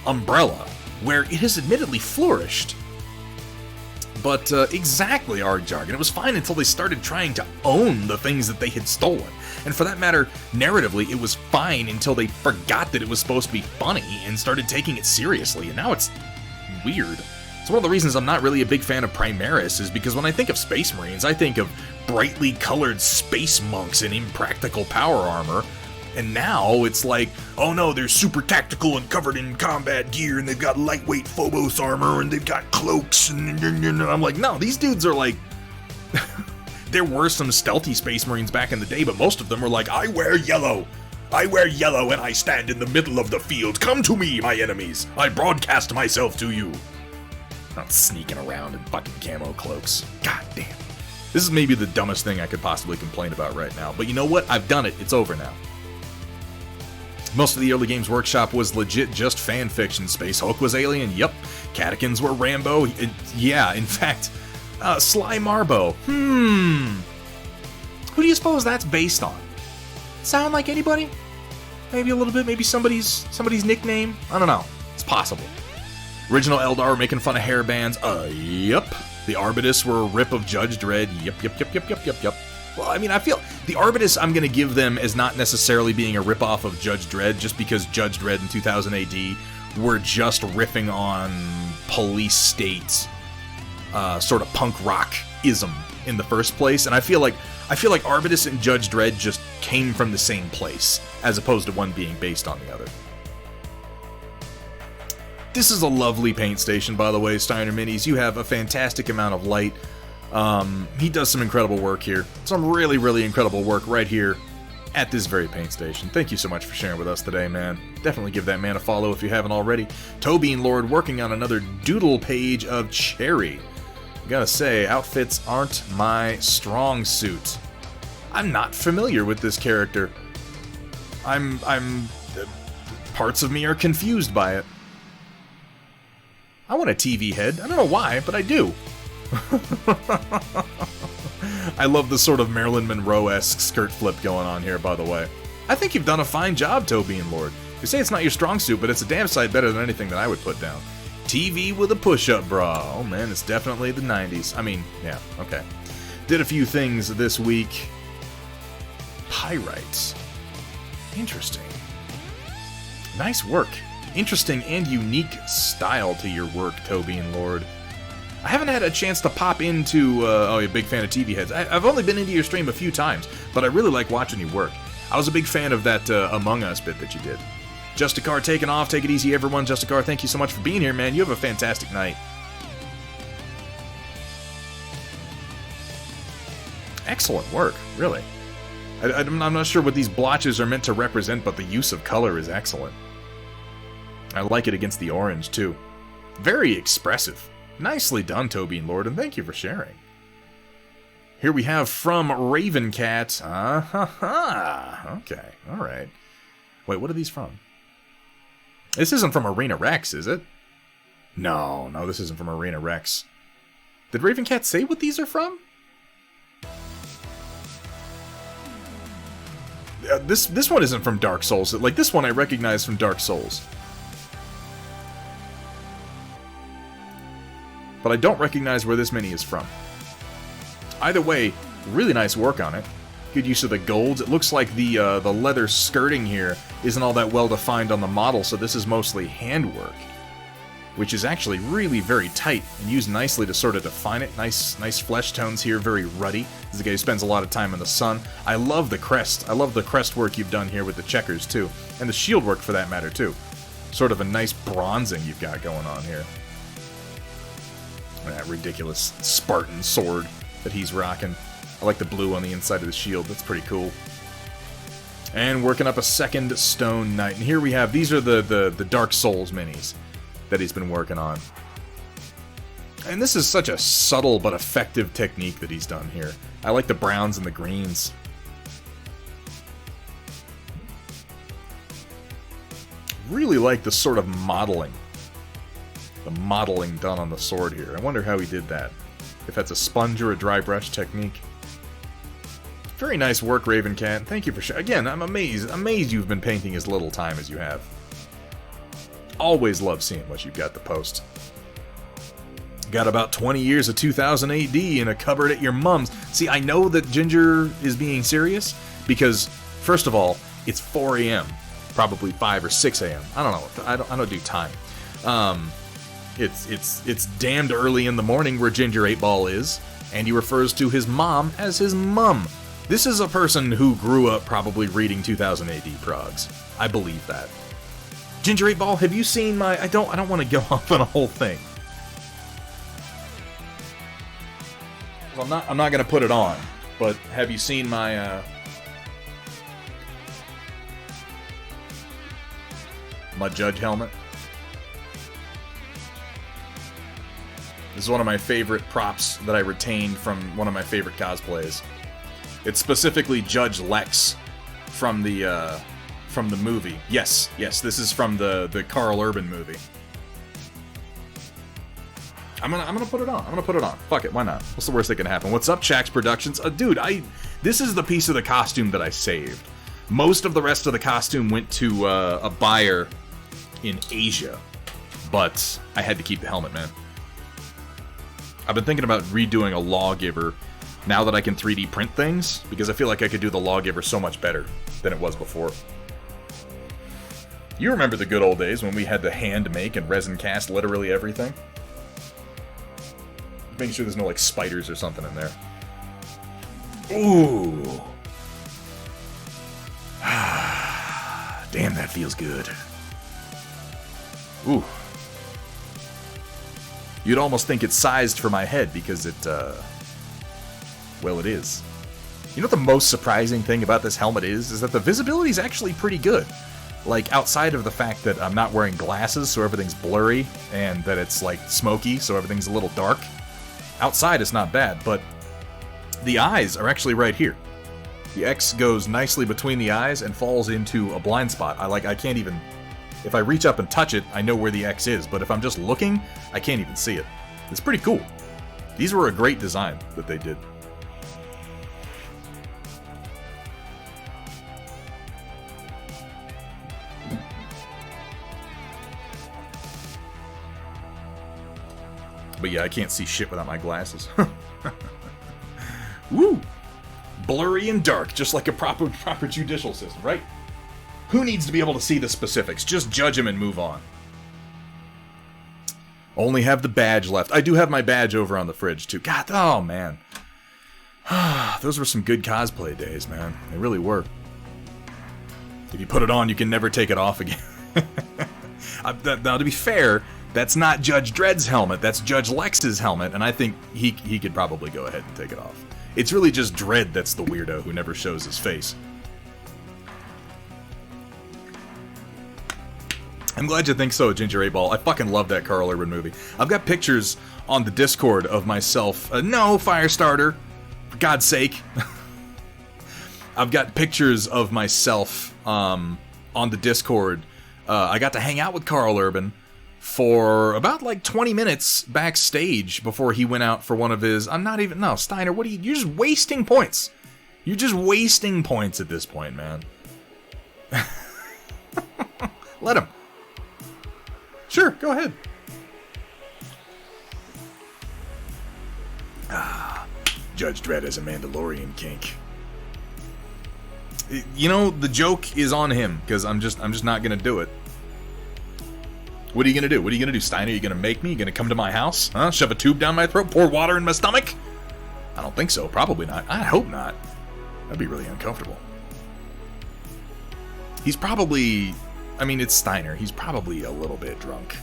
umbrella, where it has admittedly flourished. But exactly, Arg Jargon. It was fine until they started trying to own the things that they had stolen. And for that matter, narratively, it was fine until they forgot that it was supposed to be funny and started taking it seriously. And now it's weird. It's one of the reasons I'm not really a big fan of Primaris, is because when I think of Space Marines, I think of brightly colored space monks in impractical power armor. And now it's like, oh no, they're super tactical and covered in combat gear, and they've got lightweight Phobos armor, and they've got cloaks, and I'm like, no, these dudes are like... There were some stealthy Space Marines back in the day, but most of them were like, I wear yellow. I wear yellow and I stand in the middle of the field. Come to me, my enemies. I broadcast myself to you. Not sneaking around in fucking camo cloaks. God damn. This is maybe the dumbest thing I could possibly complain about right now. But you know what? I've done it. It's over now. Most of the early Games Workshop was legit just fan fiction. Space Hulk was alien, yep. Catechins were Rambo, yeah, in fact, Sly Marbo. Who do you suppose that's based on? Sound like anybody? Maybe a little bit, maybe somebody's nickname? I don't know. It's possible. Original Eldar were making fun of hairbands, yep. The Arbitus were a rip of Judge Dredd, yep. Well, I mean, I feel the Arbitus I'm going to give them as not necessarily being a ripoff of Judge Dredd, just because Judge Dredd in 2000 AD were just riffing on police state sort of punk rock-ism in the first place, and I feel like Arbitus and Judge Dredd just came from the same place, as opposed to one being based on the other. This is a lovely paint station, by the way, Steiner Minis. You have a fantastic amount of light. He does some incredible work here. Some really, really incredible work right here at this very paint station. Thank you so much for sharing with us today, man. Definitely give that man a follow if you haven't already. Tobean Lord working on another doodle page of Cherry. Gotta say, outfits aren't my strong suit. I'm not familiar with this character. Parts of me are confused by it. I want a TV head. I don't know why, but I do. I love the sort of Marilyn Monroe-esque skirt flip going on here, by the way. I think you've done a fine job, Tobean Lord. You say it's not your strong suit, but it's a damn sight better than anything that I would put down. TV with a push-up bra. Oh man, it's definitely the 90s. I mean, yeah, okay. Did a few things this week. Pyrites. Interesting. Nice work. Interesting and unique style to your work, Tobean Lord. I haven't had a chance to pop into, oh, you're a big fan of TV heads. I've only been into your stream a few times, but I really like watching you work. I was a big fan of that Among Us bit that you did. Justicar taking off. Take it easy, everyone. Justicar, thank you so much for being here, man. You have a fantastic night. Excellent work, really. I'm not sure what these blotches are meant to represent, but the use of color is excellent. I like it against the orange, too. Very expressive. Nicely done, Tobean Lord, and thank you for sharing. Here we have from Ravencat. Okay, alright. Wait, what are these from? This isn't from Arena Rex, is it? No, this isn't from Arena Rex. Did Ravencat say what these are from? This one isn't from Dark Souls. Like, this one I recognize from Dark Souls. But I don't recognize where this mini is from. Either way, really nice work on it. Good use of the golds. It looks like the leather skirting here isn't all that well defined on the model, so this is mostly handwork, which is actually really very tight and used nicely to sort of define it. Nice flesh tones here, very ruddy. This is a guy who spends a lot of time in the sun. I love the crest. I love the crest work you've done here with the checkers too, and the shield work for that matter too. Sort of a nice bronzing you've got going on here. That ridiculous Spartan sword that he's rocking. I like the blue on the inside of the shield. That's pretty cool. And working up a second Stone Knight. And here we have, these are the Dark Souls minis that he's been working on. And this is such a subtle but effective technique that he's done here. I like the browns and the greens. Really like the sort of modeling. The modeling done on the sword here. I wonder how he did that. If that's a sponge or a dry brush technique. Very nice work, Ravencat. Thank you for sharing. Again, I'm amazed you've been painting as little time as you have. Always love seeing what you've got to post. Got about 20 years of 2000 AD in a cupboard at your mom's. See, I know that Ginger is being serious because, first of all, it's 4 a.m. Probably 5 or 6 a.m. I don't know. I don't do time. It's damned early in the morning where Ginger 8-Ball is, and he refers to his mom as his mum. This is a person who grew up probably reading 2000 AD progs. I believe that. Ginger 8-Ball, have you seen my... I don't want to go off on a whole thing. Well, I'm not going to put it on, but have you seen my... my Judge helmet? This is one of my favorite props that I retained from one of my favorite cosplays. It's specifically Judge Lex from the movie. Yes, this is from the Carl Urban movie. I'm gonna put it on. I'm gonna put it on. Fuck it, why not? What's the worst that can happen? What's up, Shax Productions? Dude, this is the piece of the costume that I saved. Most of the rest of the costume went to a buyer in Asia, but I had to keep the helmet, man. I've been thinking about redoing a Lawgiver now that I can 3D print things, because I feel like I could do the Lawgiver so much better than it was before. You remember the good old days when we had to hand make and resin cast literally everything? Making sure there's no, like, spiders or something in there. Ooh. Damn, that feels good. Ooh. You'd almost think it's sized for my head because it, well, it is. You know what the most surprising thing about this helmet is that the visibility is actually pretty good. Like, outside of the fact that I'm not wearing glasses, so everything's blurry, and that it's, like, smoky, so everything's a little dark. Outside, it's not bad, but the eyes are actually right here. The X goes nicely between the eyes and falls into a blind spot. I can't even... If I reach up and touch it, I know where the X is, but if I'm just looking, I can't even see it. It's pretty cool. These were a great design that they did. But yeah, I can't see shit without my glasses. Woo! Blurry and dark, just like a proper judicial system, right? Who needs to be able to see the specifics? Just judge them and move on. Only have the badge left. I do have my badge over on the fridge, too. God, oh, man. Those were some good cosplay days, man. They really were. If you put it on, you can never take it off again. Now, to be fair, that's not Judge Dredd's helmet. That's Judge Lex's helmet, and I think he could probably go ahead and take it off. It's really just Dredd that's the weirdo who never shows his face. I'm glad you think so, Ginger 8-Ball. I fucking love that Carl Urban movie. I've got pictures on the Discord of myself. No, Firestarter. For God's sake. I've got pictures of myself on the Discord. I got to hang out with Carl Urban for about like 20 minutes backstage before he went out for one of his... No, Steiner, what are you... You're just wasting points. You're just wasting points at this point, man. Let him. Sure, go ahead. Judge Dredd has a Mandalorian kink. You know, the joke is on him, because I'm just not gonna do it. What are you gonna do? What are you gonna do, Steiner? Are you gonna make me? You gonna come to my house? Huh? Shove a tube down my throat? Pour water in my stomach? I don't think so. Probably not. I hope not. That'd be really uncomfortable. He's probably... I mean, it's Steiner. He's probably a little bit drunk,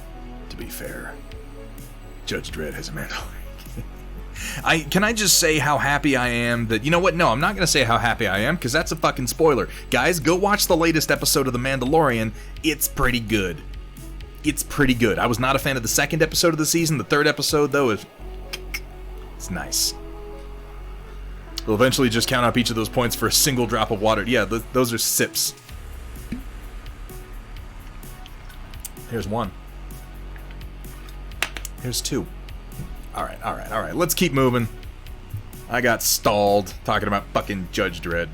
to be fair. Judge Dredd has a Mandalorian. Can I just say how happy I am that... You know what? No, I'm not going to say how happy I am, because that's a fucking spoiler. Guys, go watch the latest episode of The Mandalorian. It's pretty good. It's pretty good. I was not a fan of the second episode of the season. The third episode, though, is It's nice. We'll eventually just count up each of those points for a single drop of water. Yeah, those are sips. Here's one. Here's two. Alright. Let's keep moving. I got stalled talking about fucking Judge Dredd.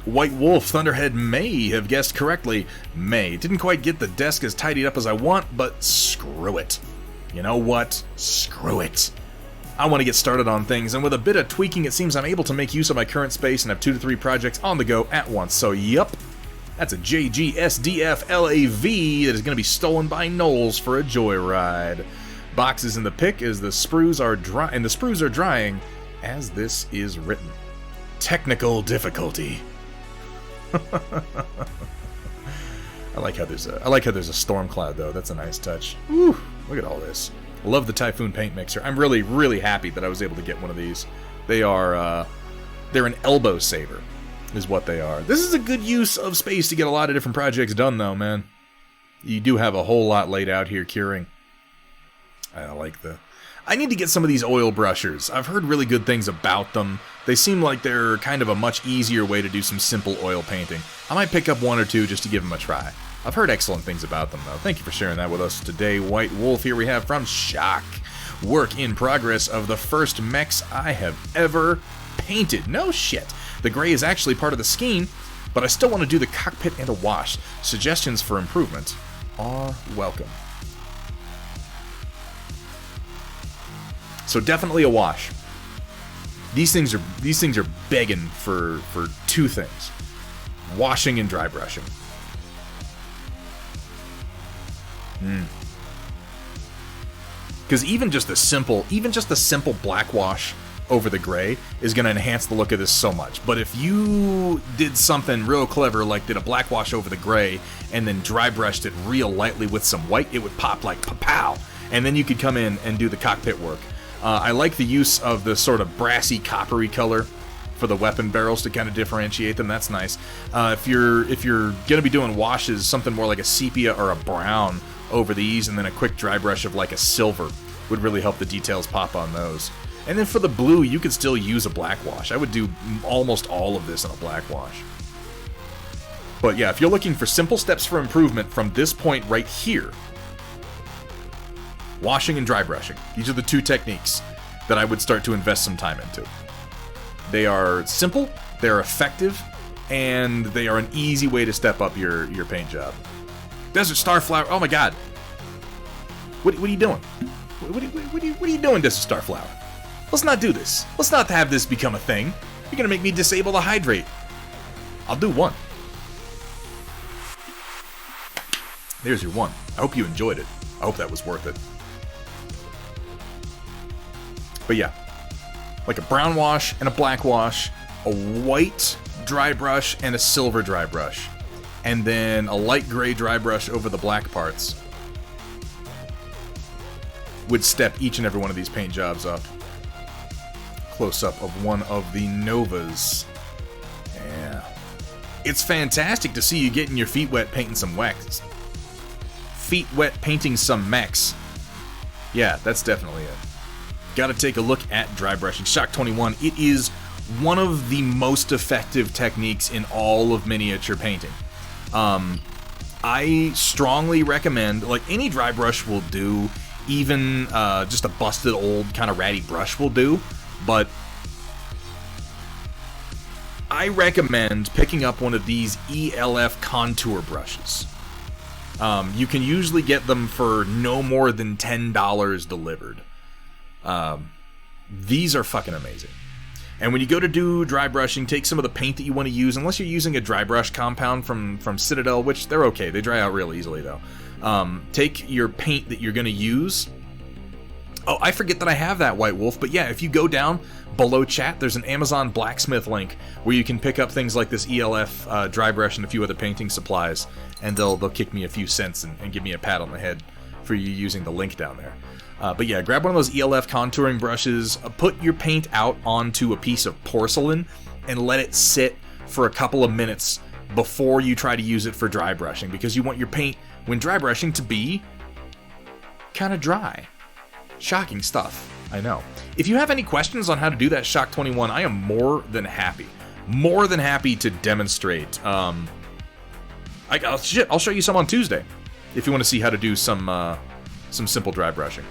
White Wolf Thunderhead may have guessed correctly. May. Didn't quite get the desk as tidied up as I want, but screw it. You know what? Screw it. I want to get started on things, and with a bit of tweaking, it seems I'm able to make use of my current space and have 2 to 3 projects on the go at once. So, yup, that's a JGSDF LAV that is going to be stolen by Knowles for a joyride. Boxes in the pick as the sprues are dry, and the sprues are drying as this is written. Technical difficulty. I like how there's a storm cloud though. That's a nice touch. Woo, look at all this. I love the Typhoon paint mixer. I'm really, really happy that I was able to get one of these. They're an elbow saver, is what they are. This is a good use of space to get a lot of different projects done, though, man. You do have a whole lot laid out here curing. I need to get some of these oil brushers. I've heard really good things about them. They seem like they're kind of a much easier way to do some simple oil painting. I might pick up 1 or 2 just to give them a try. I've heard excellent things about them, though. Thank you for sharing that with us today, White Wolf. Here we have from Shock. Work in progress of the first mechs I have ever painted. No shit. The gray is actually part of the scheme, but I still want to do the cockpit and a wash. Suggestions for improvement are welcome. So definitely a wash. These things are begging for 2 things. Washing and dry brushing. Because even just a simple black wash over the gray is going to enhance the look of this so much. But if you did something real clever, like did a black wash over the gray and then dry brushed it real lightly with some white, it would pop like pow. And then you could come in and do the cockpit work. I like the use of the sort of brassy, coppery color for the weapon barrels to kind of differentiate them. That's nice. If you're going to be doing washes, something more like a sepia or a brown over these, and then a quick dry brush of like a silver would really help the details pop on those. And then for the blue, you could still use a black wash. I would do almost all of this in a black wash. But yeah, if you're looking for simple steps for improvement from this point right here, washing and dry brushing. These are the 2 techniques that I would start to invest some time into. They are simple, they're effective, and they are an easy way to step up your paint job. Desert Starflower, oh my god. What are you doing? What are you doing, Desert Starflower? Let's not do this. Let's not have this become a thing. You're gonna make me disable the hydrate. I'll do 1. There's your 1. I hope you enjoyed it. I hope that was worth it. But yeah, like a brown wash and a black wash, a white dry brush and a silver dry brush, and then a light gray dry brush over the black parts would step each and every one of these paint jobs up. Close-up of one of the Novas. Yeah. It's fantastic to see you getting your feet wet painting some mechs. Feet wet painting some mechs. Yeah, that's definitely it. Gotta take a look at dry brushing. Shock 21, it is one of the most effective techniques in all of miniature painting. I strongly recommend, like, any dry brush will do, even just a busted old kind of ratty brush will do, but I recommend picking up one of these ELF contour brushes. You can usually get them for no more than $10 delivered. These are fucking amazing. And when you go to do dry brushing, take some of the paint that you want to use, unless you're using a dry brush compound from Citadel, which they're okay, they dry out real easily though. Take your paint that you're going to use. Oh, I forget that I have that, White Wolf, but yeah, if you go down below chat, there's an Amazon Blacksmith link where you can pick up things like this ELF dry brush and a few other painting supplies, and they'll kick me a few cents and give me a pat on the head for you using the link down there. But yeah, grab one of those ELF contouring brushes, put your paint out onto a piece of porcelain, and let it sit for a couple of minutes before you try to use it for dry brushing, because you want your paint, when dry brushing, to be kind of dry. Shocking stuff, I know. If you have any questions on how to do that Shock 21, I am more than happy to demonstrate. I'll show you some on Tuesday if you want to see how to do some simple dry brushing.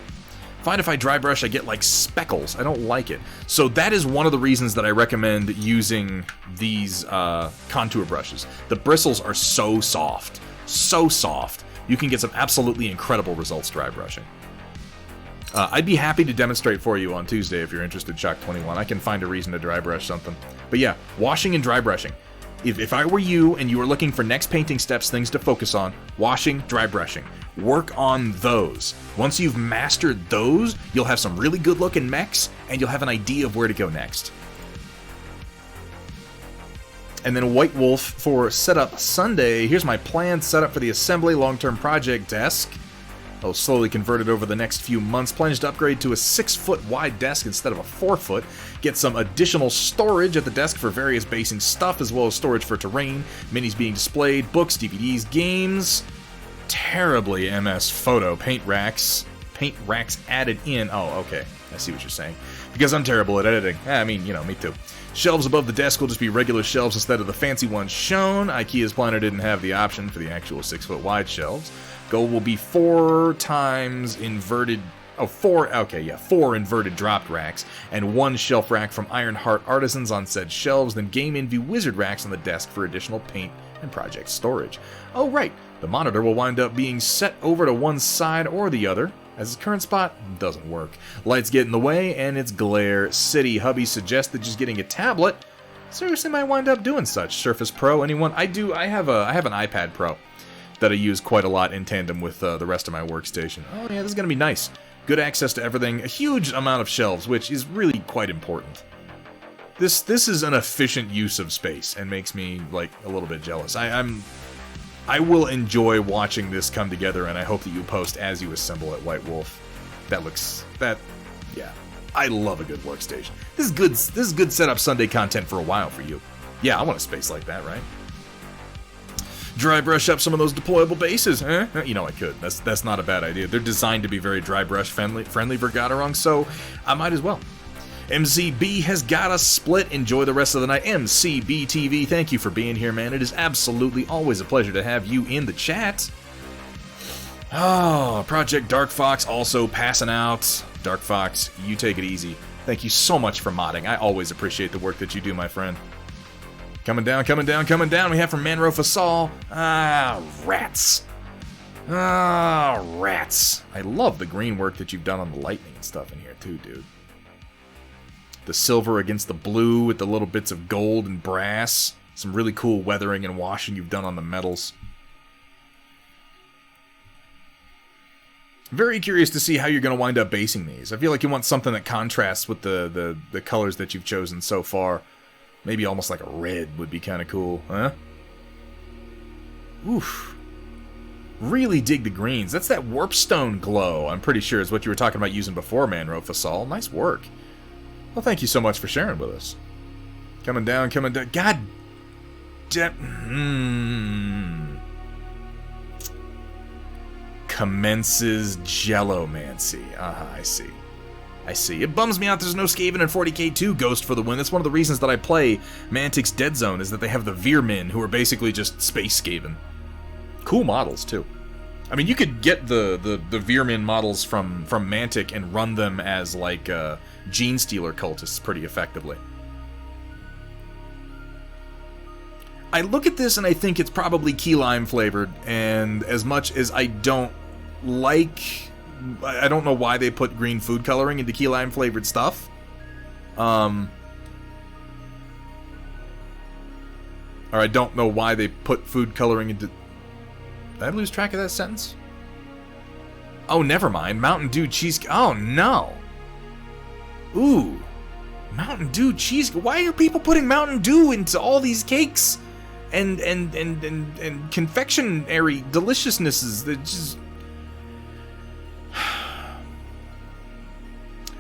Find if I dry brush, I get like speckles. I don't like it. So that is one of the reasons that I recommend using these contour brushes. The bristles are so soft. So soft. You can get some absolutely incredible results dry brushing. I'd be happy to demonstrate for you on Tuesday if you're interested, Shock 21. I can find a reason to dry brush something. But yeah, washing and dry brushing. If I were you and you were looking for next painting steps, things to focus on, washing, dry brushing. Work on those. Once you've mastered those, you'll have some really good looking mechs, and you'll have an idea of where to go next. And then White Wolf for Setup Sunday. Here's my planned setup for the assembly long-term project desk. I'll slowly convert it over the next few months. Plans to upgrade to a 6-foot wide desk instead of a 4-foot. Get some additional storage at the desk for various basing stuff, as well as storage for terrain, minis being displayed, books, DVDs, games. Terribly MS photo. Paint racks added in. Oh, okay. I see what you're saying. Because I'm terrible at editing. I mean, you know, me too. Shelves above the desk will just be regular shelves instead of the fancy ones shown. IKEA's planner didn't have the option for the actual 6-foot wide shelves. Goal will be 4 inverted dropped racks, and 1 shelf rack from Ironheart Artisans on said shelves, then Game Envy Wizard racks on the desk for additional paint and project storage. Oh right, the monitor will wind up being set over to one side or the other, as its current spot doesn't work. Lights get in the way, and it's glare city. Hubby suggested just getting a tablet. Seriously might wind up doing such. Surface Pro, anyone? I have an iPad Pro that I use quite a lot in tandem with the rest of my workstation. Oh yeah, this is going to be nice. Good access to everything, a huge amount of shelves, which is really quite important. This is an efficient use of space and makes me like a little bit jealous. I will enjoy watching this come together, and I hope that you post as you assemble at White Wolf. Yeah. I love a good workstation. This is good setup Sunday content for a while for you. Yeah, I want a space like that, right? Dry brush up some of those deployable bases, eh? You know I could. That's not a bad idea. They're designed to be very dry brush friendly for Gatorong, so I might as well. MCB has got a split. Enjoy the rest of the night. MCB TV, thank you for being here, man. It is absolutely always a pleasure to have you in the chat. Oh, Project Dark Fox also passing out. Dark Fox, you take it easy. Thank you so much for modding. I always appreciate the work that you do, my friend. Coming down. We have from Manro Fasal. Rats. Rats. I love the green work that you've done on the lightning and stuff in here, too, dude. The silver against the blue with the little bits of gold and brass. Some really cool weathering and washing you've done on the metals. Very curious to see how you're going to wind up basing these. I feel like you want something that contrasts with the colors that you've chosen so far. Maybe almost like a red would be kind of cool, huh? Oof. Really dig the greens. That's that warpstone glow, I'm pretty sure is what you were talking about using before, Manro Fasal. Nice work. Well, thank you so much for sharing with us. Coming down. God damn. Commences Jellomancy. I see. It bums me out there's no Skaven in 40k 2 Ghost for the win. That's one of the reasons that I play Mantic's Dead Zone, is that they have the Veermen, who are basically just space Skaven. Cool models, too. I mean, you could get the Veermen models from Mantic and run them as, like, Gene Stealer cultists pretty effectively. I look at this and I think it's probably key lime flavored, and as much as I don't know why they put green food coloring into key lime flavored stuff. Or I don't know why they put food coloring into... Did I lose track of that sentence? Oh, never mind. Mountain Dew cheese... Oh, no. Ooh. Mountain Dew cheese... Why are people putting Mountain Dew into all these cakes? And confectionery deliciousnesses that just...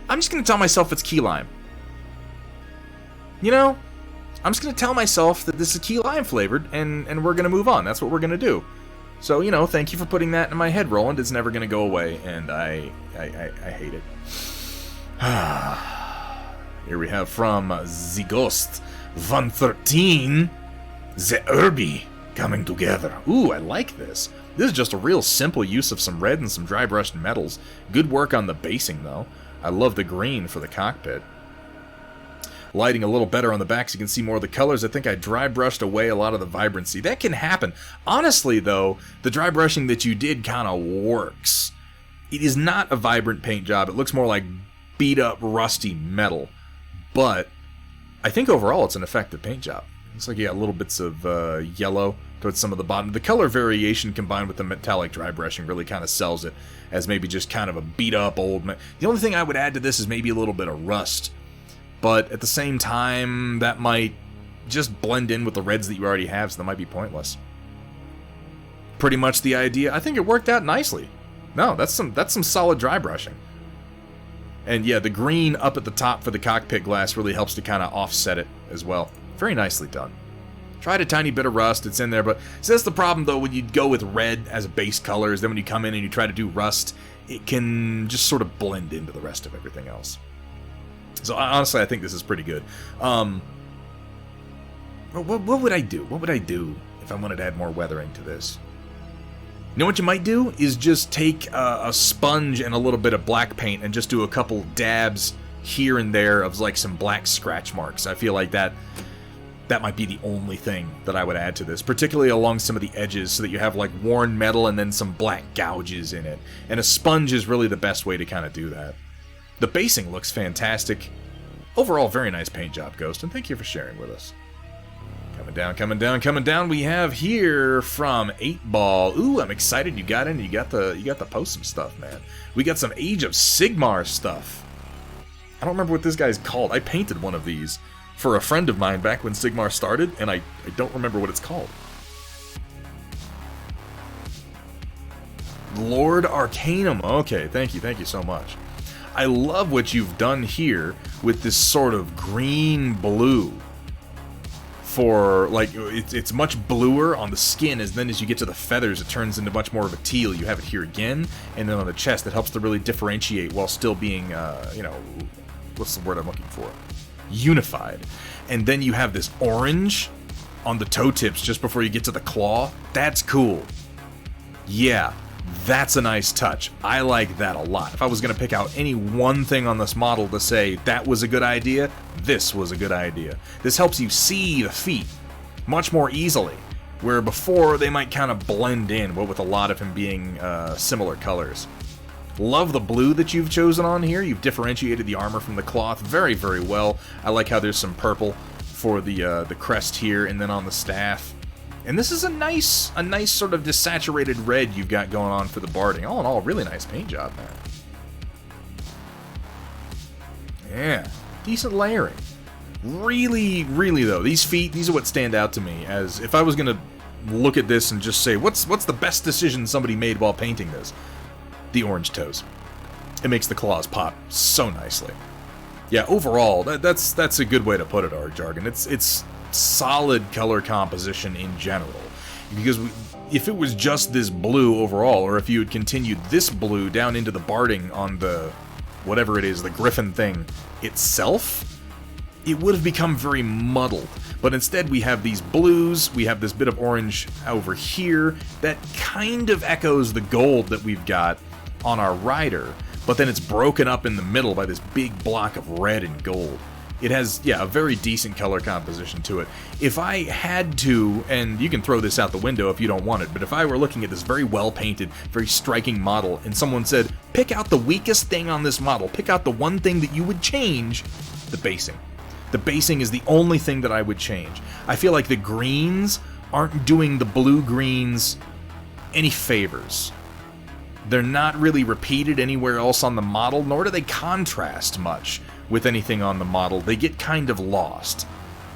I'm just going to tell myself it's key lime. You know? I'm just going to tell myself that this is key lime flavored, and we're going to move on. That's what we're going to do. So, you know, thank you for putting that in my head, Roland. It's never going to go away, and I hate it. Here we have from The Ghost 113, The Herby coming together. Ooh, I like this. This is just a real simple use of some red and some dry brushed metals. Good work on the basing, though. I love the green for the cockpit. Lighting a little better on the back so you can see more of the colors. I think I dry brushed away a lot of the vibrancy. That can happen. Honestly, though, the dry brushing that you did kind of works. It is not a vibrant paint job. It looks more like beat up, rusty metal. But I think overall it's an effective paint job. Looks like you got little bits of yellow towards some of the bottom. The color variation combined with the metallic dry brushing really kind of sells it as maybe just kind of a beat up old... The only thing I would add to this is maybe a little bit of rust. But at the same time, that might just blend in with the reds that you already have, so that might be pointless. Pretty much the idea. I think it worked out nicely. No, that's some solid dry brushing. And yeah, the green up at the top for the cockpit glass really helps to kind of offset it as well. Very nicely done. Tried a tiny bit of rust, it's in there, but so that's the problem though when you go with red as a base color, is then when you come in and you try to do rust, it can just sort of blend into the rest of everything else. So honestly, I think this is pretty good. What would I do? What would I do if I wanted to add more weathering to this? You know what you might do is just take a sponge and a little bit of black paint and just do a couple dabs here and there of like some black scratch marks. I feel like that might be the only thing that I would add to this, particularly along some of the edges so that you have like worn metal and then some black gouges in it. And a sponge is really the best way to kind of do that. The basing looks fantastic. Overall, very nice paint job, Ghost, and thank you for sharing with us. Coming down, coming down, coming down. We have here from 8Ball. Ooh, I'm excited you got in. You got the post some stuff, man. We got some Age of Sigmar stuff. I don't remember what this guy's called. I painted one of these for a friend of mine back when Sigmar started, and I don't remember what it's called. Lord Arcanum. Okay, thank you so much. I love what you've done here with this sort of green-blue. For, like, it's much bluer on the skin, and then as you get to the feathers, it turns into much more of a teal. You have it here again, and then on the chest, it helps to really differentiate while still being, what's the word I'm looking for? Unified. And then you have this orange on the toe tips just before you get to the claw. That's cool. Yeah. That's a nice touch. I like that a lot. If I was going to pick out any one thing on this model to say that was a good idea, this was a good idea. This helps you see the feet much more easily, where before they might kind of blend in, but with a lot of them being similar colors. Love the blue that you've chosen on here. You've differentiated the armor from the cloth very, very well. I like how there's some purple for the crest here, and then on the staff. And this is a nice sort of desaturated red you've got going on for the barding. All in all, really nice paint job, man. Yeah, decent layering. Really, really though, these feet, these are what stand out to me. As if I was gonna look at this and just say, what's the best decision somebody made while painting this? The orange toes. It makes the claws pop so nicely. Yeah, overall, that's a good way to put it, Art Jargon. It's solid color composition in general, because if it was just this blue overall, or if you had continued this blue down into the barding on the whatever it is, the griffin thing itself, it would have become very muddled. But instead we have these blues, we have this bit of orange over here that kind of echoes the gold that we've got on our rider, but then it's broken up in the middle by this big block of red and gold. It has, yeah, a very decent color composition to it. If I had to, and you can throw this out the window if you don't want it, but if I were looking at this very well-painted, very striking model, and someone said, pick out the weakest thing on this model, pick out the one thing that you would change, the basing. The basing is the only thing that I would change. I feel like the greens aren't doing the blue-greens any favors. They're not really repeated anywhere else on the model, nor do they contrast much with anything on the model. They get kind of lost.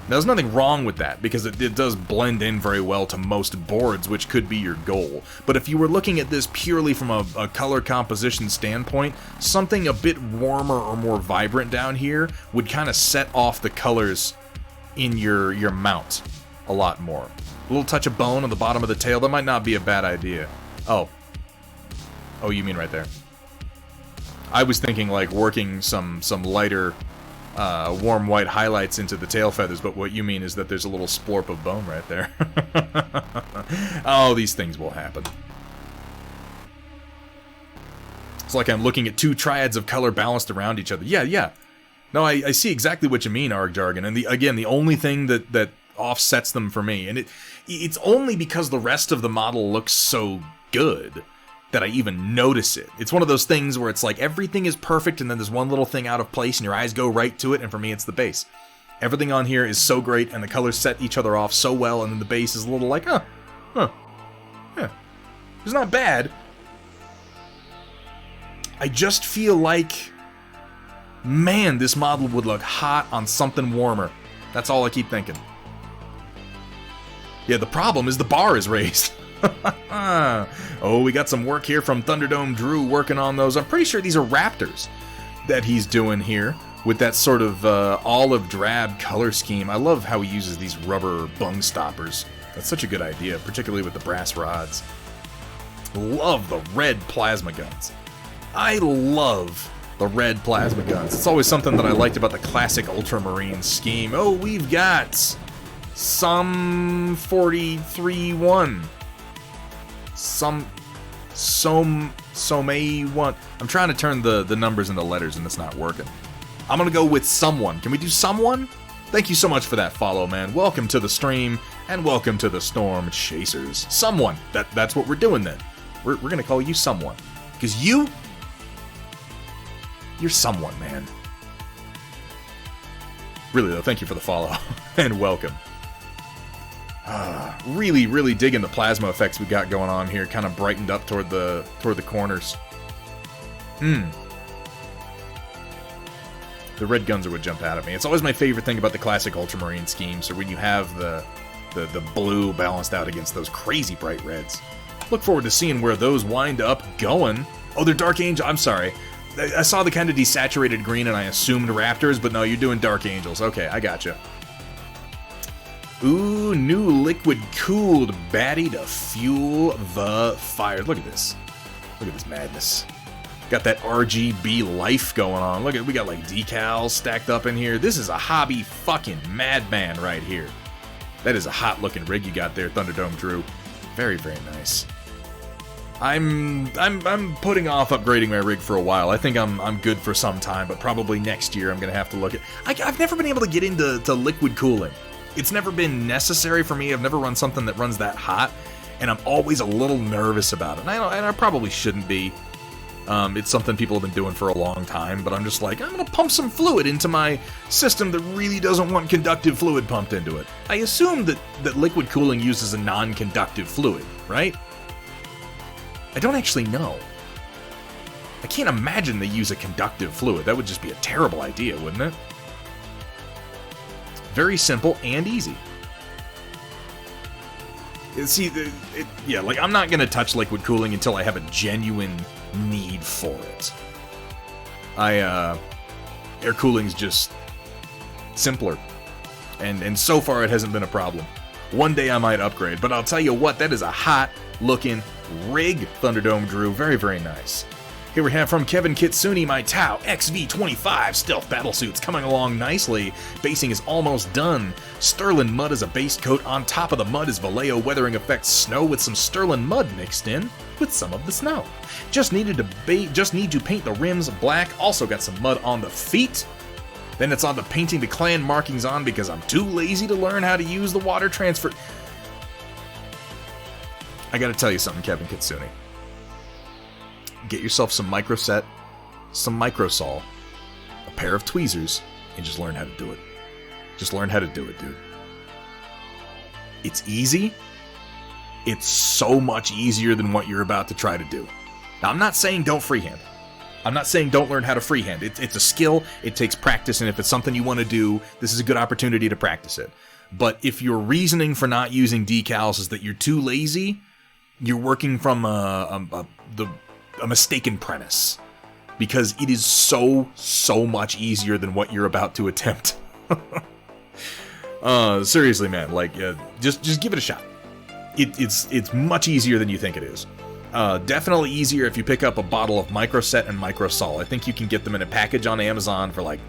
Now, there's nothing wrong with that, because it does blend in very well to most boards, which could be your goal. But if you were looking at this purely from a color composition standpoint, something a bit warmer or more vibrant down here would kind of set off the colors in your mount a lot more. A little touch of bone on the bottom of the tail, that might not be a bad idea. Oh, you mean right there. I was thinking like working some lighter warm white highlights into the tail feathers, but what you mean is that there's a little splorp of bone right there. Oh, these things will happen. It's like I'm looking at two triads of color balanced around each other. Yeah. No, I see exactly what you mean, Arg Jargon. And again, the only thing that offsets them for me, and it's only because the rest of the model looks so good that I even notice it. It's one of those things where it's like everything is perfect and then there's one little thing out of place and your eyes go right to it, and for me it's the base. Everything on here is so great and the colors set each other off so well, and then the base is a little like, yeah. It's not bad. I just feel like, man, this model would look hot on something warmer. That's all I keep thinking. Yeah, the problem is the bar is raised. Oh, we got some work here from Thunderdome Drew working on those. I'm pretty sure these are Raptors that he's doing here with that sort of olive drab color scheme. I love how he uses these rubber bung stoppers. That's such a good idea, particularly with the brass rods. Love the red plasma guns. I love the red plasma guns. It's always something that I liked about the classic Ultramarine scheme. Oh, we've got some 43-1. Some1. I'm trying to turn the numbers into letters and it's not working. I'm gonna go with someone. Can we do someone? Thank you so much for that follow, man. Welcome to the stream and welcome to the Stormchasers. Someone. That's what we're doing then. We're gonna call you someone. Because you're someone, man. Really though, thank you for the follow and welcome. Really digging the plasma effects we got going on here, kind of brightened up toward the corners. The red guns are what jump out at me. It's always my favorite thing about the classic Ultramarine scheme, so when you have the blue balanced out against those crazy bright reds. Look forward to seeing where those wind up going. Oh, they're Dark Angel. I'm sorry. I saw the kind of desaturated green and I assumed Raptors, but no, you're doing Dark Angels. Okay, I gotcha. Ooh, new liquid-cooled baddie to fuel the fire. Look at this. Look at this madness. Got that RGB life going on. Look at, we got like decals stacked up in here. This is a hobby fucking madman right here. That is a hot-looking rig you got there, Thunderdome Drew. Very, very nice. I'm putting off upgrading my rig for a while. I think I'm good for some time, but probably next year I'm gonna have to look at. I've never been able to get into liquid cooling. It's never been necessary for me. I've never run something that runs that hot, and I'm always a little nervous about it. And I probably shouldn't be. It's something people have been doing for a long time, but I'm just like, I'm going to pump some fluid into my system that really doesn't want conductive fluid pumped into it. I assume that liquid cooling uses a non-conductive fluid, right? I don't actually know. I can't imagine they use a conductive fluid. That would just be a terrible idea, wouldn't it? Very simple and easy. See, yeah, like, I'm not going to touch liquid cooling until I have a genuine need for it. Air cooling's just simpler. And so far it hasn't been a problem. One day I might upgrade, but I'll tell you what, that is a hot-looking rig, Thunderdome Drew. Very, very nice. Here we have from Kevin Kitsune, my Tau XV25 stealth battlesuits coming along nicely. Basing is almost done. Sterling mud is a base coat. On top of the mud is Vallejo weathering effects snow with some Sterling mud mixed in with some of the snow. Just need to paint the rims black. Also got some mud on the feet. Then it's on to painting the clan markings on because I'm too lazy to learn how to use the water transfer. I gotta tell you something, Kevin Kitsune. Get yourself some microset, some microsol, a pair of tweezers, and just learn how to do it. Just learn how to do it, dude. It's easy. It's so much easier than what you're about to try to do. Now, I'm not saying don't freehand. I'm not saying don't learn how to freehand. It's a skill. It takes practice, and if it's something you want to do, this is a good opportunity to practice it. But if your reasoning for not using decals is that you're too lazy, you're working from a mistaken premise, because it is so much easier than what you're about to attempt. Seriously, man, like, just give it a shot. It's much easier than you think it is. Definitely easier if you pick up a bottle of Microset and Microsol. I think you can get them in a package on Amazon for like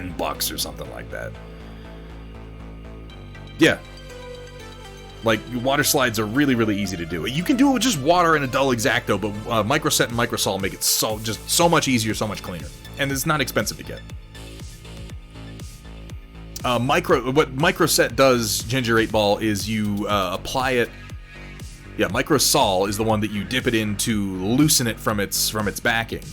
$10 or something like that. Yeah. Like, water slides are really, really easy to do. You can do it with just water and a dull X-Acto, but Microset and Microsol make it just so much easier, so much cleaner. And it's not expensive to get. What Microset does, Ginger 8-Ball, is you apply it. Yeah, Microsol is the one that you dip it in to loosen it from its backing.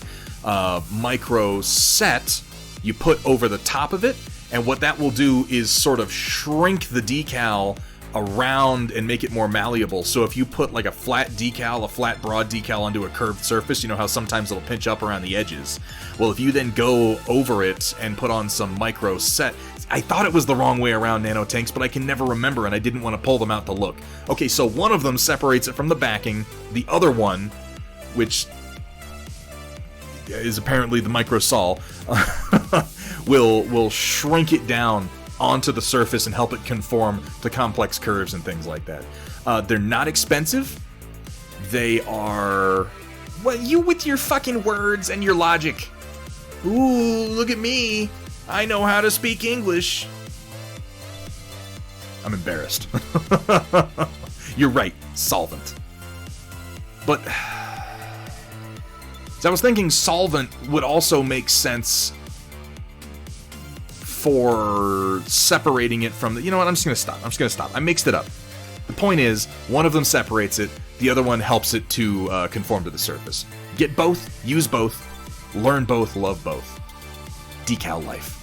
Microset you put over the top of it, and what that will do is sort of shrink the decal around and make it more malleable. So if you put like a flat decal, a flat broad decal onto a curved surface, you know how sometimes it'll pinch up around the edges. Well, if you then go over it and put on some Microset, I thought it was the wrong way around, Nanotanks, but I can never remember, and I didn't want to pull them out to look. Okay, so one of them separates it from the backing. The other one, which is apparently the Microsol, will shrink it down onto the surface and help it conform to complex curves and things like that. They're not expensive. They are... Well, you with your fucking words and your logic. Ooh, look at me. I know how to speak English. I'm embarrassed. You're right, solvent. But... So I was thinking solvent would also make sense for separating it from the... You know what, I'm just going to stop. I mixed it up. The point is, one of them separates it, the other one helps it to conform to the surface. Get both, use both, learn both, love both. Decal life.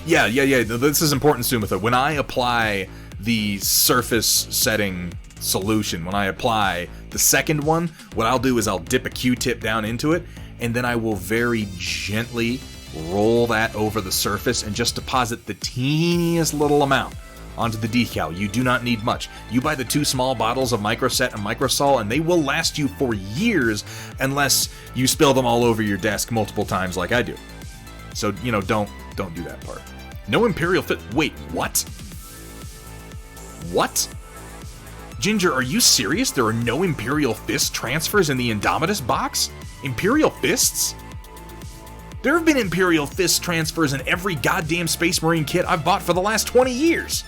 Yeah, this is important, Sumitha. When I apply the surface setting solution, when I apply the second one, what I'll do is I'll dip a Q-tip down into it, and then I will very gently roll that over the surface and just deposit the teeniest little amount onto the decal. You do not need much. You buy the 2 small bottles of Microset and Microsol, and they will last you for years unless you spill them all over your desk multiple times like I do. So, you know, don't do that part. No Imperial Fist. Wait, what? What? Ginger, are you serious? There are no Imperial Fist transfers in the Indomitus box? Imperial Fists? There have been Imperial Fist transfers in every goddamn Space Marine kit I've bought for the last 20 years.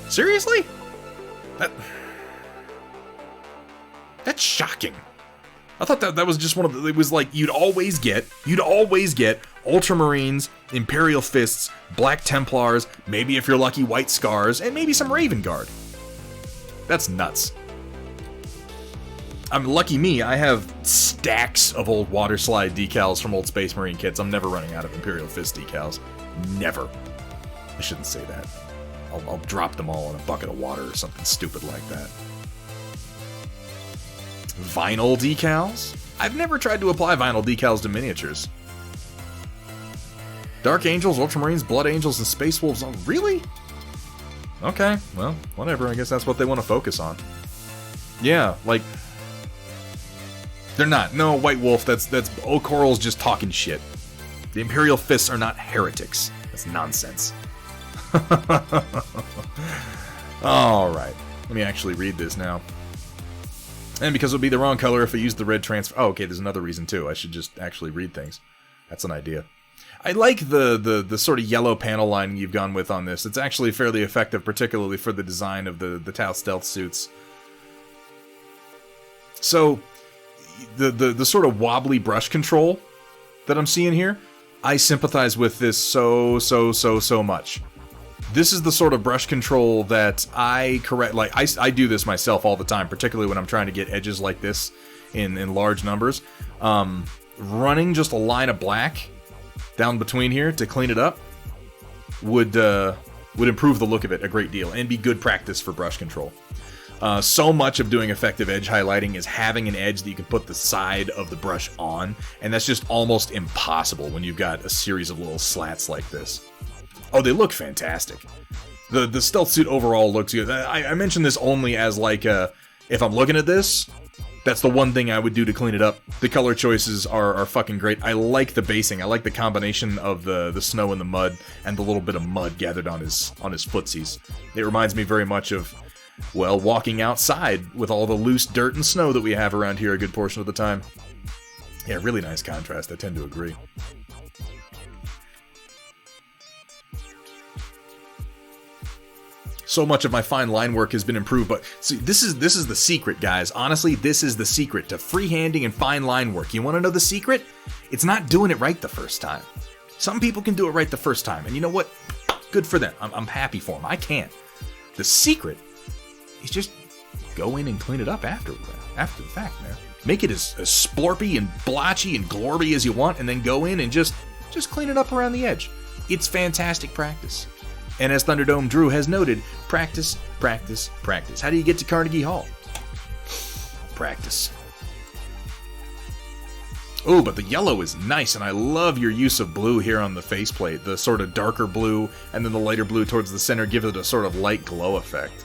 Seriously? That's shocking. I thought that was just one of the... It was like you'd always get Ultramarines, Imperial Fists, Black Templars, maybe if you're lucky, White Scars, and maybe some Raven Guard. That's nuts. I'm lucky me, I have stacks of old water slide decals from old Space Marine kits. I'm never running out of Imperial Fist decals. Never. I shouldn't say that. I'll drop them all in a bucket of water or something stupid like that. Vinyl decals? I've never tried to apply vinyl decals to miniatures. Dark Angels, Ultramarines, Blood Angels, and Space Wolves. Oh, really? Okay, well, whatever. I guess that's what they want to focus on. Yeah, like... They're not. No, White Wolf, that's O'Coral's just talking shit. The Imperial Fists are not heretics. That's nonsense. Alright. Let me actually read this now. And because it would be the wrong color if I used the red transfer... Oh, okay, there's another reason too. I should just actually read things. That's an idea. I like the sort of yellow panel lining you've gone with on this. It's actually fairly effective, particularly for the design of the Tau stealth suits. So, the sort of wobbly brush control that I'm seeing here, I sympathize with this so much. This is the sort of brush control that I correct. Like I do this myself all the time, particularly when I'm trying to get edges like this in large numbers. Running just a line of black down between here to clean it up would improve the look of it a great deal and be good practice for brush control. So much of doing effective edge highlighting is having an edge that you can put the side of the brush on, and that's just almost impossible when you've got a series of little slats like this. Oh, they look fantastic. The stealth suit overall looks good. I mention this only as like, if I'm looking at this, that's the one thing I would do to clean it up. The color choices are fucking great. I like the basing. I like the combination of the snow and the mud and the little bit of mud gathered on his footsies. It reminds me very much of, well, walking outside with all the loose dirt and snow that we have around here a good portion of the time. Yeah, really nice contrast. I tend to agree. so much of my fine line work has been improved, but see, this is the secret, guys. Honestly, this is the secret to freehanding and fine line work. You want to know the secret? It's not doing it right the first time. Some people can do it right the first time, and you know what? Good for them. I'm happy for them. I can't. The secret is just go in and clean it up after the fact, man. Make it as splorpy and blotchy and glorby as you want, and then go in and just clean it up around the edge. It's fantastic practice. And as Thunderdome Drew has noted, practice, practice, practice. How do you get to Carnegie Hall? Practice. Oh, but the yellow is nice, and I love your use of blue here on the faceplate. The sort of darker blue, and then the lighter blue towards the center gives it a sort of light glow effect.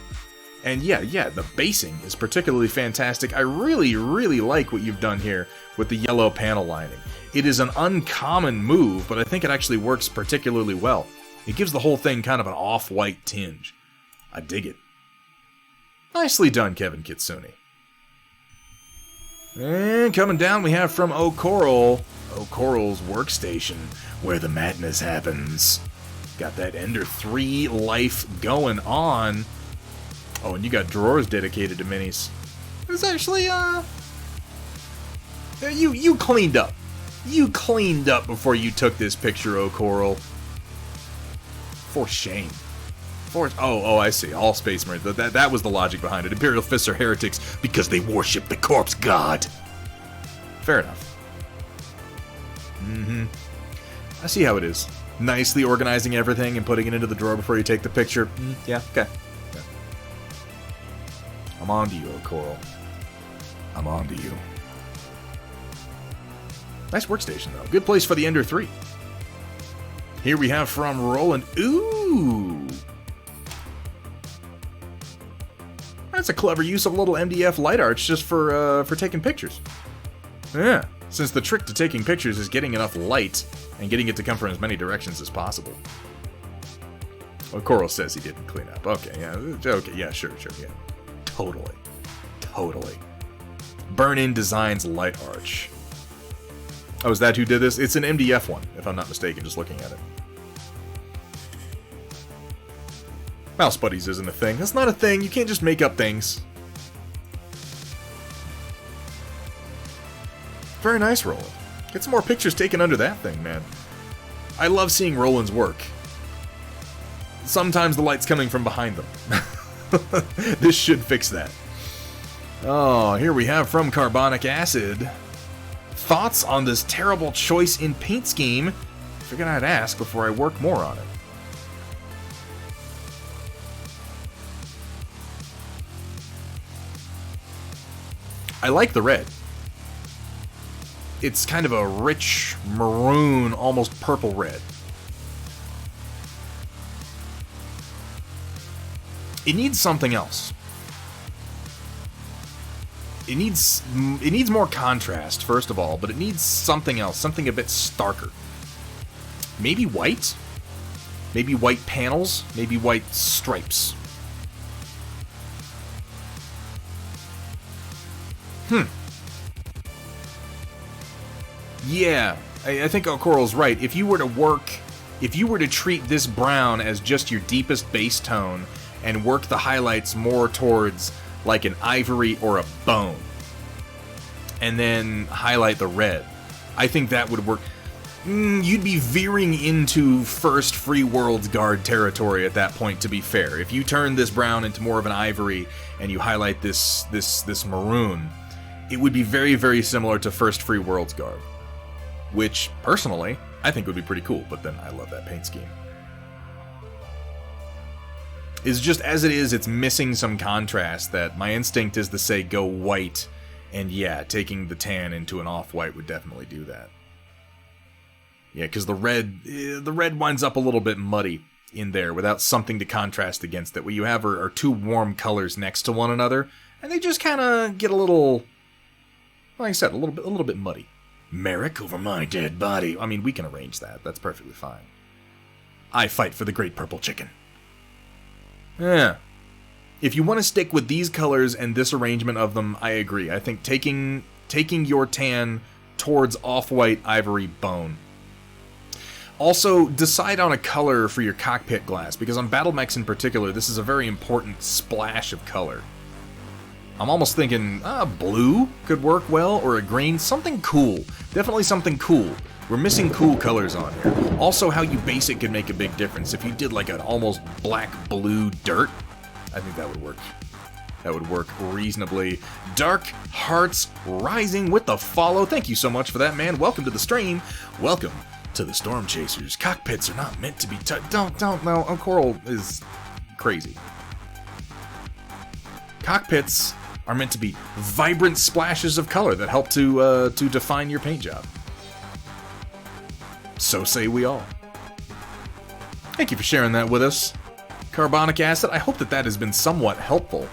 And yeah, the basing is particularly fantastic. I really, really like what you've done here with the yellow panel lining. It is an uncommon move, but I think it actually works particularly well. It gives the whole thing kind of an off-white tinge. I dig it. Nicely done, Kevin Kitsune. And coming down, we have from O'Coral. O'Coral's workstation, where the madness happens. Got that Ender 3 life going on. Oh, and you got drawers dedicated to minis. It's actually, You cleaned up. You cleaned up before you took this picture, O'Coral. For shame. Oh, I see. All Space Marines. That was the logic behind it. Imperial Fists are heretics because they worship the corpse god. Fair enough. I see how it is. Nicely organizing everything and putting it into the drawer before you take the picture. Yeah, okay. Yeah. I'm on to you, O'Coral. I'm on to you. Nice workstation, though. Good place for the Ender 3. Here we have from Roland. Ooh! That's a clever use of a little MDF light arch just for taking pictures. Yeah, since the trick to taking pictures is getting enough light and getting it to come from as many directions as possible. Well, Coral says he didn't clean up. Okay, yeah, sure, yeah. Totally. Burn-In Designs light arch. Oh, is that who did this? It's an MDF one, if I'm not mistaken, just looking at it. Mouse Buddies isn't a thing. That's not a thing. You can't just make up things. Very nice, Roland. Get some more pictures taken under that thing, man. I love seeing Roland's work. Sometimes the light's coming from behind them. This should fix that. Oh, here we have from Carbonic Acid. Thoughts on this terrible choice in paint scheme? Figured I'd ask before I work more on it. I like the red. It's kind of a rich maroon, almost purple red. It needs something else. It needs more contrast, first of all, but it needs something else, something a bit starker. Maybe white? Maybe white panels? Maybe white stripes? Yeah, I think O'Coral's right. If you were to treat this brown as just your deepest base tone and work the highlights more towards like an ivory or a bone, and then highlight the red, I think that would work. You'd be veering into First Free Worlds Guard territory at that point, to be fair. If you turn this brown into more of an ivory and you highlight this maroon, it would be very, very similar to First Free Worlds Guard, which, personally, I think would be pretty cool, but then I love that paint scheme. It's just, as it is, it's missing some contrast that my instinct is to say go white, and yeah, taking the tan into an off-white would definitely do that. Yeah, because the red winds up a little bit muddy in there without something to contrast against it. What you have are two warm colors next to one another, and they just kind of get a little, like I said, a little bit muddy. Merrick over my dead body. I mean, we can arrange that. That's perfectly fine. I fight for the great purple chicken. Yeah. If you want to stick with these colors and this arrangement of them, I agree. I think taking your tan towards off-white ivory bone. Also, decide on a color for your cockpit glass, because on Battlemechs in particular, this is a very important splash of color. I'm almost thinking, blue could work well, or a green, something cool. Definitely something cool. We're missing cool colors on here. Also, how you base it could make a big difference. If you did like an almost black-blue dirt, I think that would work. That would work reasonably. Dark Hearts Rising with the follow. Thank you so much for that, man. Welcome to the stream. Welcome to the Stormchasers. Cockpits are not meant to be Don't, no. Coral is crazy. Cockpits are meant to be vibrant splashes of color that help to define your paint job. So say we all. Thank you for sharing that with us. Carbonic acid, I hope that has been somewhat helpful.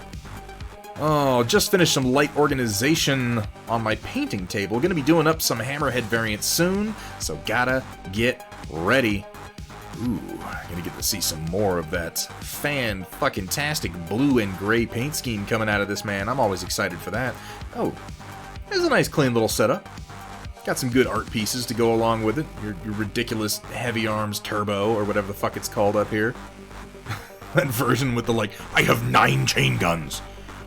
Oh, just finished some light organization on my painting table. Gonna be doing up some Hammerhead variants soon, so gotta get ready. Ooh, gonna get to see some more of that fan-fucking-tastic blue and gray paint scheme coming out of this, man. I'm always excited for that. Oh, there's a nice clean little setup. Got some good art pieces to go along with it. Your ridiculous Heavy Arms Turbo, or whatever the fuck it's called up here. That version with the, like, I have 9 chain guns.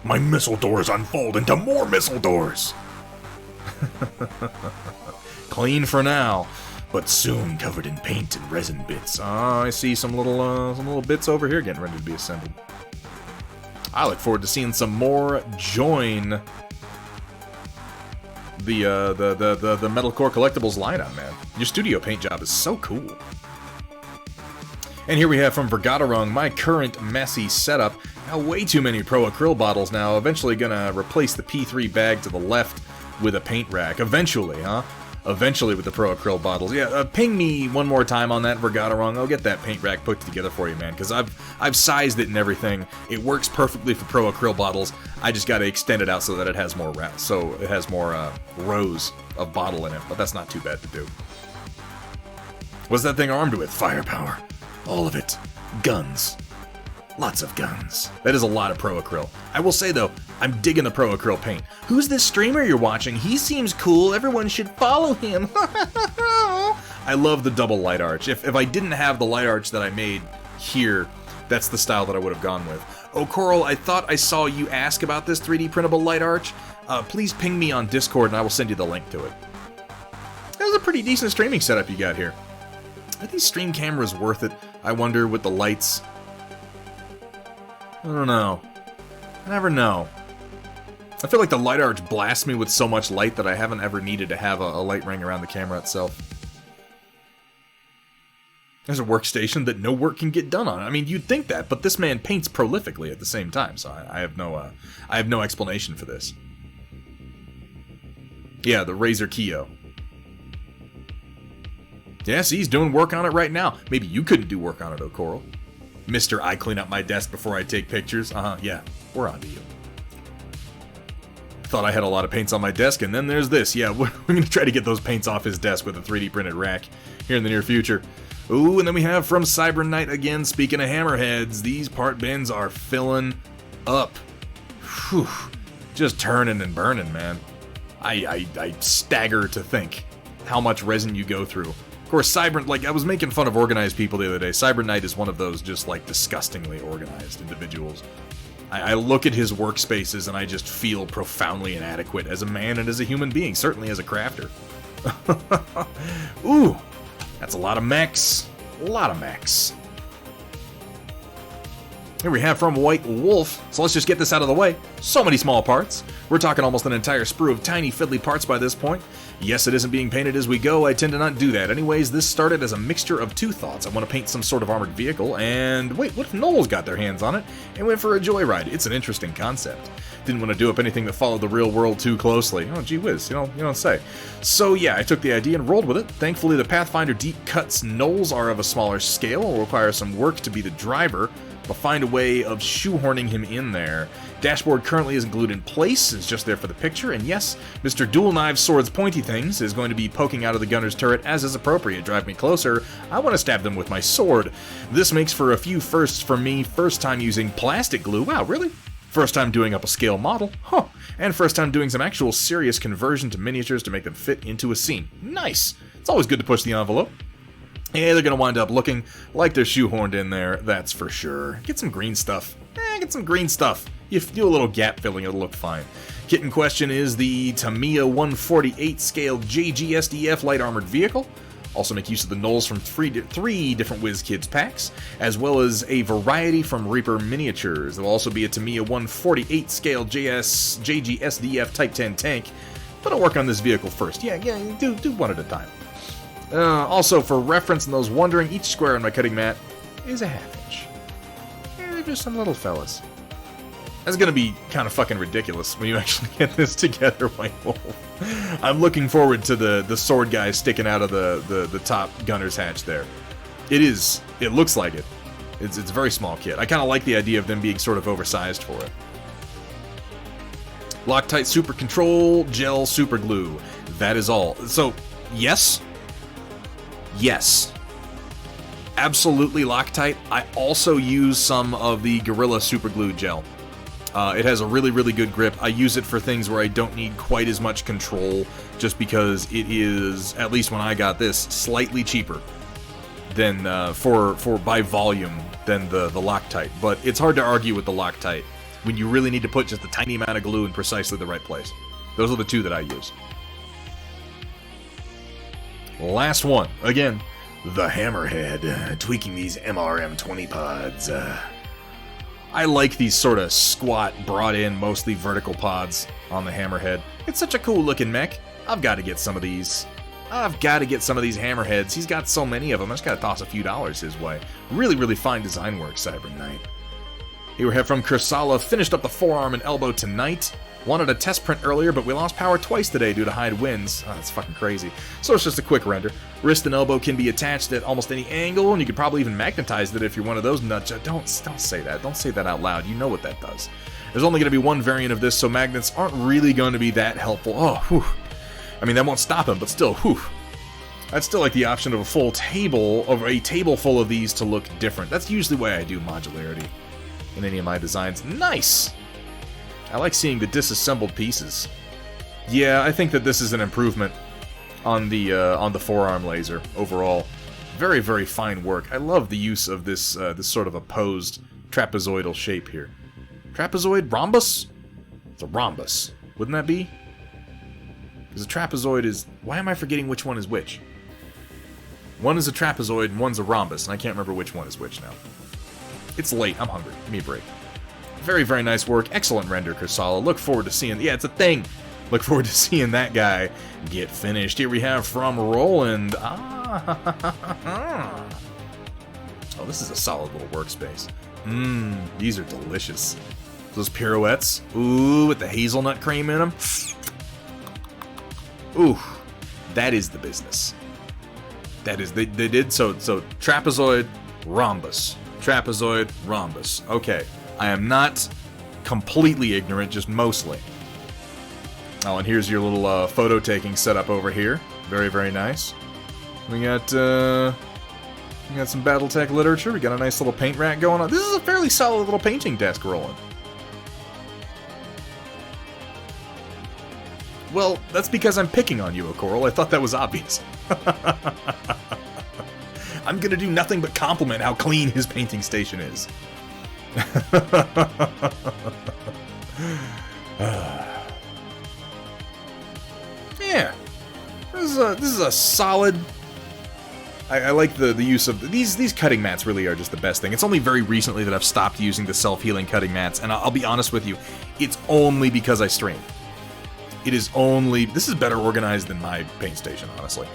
My missile doors unfold into more missile doors. Clean for now, but soon covered in paint and resin bits. Oh, I see some little bits over here getting ready to be assembled. I look forward to seeing some more join the Metalcore Collectibles lineup, man. Your studio paint job is so cool. And here we have from Vergaderung, my current messy setup. Now, way too many Pro Acryl bottles now. Eventually gonna replace the P3 bag to the left with a paint rack. Eventually, huh? Eventually with the Pro Acryl bottles. Yeah, ping me one more time on that, Vergaderung. I'll get that paint rack put together for you, man, because I've sized it and everything. It works perfectly for Pro Acryl bottles. I just gotta extend it out so that it has more rows of bottle in it, but that's not too bad to do. What's that thing armed with? Firepower. All of it. Guns. Lots of guns. That is a lot of Pro Acryl. I will say, though, I'm digging the Pro Acryl paint. Who's this streamer you're watching? He seems cool. Everyone should follow him. I love the double light arch. If I didn't have the light arch that I made here, that's the style that I would have gone with. Oh, Coral, I thought I saw you ask about this 3D printable light arch. Please ping me on Discord and I will send you the link to it. That was a pretty decent streaming setup you got here. Are these stream cameras worth it? I wonder, with the lights. I don't know. I never know. I feel like the light arch blasts me with so much light that I haven't ever needed to have a light ring around the camera itself. There's a workstation that no work can get done on. I mean, you'd think that, but this man paints prolifically at the same time, so I have no explanation for this. Yeah, the Razer Kiyo. Yes, he's doing work on it right now. Maybe you couldn't do work on it, O'Coral. Mr. I clean up my desk before I take pictures. Yeah, we're on to you. Thought I had a lot of paints on my desk, and then there's this. Yeah, we're going to try to get those paints off his desk with a 3D printed rack here in the near future. Ooh, and then we have from Cyber Knight again, speaking of hammerheads, these part bins are filling up. Whew. Just turning and burning, man. I stagger to think how much resin you go through. Of course, Cyber, like, I was making fun of organized people the other day. Cyber Knight is one of those just, like, disgustingly organized individuals. I look at his workspaces and I just feel profoundly inadequate as a man and as a human being, certainly as a crafter. Ooh, that's a lot of mechs. A lot of mechs. Here we have from White Wolf, so let's just get this out of the way. So many small parts. We're talking almost an entire sprue of tiny fiddly parts by this point. Yes, it isn't being painted as we go. I tend to not do that. Anyways, this started as a mixture of two thoughts. I want to paint some sort of armored vehicle, and wait, what if Knowles got their hands on it and went for a joyride? It's an interesting concept. Didn't want to do up anything that followed the real world too closely. Oh, gee whiz, you don't say. So yeah, I took the idea and rolled with it. Thankfully, the Pathfinder Deep Cuts Knowles are of a smaller scale. Will require some work to be the driver, but find a way of shoehorning him in there. Dashboard currently isn't glued in place, it's just there for the picture, and yes, Mr. Dual Knives Swords Pointy Things is going to be poking out of the gunner's turret as is appropriate. Drive me closer, I want to stab them with my sword. This makes for a few firsts for me. First time using plastic glue, wow, really? First time doing up a scale model, huh, and first time doing some actual serious conversion to miniatures to make them fit into a scene. Nice! It's always good to push the envelope. Yeah, they're going to wind up looking like they're shoehorned in there, that's for sure. Get some green stuff. Get some green stuff. You do a little gap filling, it'll look fine. Kit in question is the Tamiya 148 scale JGSDF light armored vehicle. Also make use of the nulls from three different WizKids packs, as well as a variety from Reaper Miniatures. There will also be a Tamiya 148 scale JGSDF Type 10 tank, but I'll work on this vehicle first. Yeah, do one at a time. Also, for reference, and those wondering, each square on my cutting mat is a half-inch. Yeah, they're just some little fellas. That's gonna be kind of fucking ridiculous when you actually get this together, White Wolf. I'm looking forward to the sword guy sticking out of the top gunner's hatch there. It looks like it. It's a very small kit. I kind of like the idea of them being sort of oversized for it. Loctite Super Control Gel Super Glue. That is all. So, yes. Absolutely Loctite. I also use some of the Gorilla Super Glue Gel. It has a really, really good grip. I use it for things where I don't need quite as much control, just because it is, at least when I got this, slightly cheaper than for by volume than the Loctite. But it's hard to argue with the Loctite when you really need to put just a tiny amount of glue in precisely the right place. Those are the two that I use. Last one, again, the Hammerhead, tweaking these MRM-20 pods. I like these sort of squat, brought-in, mostly vertical pods on the Hammerhead. It's such a cool-looking mech. I've got to get some of these. Hammerheads. He's got so many of them, I just got to toss a few dollars his way. Really, really fine design work, Cyber Knight. Here we have from Kursala, finished up the forearm and elbow tonight. Wanted a test print earlier, but we lost power twice today due to high winds. Oh, that's fucking crazy. So it's just a quick render. Wrist and elbow can be attached at almost any angle, and you could probably even magnetize it if you're one of those nuts. Don't say that. Don't say that out loud. You know what that does. There's only going to be one variant of this, so magnets aren't really going to be that helpful. Oh, whew. I mean, that won't stop him, but still, whew. I'd still like the option of a full table, of a table full of these to look different. That's usually why I do modularity in any of my designs. Nice! I like seeing the disassembled pieces. Yeah, I think that this is an improvement on the forearm laser overall. Very, very fine work. I love the use of this this sort of opposed trapezoidal shape here. Trapezoid? Rhombus? It's a rhombus. Wouldn't that be? Because a trapezoid is... Why am I forgetting which one is which? One is a trapezoid and one's a rhombus, and I can't remember which one is which now. It's late. I'm hungry. Give me a break. Very, very nice work. Excellent render, Kursala. Look forward to seeing... Yeah, it's a thing. Look forward to seeing that guy get finished. Here we have from Roland. Oh, this is a solid little workspace. These are delicious. Those pirouettes. Ooh, with the hazelnut cream in them. Ooh, that is the business. That is... They did... So trapezoid, rhombus. Trapezoid, rhombus. Okay. I am not completely ignorant, just mostly. Oh, and here's your little photo taking setup over here. Very, very nice. We got some Battletech literature. We got a nice little paint rack going on. This is a fairly solid little painting desk rolling. Well, that's because I'm picking on you, Coral. I thought that was obvious. I'm gonna do nothing but compliment how clean his painting station is. Yeah, this is a solid. I like the use of these cutting mats. Really are just the best thing. It's only very recently that I've stopped using the self-healing cutting mats, and I'll be honest with you, it's only because I stream. It is only... This is better organized than my paint station, honestly.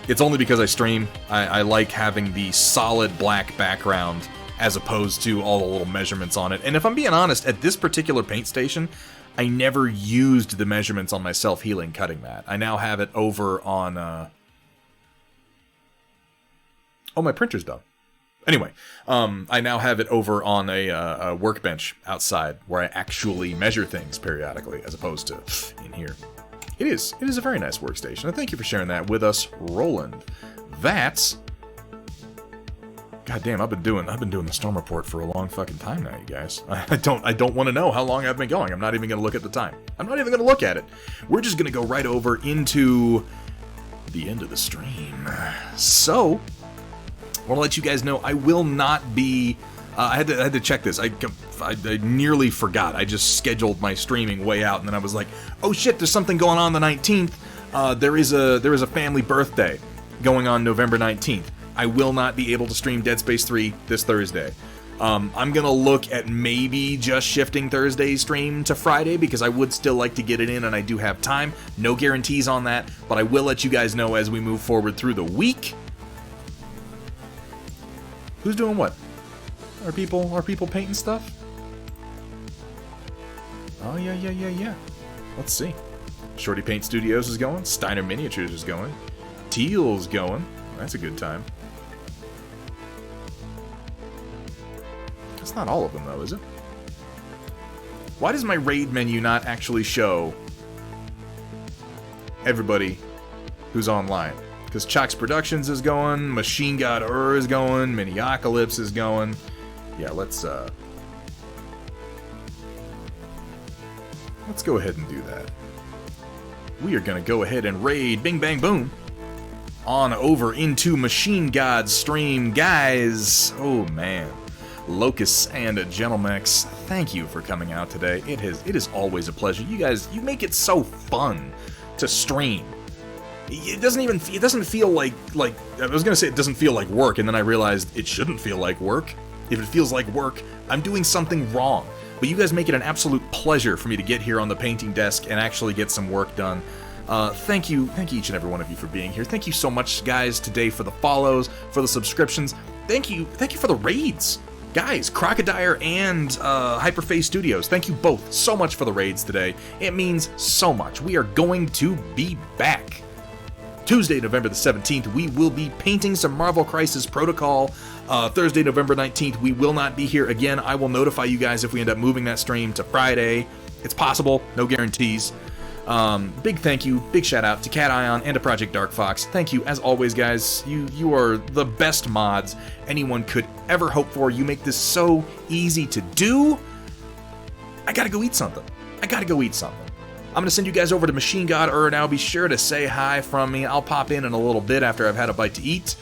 It's only because I stream. I like having the solid black background as opposed to all the little measurements on it. And if I'm being honest, at this particular paint station, I never used the measurements on my self-healing cutting mat. I now have it over on... Oh, my printer's done. Anyway, I now have it over on a workbench outside where I actually measure things periodically, as opposed to in here. It is a very nice workstation, and thank you for sharing that with us, Roland. That's... God damn, I've been doing the Storm Report for a long fucking time now, you guys. I don't want to know how long I've been going. I'm not even going to look at the time. I'm not even going to look at it. We're just going to go right over into the end of the stream. So, want to let you guys know I will not be... I had to check this. I nearly forgot. I just scheduled my streaming way out, and then I was like, oh shit, there's something going on the 19th. There is a family birthday going on November 19th. I will not be able to stream Dead Space 3 this Thursday. I'm going to look at maybe just shifting Thursday's stream to Friday, because I would still like to get it in, and I do have time. No guarantees on that, but I will let you guys know as we move forward through the week. Who's doing what? Are people painting stuff? Oh, yeah. Let's see. Shorty Paint Studios is going. Steiner Miniatures is going. Teal's going. That's a good time. That's not all of them, though, is it? Why does my raid menu not actually show everybody who's online? Because Chox Productions is going, Machine God is going, Miniocalypse is going. Yeah, let's go ahead and do that. We are going to go ahead and raid Bing Bang Boom on over into Machine God's stream. Guys, oh man. Locust and Gentlemex, thank you for coming out today. It is always a pleasure. You guys, you make it so fun to stream. It doesn't feel like I was gonna say it doesn't feel like work, and then I realized it shouldn't feel like work. If it feels like work, I'm doing something wrong. But you guys make it an absolute pleasure for me to get here on the painting desk and actually get some work done. Thank you each and every one of you for being here. Thank you so much, guys, today for the follows, for the subscriptions. Thank you for the raids. Guys, Crocodile and Hyperface Studios, thank you both so much for the raids today. It means so much. We are going to be back. Tuesday, November the 17th, we will be painting some Marvel Crisis Protocol. Thursday, November 19th, we will not be here again. I will notify you guys if we end up moving that stream to Friday. It's possible, no guarantees. Big thank you, big shout out to Cat Ion and to Project Dark Fox. Thank you, as always, guys. You are the best mods anyone could ever hope for. You make this so easy to do. I gotta go eat something. I'm gonna send you guys over to Machine God now. Be sure to say hi from me. I'll pop in a little bit after I've had a bite to eat.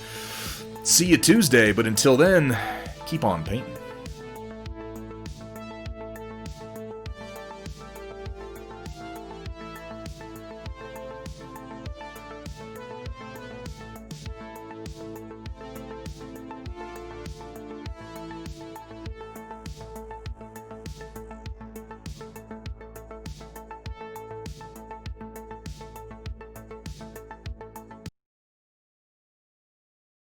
See you Tuesday, but until then, keep on painting.